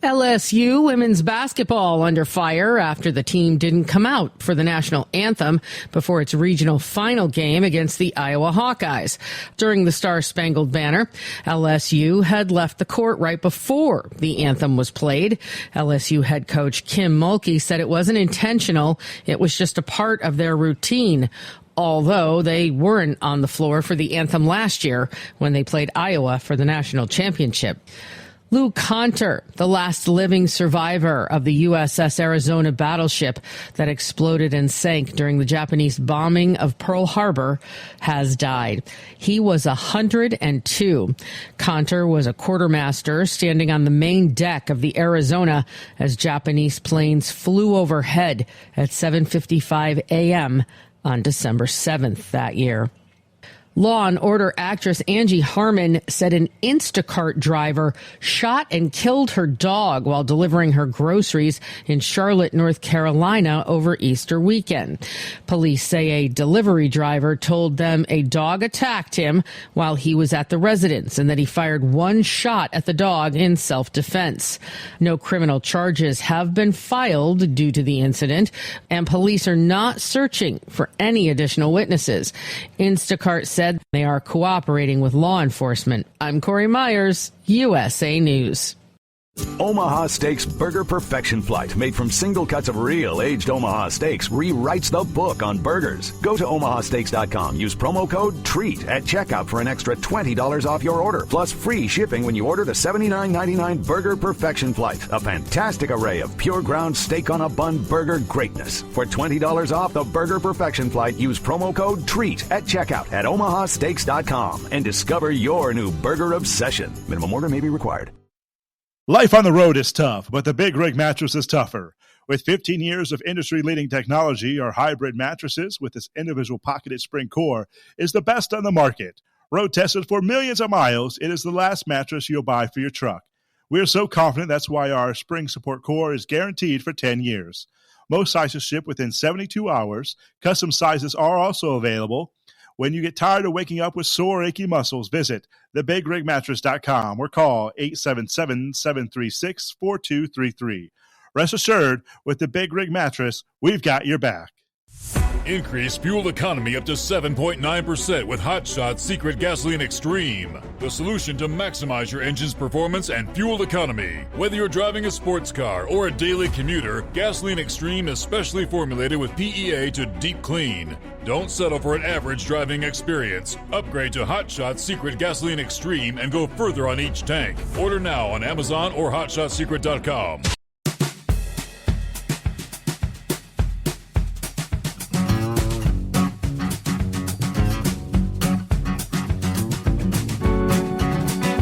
LSU women's basketball under fire after the team didn't come out for the national anthem before its regional final game against the Iowa Hawkeyes. During the Star-Spangled Banner, LSU had left the court right before the anthem was played. LSU head coach Kim Mulkey said it wasn't intentional. It was just a part of their routine, although they weren't on the floor for the anthem last year when they played Iowa for the national championship. Lou Conter, the last living survivor of the USS Arizona battleship that exploded and sank during the Japanese bombing of Pearl Harbor, has died. He was 102. Conter was a quartermaster standing on the main deck of the Arizona as Japanese planes flew overhead at 7:55 a.m. on December 7th that year. Law and Order actress Angie Harmon said an Instacart driver shot and killed her dog while delivering her groceries in Charlotte, North Carolina over Easter weekend. Police say a delivery driver told them a dog attacked him while he was at the residence and that he fired 1 shot at the dog in self-defense. No criminal charges have been filed due to the incident, and police are not searching for any additional witnesses. Instacart said they are cooperating with law enforcement. I'm Corey Myers, USA News. Omaha Steaks Burger Perfection Flight, made from single cuts of real aged Omaha steaks, rewrites the book on burgers. Go to omahasteaks.com. Use promo code TREAT at checkout for an extra $20 off your order, plus free shipping when you order the $79.99 Burger Perfection Flight. A fantastic array of pure ground steak on a bun burger greatness. For $20 off the Burger Perfection Flight, use promo code TREAT at checkout at omahasteaks.com and discover your new burger obsession. Minimum order may be required. Life on the road is tough, but the Big Rig mattress is tougher. With 15 years of industry-leading technology, our hybrid mattresses with its individual pocketed spring core is the best on the market. Road tested for millions of miles, it is the last mattress you'll buy for your truck. We are so confident that's why our spring support core is guaranteed for 10 years. Most sizes ship within 72 hours. Custom sizes are also available. When you get tired of waking up with sore, achy muscles, visit thebigrigmattress.com or call 877-736-4233. Rest assured, with the Big Rig Mattress, we've got your back. Increase fuel economy up to 7.9% with Hot Shot Secret Gasoline Extreme. The solution to maximize your engine's performance and fuel economy. Whether you're driving a sports car or a daily commuter, Gasoline Extreme is specially formulated with PEA to deep clean. Don't settle for an average driving experience. Upgrade to Hot Shot Secret Gasoline Extreme and go further on each tank. Order now on Amazon or HotShotSecret.com.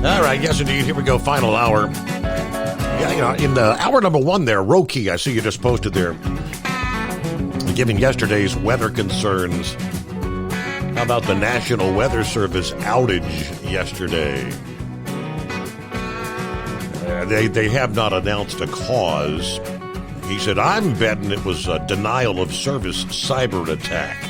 All right, yes, indeed. Here we go, final hour. Yeah, in hour number one there, Roki, I see you just posted there, giving yesterday's weather concerns. How about the National Weather Service outage yesterday? They have not announced a cause. He said, I'm betting it was a denial of service cyber attack.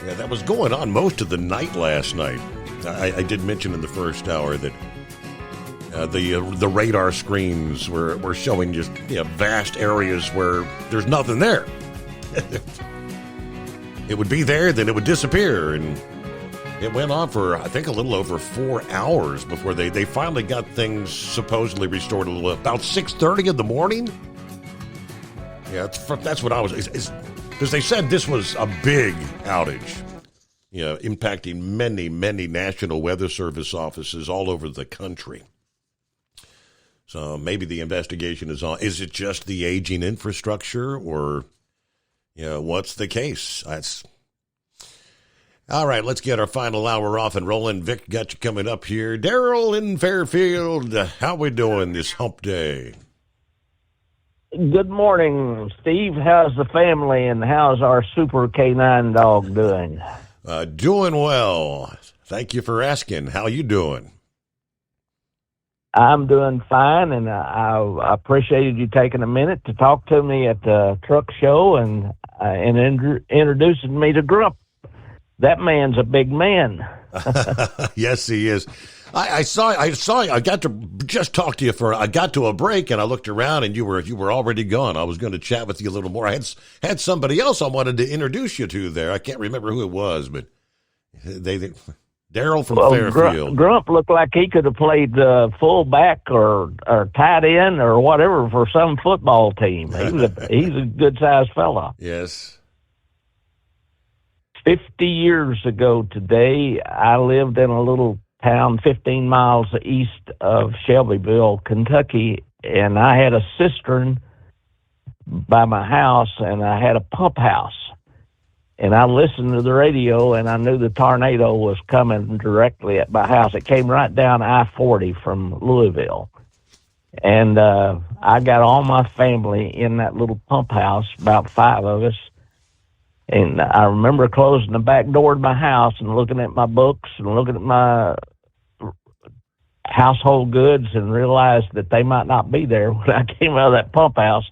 Yeah, that was going on most of the night last night. I did mention in the first hour that the radar screens were showing just vast areas where there's nothing there. It would be there, then it would disappear, and it went on for, I think, a little over 4 hours before they finally got things supposedly restored about 6:30 in the morning. Yeah, that's what I was, because they said this was a big outage. Impacting many, many National Weather Service offices all over the country. So maybe the investigation is on. Is it just the aging infrastructure, or what's the case? That's all right. Let's get our final hour off and rolling. Vic got you coming up here. Daryl in Fairfield, how we doing this hump day? Good morning, Steve. How's the family, and how's our super K9 dog doing? Doing well. Thank you for asking. How you doing? I'm doing fine, and I appreciated you taking a minute to talk to me at the truck show and introducing me to Grump. That man's a big man. Yes, he is. I saw you. I got to just talk to you I got to a break, and I looked around, and you were already gone. I was going to chat with you a little more. I had somebody else I wanted to introduce you to there. I can't remember who it was, but Daryl from Fairfield. Grump looked like he could have played fullback or tight end or whatever for some football team. He's a good-sized fella. Yes. 50 years ago today, I lived in a little town 15 miles east of Shelbyville, Kentucky, and I had a cistern by my house, and I had a pump house. And I listened to the radio, and I knew the tornado was coming directly at my house. It came right down I-40 from Louisville. And I got all my family in that little pump house, about 5 of us. And I remember closing the back door of my house and looking at my books and looking at my household goods and realized that they might not be there when I came out of that pump house.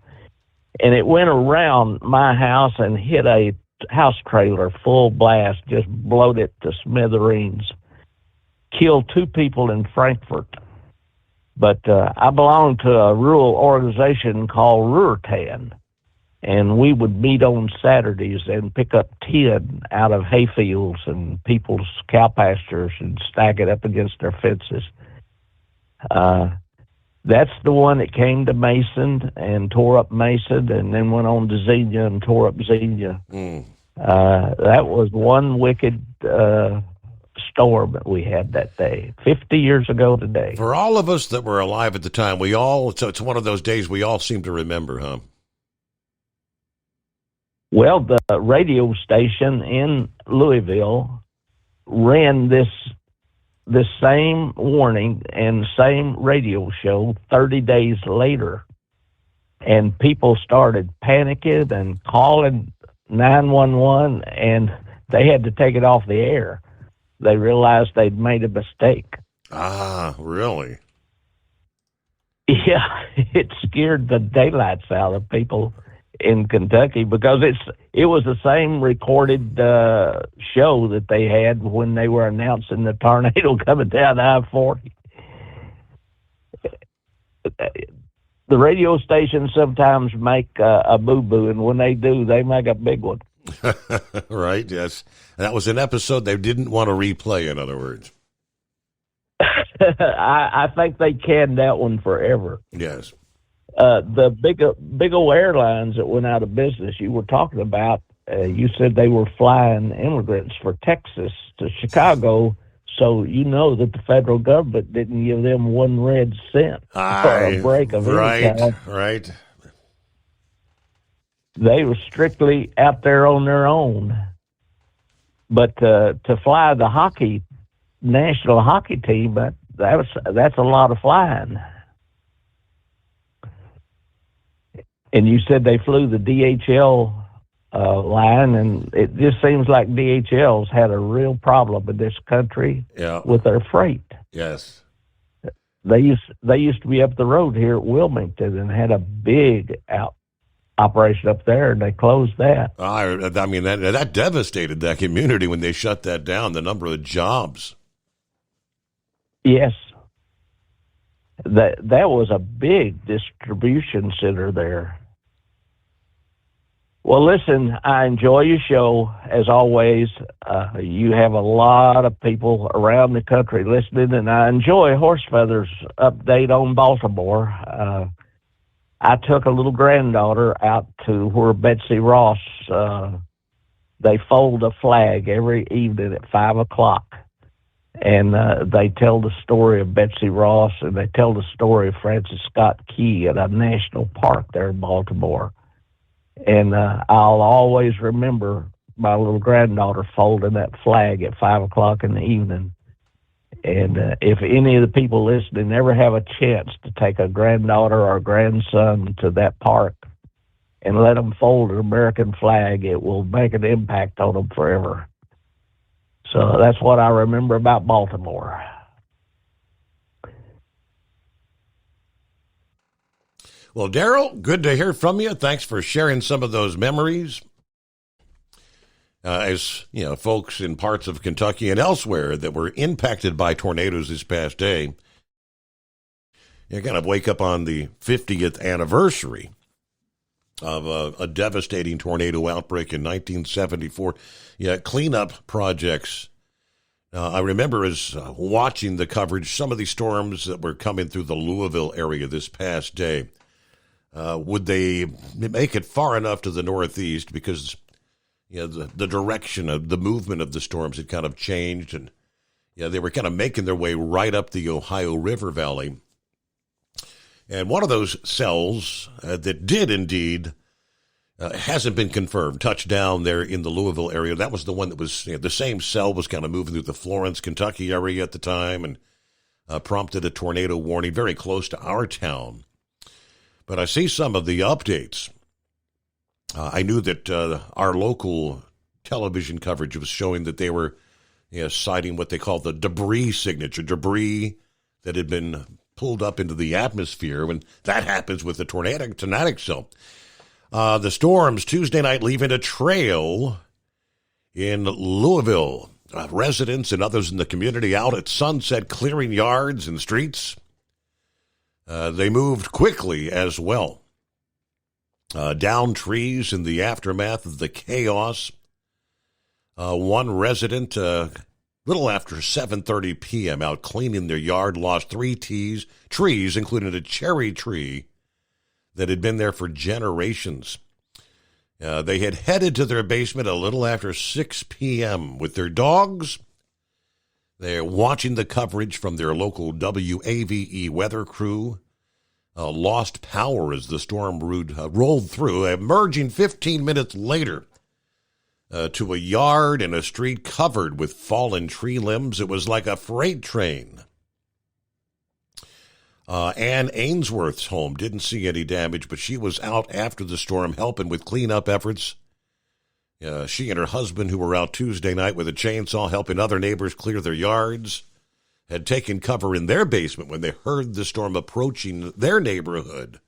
And it went around my house and hit a house trailer full blast, just blowed it to smithereens. Killed 2 people in Frankfurt. But I belonged to a rural organization called Rurtan. And we would meet on Saturdays and pick up tin out of hayfields and people's cow pastures and stack it up against their fences. That's the one that came to Mason and tore up Mason, and then went on to Xenia and tore up Xenia. That was one wicked storm that we had that day, 50 years ago today. For all of us that were alive at the time, it's one of those days we all seem to remember, huh? Well, the radio station in Louisville ran this same warning and same radio show 30 days later, and people started panicking and calling 911, and they had to take it off the air. They realized they'd made a mistake. Ah, really? Yeah, it scared the daylights out of people in Kentucky, because it was the same recorded show that they had when they were announcing the tornado coming down I-40. The radio stations sometimes make a boo-boo, and when they do, they make a big one. Right, yes. That was an episode they didn't want to replay, in other words. I think they canned that one forever. Yes. The big old airlines that went out of business you were talking about, you said they were flying immigrants for Texas to Chicago, so you know that the federal government didn't give them 1 red cent for a break of any kind. Right. They were strictly out there on their own. But to fly the national hockey team, that's a lot of flying. And you said they flew the DHL line, and it just seems like DHL's had a real problem in this country with their freight. Yes. They used to be up the road here at Wilmington and had a big operation up there, and they closed that. I mean, that devastated that community when they shut that down, the number of jobs. Yes. That was a big distribution center there. Well, listen, I enjoy your show, as always. You have a lot of people around the country listening, and I enjoy Horsefeather's update on Baltimore. I took a little granddaughter out to where Betsy Ross, they fold a flag every evening at 5 o'clock. And they tell the story of Betsy Ross, and they tell the story of Francis Scott Key at a national park there in Baltimore. And I'll always remember my little granddaughter folding that flag at 5 o'clock in the evening. And if any of the people listening ever have a chance to take a granddaughter or grandson to that park and let them fold an American flag, it will make an impact on them forever. So that's what I remember about Baltimore. Well, Daryl, good to hear from you. Thanks for sharing some of those memories. As you know, folks in parts of Kentucky and elsewhere that were impacted by tornadoes this past day, you kind of wake up on the 50th anniversary of a devastating tornado outbreak in 1974. Yeah, cleanup projects. I remember as watching the coverage, some of these storms that were coming through the Louisville area this past day. Would they make it far enough to the northeast? Because the direction of the movement of the storms had kind of changed, and they were kind of making their way right up the Ohio River Valley. And one of those cells that did indeed hasn't been confirmed, touched down there in the Louisville area. That was the one that was, the same cell was kind of moving through the Florence, Kentucky area at the time, and prompted a tornado warning very close to our town. But I see some of the updates. I knew that our local television coverage was showing that they were citing what they call the debris signature, debris that had been pulled up into the atmosphere. When that happens with the tornadic cell. The storms Tuesday night leaving a trail in Louisville. Residents and others in the community out at sunset clearing yards and streets. They moved quickly as well. Down trees in the aftermath of the chaos. One resident little after 7:30 p.m. out cleaning their yard, lost 3 trees, including a cherry tree that had been there for generations. They had headed to their basement a little after 6 p.m. with their dogs. They're watching the coverage from their local WAVE weather crew. Lost power as the storm rolled through, emerging 15 minutes later to a yard and a street covered with fallen tree limbs. It was like a freight train. Ann Ainsworth's home didn't see any damage, but she was out after the storm helping with cleanup efforts. She and her husband, who were out Tuesday night with a chainsaw helping other neighbors clear their yards, had taken cover in their basement when they heard the storm approaching their neighborhood.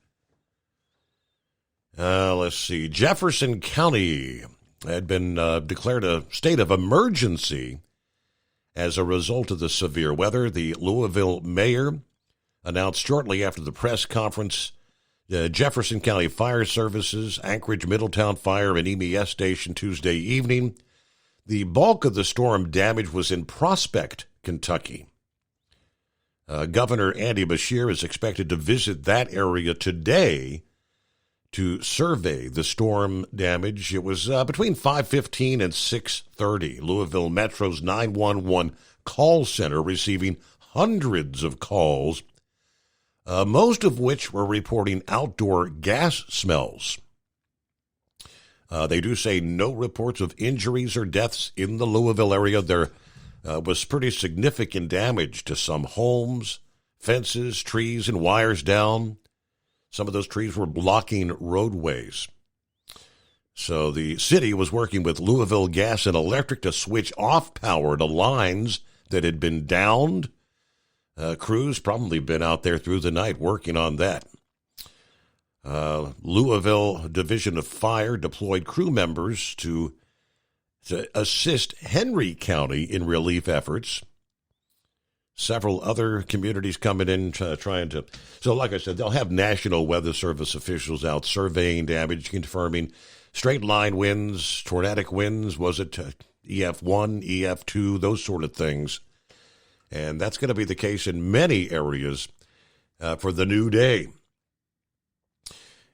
Let's see. Jefferson County had been declared a state of emergency as a result of the severe weather. The Louisville mayor announced shortly after the press conference Jefferson County Fire Services, Anchorage Middletown Fire, and EMS station Tuesday evening. The bulk of the storm damage was in Prospect, Kentucky. Governor Andy Beshear is expected to visit that area today to survey the storm damage. It was between 5:15 and 6:30. Louisville Metro's 911 call center receiving hundreds of calls, most of which were reporting outdoor gas smells. They do say no reports of injuries or deaths in the Louisville area. There was pretty significant damage to some homes, fences, trees, and wires down. Some of those trees were blocking roadways. So the city was working with Louisville Gas and Electric to switch off power to lines that had been downed. Crews probably been out there through the night working on that. Louisville Division of Fire deployed crew members to assist Henry County in relief efforts. Several other communities coming in trying to. So like I said, they'll have National Weather Service officials out surveying damage, confirming straight line winds, tornadic winds, was it EF1, EF2, those sort of things. And that's going to be the case in many areas for the new day.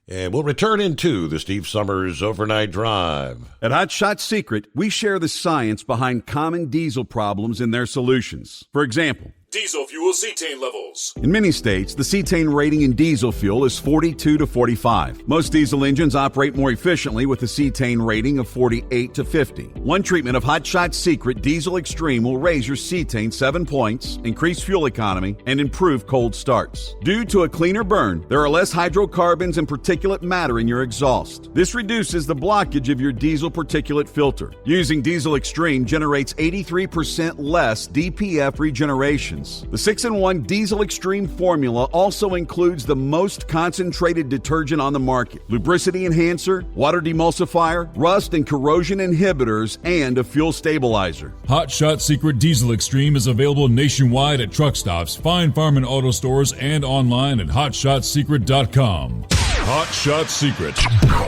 And we'll return into the Steve Summers Overnight Drive. At Hot Shot Secret, we share the science behind common diesel problems and their solutions. For example, diesel fuel cetane levels. In many states, the cetane rating in diesel fuel is 42 to 45. Most diesel engines operate more efficiently with a cetane rating of 48 to 50. One treatment of Hot Shot Secret Diesel Extreme will raise your cetane 7 points, increase fuel economy, and improve cold starts. Due to a cleaner burn, there are less hydrocarbons and particulate matter in your exhaust. This reduces the blockage of your diesel particulate filter. Using Diesel Extreme generates 83% less DPF regeneration. The 6-in-1 Diesel Extreme formula also includes the most concentrated detergent on the market, lubricity enhancer, water demulsifier, rust and corrosion inhibitors, and a fuel stabilizer. Hot Shot Secret Diesel Extreme is available nationwide at truck stops, fine farm and auto stores, and online at hotshotsecret.com. Hot Shot Secret,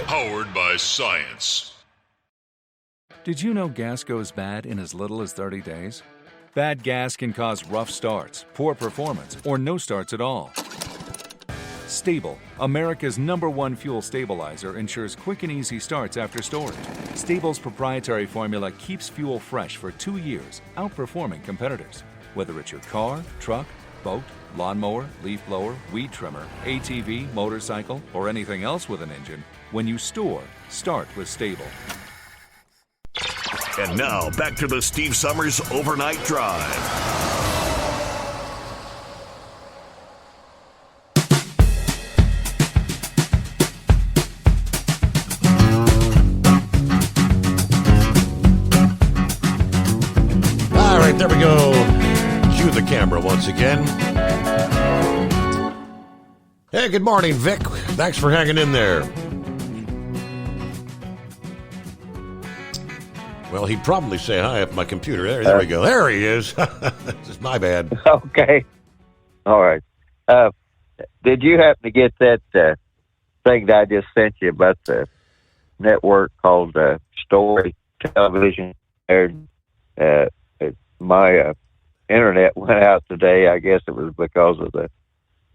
powered by science. Did you know gas goes bad in as little as 30 days? Bad gas can cause rough starts, poor performance, or no starts at all. Stable, America's #1 fuel stabilizer, ensures quick and easy starts after storage. Stable's proprietary formula keeps fuel fresh for 2 years, outperforming competitors. Whether it's your car, truck, boat, lawnmower, leaf blower, weed trimmer, ATV, motorcycle, or anything else with an engine, when you store, start with Stable. And now, back to the Steve Summers Overnight Drive. All right, there we go. Cue the camera once again. Hey, good morning, Vic. Thanks for hanging in there. Well, he'd probably say hi if my computer. There we go. There he is. This is my bad. Okay. All right. Did you happen to get that thing that I just sent you about the network called Story Television? my internet went out today. I guess it was because of the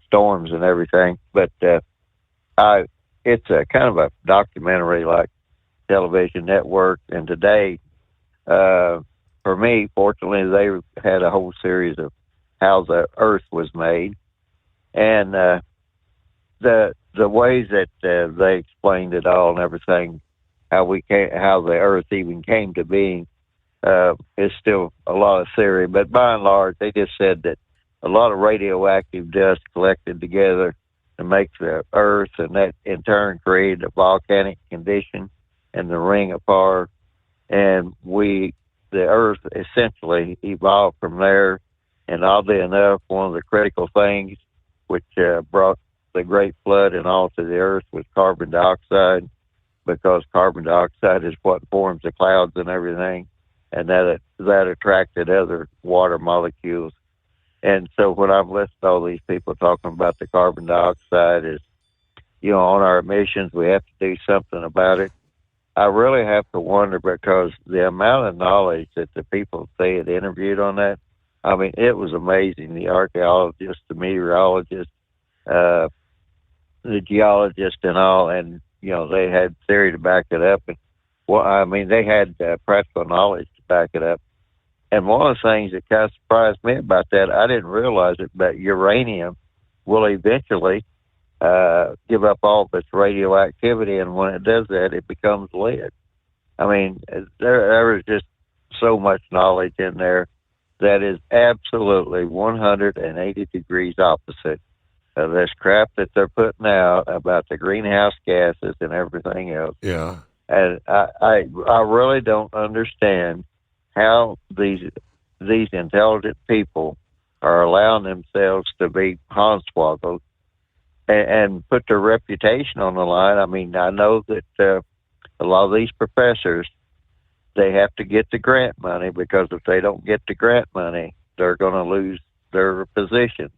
storms and everything. But it's a kind of a documentary like television network. And today, for me, fortunately, they had a whole series of how the Earth was made, and the ways that they explained it all and everything, how the Earth even came to being, is still a lot of theory. But by and large, they just said that a lot of radioactive dust collected together to make the Earth, and that in turn created a volcanic condition and the Ring of Fire, and the Earth essentially evolved from there. And oddly enough, one of the critical things which brought the Great Flood and all to the Earth was carbon dioxide, because carbon dioxide is what forms the clouds and everything, and that attracted other water molecules. And so when I've listened to all these people talking about the carbon dioxide is, on our emissions, we have to do something about it. I really have to wonder, because the amount of knowledge that the people they had interviewed on that, I mean, it was amazing. The archaeologists, the meteorologists, the geologists and all, and, they had theory to back it up. And they had practical knowledge to back it up. And one of the things that kind of surprised me about that, I didn't realize it, but uranium will eventually give up all of its radioactivity, and when it does that, it becomes lead. I mean, there is just so much knowledge in there that is absolutely 180 degrees opposite of this crap that they're putting out about the greenhouse gases and everything else. Yeah. And I really don't understand how these intelligent people are allowing themselves to be hornswoggled and put their reputation on the line. I mean, I know that a lot of these professors, they have to get the grant money, because if they don't get the grant money, they're going to lose their positions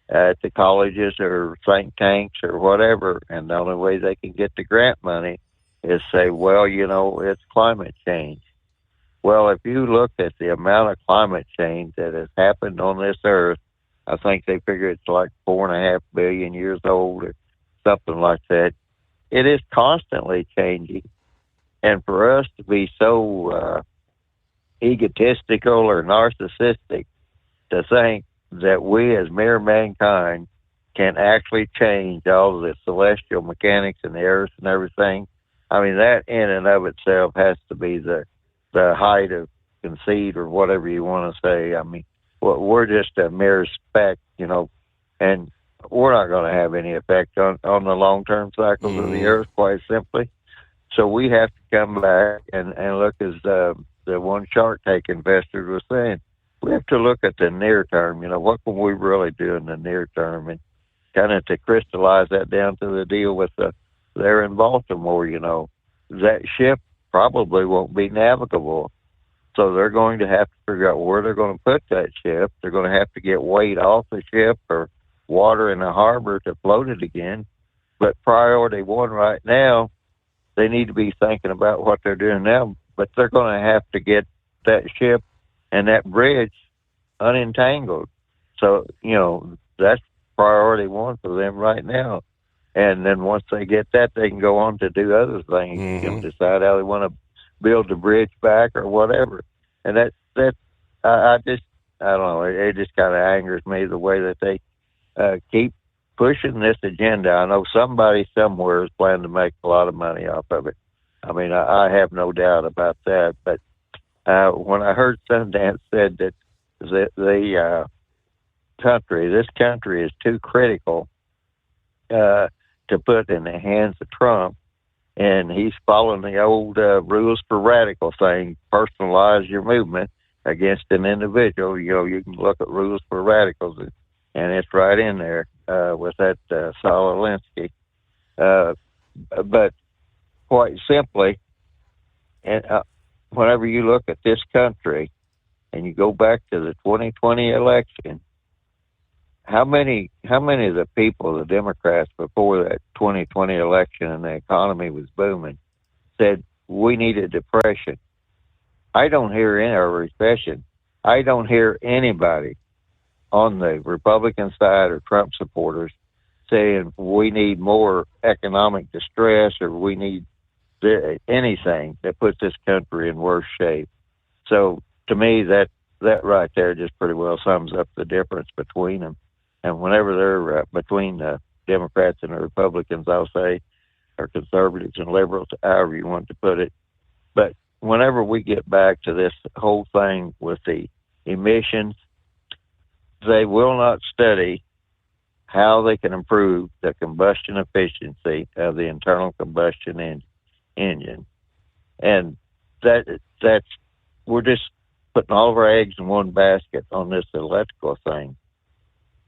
at the colleges or think tanks or whatever. And the only way they can get the grant money is say, well, it's climate change. Well, if you look at the amount of climate change that has happened on this Earth, I think they figure it's like 4.5 billion years old or something like that. It is constantly changing. And for us to be so egotistical or narcissistic to think that we as mere mankind can actually change all of the celestial mechanics in the Earth and everything, I mean, that in and of itself has to be the height of conceit, or whatever you want to say. I mean, we're just a mere speck, and we're not going to have any effect on the long-term cycles of the Earth, quite simply. So we have to come back and look, as the one Shark Tank investor was saying, we have to look at the near term. What can we really do in the near term, and kind of to crystallize that down to the deal with there in Baltimore. That ship probably won't be navigable, so they're going to have to figure out where they're going to put that ship. They're going to have to get weight off the ship or water in the harbor to float it again. But priority one right now, they need to be thinking about what they're doing now, but they're going to have to get that ship and that bridge unentangled. So, that's priority one for them right now. And then once they get that, they can go on to do other things. You can decide how they want to build the bridge back or whatever. And I don't know, it just kind of angers me the way that they keep pushing this agenda. I know somebody somewhere is planning to make a lot of money off of it. I mean, I have no doubt about that. But when I heard Sundance said that this country is too critical to put in the hands of Trump, and he's following the old rules for radical thing, personalize your movement against an individual. You can look at rules for radicals, and it's right in there with that Saul Alinsky. But quite simply, and whenever you look at this country and you go back to the 2020 election, how many of the people, the Democrats, before that 2020 election and the economy was booming, said we need a depression? I don't hear any, or recession. I don't hear anybody on the Republican side or Trump supporters saying we need more economic distress or we need anything that puts this country in worse shape. So to me, that right there just pretty well sums up the difference between them. And whenever they're between the Democrats and the Republicans, I'll say, or conservatives and liberals, however you want to put it. But whenever we get back to this whole thing with the emissions, they will not study how they can improve the combustion efficiency of the internal combustion engine. And that's we're just putting all of our eggs in one basket on this electrical thing.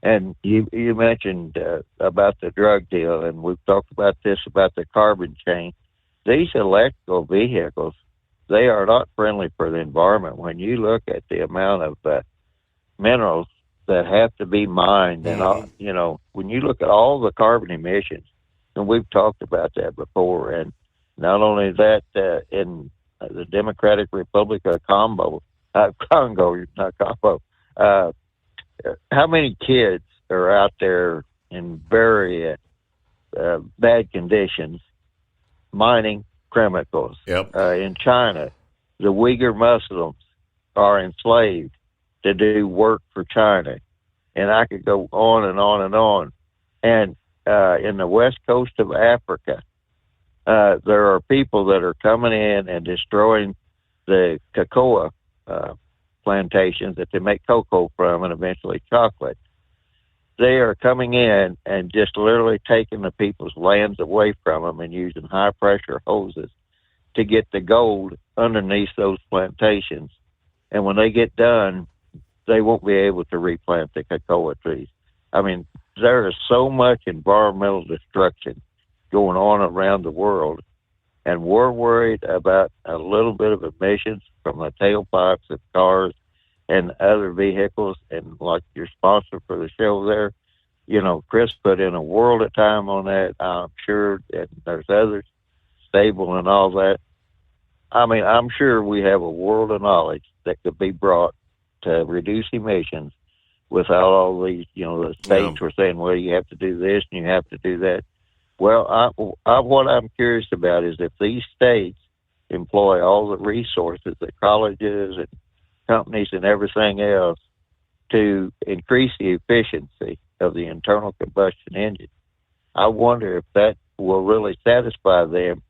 And you mentioned about the drug deal, and we've talked about this, about the carbon chain. These electrical vehicles, they are not friendly for the environment. When you look at the amount of minerals that have to be mined, and all, when you look at all the carbon emissions, and we've talked about that before, and not only that, in the Democratic Republic of Congo, how many kids are out there in very bad conditions mining chemicals? In China, the Uyghur Muslims are enslaved to do work for China. And I could go on and on and on. And in the west coast of Africa, there are people that are coming in and destroying the cocoa plantations that they make cocoa from and eventually chocolate. They are coming in and just literally taking the people's lands away from them and using high pressure hoses to get the gold underneath those plantations. And when they get done, they won't be able to replant the cocoa trees. I mean, there is so much environmental destruction going on around the world, and we're worried about a little bit of emissions from the tailpipes of cars and other vehicles. And like your sponsor for the show there, Chris put in a world of time on that, I'm sure, and there's others, Stable and all that. I mean, I'm sure we have a world of knowledge that could be brought to reduce emissions without all these, the states were saying, well, you have to do this and you have to do that. Well, what I'm curious about is if these states employ all the resources that colleges and companies and everything else to increase the efficiency of the internal combustion engine, I wonder if that will really satisfy them,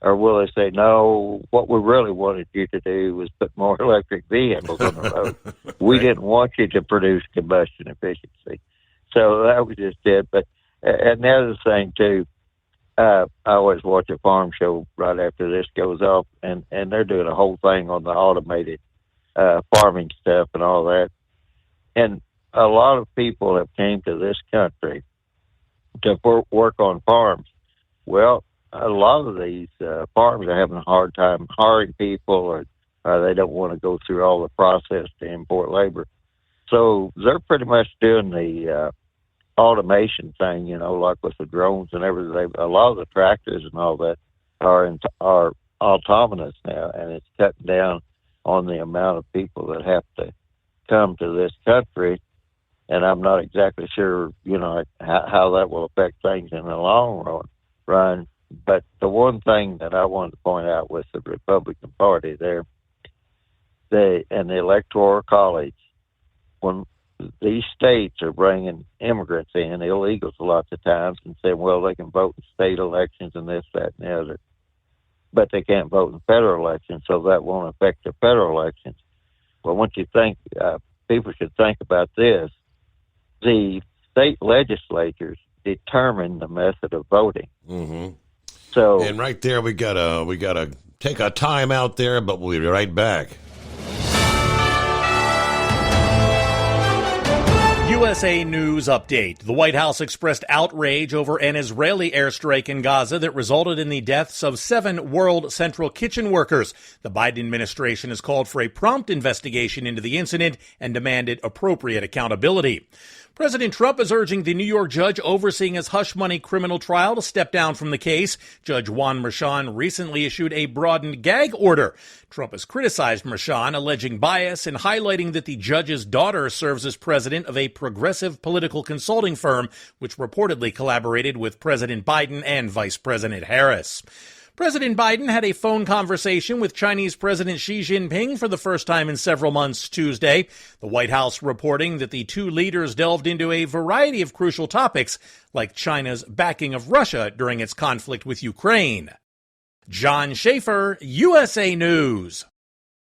or will they say, no, what we really wanted you to do was put more electric vehicles on the road. We didn't want you to produce combustion efficiency. So that was just it. But and the other thing, too, I always watch a farm show right after this goes off, and they're doing a whole thing on the automated farming stuff and all that. And a lot of people have came to this country to work on farms. Well, a lot of these farms are having a hard time hiring people, or they don't want to go through all the process to import labor. So they're pretty much doing the automation thing, like with the drones and everything. A lot of the tractors and all that are autonomous now, and it's cutting down on the amount of people that have to come to this country. And I'm not exactly sure, how that will affect things in the long run. But the one thing that I wanted to point out with the Republican Party there, and the Electoral College, when these states are bringing immigrants in, illegals lots of times, and saying, well, they can vote in state elections and this, that, and the other, but they can't vote in federal elections, so that won't affect the federal elections. Well, once you think, people should think about this, the state legislatures determine the method of voting. Mm-hmm. So, and right there, we gotta take a time out there, but we'll be right back. USA News Update. The White House expressed outrage over an Israeli airstrike in Gaza that resulted in the deaths of 7 World Central Kitchen workers. The Biden administration has called for a prompt investigation into the incident and demanded appropriate accountability. President Trump is urging the New York judge overseeing his hush money criminal trial to step down from the case. Judge Juan Merchan recently issued a broadened gag order. Trump has criticized Merchan, alleging bias and highlighting that the judge's daughter serves as president of a progressive political consulting firm, which reportedly collaborated with President Biden and Vice President Harris. President Biden had a phone conversation with Chinese President Xi Jinping for the first time in several months Tuesday. The White House reporting that the two leaders delved into a variety of crucial topics, like China's backing of Russia during its conflict with Ukraine. John Schaefer, USA News.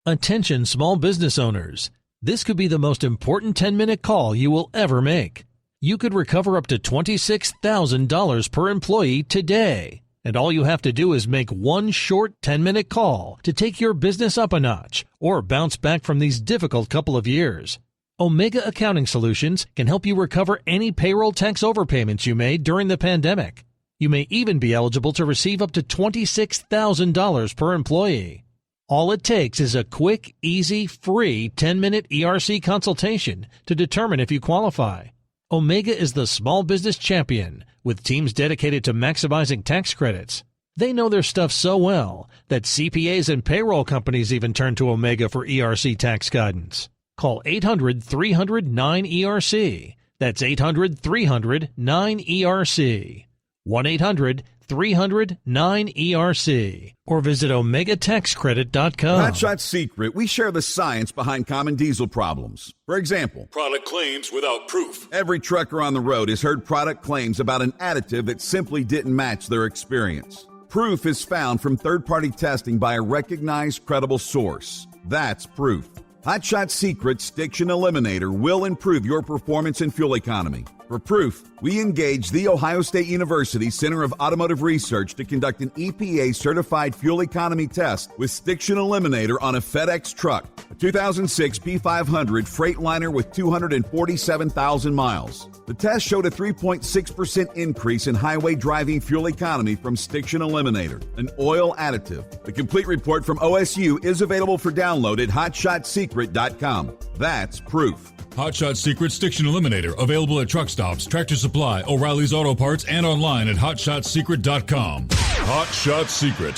Attention small business owners. This could be the most important 10-minute call you will ever make. You could recover up to $26,000 per employee today. And all you have to do is make one short 10-minute call to take your business up a notch or bounce back from these difficult couple of years. Omega Accounting Solutions can help you recover any payroll tax overpayments you made during the pandemic. You may even be eligible to receive up to $26,000 per employee. All it takes is a quick, easy, free 10-minute ERC consultation to determine if you qualify. Omega is the small business champion, with teams dedicated to maximizing tax credits. They know their stuff so well that CPAs and payroll companies even turn to Omega for ERC tax guidance. Call 800-300-9ERC. That's 800-300-9ERC. 1-800-300-9ERC. Or visit OmegaTaxCredit.com. Hotshot Secret, we share the science behind common diesel problems. For example, product claims without proof. Every trucker on the road has heard product claims about an additive that simply didn't match their experience. Proof is found from third-party testing by a recognized, credible source. That's proof. Hotshot Secret's Stiction Eliminator will improve your performance and fuel economy. For proof, we engaged the Ohio State University Center of Automotive Research to conduct an EPA-certified fuel economy test with Stiction Eliminator on a FedEx truck, a 2006 P500 Freightliner with 247,000 miles. The test showed a 3.6% increase in highway driving fuel economy from Stiction Eliminator, an oil additive. The complete report from OSU is available for download at hotshotsecret.com. That's proof. Hotshot Secret Stiction Eliminator, available at truck stops, Tractor Supply, O'Reilly's Auto Parts, and online at hotshotsecret.com. Hotshot Secret,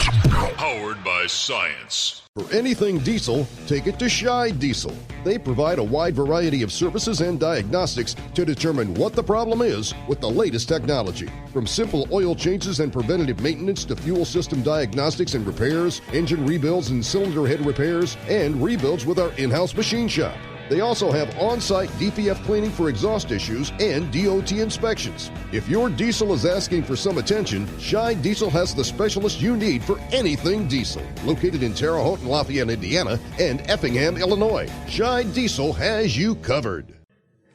powered by science. For anything diesel, take it to Scheid Diesel. They provide a wide variety of services and diagnostics to determine what the problem is with the latest technology. From simple oil changes and preventative maintenance to fuel system diagnostics and repairs, engine rebuilds and cylinder head repairs, and rebuilds with our in-house machine shop. They also have on-site DPF cleaning for exhaust issues and DOT inspections. If your diesel is asking for some attention, Scheid Diesel has the specialist you need for anything diesel. Located in Terre Haute and Lafayette, Indiana, and Effingham, Illinois, Scheid Diesel has you covered.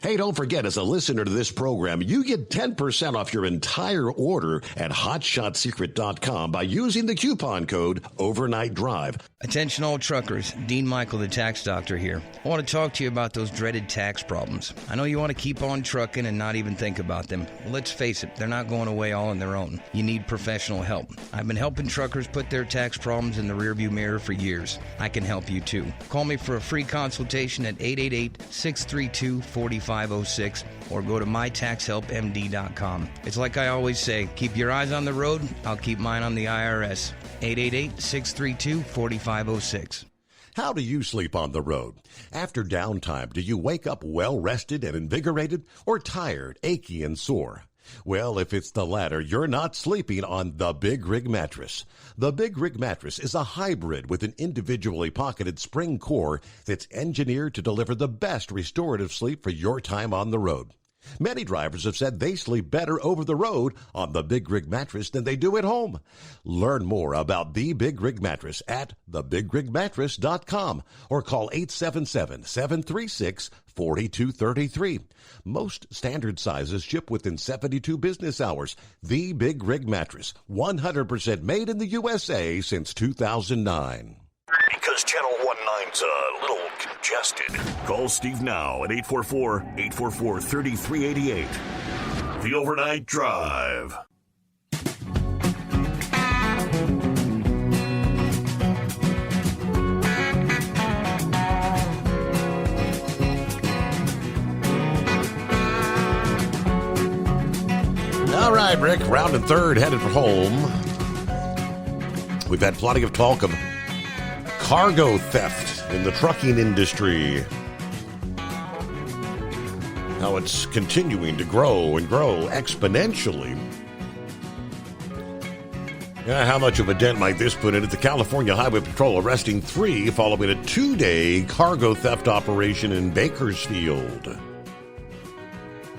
Hey, don't forget, as a listener to this program, you get 10% off your entire order at hotshotsecret.com by using the coupon code Overnight Drive. Attention all truckers, Dean Michael, the tax doctor here. I want to talk to you about those dreaded tax problems. I know you want to keep on trucking and not even think about them. Well, let's face it, they're not going away all on their own. You need professional help. I've been helping truckers put their tax problems in the rearview mirror for years. I can help you too. Call me for a free consultation at 888-632-4506 or go to mytaxhelpmd.com. It's like I always say, keep your eyes on the road, I'll keep mine on the IRS. 888-632-4506. How do you sleep on the road? After downtime, do you wake up well-rested and invigorated or tired, achy, and sore? Well, if it's the latter, you're not sleeping on the Big Rig Mattress. The Big Rig Mattress is a hybrid with an individually pocketed spring core that's engineered to deliver the best restorative sleep for your time on the road. Many drivers have said they sleep better over the road on the Big Rig Mattress than they do at home. Learn more about the Big Rig Mattress at thebigrigmattress.com or call 877-736-4233. Most standard sizes ship within 72 business hours. The Big Rig Mattress, 100% made in the USA since 2009. Because Channel 19's a little congested. Call Steve now at 844-844-3388. The Overnight Drive. right, Rick, round and third, headed for home. We've had plenty of talk of cargo theft in the trucking industry. How it's continuing to grow and grow exponentially. How much of a dent might this put into the California Highway Patrol arresting 3 following a 2-day cargo theft operation in Bakersfield?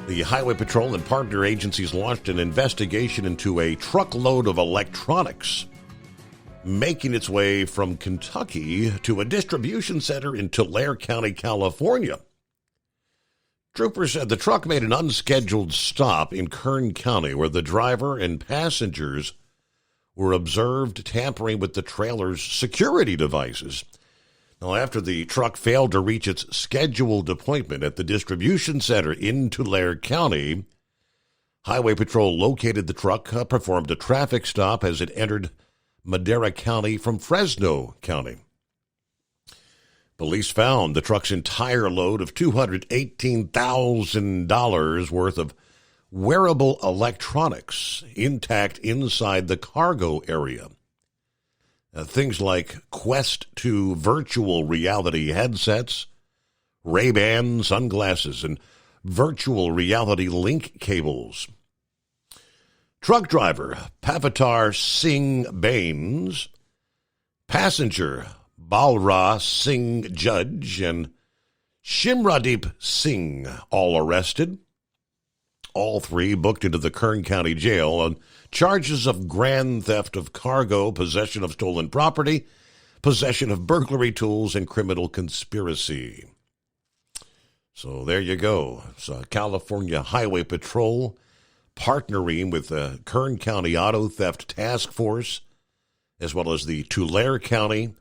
The Highway Patrol and partner agencies launched an investigation into a truckload of electronics making its way from Kentucky to a distribution center in Tulare County, California. Troopers said the truck made an unscheduled stop in Kern County where the driver and passengers were observed tampering with the trailer's security devices. Now, after the truck failed to reach its scheduled appointment at the distribution center in Tulare County, Highway Patrol located the truck, performed a traffic stop as it entered Madera County from Fresno County. Police found the truck's entire load of $218,000 worth of wearable electronics intact inside the cargo area. Things like Quest 2 virtual reality headsets, Ray-Ban sunglasses, and virtual reality link cables. Truck driver Pavitar Singh Bains, passenger Balra Singh Judge, and Shimradeep Singh all arrested. All 3 booked into the Kern County Jail on charges of grand theft of cargo, possession of stolen property, possession of burglary tools, and criminal conspiracy. So there you go. So California Highway Patrol partnering with the Kern County Auto Theft Task Force, as well as the Tulare County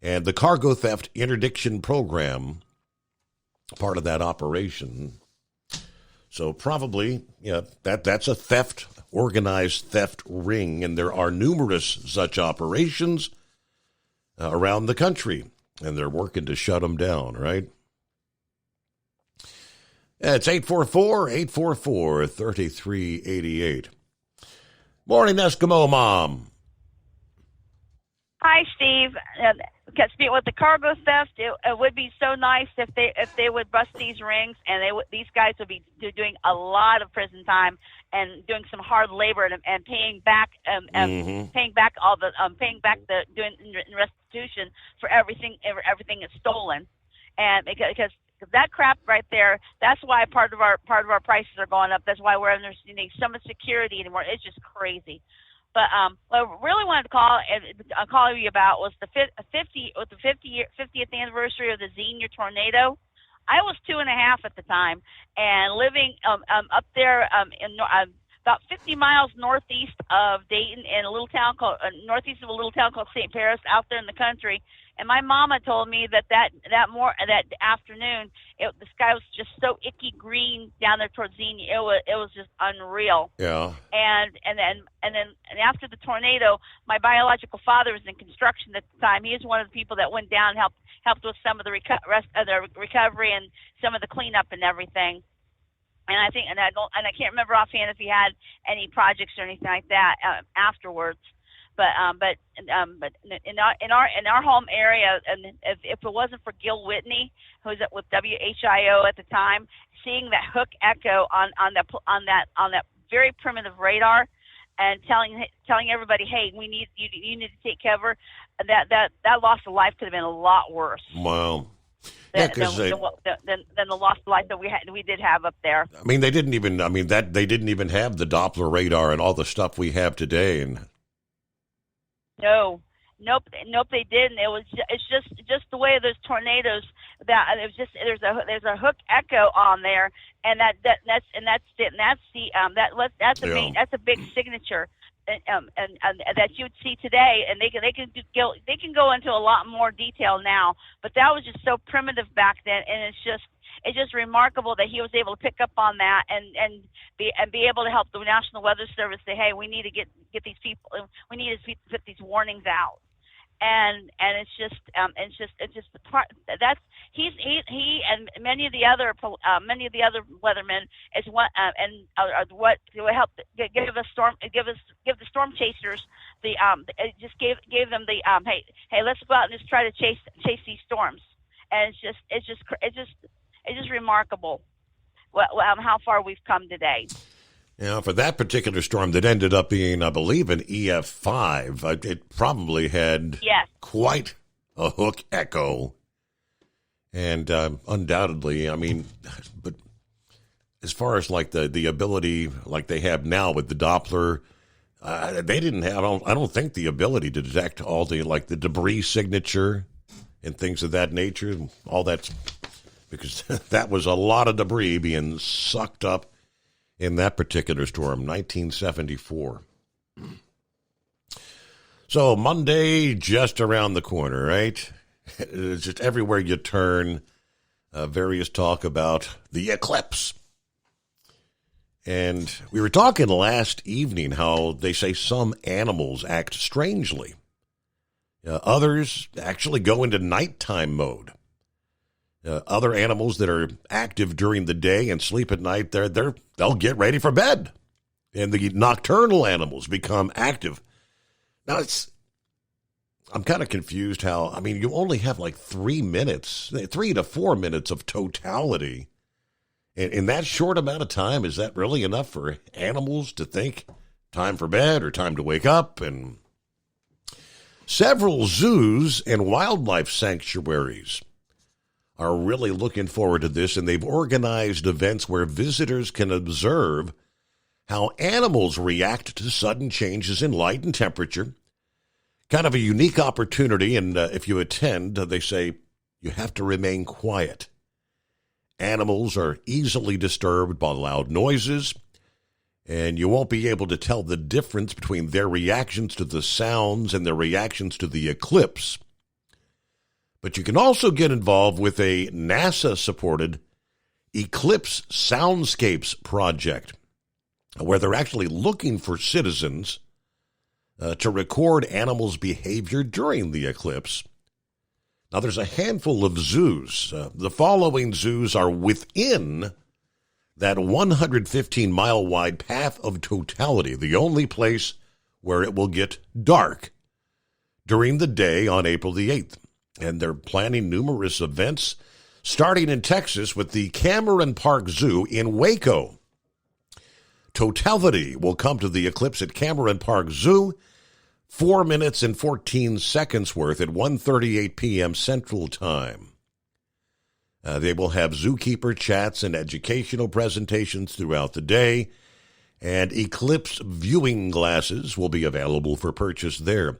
and the Cargo Theft Interdiction Program, part of that operation. So probably, that's a theft, organized theft ring, and there are numerous such operations around the country, and they're working to shut them down, right? It's 844-844-3388. Morning, Eskimo Mom. Hi, Steve. With the cargo theft, it would be so nice if they would bust these rings, and these guys would be doing a lot of prison time and doing some hard labor and paying back doing restitution for everything that's stolen, and because that crap right there, that's why part of our prices are going up. That's why we're under so much security anymore. It's just crazy. But what I really wanted to call you about was the 50th anniversary of the Xenia tornado. I was 2.5 at the time, and living up there about 50 miles northeast of Dayton in a little town called northeast of a little town called St. Paris, out there in the country. And my mama told me that afternoon, the sky was just so icky green down there towards Xenia. It was just unreal. Yeah. And then after the tornado, my biological father was in construction at the time. He was one of the people that went down and helped with some of the recovery and some of the cleanup and everything. And I can't remember offhand if he had any projects or anything like that afterwards. But in our home area, and if it wasn't for Gil Whitney, who was with WHIO at the time, seeing that hook echo on that very primitive radar, and telling everybody, hey, you need to take cover, that loss of life could have been a lot worse. Wow. Than the lost life that we did have up there. I mean, they didn't even have the Doppler radar and all the stuff we have today. And nope, they didn't. It's just the way of those tornadoes that it was just there's a hook echo on there, and that's a big signature. And that you would see today, and they can go into a lot more detail now, but that was just so primitive back then, and it's just remarkable that he was able to pick up on that and be able to help the National Weather Service say, hey, we need to get these people, we need to put these warnings out, and it's just the part that's he and many of the other weathermen is what and are what to help give the storm chasers just gave them the hey let's go out and just try to chase these storms, and it's just remarkable how far we've come today. Yeah, for that particular storm that ended up being, I believe, an EF5, it probably had quite a hook echo. And undoubtedly, I mean, but as far as like the ability like they have now with the Doppler, they didn't have, I don't think, the ability to detect all the debris signature and things of that nature. All that's because that was a lot of debris being sucked up in that particular storm, 1974. So Monday, just around the corner, right? It's just everywhere you turn, various talk about the eclipse. And we were talking last evening how they say some animals act strangely. Others actually go into nighttime mode. Other animals that are active during the day and sleep at night, they'll get ready for bed. And the nocturnal animals become active. Now, I'm kind of confused how, I mean, you only have like 3 to 4 minutes of totality. In that short amount of time, is that really enough for animals to think time for bed or time to wake up? And several zoos and wildlife sanctuaries are really looking forward to this, and they've organized events where visitors can observe how animals react to sudden changes in light and temperature. Kind of a unique opportunity, and if you attend, they say you have to remain quiet. Animals are easily disturbed by loud noises, and you won't be able to tell the difference between their reactions to the sounds and their reactions to the eclipse. But you can also get involved with a NASA-supported Eclipse Soundscapes project, where they're actually looking for citizens to record animals' behavior during the eclipse. Now, there's a handful of zoos. The following zoos are within that 115-mile-wide path of totality, the only place where it will get dark during the day on April the 8th. And they're planning numerous events, starting in Texas with the Cameron Park Zoo in Waco. Totality will come to the eclipse at Cameron Park Zoo, 4 minutes and 14 seconds worth at 1:38 p.m. Central Time. They will have zookeeper chats and educational presentations throughout the day, and eclipse viewing glasses will be available for purchase there.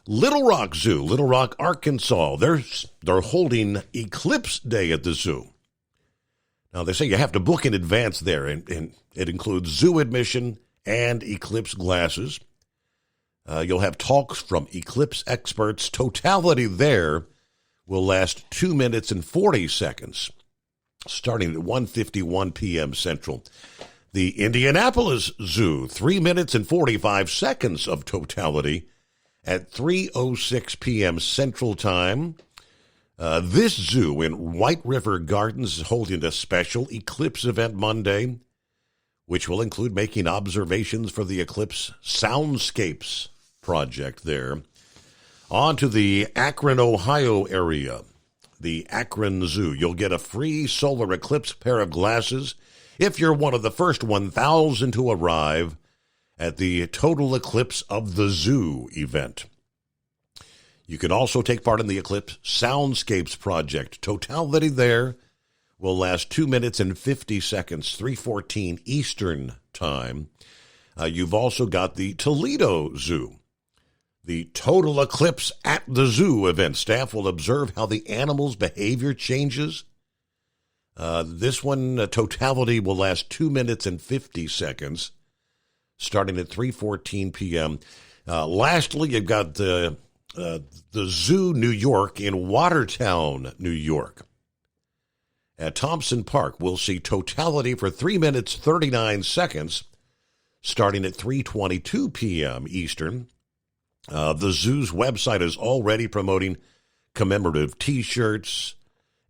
Little Rock Zoo, Little Rock, Arkansas, they're holding Eclipse Day at the zoo. Now, they say you have to book in advance there, and it includes zoo admission and eclipse glasses. You'll have talks from eclipse experts. Totality there will last 2 minutes and 40 seconds, starting at 1:51 p.m. Central. The Indianapolis Zoo, 3 minutes and 45 seconds of totality at 3:06 p.m. Central Time. This zoo in White River Gardens is holding a special eclipse event Monday, which will include making observations for the Eclipse Soundscapes project there. On to the Akron, Ohio area, the Akron Zoo. You'll get a free solar eclipse pair of glasses if you're one of the first 1,000 to arrive at the Total Eclipse of the Zoo event. You can also take part in the Eclipse Soundscapes project. Totality there will last 2 minutes and 50 seconds, 3:14 Eastern Time. You've also got the Toledo Zoo. The Total Eclipse at the Zoo event. Staff will observe how the animal's behavior changes. This one, totality will last 2 minutes and 50 seconds, starting at 3:14 p.m. Lastly, you've got the Zoo New York in Watertown, New York. At Thompson Park, we'll see totality for 3 minutes, 39 seconds, starting at 3:22 p.m. Eastern. The zoo's website is already promoting commemorative T-shirts,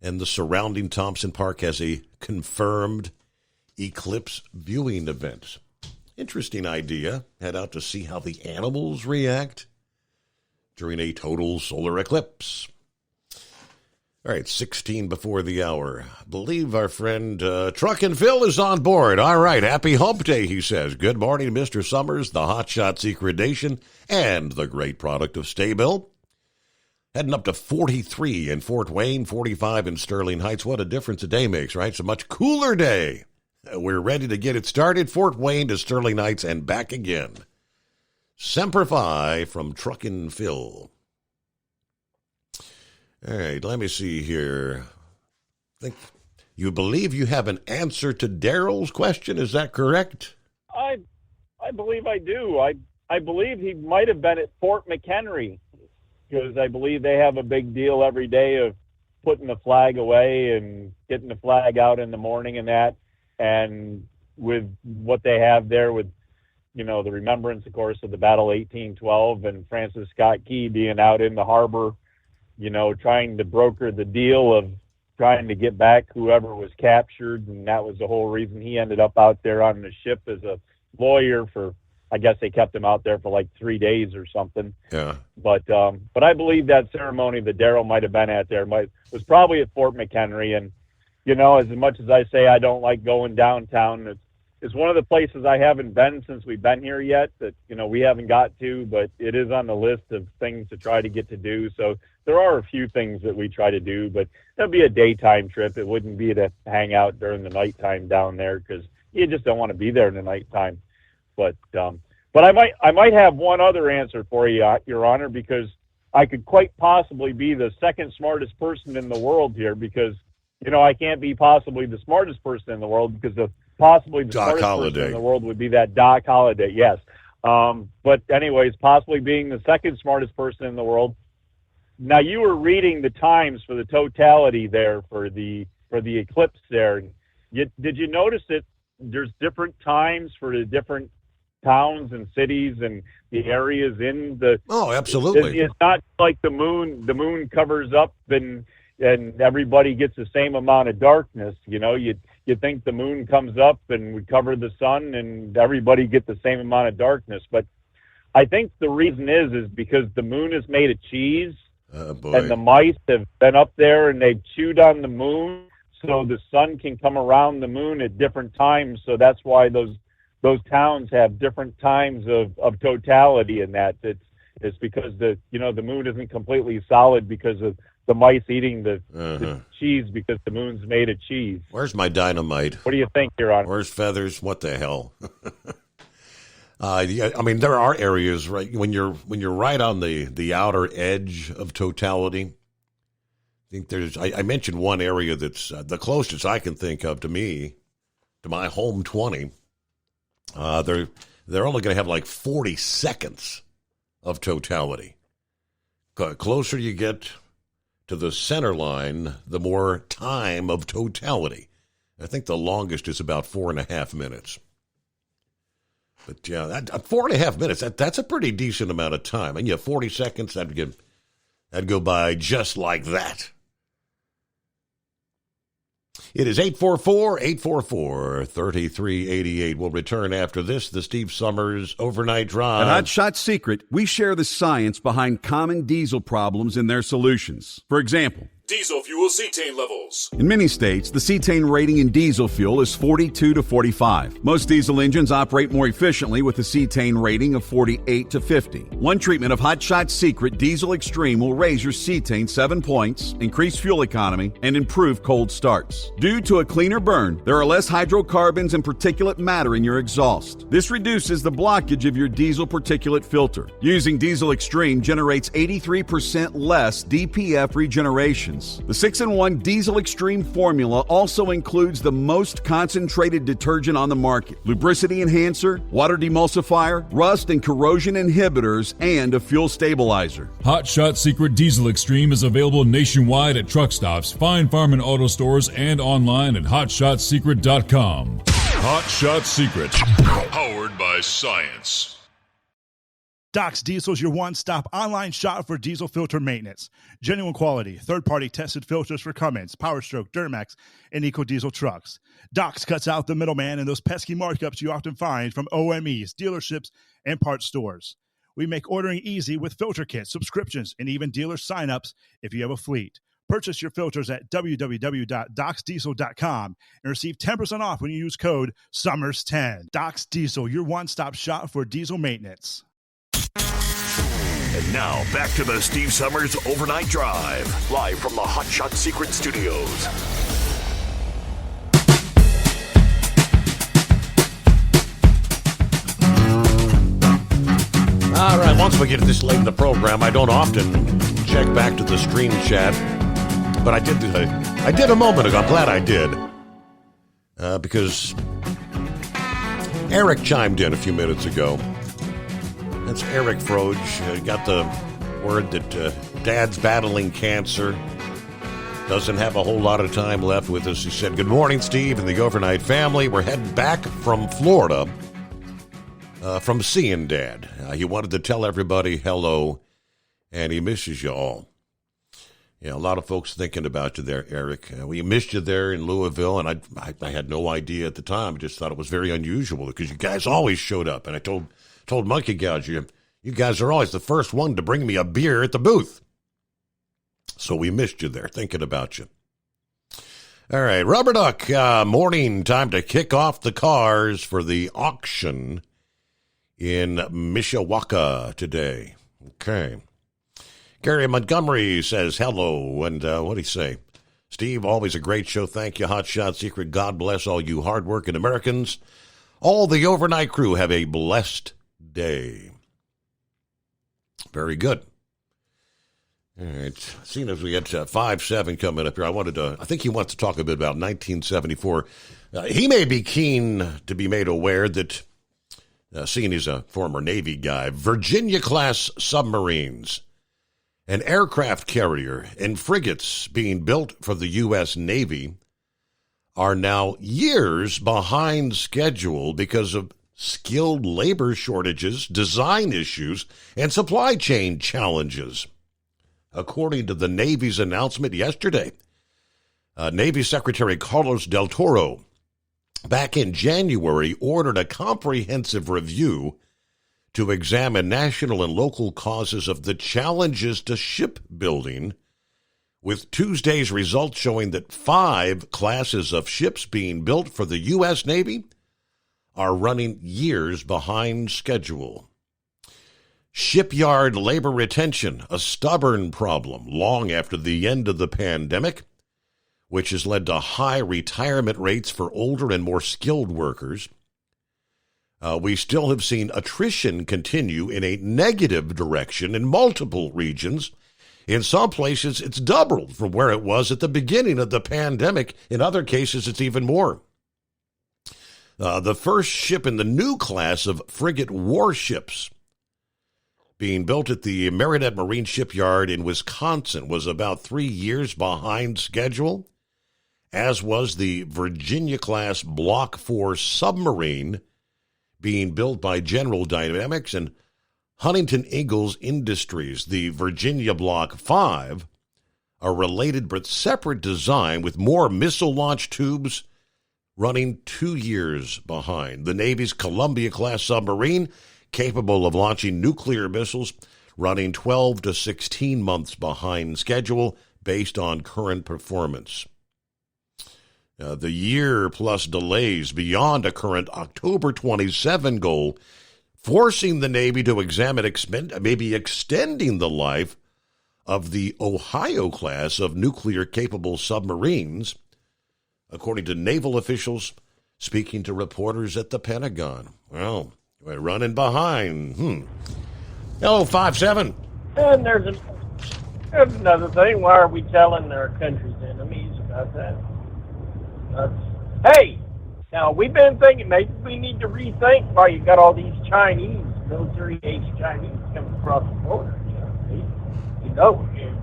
and the surrounding Thompson Park has a confirmed eclipse viewing event. Interesting idea. Head out to see how the animals react during a total solar eclipse. All right, 16 before the hour. I believe our friend Truck and Phil is on board. All right, happy hump day, he says. Good morning, Mr. Summers, the Hot Shot Secret Nation, and the great product of Staybill. Heading up to 43 in Fort Wayne, 45 in Sterling Heights. What a difference a day makes, right? It's a much cooler day. We're ready to get it started. Fort Wayne to Sterling Heights and back again. Semper Fi from Truck and Phil. All right, let me see here. I think you believe you have an answer to Daryl's question. Is that correct? I believe I do. I believe he might have been at Fort McHenry, because I believe they have a big deal every day of putting the flag away and getting the flag out in the morning and that. And with what they have there with, the remembrance, of course, of the Battle of 1812 and Francis Scott Key being out in the harbor, trying to broker the deal of trying to get back whoever was captured. And that was the whole reason he ended up out there on the ship as a lawyer for, I guess they kept him out there for like 3 days or something. Yeah. But I believe that ceremony that Daryl might have been at there was probably at Fort McHenry. And, as much as I say I don't like going downtown, it's one of the places I haven't been since we've been here yet that, we haven't got to, but it is on the list of things to try to get to do. So there are a few things that we try to do, but that'd be a daytime trip. It wouldn't be to hang out during the nighttime down there, because you just don't want to be there in the nighttime. But I might have one other answer for you, Your Honor, because I could quite possibly be the second smartest person in the world here, because, I can't be possibly the smartest person in the world, because possibly the smartest person in the world would be that Doc Holliday, yes. But anyways, possibly being the second smartest person in the world. Now, you were reading the times for the totality there for the eclipse there. Did you notice that there's different times for the different towns and cities and the areas in the... Oh, absolutely. It's not like the moon covers up and everybody gets the same amount of darkness. You think the moon comes up and would cover the sun and everybody get the same amount of darkness. But I think the reason is because the moon is made of cheese, and the mice have been up there and they've chewed on the moon, so the sun can come around the moon at different times. So that's why those towns have different times of totality in that. It's because the moon isn't completely solid because of the mice eating the cheese, because the moon's made of cheese. Where's my dynamite? What do you think, Your Honor? Where's feathers? What the hell? There are areas, right, when you're right on the outer edge of totality. I think I mentioned one area that's the closest I can think of to my home 20. They're only going to have like 40 seconds of totality. Closer you get to the center line, the more time of totality. I think the longest is about 4.5 minutes. But yeah, 4.5 minutes, that's a pretty decent amount of time. And 40 seconds, that'd go by just like that. It is 844-844-3388. We'll return after this, the Steve Summers Overnight Drive. At Hot Shot Secret, we share the science behind common diesel problems and their solutions. For example, diesel fuel cetane levels. in many states, the cetane rating in diesel fuel is 42 to 45. Most diesel engines operate more efficiently with a cetane rating of 48 to 50. One treatment of Hot Shot Secret Diesel Extreme will raise your cetane 7 points, increase fuel economy, and improve cold starts. Due to a cleaner burn, there are less hydrocarbons and particulate matter in your exhaust. This reduces the blockage of your diesel particulate filter. Using Diesel Extreme generates 83% less DPF regenerations. The 6-in-1 Diesel Extreme formula also includes the most concentrated detergent on the market, lubricity enhancer, water demulsifier, rust and corrosion inhibitors, and a fuel stabilizer. Hot Shot Secret Diesel Extreme is available nationwide at truck stops, Fine Farm and auto stores, and online at hotshotsecret.com. Hot Shot Secret, powered by science. Doc's Diesel is your one-stop online shop for diesel filter maintenance. Genuine quality, third-party tested filters for Cummins, Powerstroke, Duramax, and EcoDiesel trucks. Doc's cuts out the middleman and those pesky markups you often find from OMEs, dealerships, and parts stores. We make ordering easy with filter kits, subscriptions, and even dealer sign-ups if you have a fleet. Purchase your filters at www.docsdiesel.com and receive 10% off when you use code SUMMERS10. Doc's Diesel, your one-stop shop for diesel maintenance. And now, back to the Steve Summers Overnight Drive, live from the Hot Shot Secret Studios. All right, once we get this late in the program, I don't often check back to the stream chat, but I did a moment ago. I'm glad I did, because Eric chimed in a few minutes ago. That's Eric Froge. Got the word that Dad's battling cancer. Doesn't have a whole lot of time left with us. He said, "Good morning, Steve and the overnight family. We're heading back from Florida from seeing Dad. He wanted to tell everybody hello, and he misses you all." Yeah, a lot of folks thinking about you there, Eric. We missed you there in Louisville, and I had no idea at the time. I just thought it was very unusual because you guys always showed up, and I told Monkey Gouge, you guys are always the first one to bring me a beer at the booth. So we missed you there, thinking about you. All right, Rubber Duck, morning, time to kick off the cars for the auction in Mishawaka today. Okay. Gary Montgomery says hello, and what do you say? Steve, always a great show. Thank you, Hot Shot Secret. God bless all you hardworking Americans. All the overnight crew have a blessed day. Very good. All right. Seeing as we had 5-7 coming up here, I think he wants to talk a bit about 1974. He may be keen to be made aware that, seeing he's a former Navy guy, Virginia-class submarines, an aircraft carrier, and frigates being built for the U.S. Navy are now years behind schedule because of skilled labor shortages, design issues, and supply chain challenges. According to the Navy's announcement yesterday, Navy Secretary Carlos Del Toro, back in January, ordered a comprehensive review to examine national and local causes of the challenges to shipbuilding, with Tuesday's results showing that 5 classes of ships being built for the U.S. Navy are running years behind schedule. Shipyard labor retention, a stubborn problem long after the end of the pandemic, which has led to high retirement rates for older and more skilled workers. We still have seen attrition continue in a negative direction in multiple regions. In some places, it's doubled from where it was at the beginning of the pandemic. In other cases, it's even more. The first ship in the new class of frigate warships being built at the Marinette Marine Shipyard in Wisconsin was about 3 years behind schedule, as was the Virginia-class Block 4 submarine being built by General Dynamics and Huntington Ingalls Industries. The Virginia Block 5, a related but separate design with more missile launch tubes, running 2 years behind. The Navy's Columbia-class submarine, capable of launching nuclear missiles, running 12 to 16 months behind schedule based on current performance. The year-plus delays beyond a current October 27 goal, forcing the Navy to examine maybe extending the life of the Ohio class of nuclear-capable submarines, according to naval officials speaking to reporters at the Pentagon. Well, we're running behind. Hello, 5-7. And there's another thing. Why are we telling our country's enemies about that? Hey, now we've been thinking maybe we need to rethink why you got all these Chinese, military-age Chinese coming across the border.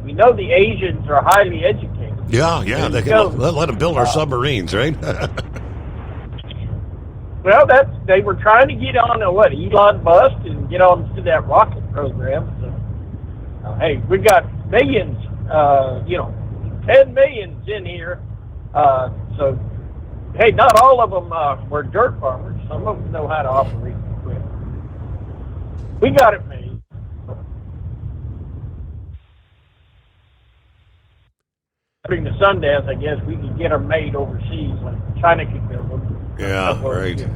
We know the Asians are highly educated. Yeah, they can let them build our submarines, right? Well, they were trying to get on Elon bus and get on to that rocket program. So, hey, we got millions, 10 millions in here. So, hey, not all of them were dirt farmers. Some of them know how to operate equipment. We got it made. According to Sundance, I guess we could get them made overseas, like China could build them. Yeah, right.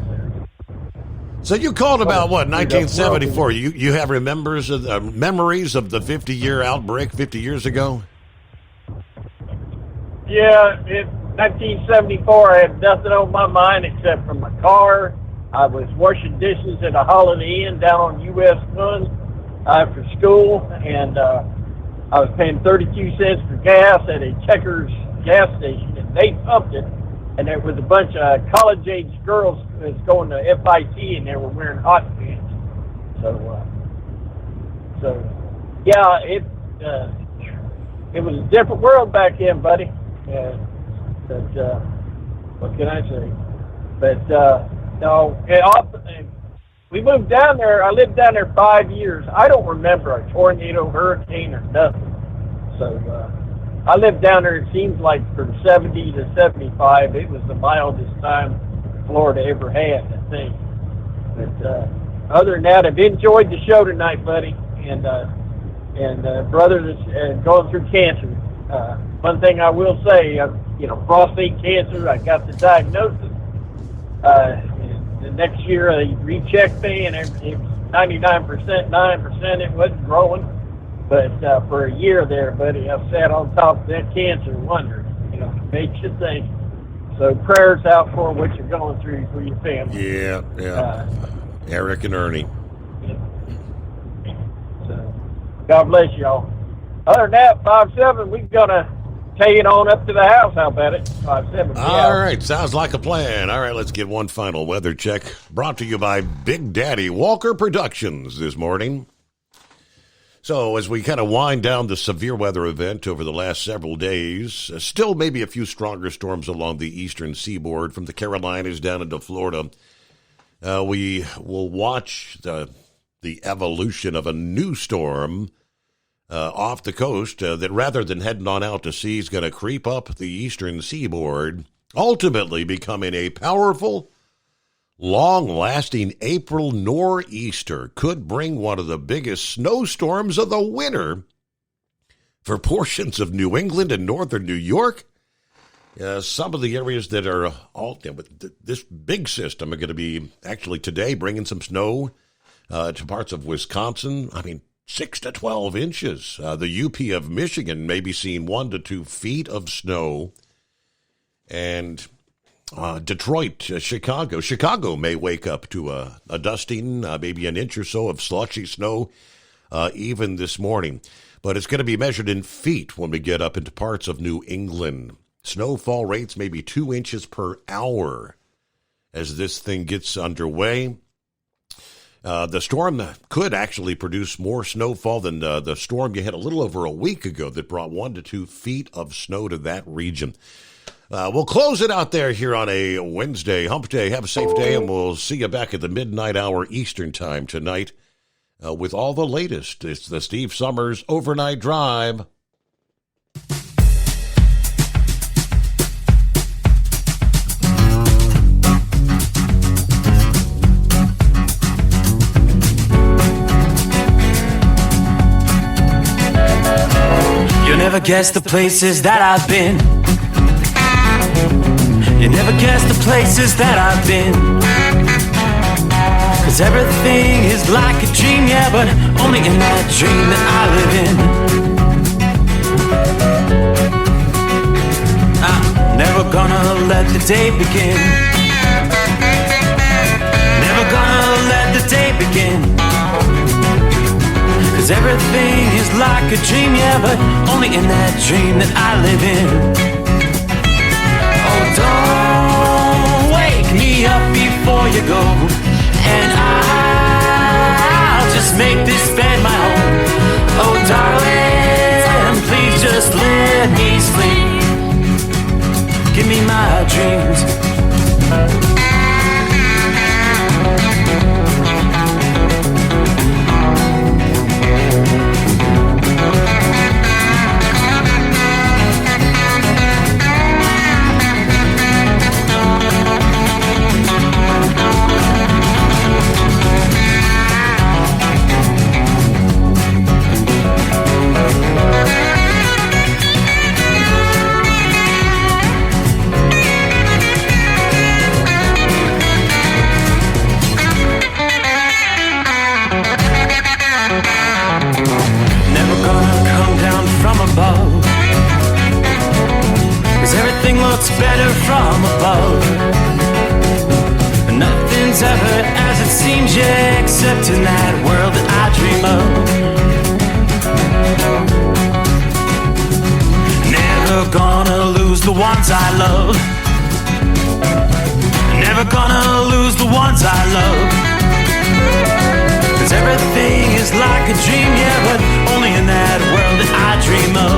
So you called about, 1974? You have memories of the 50-year outbreak 50 years ago? Yeah, in 1974, I had nothing on my mind except for my car. I was washing dishes at a Holiday Inn down on US 1 after school, and I was paying 32 cents for gas at a Checkers gas station, and they pumped it. And there was a bunch of college-age girls that was going to FIT, and they were wearing hot pants. So yeah, it was a different world back then, buddy. But what can I say? But no, we moved down there. I lived down there 5 years. I don't remember a tornado, hurricane, or nothing. So I lived down there, it seems like from 70 to 75. It was the mildest time Florida ever had, I think. But other than that, I've enjoyed the show tonight, buddy. And brother that's going through cancer. One thing I will say, prostate cancer, I got the diagnosis. The next year they rechecked me, and it was 99%, 9%. It wasn't growing. But for a year there, buddy, I sat on top of that cancer wondering, it makes you think. So prayers out for what you're going through for your family. Yeah. Eric and Ernie. So God bless y'all. Other than that, 5-7, we're going to take it on up to the house. How about it? 5-7. All right, sounds like a plan. All right, let's get one final weather check. Brought to you by Big Daddy Walker Productions this morning. So as we kind of wind down the severe weather event over the last several days, still maybe a few stronger storms along the eastern seaboard from the Carolinas down into Florida. We will watch the evolution of a new storm off the coast that rather than heading on out to sea is going to creep up the eastern seaboard, ultimately becoming a powerful, long-lasting April nor'easter. Could bring one of the biggest snowstorms of the winter for portions of New England and northern New York. Some of the areas that are this big system are going to be actually today bringing some snow to parts of Wisconsin. 6 to 12 inches. The UP of Michigan may be seeing 1 to 2 feet of snow. And Detroit, Chicago may wake up to a dusting, maybe an inch or so of slushy snow even this morning. But it's going to be measured in feet when we get up into parts of New England. Snowfall rates maybe 2 inches per hour as this thing gets underway. The storm could actually produce more snowfall than the storm you had a little over a week ago that brought 1 to 2 feet of snow to that region. We'll close it out there here on a Wednesday, hump day. Have a safe day, and we'll see you back at the midnight hour Eastern time tonight with all the latest. It's the Steve Summers Overnight Drive. You'll never guess the places that I've been. You never guess the places that I've been. 'Cause everything is like a dream, yeah, but only in that dream that I live in. I'm never gonna let the day begin. Never gonna let the day begin. 'Cause everything is like a dream, yeah, but only in that dream that I live in. Oh, don't wake me up before you go, and I'll just make this bed my home. Oh, darling, please just let me sleep. Give me my dreams. looks better from above. Nothing's ever as it seems, yeah, except in that world that I dream of. Never gonna lose the ones I love. Never gonna lose the ones I love. 'Cause everything is like a dream, yeah, but only in that world that I dream of.